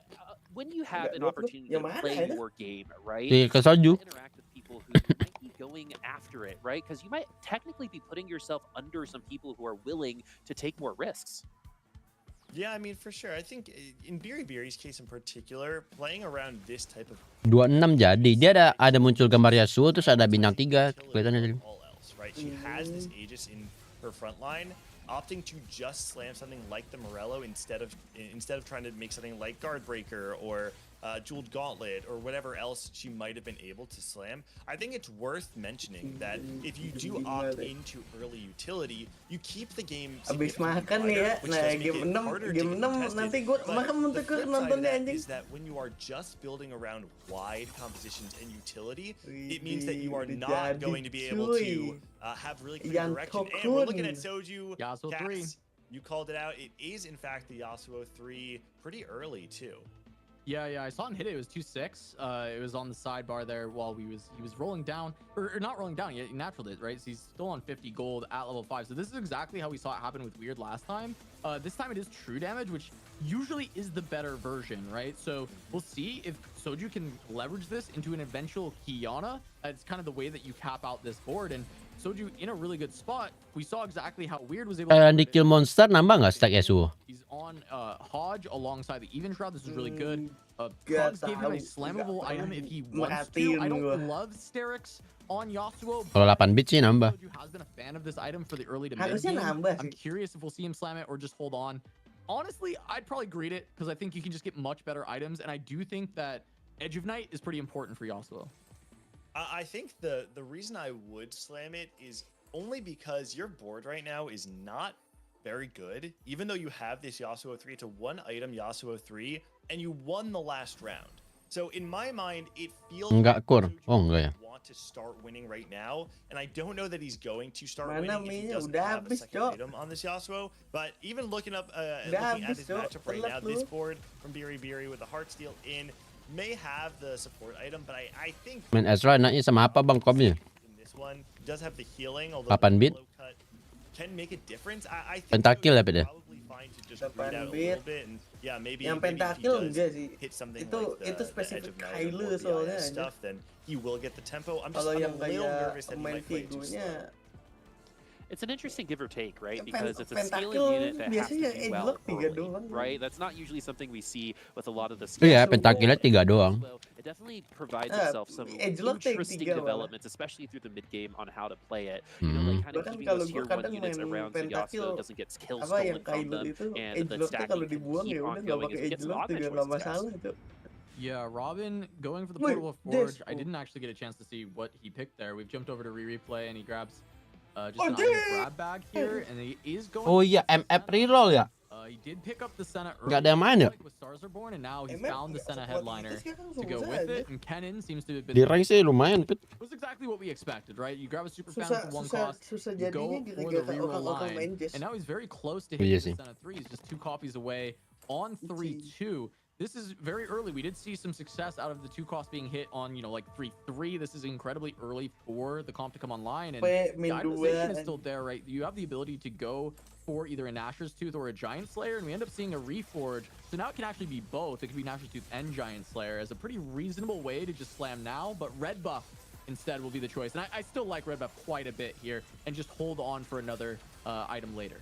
Speaker 7: When you have an opportunity to play your game, right?
Speaker 2: Ke Soju.
Speaker 7: Interact with people who might be going after it, right? Because you might technically be putting yourself under some people who are willing to take more risks.
Speaker 1: Yeah, I mean, for sure. I think in Biri's case in particular, playing around this type of
Speaker 2: 26 jadi. Dia ada muncul gambar Yasuo terus ada bintang 3 kelihatannya tadi.
Speaker 1: Right? She has this Aegis in her front line, opting to just slam something like the Morello instead of trying to make something like Guardbreaker or Jeweled Gauntlet or whatever else she might have been able to slam. I think it's worth mentioning that if you do opt into early utility, you keep the game
Speaker 4: abis makan ya. Nah, game 6 nanti gue makan mentekur nontonnya anjing.
Speaker 1: Is that when you are just building around wide compositions and utility, it means that you are not going to be able to have really clear direction. And we're looking at Soju.
Speaker 3: Yasuo 3.
Speaker 1: You called it out. It is in fact the Yasuo 3 pretty early too.
Speaker 3: Yeah, I saw him hit it. It was 2-6. It was on the sidebar there while he was rolling down, or not rolling down. He naturaled it, right? So he's still on 50 gold at level 5. So this is exactly how we saw it happen with Weird last time. This time it is true damage, which usually is the better version, right? So we'll see if Soju can leverage this into an eventual Kiana. It's kind of the way that you cap out this board, and Soju in a really good spot. We saw exactly how Weird was able to
Speaker 2: di kill monster nambah nggak stack Yasuo?
Speaker 3: He's on Hodge alongside the Even Shroud. This is really good. Krugs gave him a slammable item if he wants to. I don't love Sterix on Yasuo.
Speaker 2: Kalau 8 bit sih nambah.
Speaker 3: Soju has been a fan of this item for the early to mid game. I'm curious if we'll see him slam it or just hold on. Honestly, I'd probably greet it because I think you can just get much better items, and I do think that Edge of Night is pretty important for Yasuo.
Speaker 1: I think the reason I would slam it is only because your board right now is not very good. Even though you have this Yasuo 3, it's a 1-item Yasuo 3, and you won the last round. So in my mind, it feels
Speaker 2: enggak core.
Speaker 1: Want to start winning right now, and I don't know that he's going to start winning if he doesn't have a second item on this Yasuo. But even looking at his matchup right now, this board from Biri with the Heartsteel in may have the support item, but I think
Speaker 2: main Ezra enaknya sama apa bang komnya?
Speaker 1: This one does have the healing, although
Speaker 2: 8 bit
Speaker 1: can make a difference. I think
Speaker 2: pentakill ya beda.
Speaker 1: Probably fine to just read out a little bit, and yeah, maybe
Speaker 4: yang pentakill enggak sih.
Speaker 1: Hit something
Speaker 4: itu
Speaker 1: like the
Speaker 4: spesifik
Speaker 1: edge of
Speaker 4: Kylo soalnya
Speaker 1: stuff, then he will get the tempo. I'm
Speaker 4: kalau
Speaker 1: a
Speaker 4: yang
Speaker 1: little nervous that he
Speaker 4: main
Speaker 1: might play too slow.
Speaker 4: figunya
Speaker 7: It's an interesting give or take, right? Because it's a scaling unit that has to do well early, right? That's not usually something we see with a lot of the
Speaker 2: Iya, pentakilnya 3 doang.
Speaker 7: It definitely provides itself some interesting developments, especially through the mid game on how to play it. You know, like kind of keeping those tier 1 units around so Yasuo doesn't get kills stolen from them, and the stacking can keep on going as he gets some augment choices.
Speaker 3: Yeah, Robin going for the Portable Forge. I didn't actually get a chance to see what he picked there. We've jumped over to replay, and he grabs just an item grab bag here, and he is going.
Speaker 2: Oh iya, MF reroll ya.
Speaker 3: He did pick up the Senna early.
Speaker 2: Nggak ada yang main ya?
Speaker 3: With Stars Are Born, and now he's found the Senna headliner to go with it. And Kennen seems to have been.
Speaker 2: Di rank sih lumayan, Pit.
Speaker 3: It was exactly what we expected, right? You grab a super fan for 1 cost, you go for the reroll line, and now he's very close to hitting the Senna 3. He's just 2 copies away on 3-2. this is very early. We did see some success out of the 2 costs being hit on, you know, like 3-3. This is incredibly early for the comp to come online, and the itemization is still there, right? You have the ability to go for either a Nashor's Tooth or a Giant Slayer, and we end up seeing a Reforge. So now it can actually be both. It could be Nashor's Tooth and Giant Slayer as a pretty reasonable way to just slam now, but red buff instead will be the choice. And I still like red buff quite a bit here, and just hold on for another item later.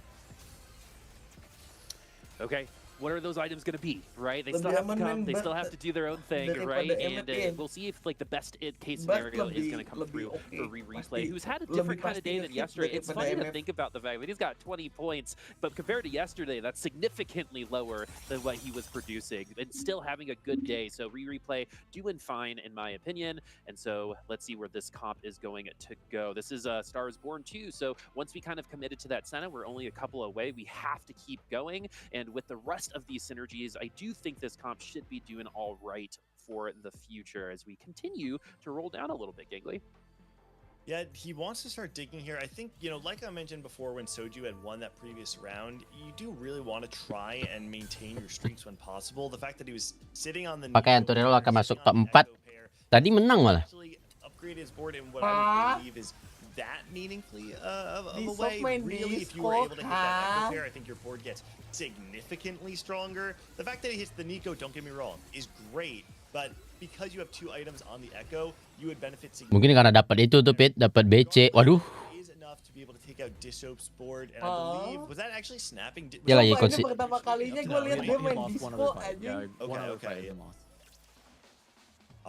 Speaker 7: Okay. What are those items going to be, right? They still have to come. They still have to do their own thing, right? And we'll see if like the best case scenario is going to come through for Replay, who's had a different kind of day than yesterday. It's funny to think about the fact that he's got 20 points, but compared to yesterday, that's significantly lower than what he was producing, and still having a good day. So Replay doing fine in my opinion, and so let's see where this comp is going to go. This is Star is Born 2, so once we kind of committed to that Senna, we're only a couple away. We have to keep going, and with the rest of these synergies, I do think this comp should be doing all right for the future as we continue to roll down a little bit, Giggly.
Speaker 1: Yeah, he wants to start digging here. I think, you know, like I mentioned before when Soju had won that previous round, you do really want to try and maintain your streaks when possible. The fact that he was sitting on the
Speaker 2: Pakai Antonio akan masuk top 4. Tadi menang malah.
Speaker 1: Upgrade his board in what I would believe is that meaningfully of a way. Really, if you were able to hit that Echo pair, I think your board gets significantly stronger. The fact that he hits the Nico, don't get me wrong, is great, but because you have 2 items on the Echo, you would benefit significantly.
Speaker 2: Mungkin karena dapat itu tuh Pit, dapat BC. Waduh.
Speaker 1: Is enough to be able to take out Dissoap's board, and I believe was that actually snapping?
Speaker 2: Dia lagi ikut
Speaker 4: Ini pertama kalinya gue lihat dia main disco aja.
Speaker 1: Okay.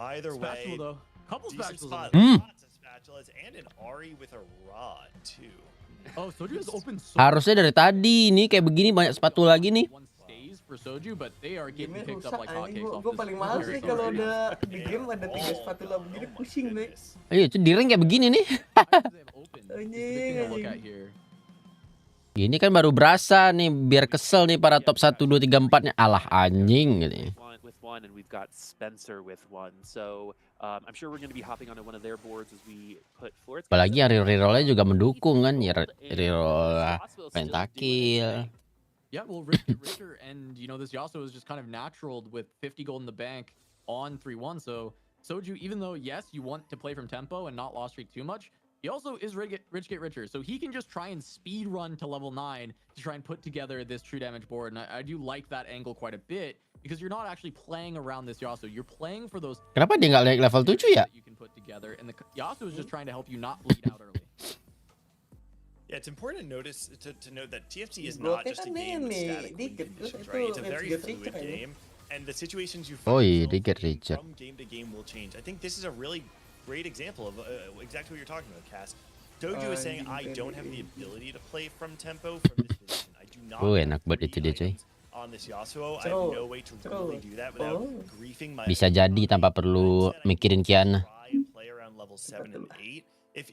Speaker 1: Either way,
Speaker 3: Couple spatulas.
Speaker 1: Lots of spatulas and an Ari with a rod too.
Speaker 3: Oh, Soju is open.
Speaker 2: Harusnya dari tadi nih kayak begini banyak spatula lagi nih.
Speaker 3: One stays for Soju, but they are getting picked up like hotcakes off
Speaker 4: Gue paling males nih kalau udah di game ada 3 spatula begini, pusing nih.
Speaker 2: Iya, itu di ring kayak begini nih. Ini kan baru berasa nih, biar kesel nih para top 1 2 3 4-nya. Alah anjing gitu.
Speaker 7: And we've got Spencer with 1. So I'm sure we're going to be hopping onto one of their boards as we put forward.
Speaker 2: Apalagi yang reroll-nya juga mendukung kan, ya reroll pentakill.
Speaker 3: Yeah, well, Richter and you know this Yasuo is just kind of natural with 50 gold in the bank on 3-1. So Soju, even though yes, you want to play from tempo and not loss streak too much, he also is rich get richer, so he can just try and speed run to level 9 to try and put together this true damage board. And I do like that angle quite a bit because you're not actually playing around this Yasuo. You're playing for those.
Speaker 2: Kenapa dia nggak naik level 7 ya?
Speaker 3: You can put together, and the Yasuo is just trying to help you not bleed out early.
Speaker 1: Yeah, it's important to note that TFT is not just a game with static win conditions, right? It's a very fluid game, and the situations you find from game to game will change. I think this is a really great example of exactly what you're talking about, Cass. Dojo is saying, I don't have the ability to play from tempo from this position. I do not
Speaker 2: enak banget itu dia, coy.
Speaker 1: On this Yasuo. I have no way to really do that without griefing my.
Speaker 2: Bisa jadi tanpa perlu mikirin Kiana.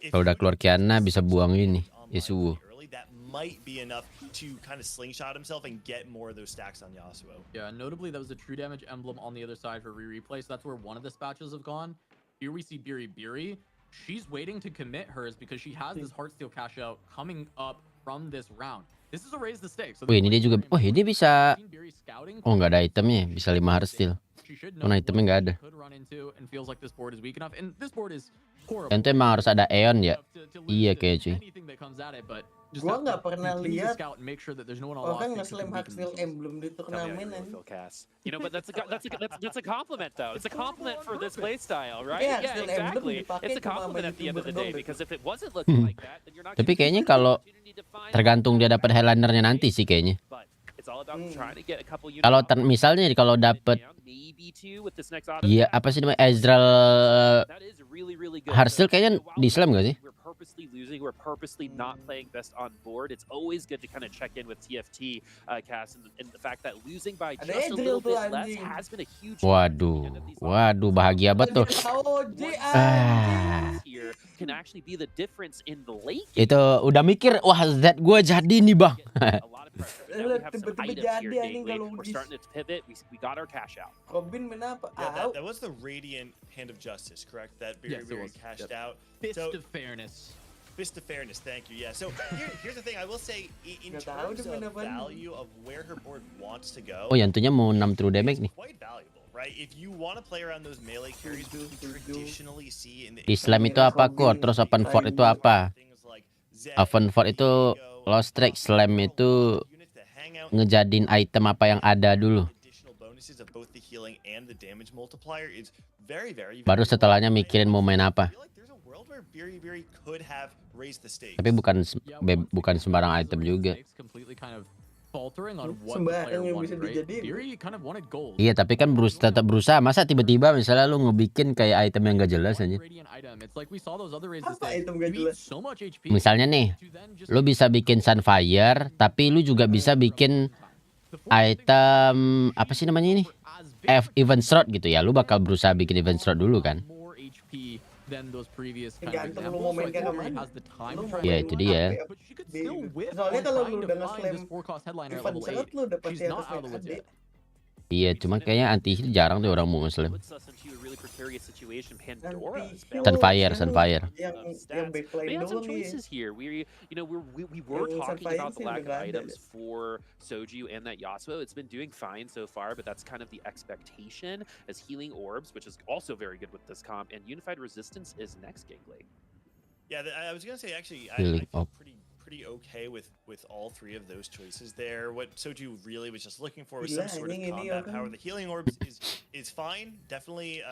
Speaker 2: Kalau udah keluar Kiana bisa buang ini Yasuo.
Speaker 1: That might be enough to kind of slingshot himself and get more of those stacks on Yasuo.
Speaker 3: Yeah, notably that was a true damage emblem on the other side for replay. So that's where one of the spatches have gone. Here we see Biri. She's waiting to commit hers because she has this Heartsteel cash out coming up from this round. This is a raise the stakes. So
Speaker 2: ini dia juga. Oh, ini bisa. Oh, nggak ada itemnya. Bisa 5 Heartsteel. Karena itemnya nggak ada. Dan itu emang harus ada Aeon ya. Iya kayak cuy.
Speaker 4: Gua nggak pernah lihat orang nge-slam Heartsteel emblem di turnamen.
Speaker 7: You know, but that's a compliment though. It's a compliment for this playstyle, right?
Speaker 4: Yeah,
Speaker 7: exactly. It's a compliment at the end of the day because if it wasn't looking like that, then you're not.
Speaker 2: Tapi kayaknya kalau tergantung dia dapat Highlandernya nanti sih kayaknya. Kalau misalnya kalau dapat iya apa sih namanya Ezreal Heartsteel kayaknya di slam gak sih?
Speaker 7: Purposely losing, we're purposely not playing best on board. It's always good to kind of check in with TFT, Cass, and the fact that losing by just a little bit less has been a huge.
Speaker 2: Waduh, bahagia betul.
Speaker 7: Can actually be the difference in the late.
Speaker 2: Itu udah mikir, wah Z gue jadi nih bang.
Speaker 7: We're starting to pivot. We got our cash out.
Speaker 4: Robin menapa?
Speaker 1: Yeah, that was the Radiant Hand of Justice, correct? That very cashed out.
Speaker 3: Fist of fairness.
Speaker 1: Fist of Fairness, thank you. Yeah, so here's the thing. I will say, in terms of value of where her board wants to go,
Speaker 2: Oh, Yantunya mau 6 true damage nih.
Speaker 1: quite valuable, right? If you want to play around those melee carries, which we traditionally see in the
Speaker 2: Islam itu apa, Kur? Terus open fort itu apa? Open fort itu lost track, slam itu ngejadiin item apa yang ada dulu. Baru setelahnya mikirin mau main apa. Tapi bukan sembarang item juga. Iya, tapi kan tetap berusaha. Masa tiba-tiba misalnya lu ngebikin kayak item yang gak jelas aja. Misalnya nih, lu bisa bikin Sunfire, tapi lu juga bisa bikin item apa sih namanya ini? Event slot gitu ya. Lu bakal berusaha bikin event slot dulu kan? Ya itu dia.
Speaker 4: Soalnya kalau lu udah nge-slam event slot lu dapet di atas main AD.
Speaker 2: Iya, cuma kayaknya anti heal jarang tuh orang mau nge-slam. Sunfire.
Speaker 4: Yang backline doang
Speaker 7: here. We were talking about the lack of items for Soju and that Yasuo. It's been doing fine so far, but that's kind of the expectation as healing orbs, which is also very good with this comp, and unified resistance is next gameplay.
Speaker 1: Yeah, I was gonna say actually, I feel pretty okay with all three of those choices there. What Soju really was just looking for was some sort of combat power. The healing orbs is fine, definitely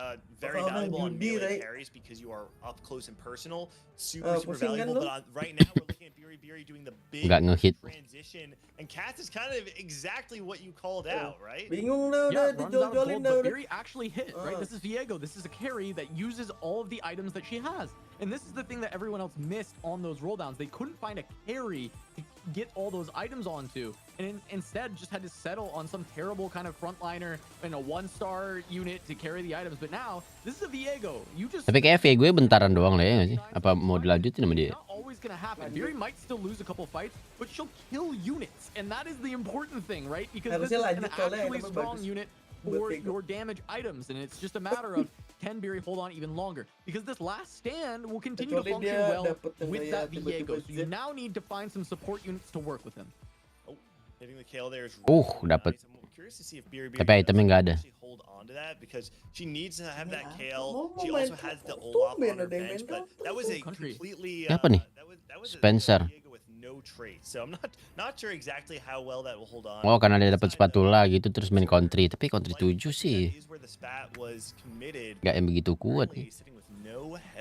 Speaker 1: very valuable on melee carries because you are up close and personal. Super valuable. But right now we're looking at Biri doing the big transition, and Cats is kind of exactly what you called out, right?
Speaker 3: Yeah, but Biri actually hit, right? This is Viego. This is a carry that uses all of the items that she has. And this is the thing that everyone else missed on those rolldowns. They couldn't find a carry to get all those items onto, and instead just had to settle on some terrible kind of frontliner and a 1-star unit to carry the items. But now, this is a Viego.
Speaker 2: Tapi kayak Viego bentaran doang lah ya sih? Apa mau dilanjutin sama dia?
Speaker 3: Not always gonna happen. Biri might still lose a couple fights, but she'll kill units, and that is the important thing, right? Because this is an actually strong unit for your damage items, and it's just a matter of can Biri hold on even longer? Because this last stand will continue to function well with that Viego. So you now need to find some support units to work with him.
Speaker 1: Oh, hitting the KO there is
Speaker 2: dapat.
Speaker 1: I'm curious to see if Biri
Speaker 2: Tapi itemnya nggak ada.
Speaker 1: Hold on to that because she needs to have that KL. She also has the Olaf on her bench, but that was a completely
Speaker 2: Siapa nih? Spencer.
Speaker 1: No trade. So I'm not sure exactly how well that will hold on.
Speaker 2: Oh, karena dia dapat spatula gitu terus main country. Tapi country 7 sih gak yang begitu kuat nih.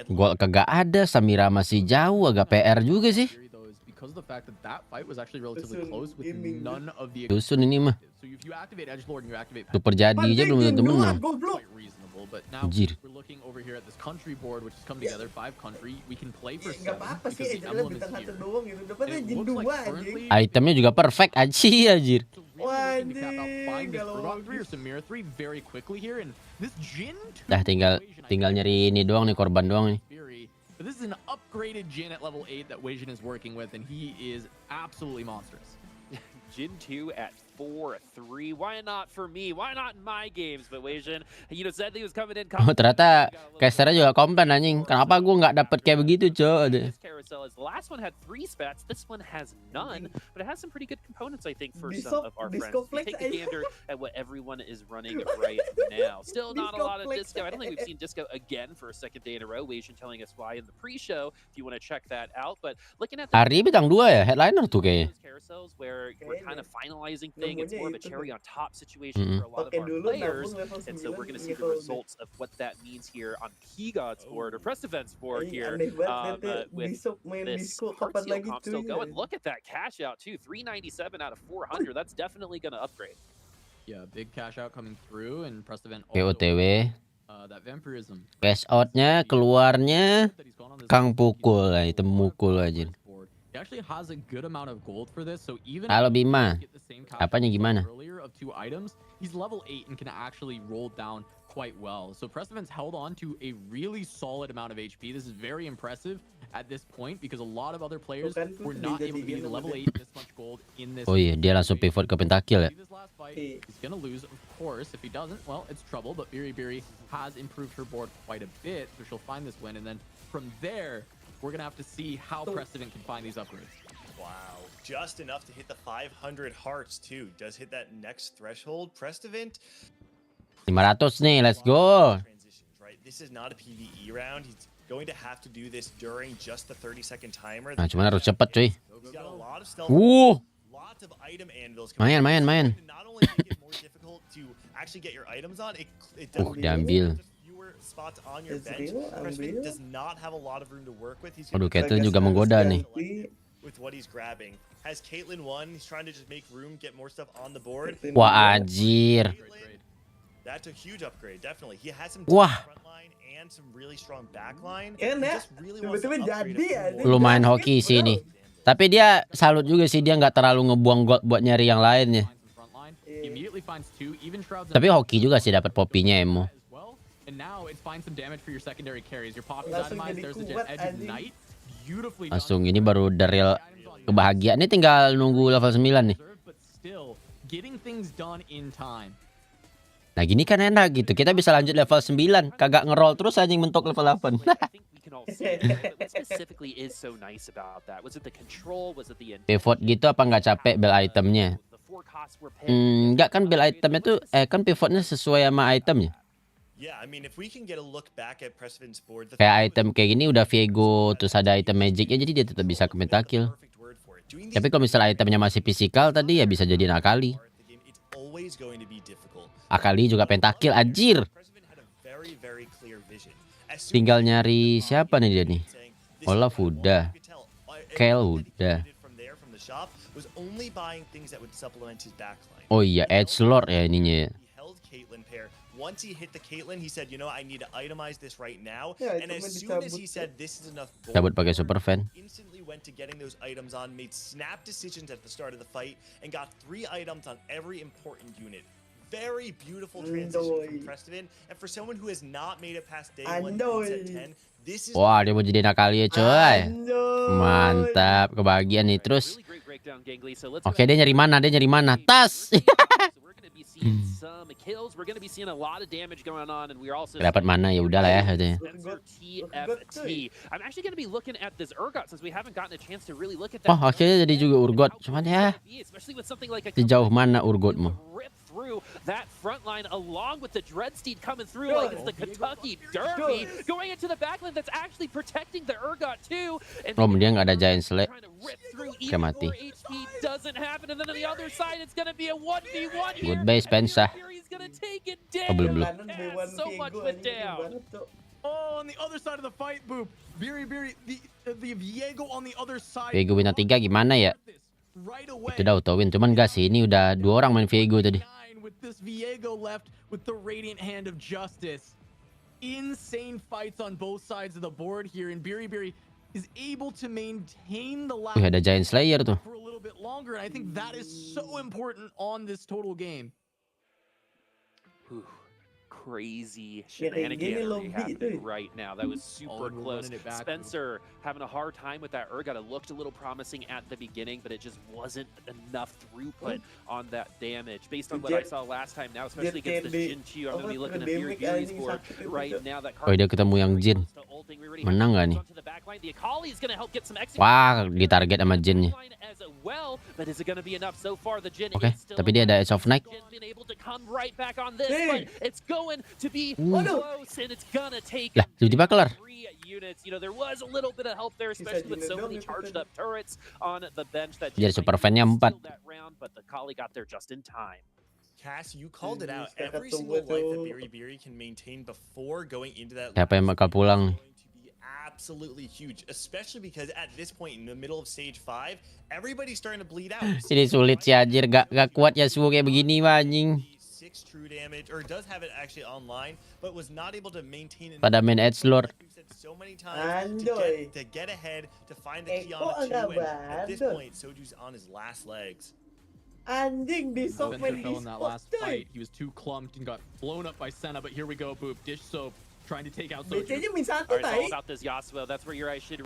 Speaker 2: Gol kagak ada, Samira masih jauh, agak PR juga sih. Dusun ini mah. Super jadi aja belum tentu menang. Anjir. Itemnya juga perfect aja anjir. Dah tinggal nyari ini doang nih, korban doang nih.
Speaker 3: But this is an upgraded Jin at level 8 that Weijin is working with, and he is absolutely monstrous.
Speaker 7: Jin 2 at 4-3. Why not for me? Why not in my games? But Weijin, said he was coming in.
Speaker 2: Oh, ternyata casternya juga komplain anjing. Kenapa gue nggak dapet kayak begitu, Cok?
Speaker 7: This carousel is the last one had 3 spats. This one has none, but it has some pretty good components, I think, for some of our friends. We take a gander at what everyone is running right now. Still not a lot of disco. I don't think we've seen disco again for a second day in a row. Weijin telling us why in the pre-show, if you want to check that out. But looking at
Speaker 2: Ari bintang 2 ya, headliner tuh kayaknya.
Speaker 7: Carousels where we're kind of finalizing thing. It's more of a cherry on top situation for a lot of our players, and so we're going to see the results of what that means here on Kigod's board or Press Events board here with this Heartsteel comp still going. Look at that cash out too, 397 out of 400. That's definitely going to upgrade.
Speaker 3: Yeah, big cash out coming through, and Press Event
Speaker 2: POTW.
Speaker 3: That vampirism.
Speaker 2: Cash outnya keluarnya Kang pukul lah, itu mukul aja.
Speaker 3: He actually has a good amount of gold for this, so even
Speaker 2: Halo Bima, apanya gimana?
Speaker 3: Of 2 items, he's level 8 and can actually roll down quite well. So Pressevent's held on to a really solid amount of HP. This is very impressive at this point because a lot of other players were not able to get to level 8 this much gold in this.
Speaker 2: Oh iya, dia langsung pivot ke pentakill ya.
Speaker 3: He's gonna lose, of course. If he doesn't, well, it's trouble. But Biri has improved her board quite a bit, so she'll find this win, and then from there, we're gonna have to see how Precedent can find these upgrades.
Speaker 1: Wow, just enough to hit the 500 hearts too. Does hit that next threshold. Precedent
Speaker 2: 500 nih, let's go.
Speaker 1: Right? This is not a PvE round. He's going to have to do this during just the 30-second timer.
Speaker 2: Nah, cuman harus cepet cuy.
Speaker 1: He's got a lot of stealth. Lots of item anvils.
Speaker 2: Main.
Speaker 1: Not only make it more difficult to actually get your items on, it does
Speaker 2: diambil.
Speaker 1: fewer spots on your bench. Precedent does not have a lot of room to work with. He's
Speaker 2: Waduh, ketlin juga menggoda nih.
Speaker 1: With what he's grabbing. Has Caitlyn won? He's trying to just make room, get more stuff on the board.
Speaker 2: Wah, anjir.
Speaker 1: That's a huge upgrade, definitely. He has some front line and some really strong back line.
Speaker 2: Lumayan hoki sih ini. Tapi dia salut juga sih, dia nggak terlalu ngebuang gold buat nyari yang lainnya. Tapi hoki juga sih dapat popinya Emo. Langsung ini baru dari kebahagiaan. Ini tinggal nunggu level 9 nih. Nah gini kan enak gitu. Kita bisa lanjut level 9. Kagak ngeroll terus anjing mentok level 8. Pivot gitu apa nggak capek bel itemnya? Enggak kan bel itemnya tuh kan pivotnya sesuai sama itemnya. Kayak item kayak gini udah Viego terus ada item magicnya, jadi dia tetap bisa ke pentakill. Tapi kalau misalnya itemnya masih fisikal tadi ya bisa jadi Akali. Akali juga pentakill anjir. Tinggal nyari siapa nih dia nih? Olaf udah. Kel udah. Oh iya, Edgelord ya ininya.
Speaker 1: Once he hit the Caitlyn, he said, you know, I need to itemize this right now. And as soon as he said this is enough gold,
Speaker 2: cabut pakai super fan.
Speaker 1: Instantly went to getting those items on, made snap decisions at the start of the fight, and got 3 items on every important unit. Very beautiful transition from Precedent. And for someone who has not made it past day 1 set 10, this is...
Speaker 2: Wah, dia mau jadi Akali ya coy. Mantap, kebahagiaan nih. Terus oke, dia nyari mana? Tas. Dapat mana ya udahlah ya katanya. Oh, akhirnya jadi juga Urgot. Cuman ya sejauh mana Urgotmu?
Speaker 7: Through that front line along with the Dreadsteed coming through like it's the Kentucky Derby going into the backline that's actually protecting the Urgot too. And
Speaker 2: dia nggak ada Giant Slay. Kayak mati.
Speaker 7: Doesn't happen, and then on the other side it's going to be a 1v1 here.
Speaker 2: Goodbye Spencer.
Speaker 7: Belum.
Speaker 3: So much went down. Oh, on the other side of the fight, Boop. The Viego on the other side.
Speaker 2: Viego bintang 3 gimana ya? Itu udah auto win, cuman gak sih, ini udah 2 orang main Viego tadi.
Speaker 3: This Viego left with the radiant hand of justice. Insane fights on both sides of the board here, and Biri is able to maintain the last
Speaker 2: ada Giant Slayer tuh.
Speaker 3: For a little bit longer, and I think that is so important on this total game.
Speaker 7: Crazy shenanigan happening right now. That was super close. Spencer having a hard time with that Urgot. It looked a little promising at the beginning, but it just wasn't enough throughput on that damage. Based on what I saw last time now, especially against the Jin Chu, I'm going to be looking at Biri's board right now.
Speaker 2: Oh, dia ketemu yang Jin. Menang gak nih? Wah, ditarget sama Jinnya. Oke, tapi dia ada Edge of Night. Lah, tiba-tiba kelar. Jadi super fan-nya 4.
Speaker 1: Cass, you called it out. Every single life that Biri can maintain before going into that.
Speaker 2: Siapa yang bakal pulang?
Speaker 1: Absolutely huge, especially because at this point in the middle of stage 5, everybody's starting to bleed out.
Speaker 2: Ini sulit sih anjir, gak kuat ya Yasuo kayak begini anjing.
Speaker 1: 6 true damage, or does have it actually online, but was not able to maintain it.
Speaker 2: Pada main Edgelord.
Speaker 1: So many times to get ahead, to find the key on the 2, and at this point, Soju's on his last legs.
Speaker 4: Anjing di soap main
Speaker 3: in that last fight. He was too clumped and got blown up by Senna, but here we go, Boop. Dish Soap trying to take out Soju.
Speaker 4: BC-nya min 1 tadi.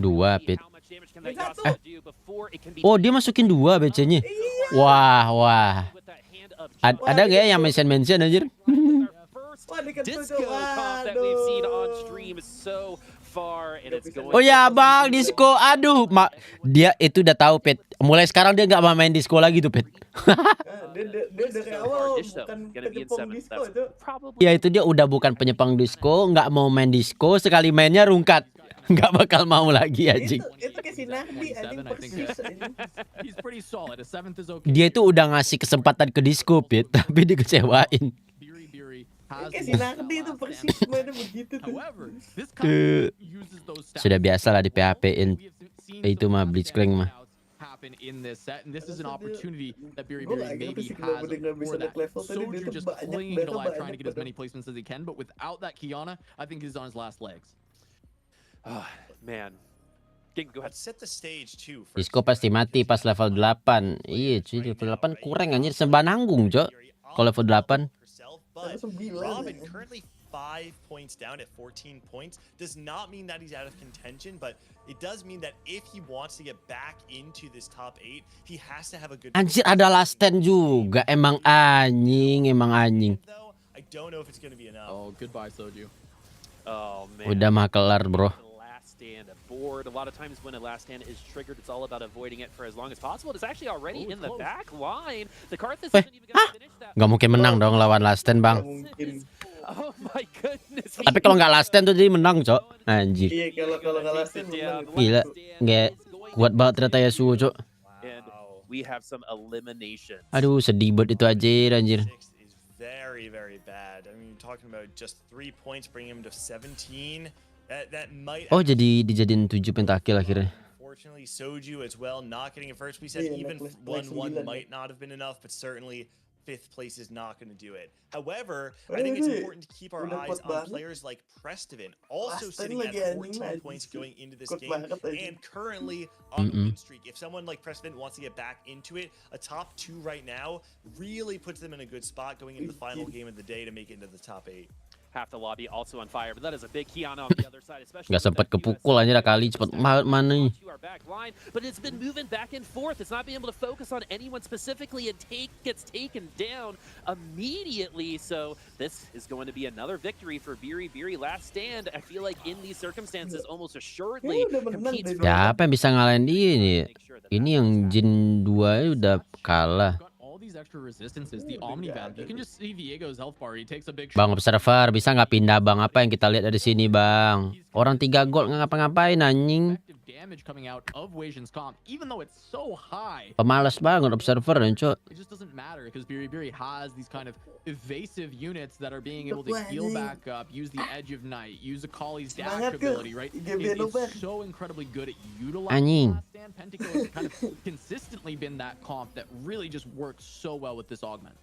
Speaker 2: Dua, Pit. Oh, dia masukin 2 BC-nya. Wah. Ada gak ya yang mention anjir?
Speaker 7: Disco comp that we've seen on stream is so far, and it's going.
Speaker 2: Oh ya bang, disco. Aduh, dia itu udah tahu Pet. Mulai sekarang dia nggak mau main disco lagi tuh Pet.
Speaker 4: Dia dari awal bukan penyepong disco itu.
Speaker 2: Ya itu dia udah bukan penyepang disco, nggak mau main disco, sekali mainnya rungkat. Nggak bakal mau lagi anjing.
Speaker 4: Itu kayak si Nahdi anjing persis anjing.
Speaker 2: Dia itu udah ngasih kesempatan ke disco Pet, tapi dikecewain.
Speaker 4: Kayak si Nahdi itu persis mainnya begitu tuh.
Speaker 2: Sudah biasa lah di PHP-in. Itu mah Blitzcrank mah.
Speaker 3: Happen in this set, and this is an opportunity that Biribiri maybe has for that. Soju just clinging to life, trying to get as many placements as he can, but without that Kiana, I think he's on his last legs.
Speaker 7: Oh, man. King, go ahead.
Speaker 1: Set the stage too.
Speaker 2: Disco pasti mati pas level 8. Iya cuy, level 8 kurang anjir, sembah nanggung cok. Kalau level 8.
Speaker 1: But Robin currently 5 points down at 14 points does not mean that he's out of contention, but it does mean that if he wants to get back into this top 8, he has to have a good.
Speaker 2: Anjir ada last stand juga, emang anjing.
Speaker 1: I don't know if it's gonna be enough.
Speaker 3: Oh, goodbye Soju.
Speaker 7: Oh man.
Speaker 2: Udah mah kelar bro.
Speaker 7: Last stand board. A lot of times when a last stand is triggered, it's all about avoiding it for as long as possible. It's actually already in the back line. The Karthus isn't even gonna finish that.
Speaker 2: Gak mungkin menang dong lawan last stand bang.
Speaker 7: Oh my goodness.
Speaker 2: Tapi kalau nggak last stand tuh jadi menang cok. Anjir.
Speaker 4: Iya kalau nggak last stand menang.
Speaker 2: Gila, nggak kuat banget ternyata Yasuo cok.
Speaker 7: And we have some elimination.
Speaker 2: Aduh sedih banget itu anjir.
Speaker 1: Very, very bad. I mean, talking about just 3 points, bring him to 17. That might.
Speaker 2: Oh jadi dijadiin 7 pentakill akhirnya.
Speaker 1: Unfortunately, Soju as well not getting it first. We said even 1-1 might not have been enough, but certainly 5th place is not going to do it. However, I think it's important to keep our eyes on players like Prestivan, also sitting at 14 points going into this game, and currently on the win streak. If someone like Prestivan wants to get back into it, a top 2 right now really puts them in a good spot going into the final game of the day to make it into the top 8.
Speaker 7: Half the lobby also on fire, but that is a big Kiana on the other side, especially.
Speaker 2: Gak sempat kepukul aja kali cepet mana nih.
Speaker 7: But it's been moving back and forth. It's not being able to focus on anyone specifically and gets taken down immediately. So this is going to be another victory for Biribiri. Last stand, I feel like in these circumstances almost assuredly competes.
Speaker 2: Ya apa yang bisa ngalahin dia nih? Ini yang Jin 2 udah kalah. Bang observer bisa nggak pindah bang, apa yang kita lihat dari sini bang? Orang 3 gol nggak ngapa-ngapain anjing. Pemalas banget observer cok.
Speaker 3: Evasive units that are being able to heal back up, use the Edge of Night, use Akali's dash ability, right? It's so incredibly good at utilizing last stand. Pentakill has kind of consistently been that comp that really just works so well with this augment.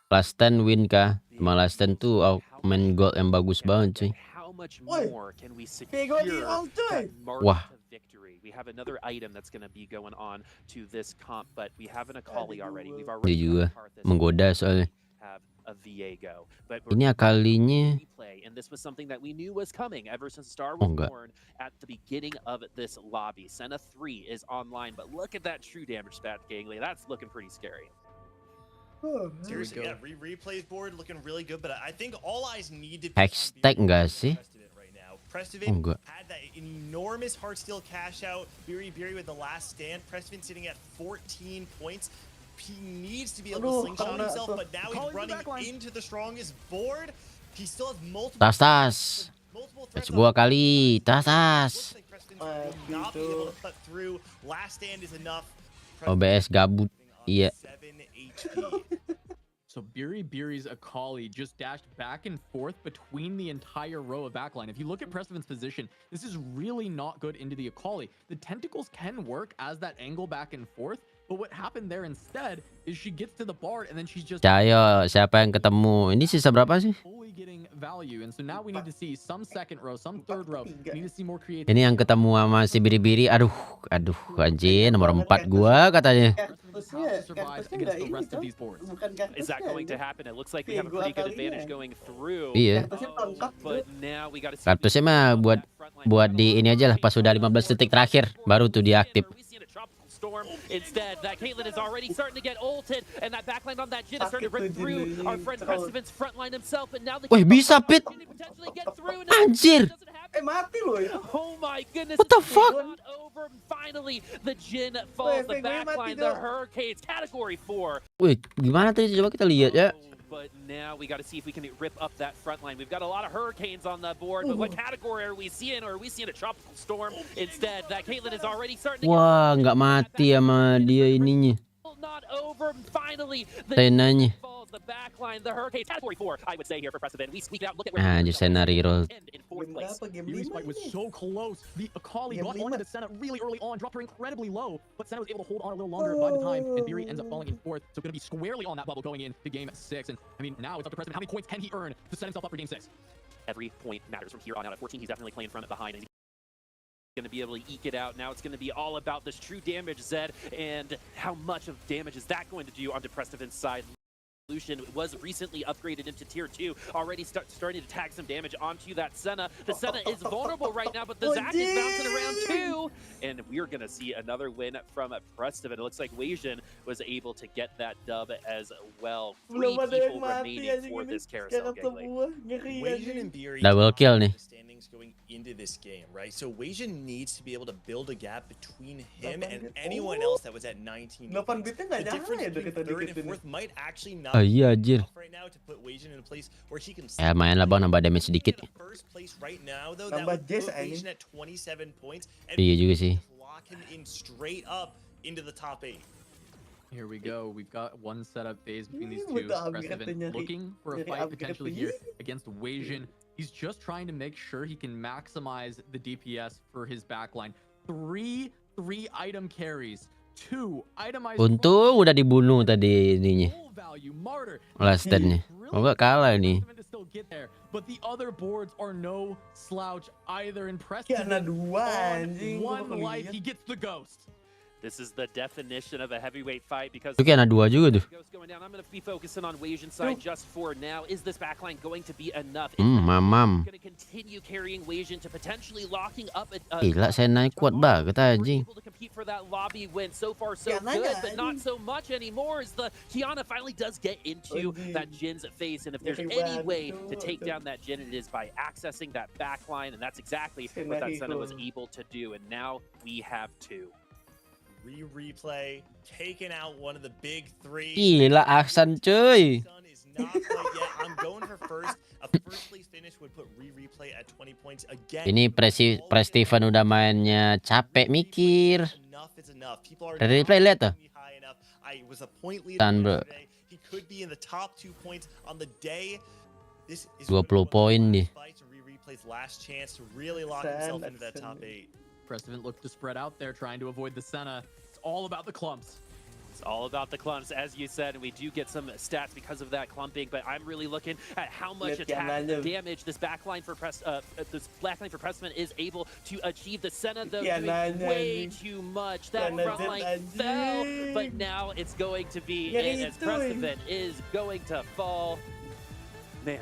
Speaker 2: Last stand win kah? Cuma last stand tuh main gold yang bagus banget cuy.
Speaker 7: How much more can we secure that mark of victory? We have another item that's going to be going on to this comp, but we have an Akali already. We've already
Speaker 2: juga menggoda soalnya.
Speaker 7: Have a Viego, but
Speaker 2: ini Akalinya.
Speaker 7: And this was something that we knew was coming ever since Star was born at the beginning of this lobby. Senna 3 is online, but look at that true damage stat, Gangly. That's looking pretty scary.
Speaker 1: Seriously, yeah, replays board looking really good, but I think all eyes need to be
Speaker 2: hashtag enggak sih?
Speaker 1: Prestivan had that enormous Heartsteel cash out. Biribiri with the last stand. Prestivan sitting at 14 points. He needs to be able to slingshot himself, but now he's running into the strongest board. He still has multiple.
Speaker 2: Tas. Let's go kali. Tas.
Speaker 1: Not be able to cut through. Last stand is enough.
Speaker 2: OBS gabut. Iya.
Speaker 3: So Biribiri's Akali just dashed back and forth between the entire row of backline. If you look at Prestivan's position, this is really not good into the Akali. The tentacles can work as that angle back and forth, but what happened there instead is she gets to the bard and then she's just.
Speaker 2: Ayo, siapa yang ketemu? Ini sisa berapa sih?
Speaker 3: Getting value, and so now we need to see some second row, some third row. We need to see more creative.
Speaker 2: Ini yang ketemu sama si Biribiri. Aduh, anjir nomor 4 gua katanya.
Speaker 7: Is that going to happen? It looks like we have a pretty good advantage going through.
Speaker 2: Iya.
Speaker 7: But now we got to see.
Speaker 2: Kartusnya mah buat di ini aja lah, pas sudah 15 detik terakhir baru tuh diaktif.
Speaker 7: Storm instead. That Caitlyn is already starting to get ulted, and that backline on that Jin is starting to rip through our friend Prestivan's front line himself, and now the
Speaker 2: Wih bisa Pit. Anjir.
Speaker 4: Mati loh ya.
Speaker 7: Oh my goodness.
Speaker 2: What the fuck?
Speaker 7: Not over. Finally, the Jin falls. The backline, the Hurricanes, category 4.
Speaker 2: Wih, gimana tadi? Coba kita lihat ya.
Speaker 7: But now we got to see if we can rip up that front line. We've got a lot of Hurricanes on the board, but what category are we seeing? Or are we seeing a tropical storm instead? That Caitlyn is already starting to
Speaker 2: Wah, nggak mati sama dia ininya.
Speaker 7: Not over. Finally,
Speaker 2: Senanya.
Speaker 7: the backline, the Hurricanes, category 4, I would say here for precedent. We squeak out. Look at
Speaker 2: Ah, just Senna reroll.
Speaker 7: in 4th place.
Speaker 3: Yuri's fight was so close. The Akali got onto the Senna really early on, dropped her incredibly low, but Senna was able to hold on a little longer by the time, and Yuri ends up falling in 4th. So going to be squarely on that bubble going into game 6. And I mean, now it's up to President. How many points can he earn to set himself up for game 6?
Speaker 7: Every point matters from here on out. At 14, he's definitely playing front and behind. And he's going to be able to eke it out. Now it's going to be all about this true damage, Zed, and how much of damage is that going to do onto Prestiven's side. Lucian was recently upgraded into tier 2, already starting to tag some damage onto that Senna. The Senna is vulnerable right now, but the Zac is bouncing around too. And we're going to see another win from Prestiven. It looks like Weijin was able to get that dub as well. 3 people remaining for this carousel gateway.
Speaker 1: Weijin and Beery
Speaker 2: Double kill nih.
Speaker 1: standings going into this game, right? So Weijin needs to be able to build a gap between him and anyone else that was at 19.
Speaker 4: 8 bitnya nggak
Speaker 1: The
Speaker 4: nyala
Speaker 1: difference
Speaker 4: ya
Speaker 1: between
Speaker 4: kita
Speaker 1: third and
Speaker 4: deketin.
Speaker 1: fourth might actually not
Speaker 2: Oh iya,
Speaker 1: be
Speaker 2: anjir.
Speaker 1: enough right now to put Weijin in a place where he can
Speaker 2: Ya lumayan lah bang, nambah damage sedikit.
Speaker 1: in first place right now though. That
Speaker 4: Nambah
Speaker 1: would
Speaker 4: Jess,
Speaker 1: put
Speaker 4: anjing.
Speaker 1: Weijin at 27 points and
Speaker 2: Iya juga sih.
Speaker 1: lock him in straight up into the top 8.
Speaker 3: Here we go. We've got one setup phase between these
Speaker 4: Ini
Speaker 3: two.
Speaker 4: udah upgrade
Speaker 3: President
Speaker 4: nyari-
Speaker 3: looking for a
Speaker 4: nyari
Speaker 3: fight
Speaker 4: upgrade
Speaker 3: potentially
Speaker 4: nih.
Speaker 3: here against Weijin. He's just trying to make sure he can maximize the DPS for his backline. 3 item carries, 2 itemized.
Speaker 2: Untung udah dibunuh tadi ininya.
Speaker 3: Full value, Martyr.
Speaker 2: Last stand nih. Oh enggak kalah ini.
Speaker 3: To still get there, but the other boards are no slouch either. In
Speaker 4: Kiana
Speaker 3: Preston,
Speaker 4: 2 anjing. gua
Speaker 3: one
Speaker 4: baru
Speaker 3: life,
Speaker 4: lihat.
Speaker 3: he gets the ghost.
Speaker 7: This is the definition of a heavyweight fight because
Speaker 2: Itu kayak anak 2 juga tuh.
Speaker 7: Ghost going down. I'm going to be focusing on Weijin's side just for now. Is this backline going to be enough? Is
Speaker 2: Mamam.
Speaker 7: going to continue carrying Weijin to potentially locking up a
Speaker 2: Gila, saya naik kuat banget anjing.
Speaker 7: able to compete for that lobby win. So far so
Speaker 4: Kiana
Speaker 7: good,
Speaker 4: nggak,
Speaker 7: but not so much anymore as the Kiana finally does get into that Jin's face. And if there's any way to take down that Jin, it is by accessing that backline, and that's exactly what that Senna was able to do. And now we have 2.
Speaker 1: Replay taking out one of the big 3.
Speaker 2: Gila, akhsan cuy.
Speaker 1: Sun is not quite yet. I'm going for first. A first place finish would put replay at 20 points again.
Speaker 2: Ini Prestiven udah mainnya capek mikir.
Speaker 1: Enough is enough. People are
Speaker 2: Replay lihat tuh.
Speaker 1: high enough. I was a point leader
Speaker 2: Tan, bro.
Speaker 1: yesterday. He could be in the top 2 points on the day. This is
Speaker 2: 20 poin nih.
Speaker 1: Replay's last chance to really lock himself into that top 8.
Speaker 3: President looked to spread out there, trying to avoid the Senna. It's all about the clumps.
Speaker 7: It's all about the clumps, as you said, and we do get some stats because of that clumping. But I'm really looking at how much attack damage this backline for Pressman is able to achieve. The Senna though doing way too much. That front line fell, but now it's going to be in as Pressman is going to fall. Man,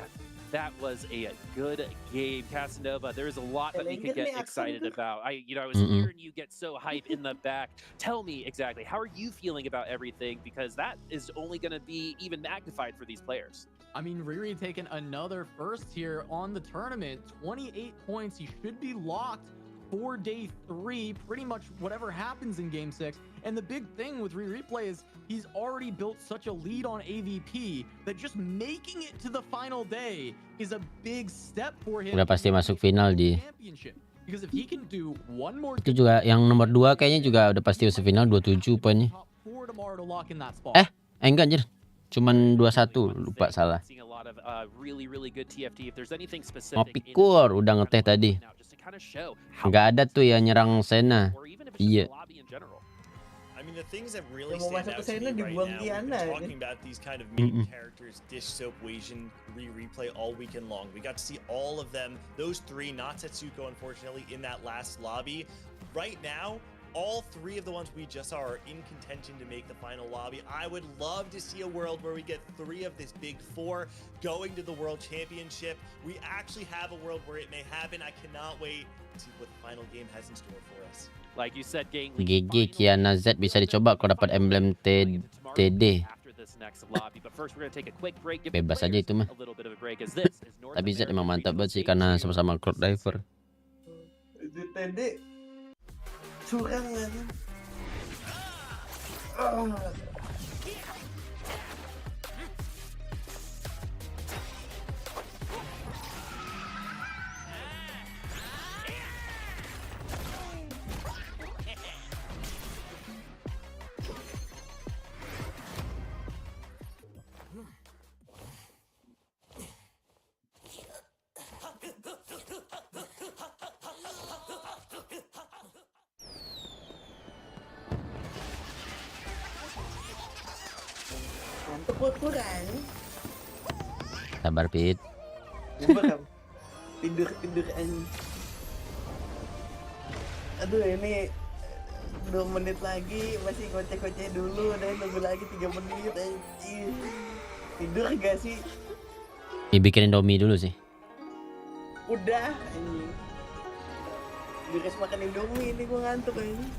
Speaker 7: that was a good game, Casanova. There's a lot that we could get excited about. I was hearing you get so hype in the back. Tell me exactly, how are you feeling about everything? Because that is only going to be even magnified for these players.
Speaker 3: I mean, Riri taking another first here on the tournament. 28 points. He should be locked for day 3. Pretty much whatever happens in game 6. And the big thing with Replay is he's already built such a lead on AVP that just making it to the final day is a big step for him.
Speaker 2: Udah pasti masuk final di.
Speaker 3: Because if he can do one more
Speaker 2: Itu juga yang nomor 2 kayaknya juga udah pasti masuk final 27 poinnya. Enggak anjir. Cuman 21, lupa salah. Mau pikur udah ngeteh tadi. Enggak ada tuh ya nyerang Senna. Iya.
Speaker 1: I mean, the things that really stand out to me right now, we've been talking about these kind of meme characters, Dish, Soap, Weijin, replay all weekend long. We got to see all of them, those 3, not Setsuko, unfortunately, in that last lobby. Right now, all 3 of the ones we just saw are in contention to make the final lobby. I would love to see a world where we get 3 of this big 4 going to the World Championship. We actually have a world where it may happen. I cannot wait to see what the final game has in store for us.
Speaker 7: Like you said,
Speaker 2: GG Kiana Z bisa dicoba kalau dapat emblem TD. Bebas aja itu mah. Tapi Z emang mantap banget sih karena sama-sama crowd diver.
Speaker 4: TD curang kan. Ngantuk buat kurang.
Speaker 2: Sabar, Pit.
Speaker 4: Tidur aja. Aduh, ini 2 menit lagi masih kocek-kocek dulu, udah nunggu lagi 3 menit anjir. Tidur gak sih?
Speaker 2: Bikinin Indomie dulu sih.
Speaker 4: Udah anjing. Beres makan Indomie ini gua ngantuk anjing.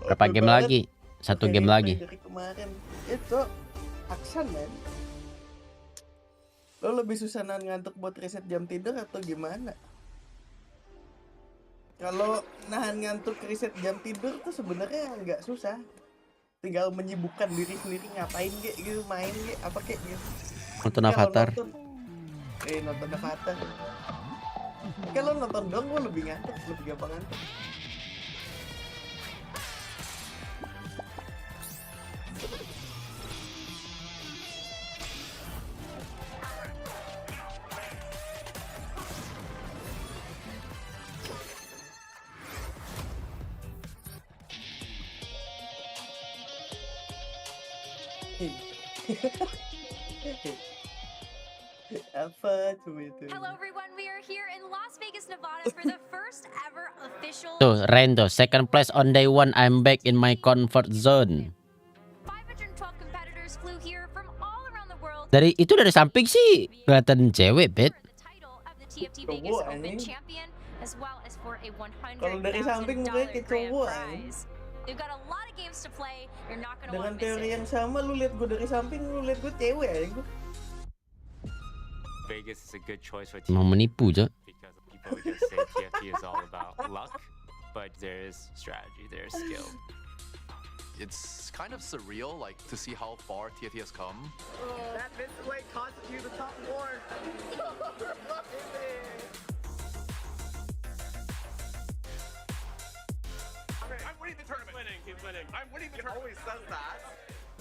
Speaker 2: Berapa game lagi? 1 game lagi.
Speaker 4: Dari kemarin itu akhsan man. Lo lebih susah ngantuk buat reset jam tidur atau gimana? Kalau nahan ngantuk reset jam tidur tuh sebenarnya nggak susah, tinggal menyibukkan diri sendiri ngapain gitu, main apa gitu.
Speaker 2: Nonton Avatar.
Speaker 4: Nonton Avatar. Kalau nonton dong gue lebih ngantuk, lebih gampang ngantuk. Apa coba itu?
Speaker 6: Hello everyone, we are here in Las Vegas, Nevada for the first ever official.
Speaker 2: Tuh, Rain tuh, second place on day 1. I'm back in my comfort zone.
Speaker 6: 512 competitors flew here from all around the world.
Speaker 2: Dari samping sih kelihatan cewek, Bet.
Speaker 6: The title of the TFT Vegas Open champion as well as for a
Speaker 4: Kalau dari samping mukanya kayak cowok
Speaker 6: They've got a lot of games to play. You're not gonna
Speaker 4: dengan
Speaker 6: want to miss
Speaker 4: teori
Speaker 6: it.
Speaker 4: yang sama, lu lihat gue dari samping, lu lihat gue cewek ya.
Speaker 10: Vegas is a good choice for
Speaker 2: Mau menipu, Cok.
Speaker 10: because people would just say TFT is all about luck, but there is strategy, there is skill.
Speaker 11: It's kind of surreal, like, to see how far TFT has come.
Speaker 12: That missed way cost you the top 4. I'm winning the tournament. Keep winning. I'm winning the tournament. He always says that.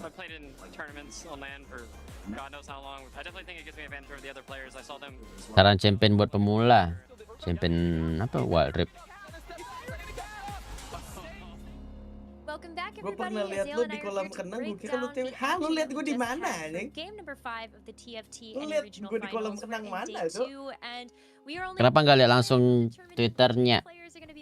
Speaker 13: I've played in tournaments on LAN for God knows how long. I definitely think it gives me an advantage over the other players. I saw them.
Speaker 2: Saran champion buat pemula. Champion apa? Wild Rip.
Speaker 6: Welcome back
Speaker 4: Gue
Speaker 6: everybody.
Speaker 4: pernah lihat lu di kolam renang, gue kira lu cewek. Hah, lu lihat gue di mana nih?
Speaker 6: Game number 5 of the TFT
Speaker 4: Lu
Speaker 6: and
Speaker 4: lihat
Speaker 6: regional
Speaker 4: gue di kolam
Speaker 6: finals.
Speaker 4: renang
Speaker 6: We're in
Speaker 4: mana
Speaker 6: day
Speaker 4: tuh?
Speaker 6: 2 and we are only
Speaker 2: Kenapa nggak lihat langsung Twitternya?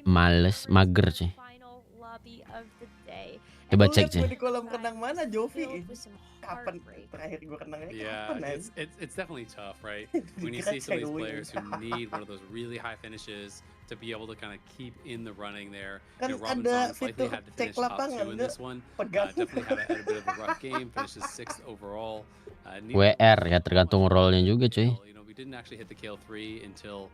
Speaker 2: Males, mager sih.
Speaker 6: final lobby of the day.
Speaker 2: Coba
Speaker 4: Lu
Speaker 2: cek
Speaker 4: lihat
Speaker 2: sih.
Speaker 4: gue di kolam renang mana, Jovi?
Speaker 6: Filled with some
Speaker 4: Kapan
Speaker 6: heartbreak.
Speaker 4: terakhir gue renangnya?
Speaker 5: Yeah,
Speaker 4: Kapan,
Speaker 5: it's definitely tough, right? When you see some of these players who need one of those really high finishes to be able to kind of keep in the running there.
Speaker 4: Kan
Speaker 5: Robinson
Speaker 4: ada
Speaker 5: likely
Speaker 4: fitur
Speaker 5: had to
Speaker 4: cek
Speaker 5: finish top 2
Speaker 4: lapangan,
Speaker 5: in this one.
Speaker 4: pegang.
Speaker 5: Definitely had a bit of a rough game, finishes 6th overall.
Speaker 2: WR ya, tergantung role-nya juga, cuy.
Speaker 5: You know, we didn't actually hit the KL3 until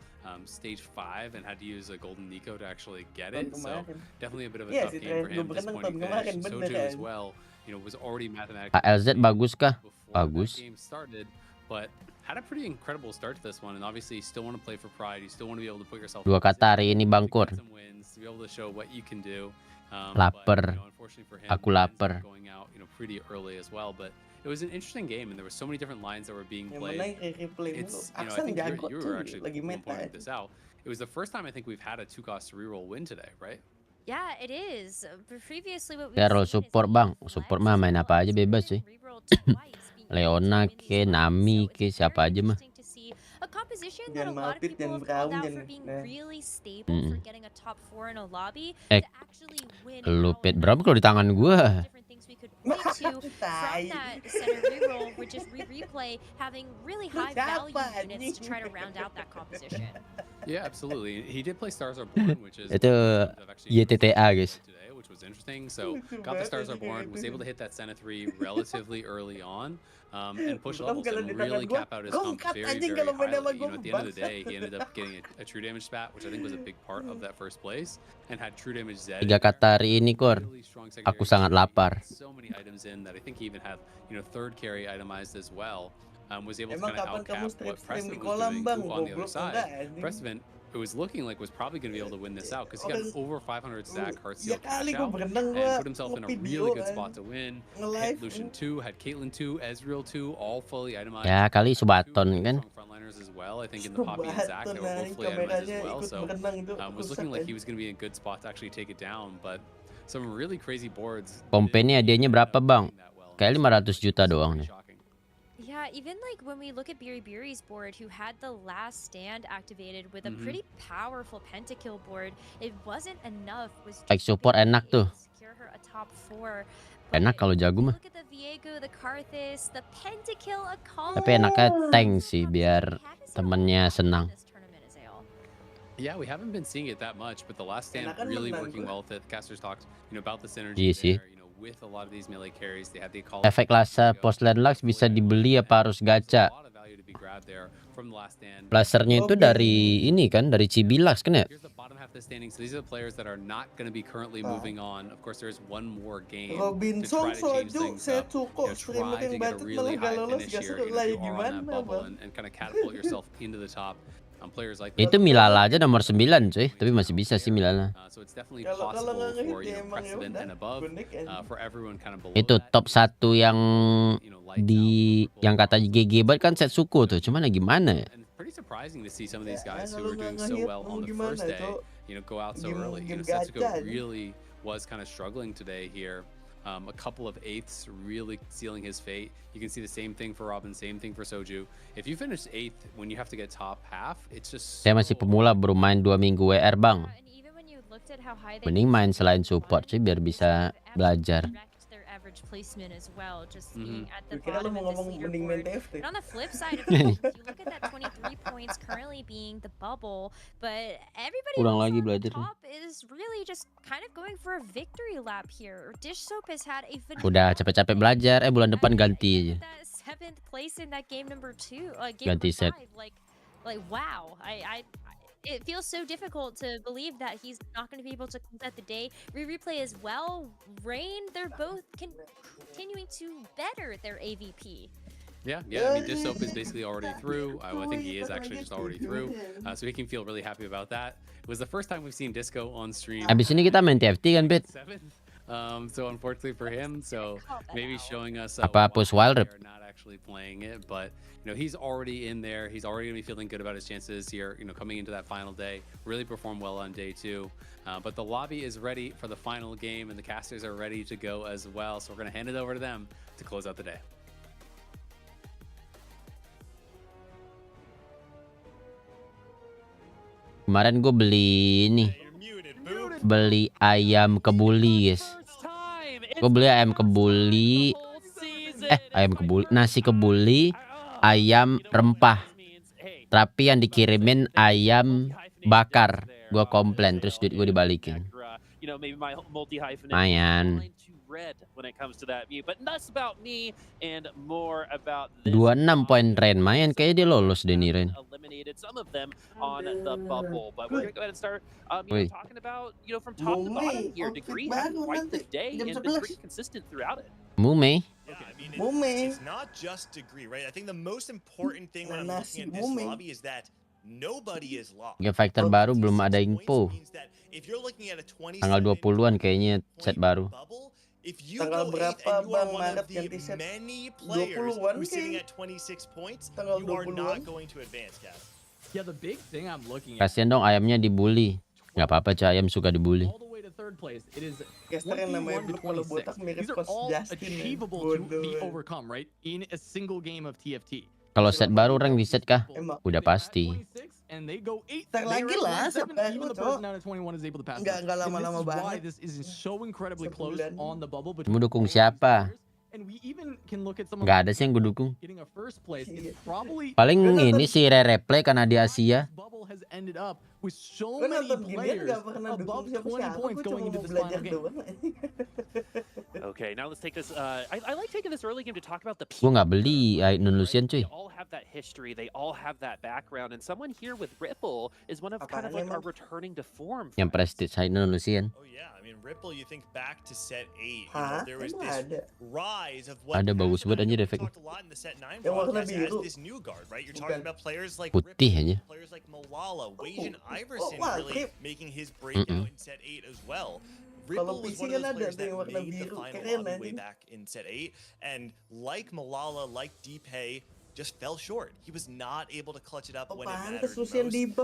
Speaker 5: stage 5 and had to use a golden Nico to actually get it. So definitely a bit of a tough game for him. Disappointing finish. Soju as well, you know, was already mathematically
Speaker 2: ALZ bagus kah? Bagus.
Speaker 5: game started, but had a pretty incredible start to this one, and obviously you still want to play for pride. You still want to be able to put yourself
Speaker 2: Dua kata hari ini Bangkur.
Speaker 5: some wins, to be able to show what you can do.
Speaker 2: Lapar.
Speaker 5: But, you know, unfortunately for him,
Speaker 2: Aku
Speaker 5: he ends up
Speaker 2: lapar.
Speaker 5: going out, you know, pretty early as well. But it was an interesting game, and there were so many different lines that were being
Speaker 4: Yang
Speaker 5: played.
Speaker 4: menang replay mulu.
Speaker 5: It's, you know, I
Speaker 4: Akhsan
Speaker 5: think
Speaker 4: jago
Speaker 5: you
Speaker 4: tuh,
Speaker 5: were actually
Speaker 4: lagi
Speaker 5: the one
Speaker 4: meta.
Speaker 5: pointing this out. It was the first time I think we've had a 2-cost reroll win today, right?
Speaker 6: Yeah, it is. Previously what
Speaker 2: Ya role support, Bang. Support mah main apa aja bebas sih. Leona ke, Nami ke, siapa aja mah.
Speaker 6: A composition that a
Speaker 4: Jangan
Speaker 6: lot of
Speaker 4: malpit,
Speaker 6: people
Speaker 4: jangan
Speaker 6: have called
Speaker 4: brown,
Speaker 6: out
Speaker 4: jangan-
Speaker 6: for being
Speaker 4: nah.
Speaker 6: really stable for getting a top 4 in a lobby
Speaker 2: Eh,
Speaker 6: to actually win.
Speaker 2: Lu Pit, berapa kalau di tangan gua?
Speaker 6: Different things we could point to from that center reroll, which is replay having really high value units to try to round out that composition.
Speaker 5: Yeah, absolutely. He did play Stars Are Born, which is
Speaker 2: Itu YTTA, guys.
Speaker 5: today, which was interesting. So got the Stars Are Born, was able to hit that Senna 3 relatively early on, and push levels and really cap out his comp very, very highly. You know, at the end of the day, he ended up getting a true damage spat, which I think was a big part of that first place, and had true damage Z.
Speaker 2: 3 kata hari ini, Kor. Aku sangat lapar.
Speaker 5: So many items in that I think he even had, you know, third carry itemized as well. Was able to kind of outcap what Precedent was doing on the other side. Precedent, it was looking like was probably going to be able to win this out because he got an over 500 stack Heartsteel cash out and put himself in a really good spot to win. Hit Lucian 2, had Caitlyn 2, Ezreal 2, all fully itemized.
Speaker 2: Ya kali Subaton kan.
Speaker 5: Frontliners as well. I think in the Poppy and Zac they were both fully itemized as well. So was looking like he was going to be in a good spot to actually take it down. But some really crazy boards.
Speaker 2: Pompennya hadiahnya berapa bang? Kayak 500 juta doang nih.
Speaker 6: Yeah, even like when we look at Biribiri's board, who had the last stand activated with a pretty powerful pentakill board, it wasn't enough.
Speaker 2: Like support enak tuh.
Speaker 6: Secure her a top 4.
Speaker 2: Enak kalau jago mah.
Speaker 6: Look at the Viego, the Karthus, the pentakill, a combo.
Speaker 2: Tapi enaknya tank sih biar temennya senang.
Speaker 5: Yeah, we haven't been seeing it that much, but the last stand really working well with it. Casters talked, you know, about the synergy
Speaker 2: Iya sih.
Speaker 5: there. With a lot of these melee carries, they had the
Speaker 2: Efek laser post lane lux bisa dibeli apa harus gacha? Lasernya itu dari ini kan, dari Cibilux kan ya?
Speaker 5: Here's the bottom half of the standing. So these are the players that are not going to be currently moving on. Of course, there's one more game to try to change things up. You know, try to get a really high finish here, you know, if you are on that bubble and kind of catapult yourself into the top. Players like
Speaker 2: Itu Milala aja nomor 9 cuy, tapi masih bisa sih Milala.
Speaker 5: So it's definitely possible for, you know, Precedent and above, for everyone kind of below.
Speaker 2: Itu top 1 yang di yang kata GG banget kan Setsuko tuh, cuman gimana ya?
Speaker 5: Pretty surprising to see some of these guys who were doing so well on the first day, you know, go out so early. You know, Setsuko really was kind of struggling today here. A couple of 8ths really sealing his fate. You can see the same thing for Robin, same thing for Soju. If you finish 8th when you have to get top half, it's just
Speaker 2: Saya masih pemula, baru main 2 minggu WR bang. Mending main selain support sih biar bisa belajar.
Speaker 6: Placement as well, just being at the bottom of this leaderboard. And on the flip side of it, you look at that 23 points currently being the bubble, but everybody
Speaker 2: Kurang
Speaker 6: else
Speaker 2: lagi
Speaker 6: on
Speaker 2: belajar.
Speaker 6: top is really just kind of going for a victory lap here. Dish Soap has had a
Speaker 2: Udah capek-capek belajar, bulan depan ganti aja.
Speaker 6: that 7th place in that game number 2,
Speaker 2: Ganti set.
Speaker 6: like wow, it feels so difficult to believe that he's not going to be able to complete the day. Replay as well. Rain, they're both continuing to better their AVP.
Speaker 5: Yeah. I mean, Dish Soap is basically already through. I think he is actually just already through. So he can feel really happy about that. It was the first time we've seen Disco on stream.
Speaker 2: Abis ini kita main TFT kan, Bit?
Speaker 5: So unfortunately for him, so maybe showing us
Speaker 2: Apa push wild rip?
Speaker 5: not actually playing it, but you know, he's already in there. He's already gonna be feeling good about his chances here, you know, coming into that final day. Really performed well on day 2. But the lobby is ready for the final game and the casters are ready to go as well. So we're gonna hand it over to them to close out the day.
Speaker 2: Kemarin gue beli ini, beli ayam kebuli guys. Gue beli ayam kebuli, nasi kebuli, ayam rempah. Tapi yang dikirimin ayam bakar. Gue komplain, terus duit gue dibalikin. Lumayan. 26 poin Ren, main kayaknya dia lolos deh nih Ren. Wih. Mume.
Speaker 1: It's not just degree, right? I think the most important thing when I'm looking at this lobby is that nobody is lost.
Speaker 2: Game factor baru belum ada info. Tanggal 20-an kayaknya set baru.
Speaker 1: If you go 8th and you are one of the many players who's sitting at 26 points, you are not going to advance, Cap.
Speaker 3: Yeah, the big thing I'm looking at.
Speaker 2: Kasian dong ayamnya dibully. Gak apa-apa cuy, ayam suka dibully.
Speaker 3: All the way to 3rd place. It is 21 to 26. These are all achievable to be overcome, right? In a single game of TFT.
Speaker 2: Kalau set baru rank di set kah? Udah pasti.
Speaker 3: And they go 8.
Speaker 4: Tak lagi lah,
Speaker 3: Even the person down at 21 is able to pass.
Speaker 4: Nggak lama-lama banget.
Speaker 3: This is so incredibly close on the bubble.
Speaker 2: Kamu dukung siapa? Nggak ada sih yang gue dukung. Paling ini si replay karena di Asia.
Speaker 4: Gue nonton ginian gak pernah dukung siapa-siapa, gue cuma mau belajar doang.
Speaker 7: Okay, now let's take this. I like taking this early game to talk about the
Speaker 2: Gue nggak beli Indonesian cuy.
Speaker 7: They all have that history, they all have that background, and someone here with Ripple is one of kind of like our returning to form.
Speaker 2: Yang prestige Indonesian.
Speaker 1: Oh yeah, I mean Ripple, you think back to set 8, you know, there was this rise of what
Speaker 2: Ada bagus banget anjir efeknya.
Speaker 1: talked a lot in the set 9 broadcast as this new guard, right? You're talking about players like
Speaker 2: Putih aja.
Speaker 1: players like Malala, Wajan Iverson really making his breakout in set 8 as well. Ripple was one of those players that made the final lobby way back in set 8, and like Malala, like Deepay, just fell short. He was not able to clutch it up when it mattered most.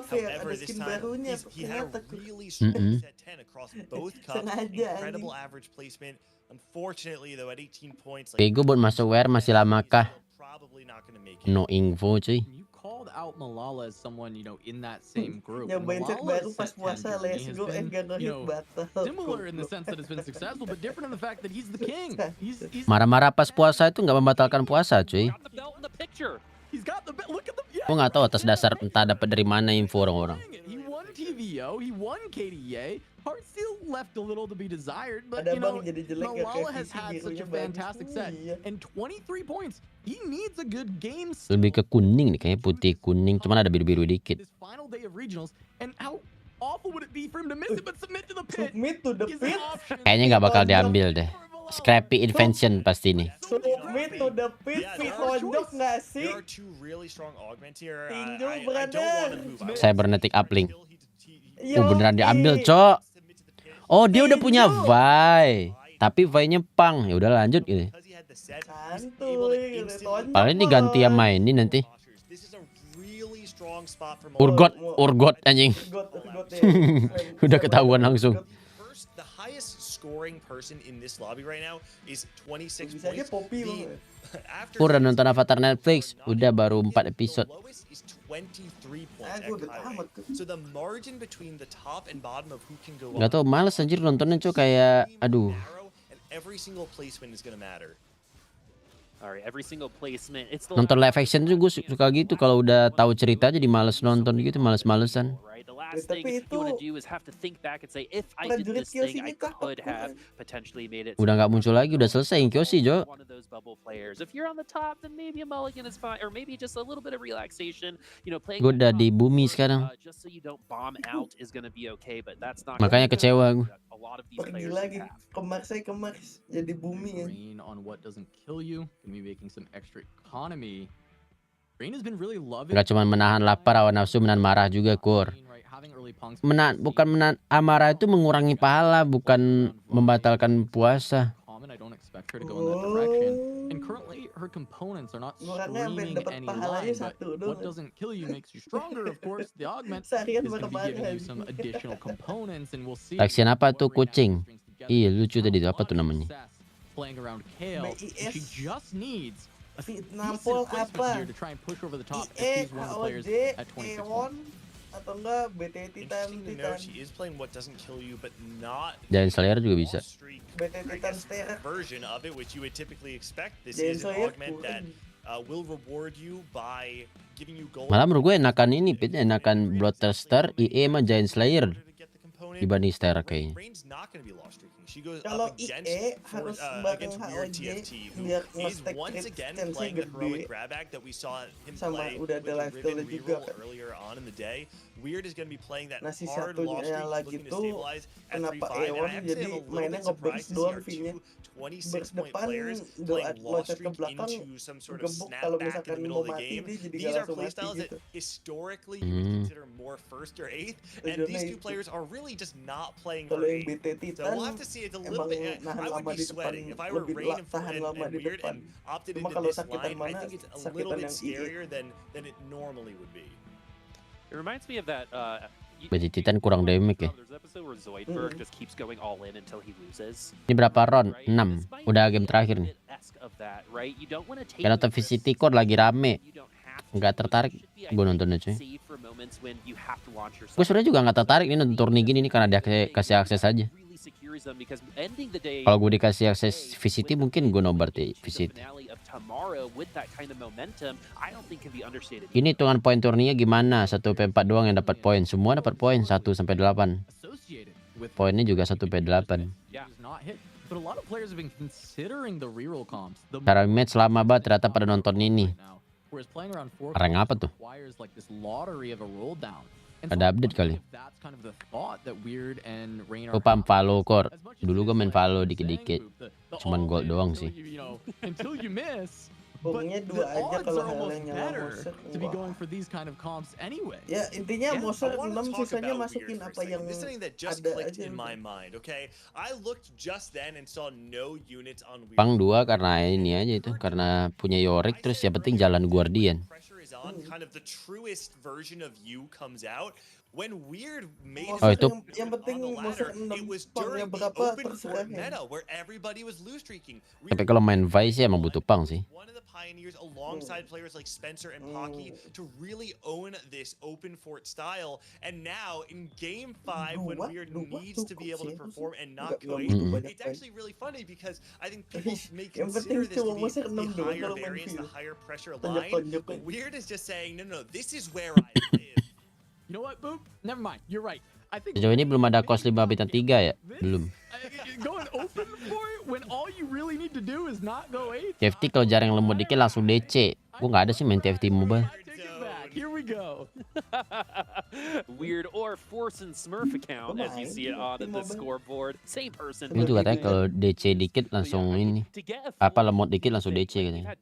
Speaker 1: However, this time he had a really strong set 10 across both cups, incredible average placement. Unfortunately, though, at 18 points,
Speaker 2: Bego buat masuk WR masih lama kah? No info cuy.
Speaker 3: Called out Malala as someone, you know, in that same group.
Speaker 4: Baru pas puasa les go
Speaker 3: similar in the sense that it's been successful, but different in the fact that he's the king. He's
Speaker 2: Marah-marah pas puasa itu nggak membatalkan puasa cuy. Gue nggak tahu atas dasar entah dapat dari mana info orang-orang.
Speaker 3: He won TVO, he won KDA. Heart still left a little to be desired, but you know, Malala has had such a fantastic set and 23 points. He needs a good game.
Speaker 2: Lebih ke kuning nih, kayaknya putih kuning, cuman ada biru-biru dikit.
Speaker 3: Final day of regionals, and how awful would it be for him to miss it but submit to the pit?
Speaker 4: Submit to the pit?
Speaker 2: Kayaknya nggak bakal diambil deh. Scrappy Invention pasti nih.
Speaker 4: Submit to the pit, tonjok nggak sih?
Speaker 1: There are two really strong augments here.
Speaker 4: Tinju,
Speaker 1: I don't want to move out.
Speaker 2: Cybernetic uplink. Beneran diambil, Cok. Oh, dia udah punya Vi. Tapi Vi-nya pang. Ya udah lanjut gitu. Paling diganti yang main ini nanti. Urgot anjing. Udah ketahuan langsung.
Speaker 1: The highest scoring person in this lobby right now is 26 points.
Speaker 2: Udah nonton Avatar Netflix. Udah baru 4 episode.
Speaker 1: 23 points so the margin between the top and bottom of who can go
Speaker 2: Gak tau, males anjir nontonnya cuy, kayak aduh.
Speaker 1: Every single placement is gonna matter.
Speaker 7: Alright, every single placement.
Speaker 2: Nonton live action tuh gue suka gitu, kalau udah tahu cerita jadi males nonton gitu, males-malesan.
Speaker 7: The last thing you want to do is have to think back and say, if I did this thing, I could have potentially made it.
Speaker 2: Udah nggak muncul lagi, udah selesai Kyoshi, Jo.
Speaker 7: One of those bubble players. If you're on the top, then maybe a mulligan is fine, or maybe just a little bit of relaxation. You know, playing.
Speaker 2: Gue udah di bumi sekarang.
Speaker 7: Just so you don't bomb out is gonna be okay, but that's not.
Speaker 2: Makanya kecewa gue.
Speaker 7: A lot of these
Speaker 4: players lagi ke Mars jadi bumi ya.
Speaker 3: On what doesn't kill you, can be making some extra economy. Rain has been really loving.
Speaker 2: Gak cuma menahan lapar, hawa nafsu, menahan marah juga, Kur. Bukan menahan amarah itu mengurangi pahala, bukan membatalkan puasa.
Speaker 3: And currently her components are not streaming any line, but what doesn't kill you makes you stronger. Of course, the augment is going to be giving you some additional components, and we'll see.
Speaker 2: Taksian apa tuh, kucing? Iya, lucu tadi itu, apa tuh namanya?
Speaker 3: Playing around Kale, she just needs a
Speaker 4: nampol apa?
Speaker 3: to try and push over the top. She's one of the players at 26 points.
Speaker 4: Atau enggak BT Titan.
Speaker 1: She is playing what doesn't kill you, but not.
Speaker 2: Giant Slayer juga bisa.
Speaker 4: BT Titan Stare.
Speaker 1: Version of it, which you would typically expect. This is an augment that will reward you by giving you gold.
Speaker 2: Malah menurut gue enakan ini, Pit, enakan Bloodthirster, IE sama Giant Slayer dibanding Stare kayaknya.
Speaker 4: Kalau IE harus bareng HOJ biar nge-stack resistensinya gede. Sama udah ada lifesteal juga kan.
Speaker 1: Weird is going to be playing that
Speaker 4: nah si
Speaker 1: hard
Speaker 4: satunya lagi tuh kenapa Eon jadi mainnya nge-burst doang V-nya. Burst depan loncat ke belakang gebuk, kalau misalkan mau mati dia jadi gak langsung mati gitu.
Speaker 1: Historically you would consider more first or eighth, and these two players are really just not playing for eighth. So we'll have to see it a little bit. I would be sweating if I were Rain and Weird and opted into this line. I think it's a little bit scarier than it normally would be.
Speaker 7: It reminds me of that
Speaker 2: Bagi Titan kurang damage ya. Ini berapa round? 6. Udah game terakhir nih. Karena Vicinity Core lagi rame. Nggak tertarik gue nontonnya cuy. Gue sebenarnya juga nggak tertarik nih nonton turni gini nih karena dia kasih akses aja.
Speaker 7: favors them because ending the day.
Speaker 2: Kalau gue dikasih akses VCT mungkin gue nobar VCT. Ini hitungan poin turninya gimana? 1p4 doang yang dapat poin. Semua dapat poin 1 sampai 8. Poinnya juga 1 sampai 8. Cara match lama banget ternyata pada nonton ini. Rank apa tuh? Ada update kali. Gue paham Valo core. Dulu gue main Valo dikit-dikit. Cuman gold doang sih.
Speaker 4: Pokoknya 2 aja kalau hal yang nyala Moser. Ya intinya Moser 6 sisanya masukin apa yang ada aja.
Speaker 2: Pang 2 karena ini aja itu. Karena punya Yorick terus yang penting jalan Guardian. Oh itu
Speaker 4: yang penting Moser 6 pangnya berapa terserah.
Speaker 2: Tapi kalau main Vice ya emang butuh pang sih.
Speaker 1: Pioneers alongside players like Spencer and Pagi to really own this open fort style. And now in game 5, when Weird needs to be able to perform and not quit, it's actually really funny because I think people may consider this to be the higher variance, the higher pressure line. But Weird is just saying, no, this is where I live.
Speaker 3: You know what, Boop? Never mind. You're right.
Speaker 2: Sejauh ini belum ada cost 5 bintang 3 ya? Belum. TFT kalau jarang lemot dikit langsung DC. Gue nggak ada sih main TFT mobile.
Speaker 7: Weird or Force and Smurf account as you see it on the scoreboard. Same person.
Speaker 2: Ini juga katanya kalau DC dikit langsung ini. Apa lemot dikit langsung DC katanya.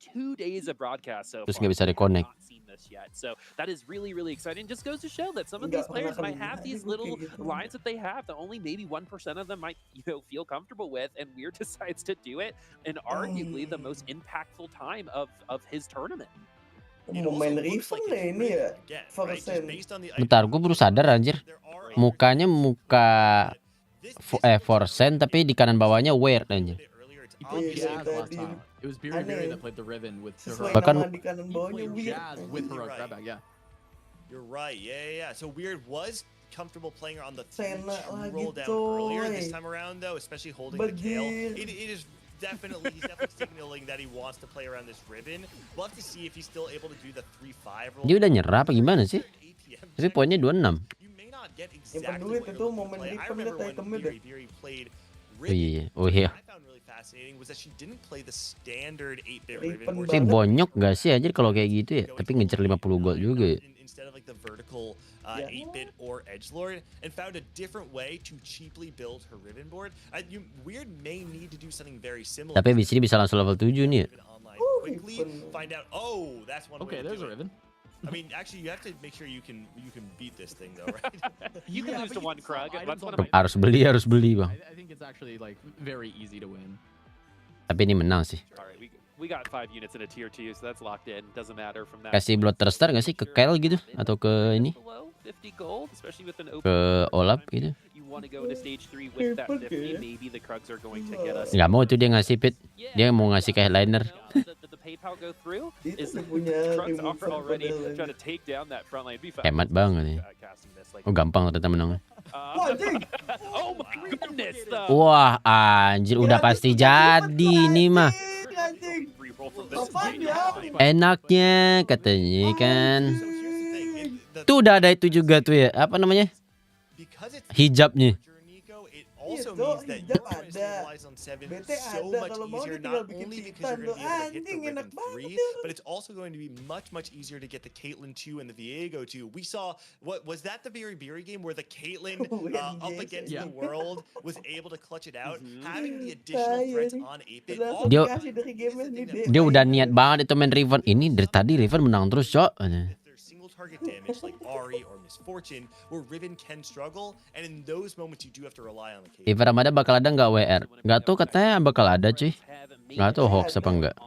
Speaker 2: Terus nggak bisa reconnect.
Speaker 7: Yet. So that is really exciting. Just goes to show that some of these players might have these little lines that they have that only maybe 1% of them might feel comfortable with, and Weird decides to do it in arguably the most impactful time of his tournament.
Speaker 4: Main riven deh ini ya.
Speaker 2: Bentar, gue baru sadar anjir. Mukanya muka Forsen tapi di kanan bawahnya Weird anjir. Bahkan
Speaker 1: You're right. Yeah. So Weird was comfortable playing on the roll down earlier this time around though, especially holding the tail. It is definitely signaling that he wants to play around this ribbon. We'll have to see if he's still able to do the 3-5 roll.
Speaker 2: Dia udah nyerah apa gimana sih? Tapi poinnya 26.
Speaker 1: You may not get exactly what you're looking to play. I remember when Veeri played Riven.
Speaker 2: Oh iya.
Speaker 1: Fascinating was that she didn't play the standard 8-bit ribbon.
Speaker 2: Tapi bonyok gak sih anjir kalau kayak gitu ya? Tapi ngejar 50 gold juga ya.
Speaker 1: Instead of like the vertical 8-bit or edgelord, and found a different way to cheaply build her ribbon board. Weird may need to do something very similar.
Speaker 2: Tapi di sini bisa langsung level 7 nih ya.
Speaker 1: Quickly find out. Oh, that's one way.
Speaker 3: Okay, there's a ribbon.
Speaker 1: I mean, actually, you have to make sure you can beat this thing, though, right?
Speaker 7: You can lose to one Krug.
Speaker 2: Harus beli bang.
Speaker 3: I think it's actually like very easy to win.
Speaker 2: Tapi ini menang sih.
Speaker 7: We got 5 units in a tier 2, so that's locked in. Doesn't matter from that.
Speaker 2: Kasih blood thruster nggak sih ke Kyle gitu atau ke ini? Ke Olap gitu. Nggak mau tuh dia ngasih pit. Dia mau ngasih ke headliner. Hemat banget ya. Oh gampang ternyata menang. Wah anjir udah pasti jadi nih mah. Enaknya katanya kan. Tuh udah ada itu juga tuh ya. Apa namanya? Hijabnya.
Speaker 1: Also means that you can stabilize on 7 so much easier, not only because you're going to be able to hit the ribbon 3, but it's also going to be much easier to get the Caitlyn 2 and the Viego 2. We saw, what was that the Beery game where the Caitlyn up against the world was able to clutch it out, having the additional threats on 8-bit.
Speaker 2: Dia udah niat banget itu main Riven. Ini dari tadi Riven menang terus, Cok.
Speaker 1: Target damage like Ari or Misfortune, where Riven can struggle, and in those moments you do have to rely on the case.
Speaker 2: Eva Ramadan bakal ada nggak WR? Nggak tahu katanya bakal ada cuy. Nggak tahu hoax apa enggak.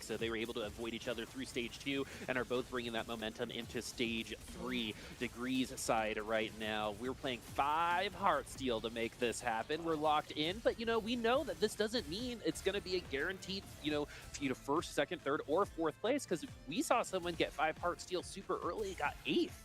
Speaker 7: So they were able to avoid each other through stage 2 and are both bringing that momentum into stage 3. Degrees side right now. We're playing 5 Heartsteel to make this happen. We're locked in, but we know that this doesn't mean it's going to be a guaranteed, first, second, third, or fourth place, because we saw someone get 5 Heartsteel super early, got 8th.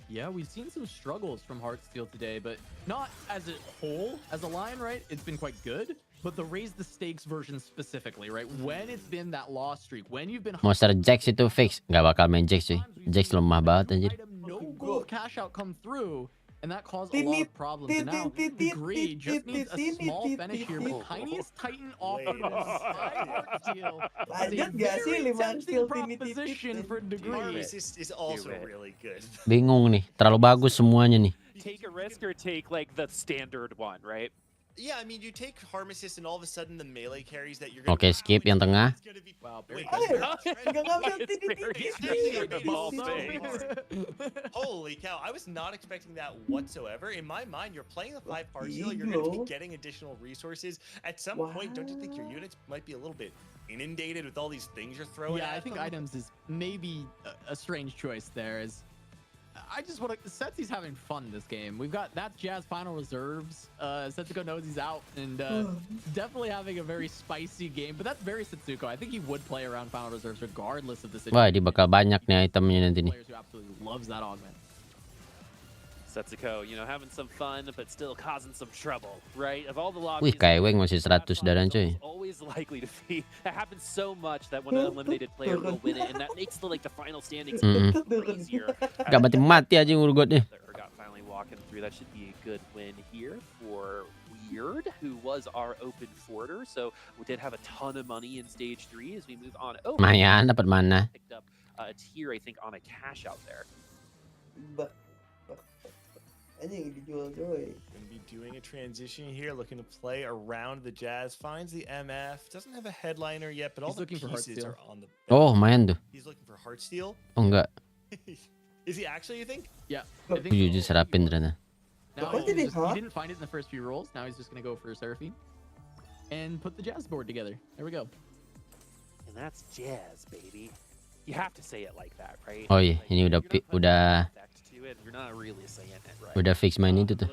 Speaker 3: Yeah, we've seen some struggles from Heartsteel today, but not as a whole, as a line, right? It's been quite good, but the raise the stakes version specifically, right? When it's been that loss streak, when you've been...
Speaker 2: Monster Jax itu fix, nggak bakal main Jax cuy. Jax lemah banget anjir.
Speaker 3: No gold cash out come through, and that caused a lot of problems. And now, Degree just needs a small finish here, but Tiniest Titan off of Heartsteel.
Speaker 4: Lanjut gak sih 5 Heartsteel
Speaker 3: proposition for Degree.
Speaker 1: Is also really good.
Speaker 2: Bingung nih, terlalu bagus semuanya nih.
Speaker 7: Take a risk or take like the standard one, right?
Speaker 1: Yeah, I mean, you take Harm Assist and all of a sudden the melee carries that you're
Speaker 2: Oke, skip yang tengah.
Speaker 3: Wow,
Speaker 1: holy cow, I was not expecting that whatsoever. In my mind, you're playing the 5 Heartsteel, you're going to be getting additional resources. At some point, don't you think your units might be a little bit inundated with all these things you're throwing at
Speaker 3: I think
Speaker 1: them?
Speaker 3: items is maybe a strange choice there. I just want to... Setsy's having fun this game. We've got that Jazz final reserves. Setsuko knows he's out, and definitely having a very spicy game. But that's very Setsuko. I think he would play around final reserves regardless of the situation.
Speaker 2: Wah, dia bakal banyak nih itemnya nanti nih.
Speaker 3: Players who absolutely loves that augment.
Speaker 7: Setsuko, having some fun, but still causing some trouble, right? Of all the lobbies,
Speaker 2: Wih, Kaiweng masih 100 darah cuy.
Speaker 7: always likely to be. It happens so much that when an eliminated player will win it, and that makes the final standings easier.
Speaker 2: Gak mati aja ngurgotnya.
Speaker 7: Got finally walking through. That should be a good win here for Weird, who was our open forwarder. So we did have a ton of money in stage 3 as we move on. Oh,
Speaker 2: Mayan, dapat mana?
Speaker 7: Picked up a tier, I think, on a cash out there.
Speaker 4: Anjing dijual coy.
Speaker 1: Gonna be doing a transition here, looking to play around the Jazz. Finds the MF. Doesn't have a headliner yet, but all the pieces are on the.
Speaker 2: Oh, main tuh.
Speaker 1: He's looking for Heartsteel.
Speaker 2: Oh enggak.
Speaker 1: Is he actually? You think?
Speaker 3: Yeah.
Speaker 2: I think so. Seraphine ternyata.
Speaker 3: Now he didn't find it in the first few rolls. Now he's just gonna go for Seraphine and put the Jazz board together. There we go.
Speaker 7: And that's Jazz, baby. You have to say it like that, right?
Speaker 2: Oh iya, ini udah udah fix main itu tuh.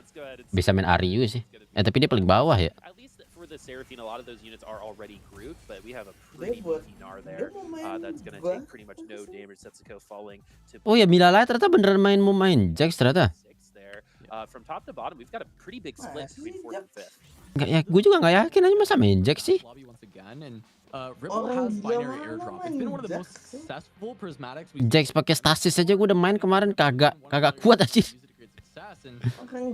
Speaker 2: Bisa main Ari juga sih. Tapi dia paling bawah ya.
Speaker 7: At least for the Seraphine, a lot of those units are already grouped, but we have a pretty beefy Gnar there that's gonna take pretty much no damage. Setsuko falling to.
Speaker 2: Oh ya, Milala ternyata beneran mau main Jax ternyata.
Speaker 7: From top to bottom, we've got a pretty big split between 4th and 5th.
Speaker 2: Enggak ya, gue juga nggak yakin aja masa main Jax sih.
Speaker 3: Ripple has binary airdrop. It's been one of the most successful prismatics.
Speaker 2: Jax pakai stasis aja gue udah main kemarin kagak kuat aja.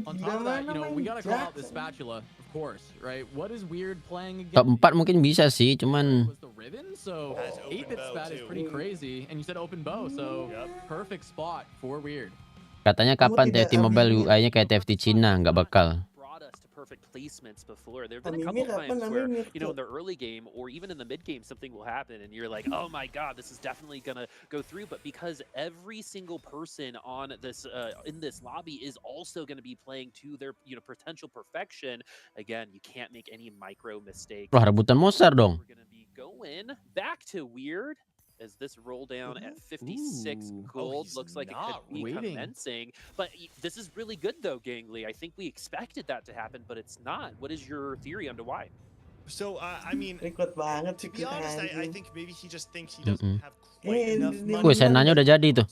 Speaker 3: On top of that, we gotta call out the spatula, of course, right? What is Weird playing again?
Speaker 2: Top 4 mungkin bisa sih, cuman
Speaker 3: The riven, so 8-bit spat is pretty crazy, and you said open bow, so perfect spot for Weird.
Speaker 2: Katanya kapan TFT Mobile UI-nya kayak TFT Cina, nggak bakal.
Speaker 7: Perfect placements before. There have been a couple times where, in the early game or even in the mid game, something will happen and you're like, oh my god, this is definitely gonna go through. But because every single person on this in this lobby is also going to be playing to their potential perfection, again, you can't make any micro mistakes.
Speaker 2: Wah, rebutan monster dong.
Speaker 7: We're gonna be going back to Weird. As this roll down at 56 gold looks like it could be commencing. But this is really good though, Gangly. I think we expected that to happen, but it's not. What is your theory on why?
Speaker 1: So, I mean, to be honest, I think maybe he just thinks he doesn't have quite enough money.
Speaker 2: Wih, Senanya udah jadi tuh.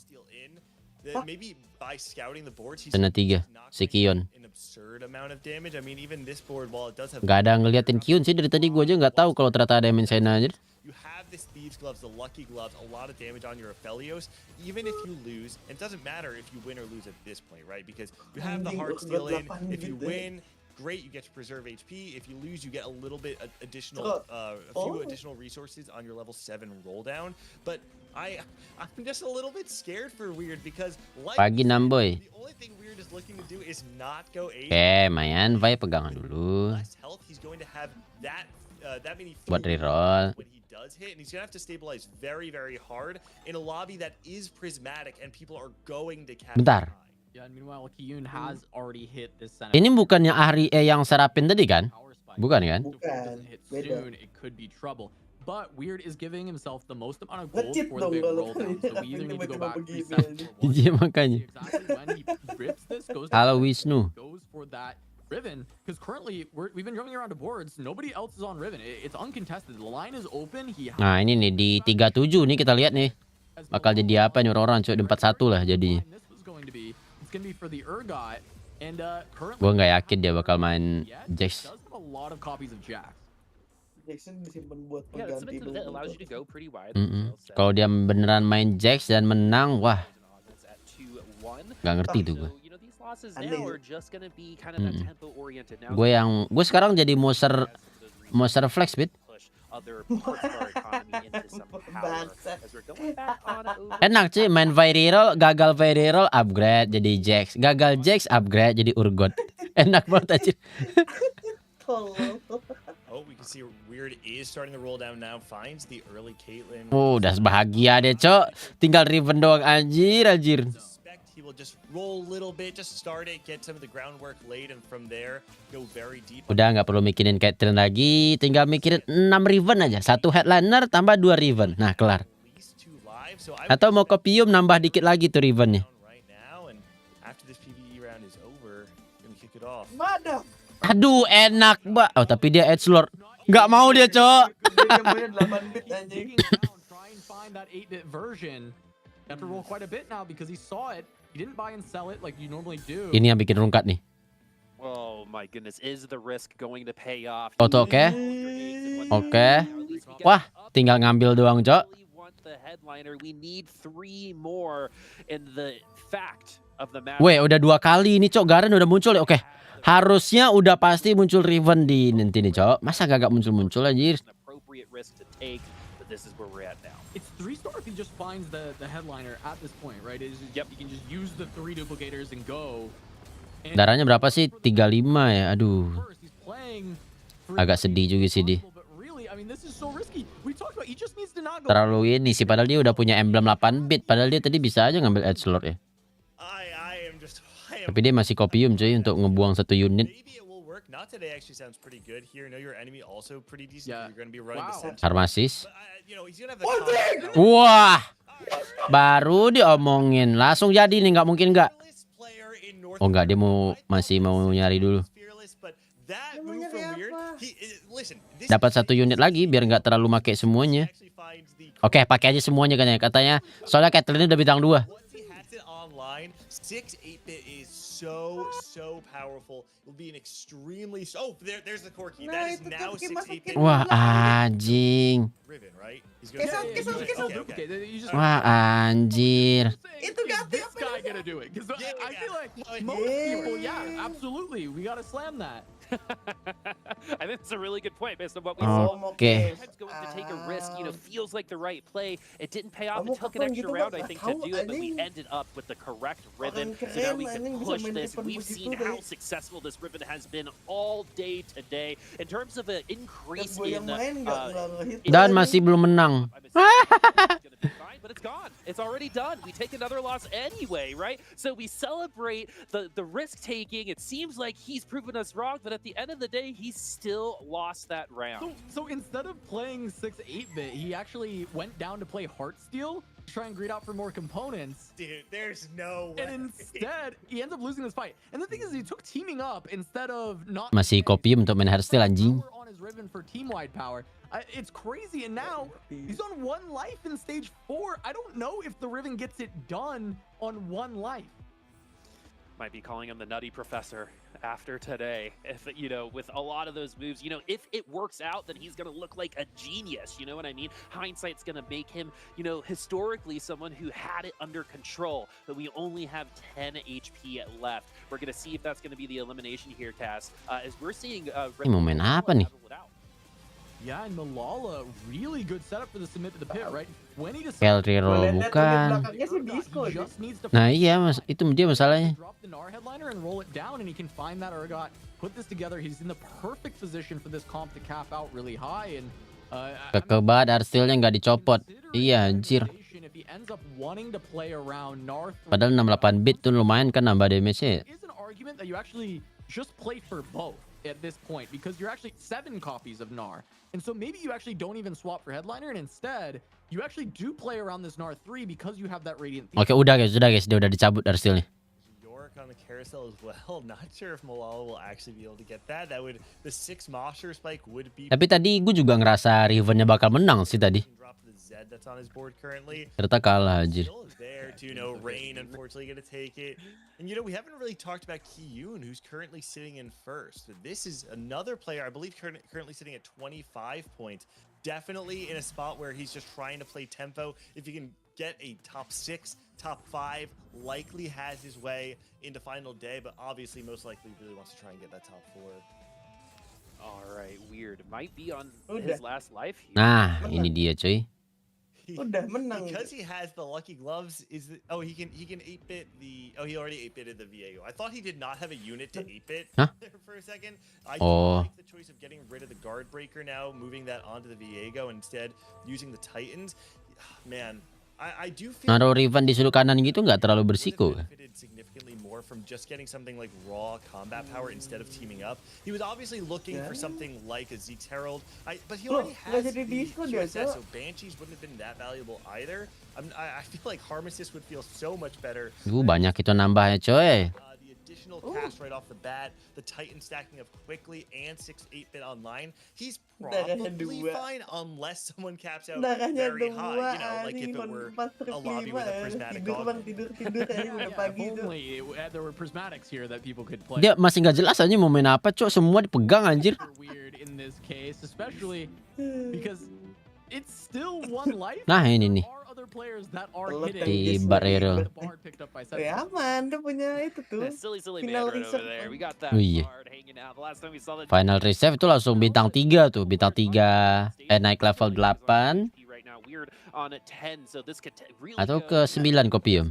Speaker 1: Maybe by scouting the boards, he's
Speaker 2: Sena 3, si Kion.
Speaker 1: an absurd amount of damage. I mean, even this board, while it does have...
Speaker 2: Gak ada ngeliatin Kion sih, dari tadi gue aja nggak tahu kalau ternyata ada yang main Sena aja.
Speaker 1: You have this Thieves Gloves, the Lucky Gloves, a lot of damage on your Aphelios. Even if you lose, it doesn't matter if you win or lose at this point, right? Because you have the Heartsteel in. If you win, great, you get to preserve HP. If you lose, you get a little bit additional, a few additional resources on your level 7 roll down. But I'm just a little bit scared for Weird because
Speaker 2: Pagi Namboy.
Speaker 1: the only thing Weird is looking to do is not go 8.
Speaker 2: Mayan, Vai pegangan dulu.
Speaker 1: Less health, he's going to have that many
Speaker 2: Buat reroll.
Speaker 1: when he does hit, and he's gonna have to stabilize very, very hard in a lobby that is prismatic and people are going to capture.
Speaker 2: Bentar.
Speaker 3: Yeah, and meanwhile, Kiyun has already hit this center.
Speaker 2: Ini bukannya Ari yang Seraphine tadi kan? Bukan kan?
Speaker 3: Bukan. Soon, it could be trouble. But Weird is giving himself the most amount of gold for the big roll down. So we either need to go back 3 seconds or 1.
Speaker 2: Iya makanya.
Speaker 3: Exactly when he rips this, goes
Speaker 2: Halo Wisnu.
Speaker 3: for that Riven, because currently we've been jumping around the boards. Nobody else is on Riven. It's uncontested. The line is open.
Speaker 2: Nah ini nih di 37 nih kita lihat nih. Bakal jadi apa nih orang-orang? Coba 41 lah jadinya.
Speaker 3: This was going to be it's gonna be for the Urgot. And currently,
Speaker 2: Gue nggak yakin dia bakal main Jax.
Speaker 3: does have a lot of copies of Jax.
Speaker 4: Jackson disimpan buat
Speaker 7: Yeah, it's
Speaker 4: pengganti
Speaker 7: something that
Speaker 4: dulu.
Speaker 7: allows you to go pretty wide.
Speaker 2: Kalau dia beneran main Jax dan menang, wah,
Speaker 7: At 2-1.
Speaker 2: nggak ngerti tuh gue.
Speaker 7: So, you know, these losses now are just gonna be kind of that tempo oriented now.
Speaker 2: Gue sekarang jadi monster flex bit.
Speaker 7: Push other parts of our economy into some power as we're going back on over.
Speaker 2: Enak sih main viral, gagal viral, upgrade jadi Jax, gagal Jax, upgrade jadi Urgot. Enak banget aja.
Speaker 1: Oh, we can see Weird is starting to roll down now. Finds the early Caitlyn.
Speaker 2: Udah bahagia deh, Cok. Tinggal riven doang, anjir.
Speaker 1: Suspect he will just roll a little bit, just start it, get some of the groundwork laid, and from there go very deep.
Speaker 2: Udah nggak perlu mikirin ketlin lagi, tinggal mikirin 6 riven aja. 1 headliner tambah 2 riven. Nah, kelar. Atau mau kopium nambah dikit lagi tuh rivennya. Aduh, enak, Mbak. Oh, tapi dia edge lord. Nggak mau dia, Cok. Ini yang bikin rungkat nih.
Speaker 7: Oh my goodness, is the risk going to pay off?
Speaker 2: Foto oke. Oke. Wah, tinggal ngambil doang, Cok.
Speaker 7: We need 3 more in the fact of the match.
Speaker 2: Weh, udah 2 kali ini, Cok. Garen udah muncul ya. Oke. Harusnya udah pasti muncul riven di nanti nih, Cok. Masa gak muncul anjir.
Speaker 3: It's 3-star if he just finds the headliner at this point, right? Yep, you can just use the 3 duplicators and go.
Speaker 2: Darahnya berapa sih? 35 ya. Aduh. Agak sedih juga sih dia. Terlalu ini sih, padahal dia udah punya emblem 8 bit. Padahal dia tadi bisa aja ngambil edge lord ya. Tapi dia masih kopium cuy untuk ngebuang 1 unit. Farmasis. Wah, baru diomongin langsung jadi nih, nggak mungkin nggak. Oh nggak, dia masih mau nyari dulu. Dapat 1 unit lagi biar nggak terlalu make semuanya. Oke, pakai aja semuanya katanya. Soalnya ketlin udah bintang 2.
Speaker 1: 6-8-bit is so powerful. It will be an extremely there's the core key. That is now 6-8-bit.
Speaker 2: Wah, anjing.
Speaker 1: Riven, right? He's
Speaker 2: Wah, anjir.
Speaker 3: Itu this guy gonna do it? Because I feel like most people, yeah, absolutely, we gotta slam that.
Speaker 7: I think it's a really good point based on what we saw.
Speaker 2: Okay.
Speaker 7: Going to take a risk, feels like the right play. It didn't pay off. It took an extra round, I think, to do it, but we ended up with the correct riven. So now we can push this. We've seen how successful this riven has been all day today in terms of an increase in.
Speaker 2: Dan masih belum menang.
Speaker 7: But it's gone. It's already done. We take another loss anyway, right? So we celebrate the risk taking. It seems like he's proven us wrong, but at the end of the day, he still lost that round.
Speaker 3: So instead of playing 6-8-bit, he actually went down to play Heartsteel to try and greed out for more components.
Speaker 1: Dude, there's no way.
Speaker 3: And instead, he ends up losing this fight. And the thing is, he took teaming up instead of not.
Speaker 2: Masih kopium untuk main Heartsteel anjing.
Speaker 3: On his riven for team-wide power. It's crazy, and now he's on 1 life in stage 4. I don't know if the riven gets it done on 1 life.
Speaker 7: Might be calling him the nutty professor after today. If with a lot of those moves, if it works out, then he's gonna look like a genius. You know what I mean? Hindsight's gonna make him, historically someone who had it under control. But we only have 10 HP left. We're gonna see if that's gonna be the elimination here, Cass. As we're seeing.
Speaker 2: Mau main apa nih?
Speaker 3: Yeah, and Malala, really good setup for the submit to the pit, right? When he
Speaker 2: decides bukan. Nah iya, Mas, itu dia masalahnya.
Speaker 3: Drop the Gnar headliner and roll it down, and he can find that Urgot, put this together. He's in the perfect position for this comp to cap out really high, and
Speaker 2: kekebat Heartsteelnya nggak dicopot. Iya, anjir. Padahal 68 bit tuh lumayan kan nambah damage-nya.
Speaker 3: Is an argument that you actually just play for both at this point, because you're actually 7 copies of Gnar. And so maybe you actually don't even swap for headliner, and instead you actually do play around this Gnar 3 because you have that radiant.
Speaker 2: Oke, udah guys, dia udah dicabut Heartsteelnya.
Speaker 1: On the carousel as well. Not sure if Malala will actually be able to get that. That would the 6 monster spike would be.
Speaker 2: Tapi tadi gue juga ngerasa rivennya bakal menang sih tadi.
Speaker 1: bad that's on his board currently.
Speaker 2: Ternyata kalah anjir.
Speaker 1: Still there too. No, Rain unfortunately gonna take it. And we haven't really talked about Kiyun, who's currently sitting in first. This is another player, I believe, currently sitting at 25 points. Definitely in a spot where he's just trying to play tempo. If he can get a top 6, top 5, likely has his way into final day, but obviously most likely really wants to try and get that top 4.
Speaker 7: All right, weird. Might be on his last life here.
Speaker 2: Nah, ini dia cuy.
Speaker 1: Because he has the lucky gloves, he can 8-bit the he already 8-bitted the Viego. I thought he did not have a unit to 8-bit for a second. I like the choice of getting rid of the guard breaker now, moving that onto the Viego, instead using the Titans. Man, I do feel
Speaker 2: naruh riven di sudut kanan gitu nggak terlalu bersiko.
Speaker 1: Significantly more from just getting something like raw combat power instead of teaming up. He was obviously looking for something like a Zeke's Herald, but he already has the QSS, so Banshees wouldn't have been that valuable either. I feel like Harmesis would feel so much better.
Speaker 2: Banyak itu nambahnya coy.
Speaker 1: The additional cast right off the bat, the Titan stacking up quickly, and 6-8-bit online. He's probably fine unless someone caps out very high. Like if it were a lobby with a prismatic dog.
Speaker 3: If only there were prismatics here that people could play.
Speaker 2: Dia masih nggak jelas aja mau main apa, cok. Semua dipegang anjir.
Speaker 3: Weird in this case, especially because it's still one life.
Speaker 2: Nah, ini nih.
Speaker 3: Di
Speaker 2: barrel.
Speaker 4: Ya aman, dia punya itu tuh.
Speaker 7: Final reserve.
Speaker 2: Oh iya. Final reserve itu langsung bintang 3 tuh, bintang 3 naik level 8 atau ke 9 kopium.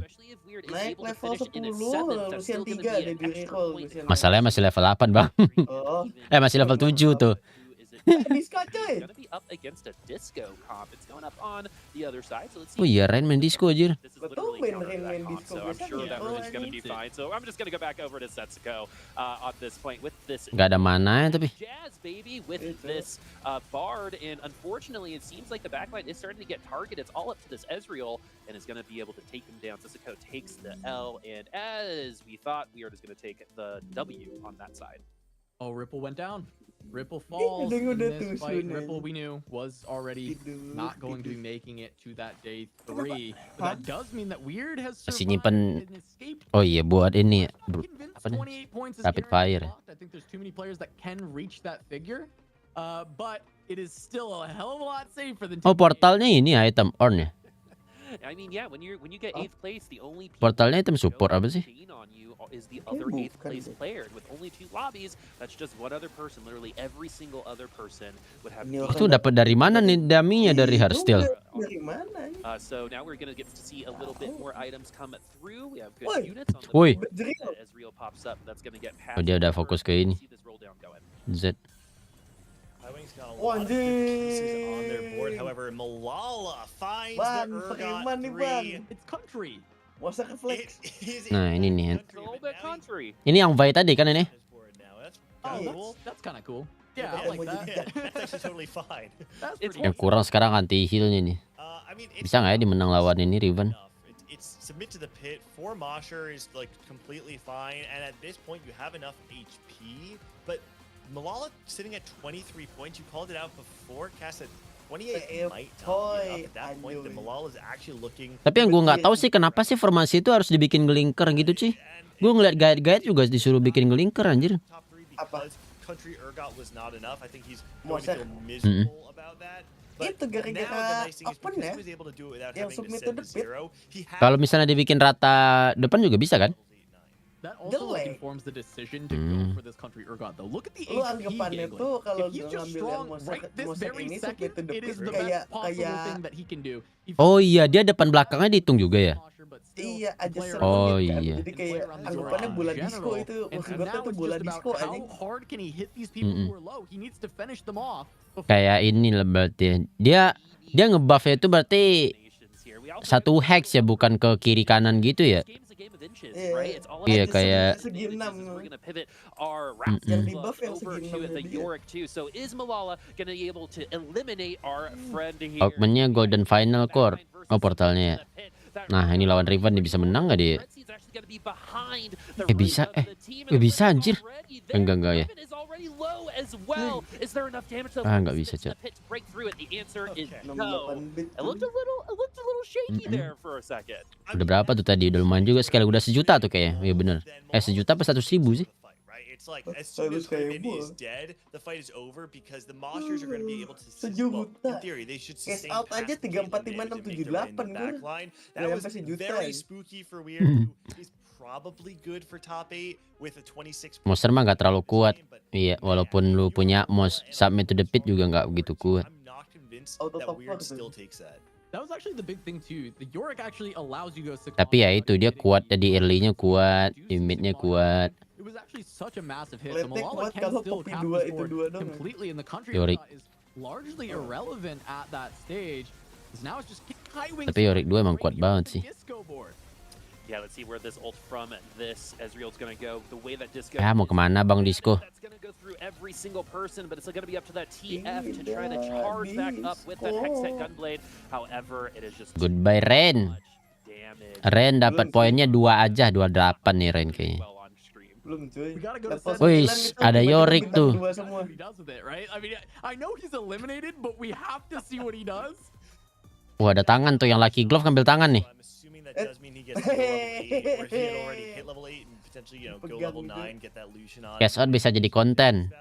Speaker 4: Naik level 10, Lucian 3 jadi reroll.
Speaker 2: Masalahnya masih level 8 bang. Masih level 7 tuh.
Speaker 4: Disco coy.
Speaker 2: Oh iya, Rain main disco anjir.
Speaker 4: Betul main disco.
Speaker 2: Gak ada mana ya tapi.
Speaker 7: Bard, and unfortunately it seems like the backline is starting to get targeted. It's all up to this Ezreal, and is going to be able to take him down. Sissoko takes the L, and as we thought, Weird is going to take the W on that side.
Speaker 3: Oh, Ripple went down. Ripple falls in this fight. Ripple, we knew, was already not going to be making it to that day 3. But that does mean that Weird has survived and escaped.
Speaker 2: Oh iya, buat ini apa nih? Rapid fire.
Speaker 3: I think there's too many players that can reach that figure. But it is still a hell of a lot safer than.
Speaker 2: Oh, portalnya ini item on ya.
Speaker 7: I mean, yeah, when you get 8th place, the only
Speaker 2: portalnya item support apa sih?
Speaker 7: Is the other 8th place player with only 2 lobbies. That's just one other person. Literally every single other person would have.
Speaker 2: Itu dapat dari mana nih daminya dari Hearthstone?
Speaker 4: Dari mana?
Speaker 7: So now we're gonna get to see a little bit more items come through. We have good units on the
Speaker 2: board.
Speaker 7: Ezreal pops up. That's gonna get past.
Speaker 2: Oh, dia udah fokus ke ini. Z.
Speaker 1: On their board. However, Malala finds the Urgot 3.
Speaker 3: It's country.
Speaker 4: Masa refleks.
Speaker 2: Nah, ini nih. Ini yang Vi tadi kan ini?
Speaker 3: Oh, that's kind of cool. Yeah, I like that.
Speaker 1: That's actually totally fine.
Speaker 2: Yang kurang sekarang anti healnya nih. Bisa nggak ya dimenang lawan ini Riven?
Speaker 1: It's submit to the pit. 4 Mosher is like completely fine, and at this point you have enough HP. But Malala sitting at 23 points. You called it out before. Cast at 28 might not be enough at that point. The Malala is actually looking.
Speaker 2: Tapi yang gue nggak tahu sih kenapa sih formasi itu harus dibikin ngelinker gitu sih. Gue ngeliat guide-guide juga disuruh bikin ngelinker anjir.
Speaker 1: Apa? Country Urgot was not enough. I think he's going to feel miserable about that.
Speaker 4: Itu gara-gara open ya. Yang submit to the pit.
Speaker 2: Kalau misalnya dibikin rata depan juga bisa kan?
Speaker 3: That also informs the decision to go for this country Urgot though. Look at the HP
Speaker 4: angling. If
Speaker 3: he's just strong right this very second, it is the best possible thing that he can do.
Speaker 2: Oh iya, dia depan belakangnya dihitung juga ya?
Speaker 4: Iya, aja
Speaker 2: oh iya.
Speaker 4: Jadi kayak anggapannya bola disco itu. Maksud gue tuh bola disco anjing.
Speaker 2: Kayak ini lah berarti. Dia ngebuffnya itu berarti satu hex ya, bukan ke kiri kanan gitu ya? Iya kayak
Speaker 4: yang di buff yang segi 6
Speaker 2: augmentnya golden final core. Oh portalnya ya. Nah, ini lawan Riven nih, bisa menang nggak dia? Bisa, bisa anjir. Enggak ya. Nggak bisa, Cok. Udah berapa tuh tadi? Udah lumayan juga sekali. Udah 1 juta tuh kayaknya. Iya bener. 1 juta apa 100.000 sih?
Speaker 1: It's like as soon as Riven is dead, the fight is over because the monsters are going to be able to well, in theory they should sustain
Speaker 4: out aja 3 4 5 6 7 8
Speaker 1: backline. That was very spooky for Weird, who is probably good for top 8 with a 26.
Speaker 2: Monster mah nggak terlalu kuat. Iya, walaupun lu punya Mos submit to the pit juga nggak begitu kuat.
Speaker 1: I'm not convinced that Weird still takes that.
Speaker 3: That was actually the big thing too. The Yorick actually allows you to go 6.
Speaker 2: Tapi ya itu dia kuat, jadi early-nya kuat, mid-nya kuat.
Speaker 3: It was actually such a massive hit. So Malala can still cap the board completely, and the country is largely irrelevant at that stage. Now it's just Kaiwing.
Speaker 2: Tapi Yorick 2 emang kuat banget sih.
Speaker 7: Yeah, let's see where this ult from this Ezreal's gonna go. The way that Disco
Speaker 2: mau kemana Bang Disco?
Speaker 7: That's gonna go through every single person, but it's gonna be up to that TF to try to charge back up with that Hextech Gunblade. However, it is just
Speaker 2: goodbye Ren. Ren dapat poinnya 2 aja, 28 nih Ren kayaknya.
Speaker 4: Belum cuy.
Speaker 2: Wih, ada Yorick tuh. Wah, ada tangan tuh yang Lucky Glove ngambil tangan nih. Cash out bisa jadi konten.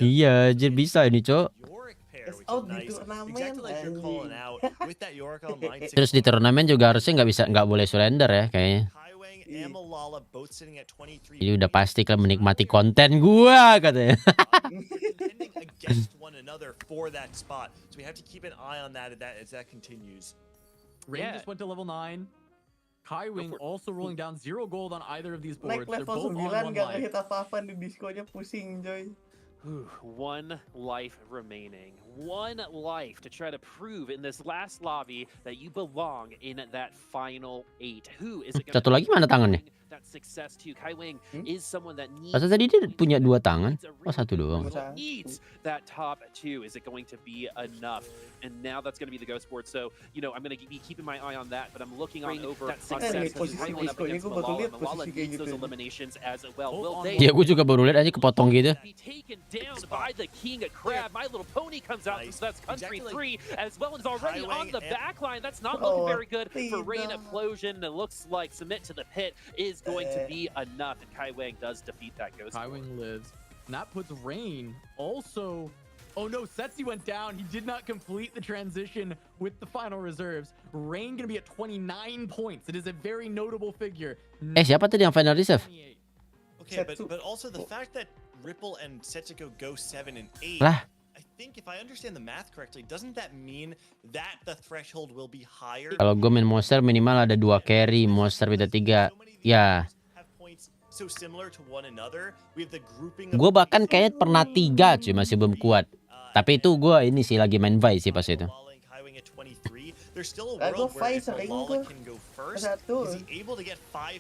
Speaker 2: Iya, jadi bisa ini, Cok. Terus di turnamen juga harusnya nggak boleh surrender ya kayaknya. Ini udah pasti kan menikmati konten gua katanya.
Speaker 3: Rain just went to level 9. Kaiwing also rolling down 0 gold on either of these boards.
Speaker 4: Naik level 9 gak ngehit apa-apa di diskonya, pusing coy.
Speaker 7: One life remaining. One life to try to prove in this last lobby that you belong in that final 8. Who is it gonna
Speaker 2: Satu lagi mana tangannya?
Speaker 7: that success to Kaiwing is someone that needs.
Speaker 2: Masa tadi dia punya 2 tangan? Oh, 1 doang.
Speaker 7: Needs that top 2. Is it going to be enough? And now that's going to be the ghost board. So, you know, I'm going to be keeping my eye on that, but I'm looking on over that success up against Malala. Malala needs those eliminations as well. Will they
Speaker 2: Ya, gue juga baru lihat aja kepotong gitu.
Speaker 7: be taken down by the King of Crab? My Little Pony comes out, so that's Country 3 as well, and is already on the back line. That's not looking very good for Rain Explosion. It looks like Submit to the Pit is going to be enough, and Kaiwing does defeat that ghost.
Speaker 3: Kaiwing lives, and that puts Rain also. Oh no, Setsi went down. He did not complete the transition with the final reserves. Rain gonna be at 29 points. It is a very notable figure.
Speaker 2: Siapa tadi yang final reserve?
Speaker 1: Okay, but also the fact that Ripple and Setsuko go 7 and 8.
Speaker 2: Lah.
Speaker 1: I think if I understand the math correctly, doesn't that mean that the threshold will be higher?
Speaker 2: Kalau gue main monster minimal ada 2 carry, monster beda 3. Ya.
Speaker 1: So similar to one another. We have the grouping.
Speaker 2: Gue bahkan kayaknya pernah 3 cuy, masih belum kuat. Tapi itu gue ini sih lagi main Vi sih pas itu.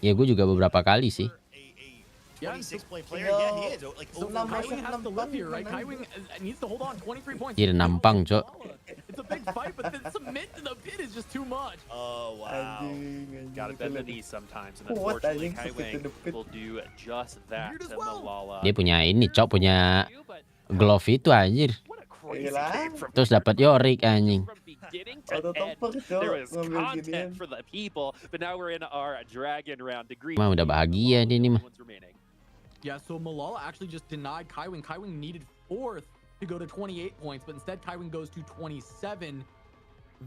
Speaker 2: Ya gue juga beberapa kali sih. Jadi nampang, Cok.
Speaker 3: It's a big fight, but the submit to the pit is just too much.
Speaker 1: Oh wow.
Speaker 7: Gotta bend the knee sometimes, and unfortunately, Kaiwing will do just that to Malala.
Speaker 2: Dia punya ini, Cok, punya glove itu anjir. Terus dapat Yorick anjing. Mah udah bahagia dia nih mah.
Speaker 3: Yeah, so Malala actually just denied Kaiwing. Kaiwing needed 4th to go to 28 points, but instead Kaiwing goes to 27.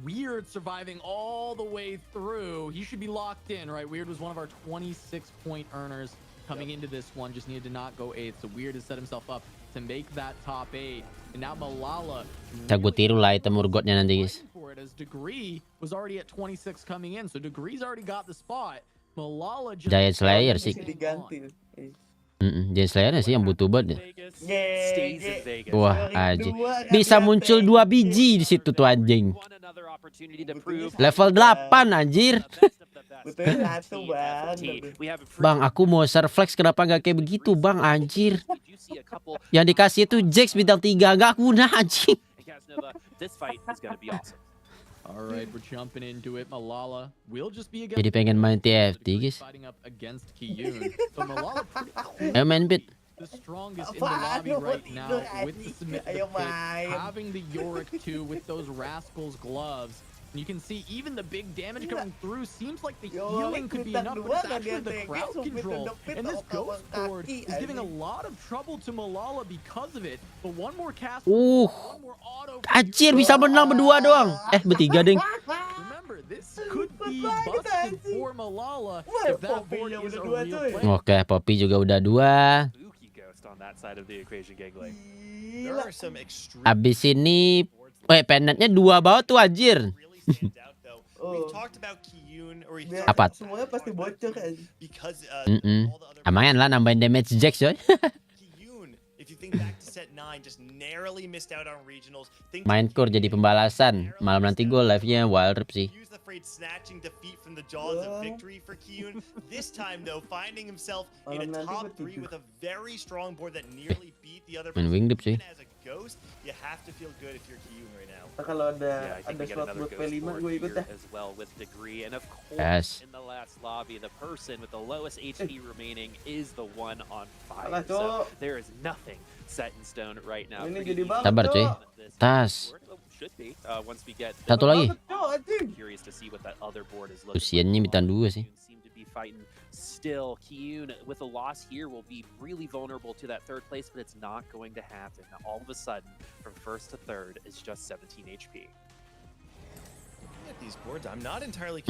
Speaker 3: Weird surviving all the way through. He should be locked in, right? Weird was one of our 26-point earners coming into this one. Just needed to not go 8th. So Weird has set himself up to make that top 8. And now Malala.
Speaker 2: Gue tiru lah item urgotnya nanti, guys.
Speaker 3: As Degree was already at 26 coming in, so Degree's already got the spot. Malala just
Speaker 2: Giant Slayer sih. Giant Slayer sih yang butuh banget. Wah, aja. Bisa muncul 2 biji di situ tuh anjing. Level 8 anjir. Bang, aku mau surflex kenapa gak kayak begitu, Bang, anjir. Yang dikasih itu Jax bintang 3 gak guna anjing.
Speaker 3: Alright, we're jumping into it. Malala will just be
Speaker 2: Jadi pengen main TFT, guys.
Speaker 3: fighting up against Kiyun. But Malala pretty
Speaker 2: Ayo main bit.
Speaker 3: the strongest in the lobby right now with the submit the pit, having the Yorick too with those Rascals gloves. And you can see even the big damage coming through seems like the healing could be enough, but it's actually the crowd control. And this Ghost board is giving a lot of trouble to Malala because of it. But one more cast, one more auto.
Speaker 2: Anjir, bisa menang berdua doang. Bertiga, ding.
Speaker 3: Remember, this could be busted for Malala if that board is a real play.
Speaker 2: Oke, Poppy juga udah 2.
Speaker 7: On that side of the equation, Giggly.
Speaker 1: There are some extreme
Speaker 2: Abis ini, penetnya 2 banget tuh, anjir.
Speaker 1: We've talked about Kiyun or
Speaker 2: Apa?
Speaker 4: Semuanya pasti bocor kan.
Speaker 1: Because
Speaker 2: Lumayan lah nambahin damage Jax, coy.
Speaker 1: Kiyun, if you think back to set 9, just narrowly missed out on regionals.
Speaker 2: Main core jadi pembalasan. Malam nanti gue live-nya Wild Rip sih.
Speaker 1: Use the phrase snatching defeat from the jaws of victory for Kiyun. This time though, finding himself in a top 3 with a very strong board that nearly beat the other
Speaker 2: Main wing dip sih.
Speaker 1: as a ghost, you have to feel good if you're Kiyun right now.
Speaker 4: Kalau ada slot buat P5 gue ikut dah.
Speaker 7: As well with degree, and of course
Speaker 2: Yes.
Speaker 7: in the last lobby, the person with the lowest HP remaining is the one on fire. So there is nothing set in stone right now.
Speaker 4: Ini jadi banget.
Speaker 2: Sabar, cuy. Tas.
Speaker 7: Should be once we get
Speaker 2: Satu lagi.
Speaker 7: curious to see what that other board is looking
Speaker 2: Usiannya bintang 2 sih.
Speaker 7: seem to be fighting still. Kiyun with a loss here will be really vulnerable to that 3rd place, but it's not going to happen. All of a sudden, from 1st to 3rd is just 17 HP.
Speaker 1: These boards, I'm not entirely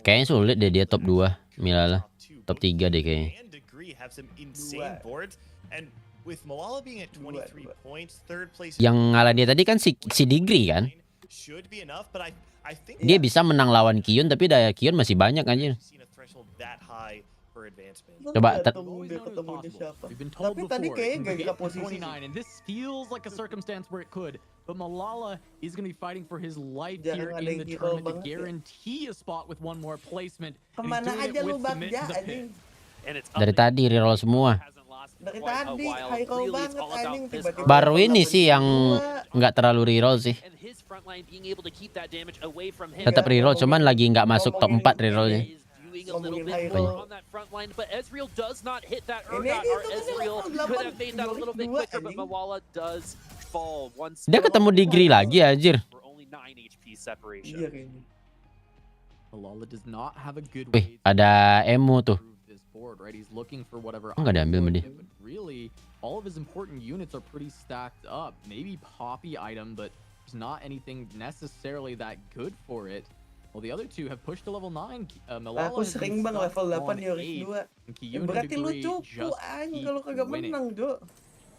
Speaker 2: Kayaknya sulit deh dia top 2. Milala. Top 3 deh kayaknya.
Speaker 1: and degree have some insane boards, and with Malala being at 23 points, 3rd place
Speaker 2: Yang ngalah dia tadi kan si Degree kan.
Speaker 1: should be enough, but I think
Speaker 2: Dia bisa menang lawan Kiyun tapi daya Kiyun masih banyak anjir.
Speaker 1: seen a threshold that high for advancement.
Speaker 2: Coba
Speaker 3: We've been told
Speaker 4: Tapi tadi
Speaker 3: before
Speaker 4: kayaknya
Speaker 3: it
Speaker 4: nggak
Speaker 3: could be
Speaker 4: posisi.
Speaker 3: 29, and this feels like a circumstance where it could. But Malala is going to be fighting for his life here in the tournament to guarantee a spot with one more placement. And he's
Speaker 4: Kemana
Speaker 3: doing
Speaker 4: aja
Speaker 3: it
Speaker 4: lu
Speaker 3: with submit
Speaker 4: bagja
Speaker 3: to the pit.
Speaker 4: anjing.
Speaker 7: And it's
Speaker 2: Dari tadi reroll semua.
Speaker 4: Dari tadi high roll banget anjing tiba-tiba.
Speaker 2: Baru ini sih yang nggak terlalu reroll sih.
Speaker 7: and his front line being able to keep that damage away from him.
Speaker 2: Tetap reroll cuman lagi nggak masuk top 4 rerollnya.
Speaker 7: Doing a little bit more on that front line, but Ezreal does not hit that Urgot, or Ezreal could have made that a little bit quicker, but Malala does fall once.
Speaker 2: Dia ketemu Degree lagi anjir.
Speaker 7: For only 9 HP separation.
Speaker 4: Iya kayaknya.
Speaker 3: Malala does not have a good
Speaker 2: Wih,
Speaker 3: way
Speaker 2: ada emo tuh.
Speaker 3: to improve this board, right? He's looking for whatever.
Speaker 2: Nggak diambil sama dia.
Speaker 3: But really, all of his important units are pretty stacked up. Maybe Poppy item, but there's not anything necessarily that good for it. Well, the other two have pushed to level 9. Malala
Speaker 4: Aku
Speaker 3: has
Speaker 4: sering
Speaker 3: been
Speaker 4: bang
Speaker 3: stuck
Speaker 4: level 8
Speaker 3: on
Speaker 4: Yorick 2.
Speaker 3: 8. And Kiyun and
Speaker 4: Berarti lu
Speaker 3: Degree
Speaker 4: cupu
Speaker 3: just
Speaker 4: anjing
Speaker 3: keep
Speaker 4: kalau kagak
Speaker 3: winning.
Speaker 4: menang, Jo.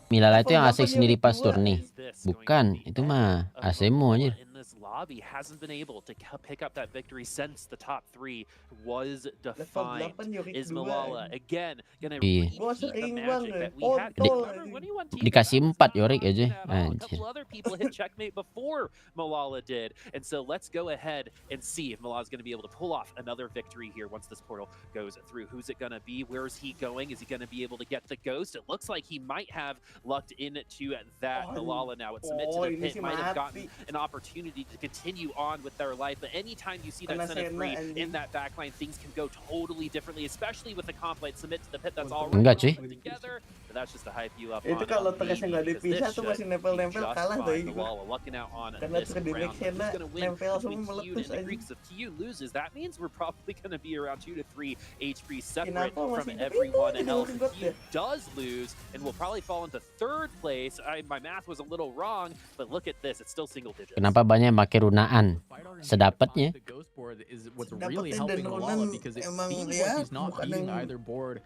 Speaker 2: Milala itu yang asik sendiri pas turni. Bukan, itu mah Asemo anjir.
Speaker 7: In this lobby hasn't been able to pick up that victory since the top 3 was defined. Is Malala again gonna
Speaker 2: Iya.
Speaker 7: repeat the magic that we had? Remember when he won Team
Speaker 2: Dikasih 4 Yorick aja.
Speaker 7: a
Speaker 2: Anjir.
Speaker 7: couple other people hit checkmate before Malala did, and so let's go ahead and see if Malala's going to be able to pull off another victory here once this portal goes through. Who's it going to be? Where is he going? Is he going to be able to get the ghost? It looks like he might have lucked into that. Malala now at submit to the pit might have gotten an opportunity to continue on with their life, but anytime you see that center free in that backline, things can go totally differently, especially with a comp like submit to the pit that's already
Speaker 2: Enggak, cuy.
Speaker 7: put together. But that's just to hype you up.
Speaker 4: Itu kalau terusnya nggak dipisah tuh masih nempel-nempel kalah tuh itu. Karena prediction-nya nempel semua meletus aja.
Speaker 7: If Kiyun loses, that means we're probably going to be around 2 to 3 HP separate from everyone else. If Kiyun does lose, and will probably fall into 3rd place. My math was a little wrong, but look at this, it's still single digits.
Speaker 2: Kenapa banyak pakai runaan? Sedapatnya.
Speaker 3: The ghost board is what's really helping Malala because it seems like he's not beating either board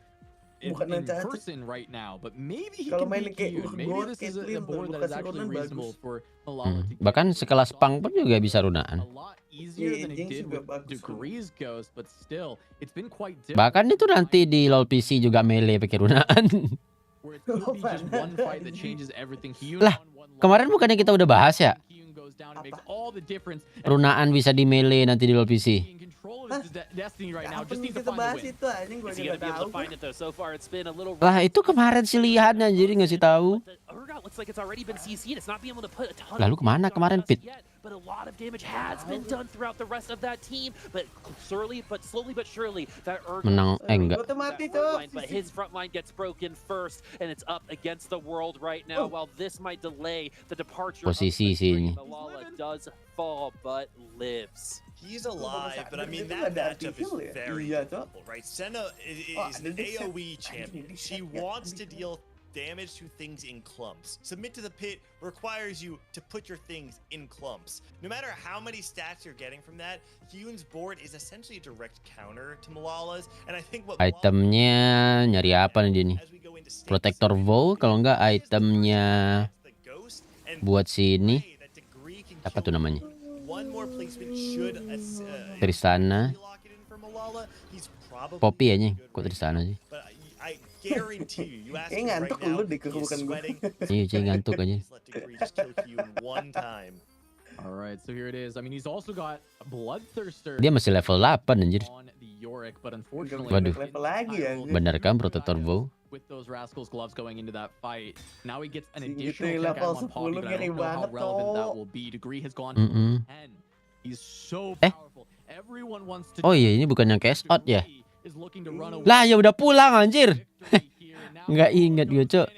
Speaker 3: in person right now, but maybe he can beat Kiyun. Maybe this is a board that is actually reasonable for Malala to
Speaker 2: Bahkan sekelas Pang pun juga bisa runaan.
Speaker 3: a lot easier than it did with Degree's ghost, but still, it's been quite different.
Speaker 2: Bahkan itu nanti di LoL PC juga melee pakai runaan.
Speaker 3: Where it could be just one fight that changes everything. Kiyun
Speaker 2: Lah,
Speaker 3: won one
Speaker 2: kemarin bukannya kita udah bahas ya?
Speaker 3: Kiyun goes down, it makes all the difference.
Speaker 2: Runaan bisa di melee nanti di LoL PC.
Speaker 3: In control of his destiny right now,
Speaker 4: Apa
Speaker 3: just
Speaker 4: nih
Speaker 3: needs to
Speaker 4: kita
Speaker 3: find
Speaker 4: bahas
Speaker 3: the win.
Speaker 4: itu anjing gue
Speaker 7: Is he
Speaker 4: juga
Speaker 7: going to be able
Speaker 4: tahu.
Speaker 7: to find it though? So far, it's been a little.
Speaker 2: Lah itu kemarin sih lihat anjir ngasih tahu.
Speaker 7: The Urgot looks like it's already been CC'd. It's not being able to put a ton
Speaker 2: Lalu
Speaker 7: of
Speaker 2: kemana
Speaker 7: damage on
Speaker 2: kemarin,
Speaker 7: us
Speaker 2: Pit?
Speaker 7: yet, but a lot of damage has been done throughout the rest of that team, but slowly but surely that
Speaker 2: Menang, enggak.
Speaker 7: but his front line gets broken first, and it's up against the world right now. While this might delay the departure
Speaker 2: Posisi sih ini.
Speaker 7: Malala does fall but lives.
Speaker 1: He's alive, but I mean that matchup is very difficult, right? Senna is an AoE champion. She wants to deal damage to things in clumps. Submit to the pit requires you to put your things in clumps. No matter how many stats you're getting from that, Hyun's board is essentially a direct counter to Malala's, and I think what
Speaker 2: itemnya nyari apa nih dia nih? Protector Vow, kalau enggak itemnya buat sini apa tuh namanya? Tristana. Poppy aja, kok Tristana sih?
Speaker 4: Ngantuk lu deh, bukan gue.
Speaker 2: Iya, cing ngantuk aja.
Speaker 3: Alright, so here it is. I mean, he's also got Bloodthirster.
Speaker 2: Dia masih level 8 anjir. Waduh.
Speaker 4: Level lagi ya.
Speaker 2: Benar kan Protector Vow?
Speaker 3: With those rascals gloves going into that fight. Now he gets an additional level 10 but I don't know how relevant that will be. Degree has gone to 10. He's so powerful. Everyone wants to.
Speaker 2: Oh iya, ini bukan yang cash out ya? Lah ya udah pulang anjir. Nggak ingat gue, Cok.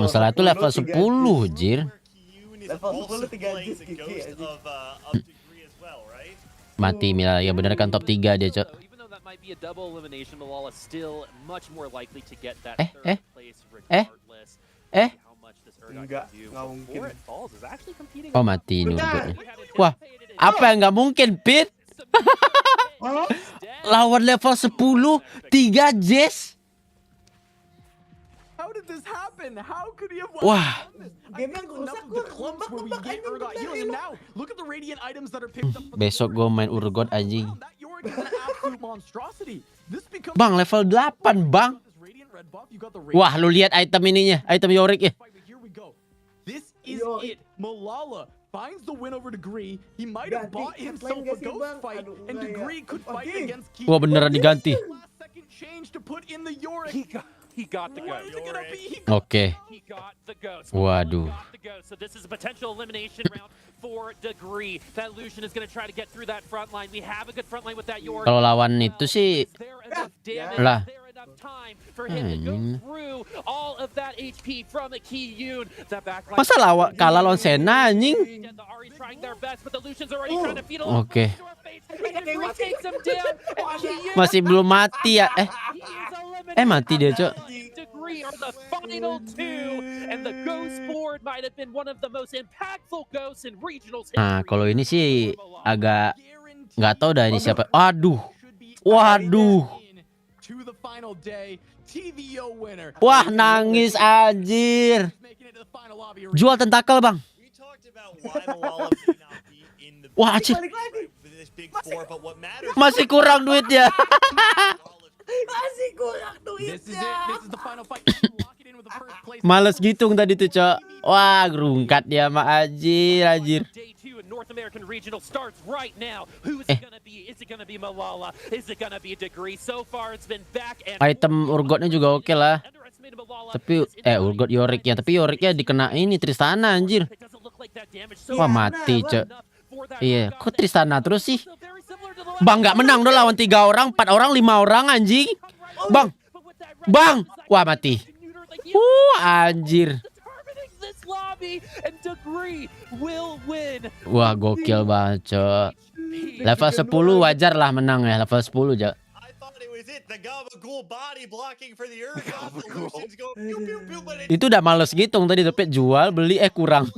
Speaker 2: Masalah itu level 10, Jir.
Speaker 4: Level 10 3 jis gigi.
Speaker 2: Mati Mila, ya bener kan top 3 dia, Cok.
Speaker 4: Enggak mungkin.
Speaker 2: Oh mati ini urgotnya. Wah, apa yang nggak mungkin, Pit? Lawan level 10, 3 Jess.
Speaker 3: How did this happen? How could he have
Speaker 2: Wah. Besok gue main urgot anjing. Bang, level 8, Bang. Wah, lu lihat item ininya, item Yorick ya.
Speaker 3: This is it. Malala finds the win over Degree. He might have bought himself a ghost fight, and Degree could fight against Key.
Speaker 2: Wah, beneran diganti.
Speaker 7: He got the ghost.
Speaker 2: Oke. Waduh.
Speaker 7: So this is a potential elimination round for Degree. That Lucian is going to try to get through that front line. We have a good front line with that Yorick.
Speaker 2: Kalau lawan itu sih lah. Masa kalah lawan Senna anjing? Oke. Masih belum mati ya? Mati dia, Cok. Nah, kalau ini sih agak nggak tahu dah ini siapa. Waduh. Wah, nangis anjir. Jual tentakel, Bang. Wah, anjir. Masih kurang duitnya. Males gitung tadi tuh, Cok. Wah, gerungkat dia sama anjir.
Speaker 7: North American Regional starts right now. Who is it gonna be? Is it gonna be Malala? Is it gonna be Degree? So far it's been back and
Speaker 2: item urgotnya juga oke lah. Tapi urgot Yoricknya, tapi Yoricknya dikena ini Tristana anjir. Wah, mati, Cok. Iya, kok Tristana terus sih? Bang, nggak menang dong lawan 3 orang, 4 orang, 5 orang anjing. Bang. Wah, mati. Anjir. Wah, gokil banget, Cok. Level 10 wajar lah menang ya, level 10, Cok. Itu udah males ngitung tadi, tapi jual, beli kurang.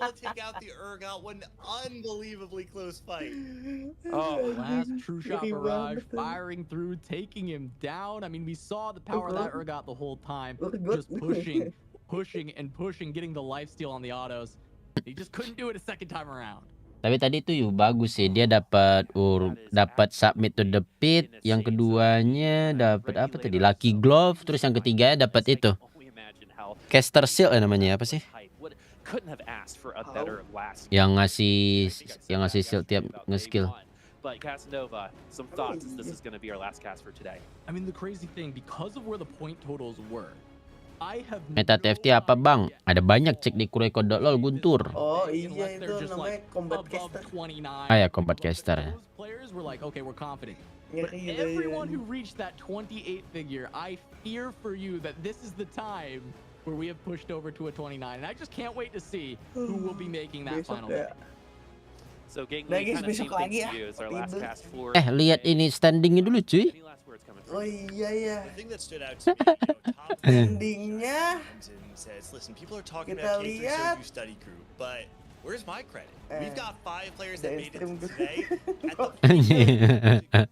Speaker 3: Last true shot barrage firing through, taking him down. I mean, we saw the power of that Urgot the whole time, just pushing, getting the lifesteal on the autos. He just couldn't do it a second time around.
Speaker 2: Tapi tadi tuh bagus sih, dia dapat submit to the pit, yang keduanya dapat apa tadi? Lucky glove, terus yang ketiganya dapat itu. Caster seal namanya apa sih? Yang ngasih seal tiap nge-skill.
Speaker 7: But Casanova, some thoughts as this is going to be our last cast for today.
Speaker 3: I mean, the crazy thing, because of where the point totals were,
Speaker 2: Meta TFT apa bang? Ada banyak, cek di Kurohiko.lol Guntur.
Speaker 4: Oh iya itu namanya combat caster.
Speaker 2: Ah ya, combat caster.
Speaker 3: Players were like, okay, we're confident. But everyone who reached that 28 figure, I fear for you that this is the time where we have pushed over to a 29, and I just can't wait to see who will be making that final pick.
Speaker 7: So gang, we kind of same thing to you as our last cast floor.
Speaker 2: Lihat ini standingnya dulu cuy.
Speaker 4: Oh iya ya.
Speaker 1: The thing that stood out to me, top
Speaker 4: Standingnya.
Speaker 1: says, listen, people are talking
Speaker 4: Kita
Speaker 1: about
Speaker 4: lihat.
Speaker 1: K3 study group, but where's my credit? We've got 5 players that made it to today. At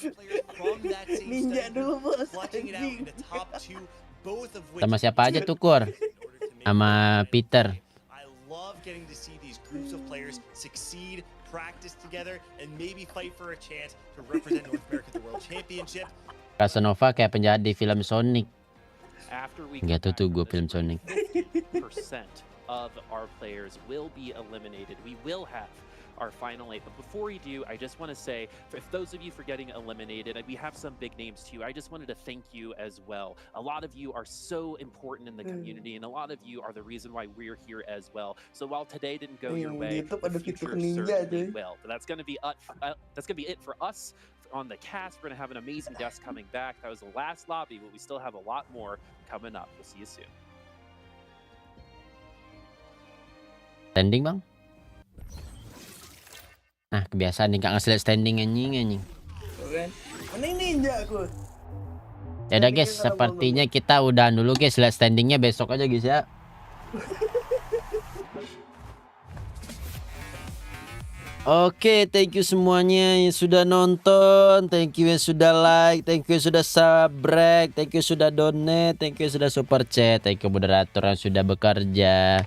Speaker 1: the players from that same
Speaker 4: Ninja
Speaker 1: study
Speaker 4: dulu
Speaker 1: group,
Speaker 4: bos.
Speaker 1: clutching it out in the top 2, both of which
Speaker 2: Sama siapa aja tuh Kur? Sama Peter.
Speaker 1: I love getting to see these groups of players succeed, practice together, and maybe fight for a chance to represent North America at the World Championship.
Speaker 2: Casanova kayak penjahat di film Sonic.
Speaker 7: After we
Speaker 2: Nggak tuh gue film Sonic.
Speaker 7: 50% of our players will be eliminated. We will have our final 8. But before we do, I just want to say, if those of you for getting eliminated, and we have some big names too, I just wanted to thank you as well. A lot of you are so important in the community, and a lot of you are the reason why we're here as well. So while today didn't go your way, the future certainly will. But that's gonna be it for us on the cast. We're gonna have an amazing guest coming back. That was the last lobby, but we still have a lot more coming up. We'll see you soon.
Speaker 2: Standing bang? Nah kebiasaan nih, gak ngasih lihat standing anjing.
Speaker 4: Mana ninja aku?
Speaker 2: Ya udah guys, sepertinya kita udah dulu guys, lihat standingnya besok aja guys ya. Oke, thank you semuanya yang sudah nonton, thank you yang sudah like, thank you yang sudah subscribe, thank you sudah donate, thank you sudah super chat, thank you moderator yang sudah bekerja.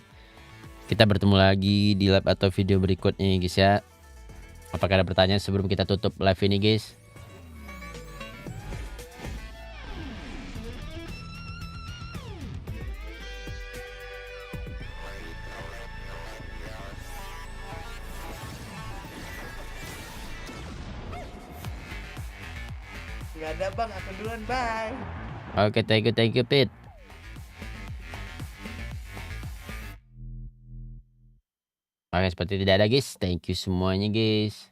Speaker 2: Kita bertemu lagi di live atau video berikutnya guys ya. Apakah ada pertanyaan sebelum kita tutup live ini guys?
Speaker 4: Gak ada bang, aku duluan, bye.
Speaker 2: Oke, thank you Pit. Oke, seperti tidak ada guys. Thank you semuanya guys.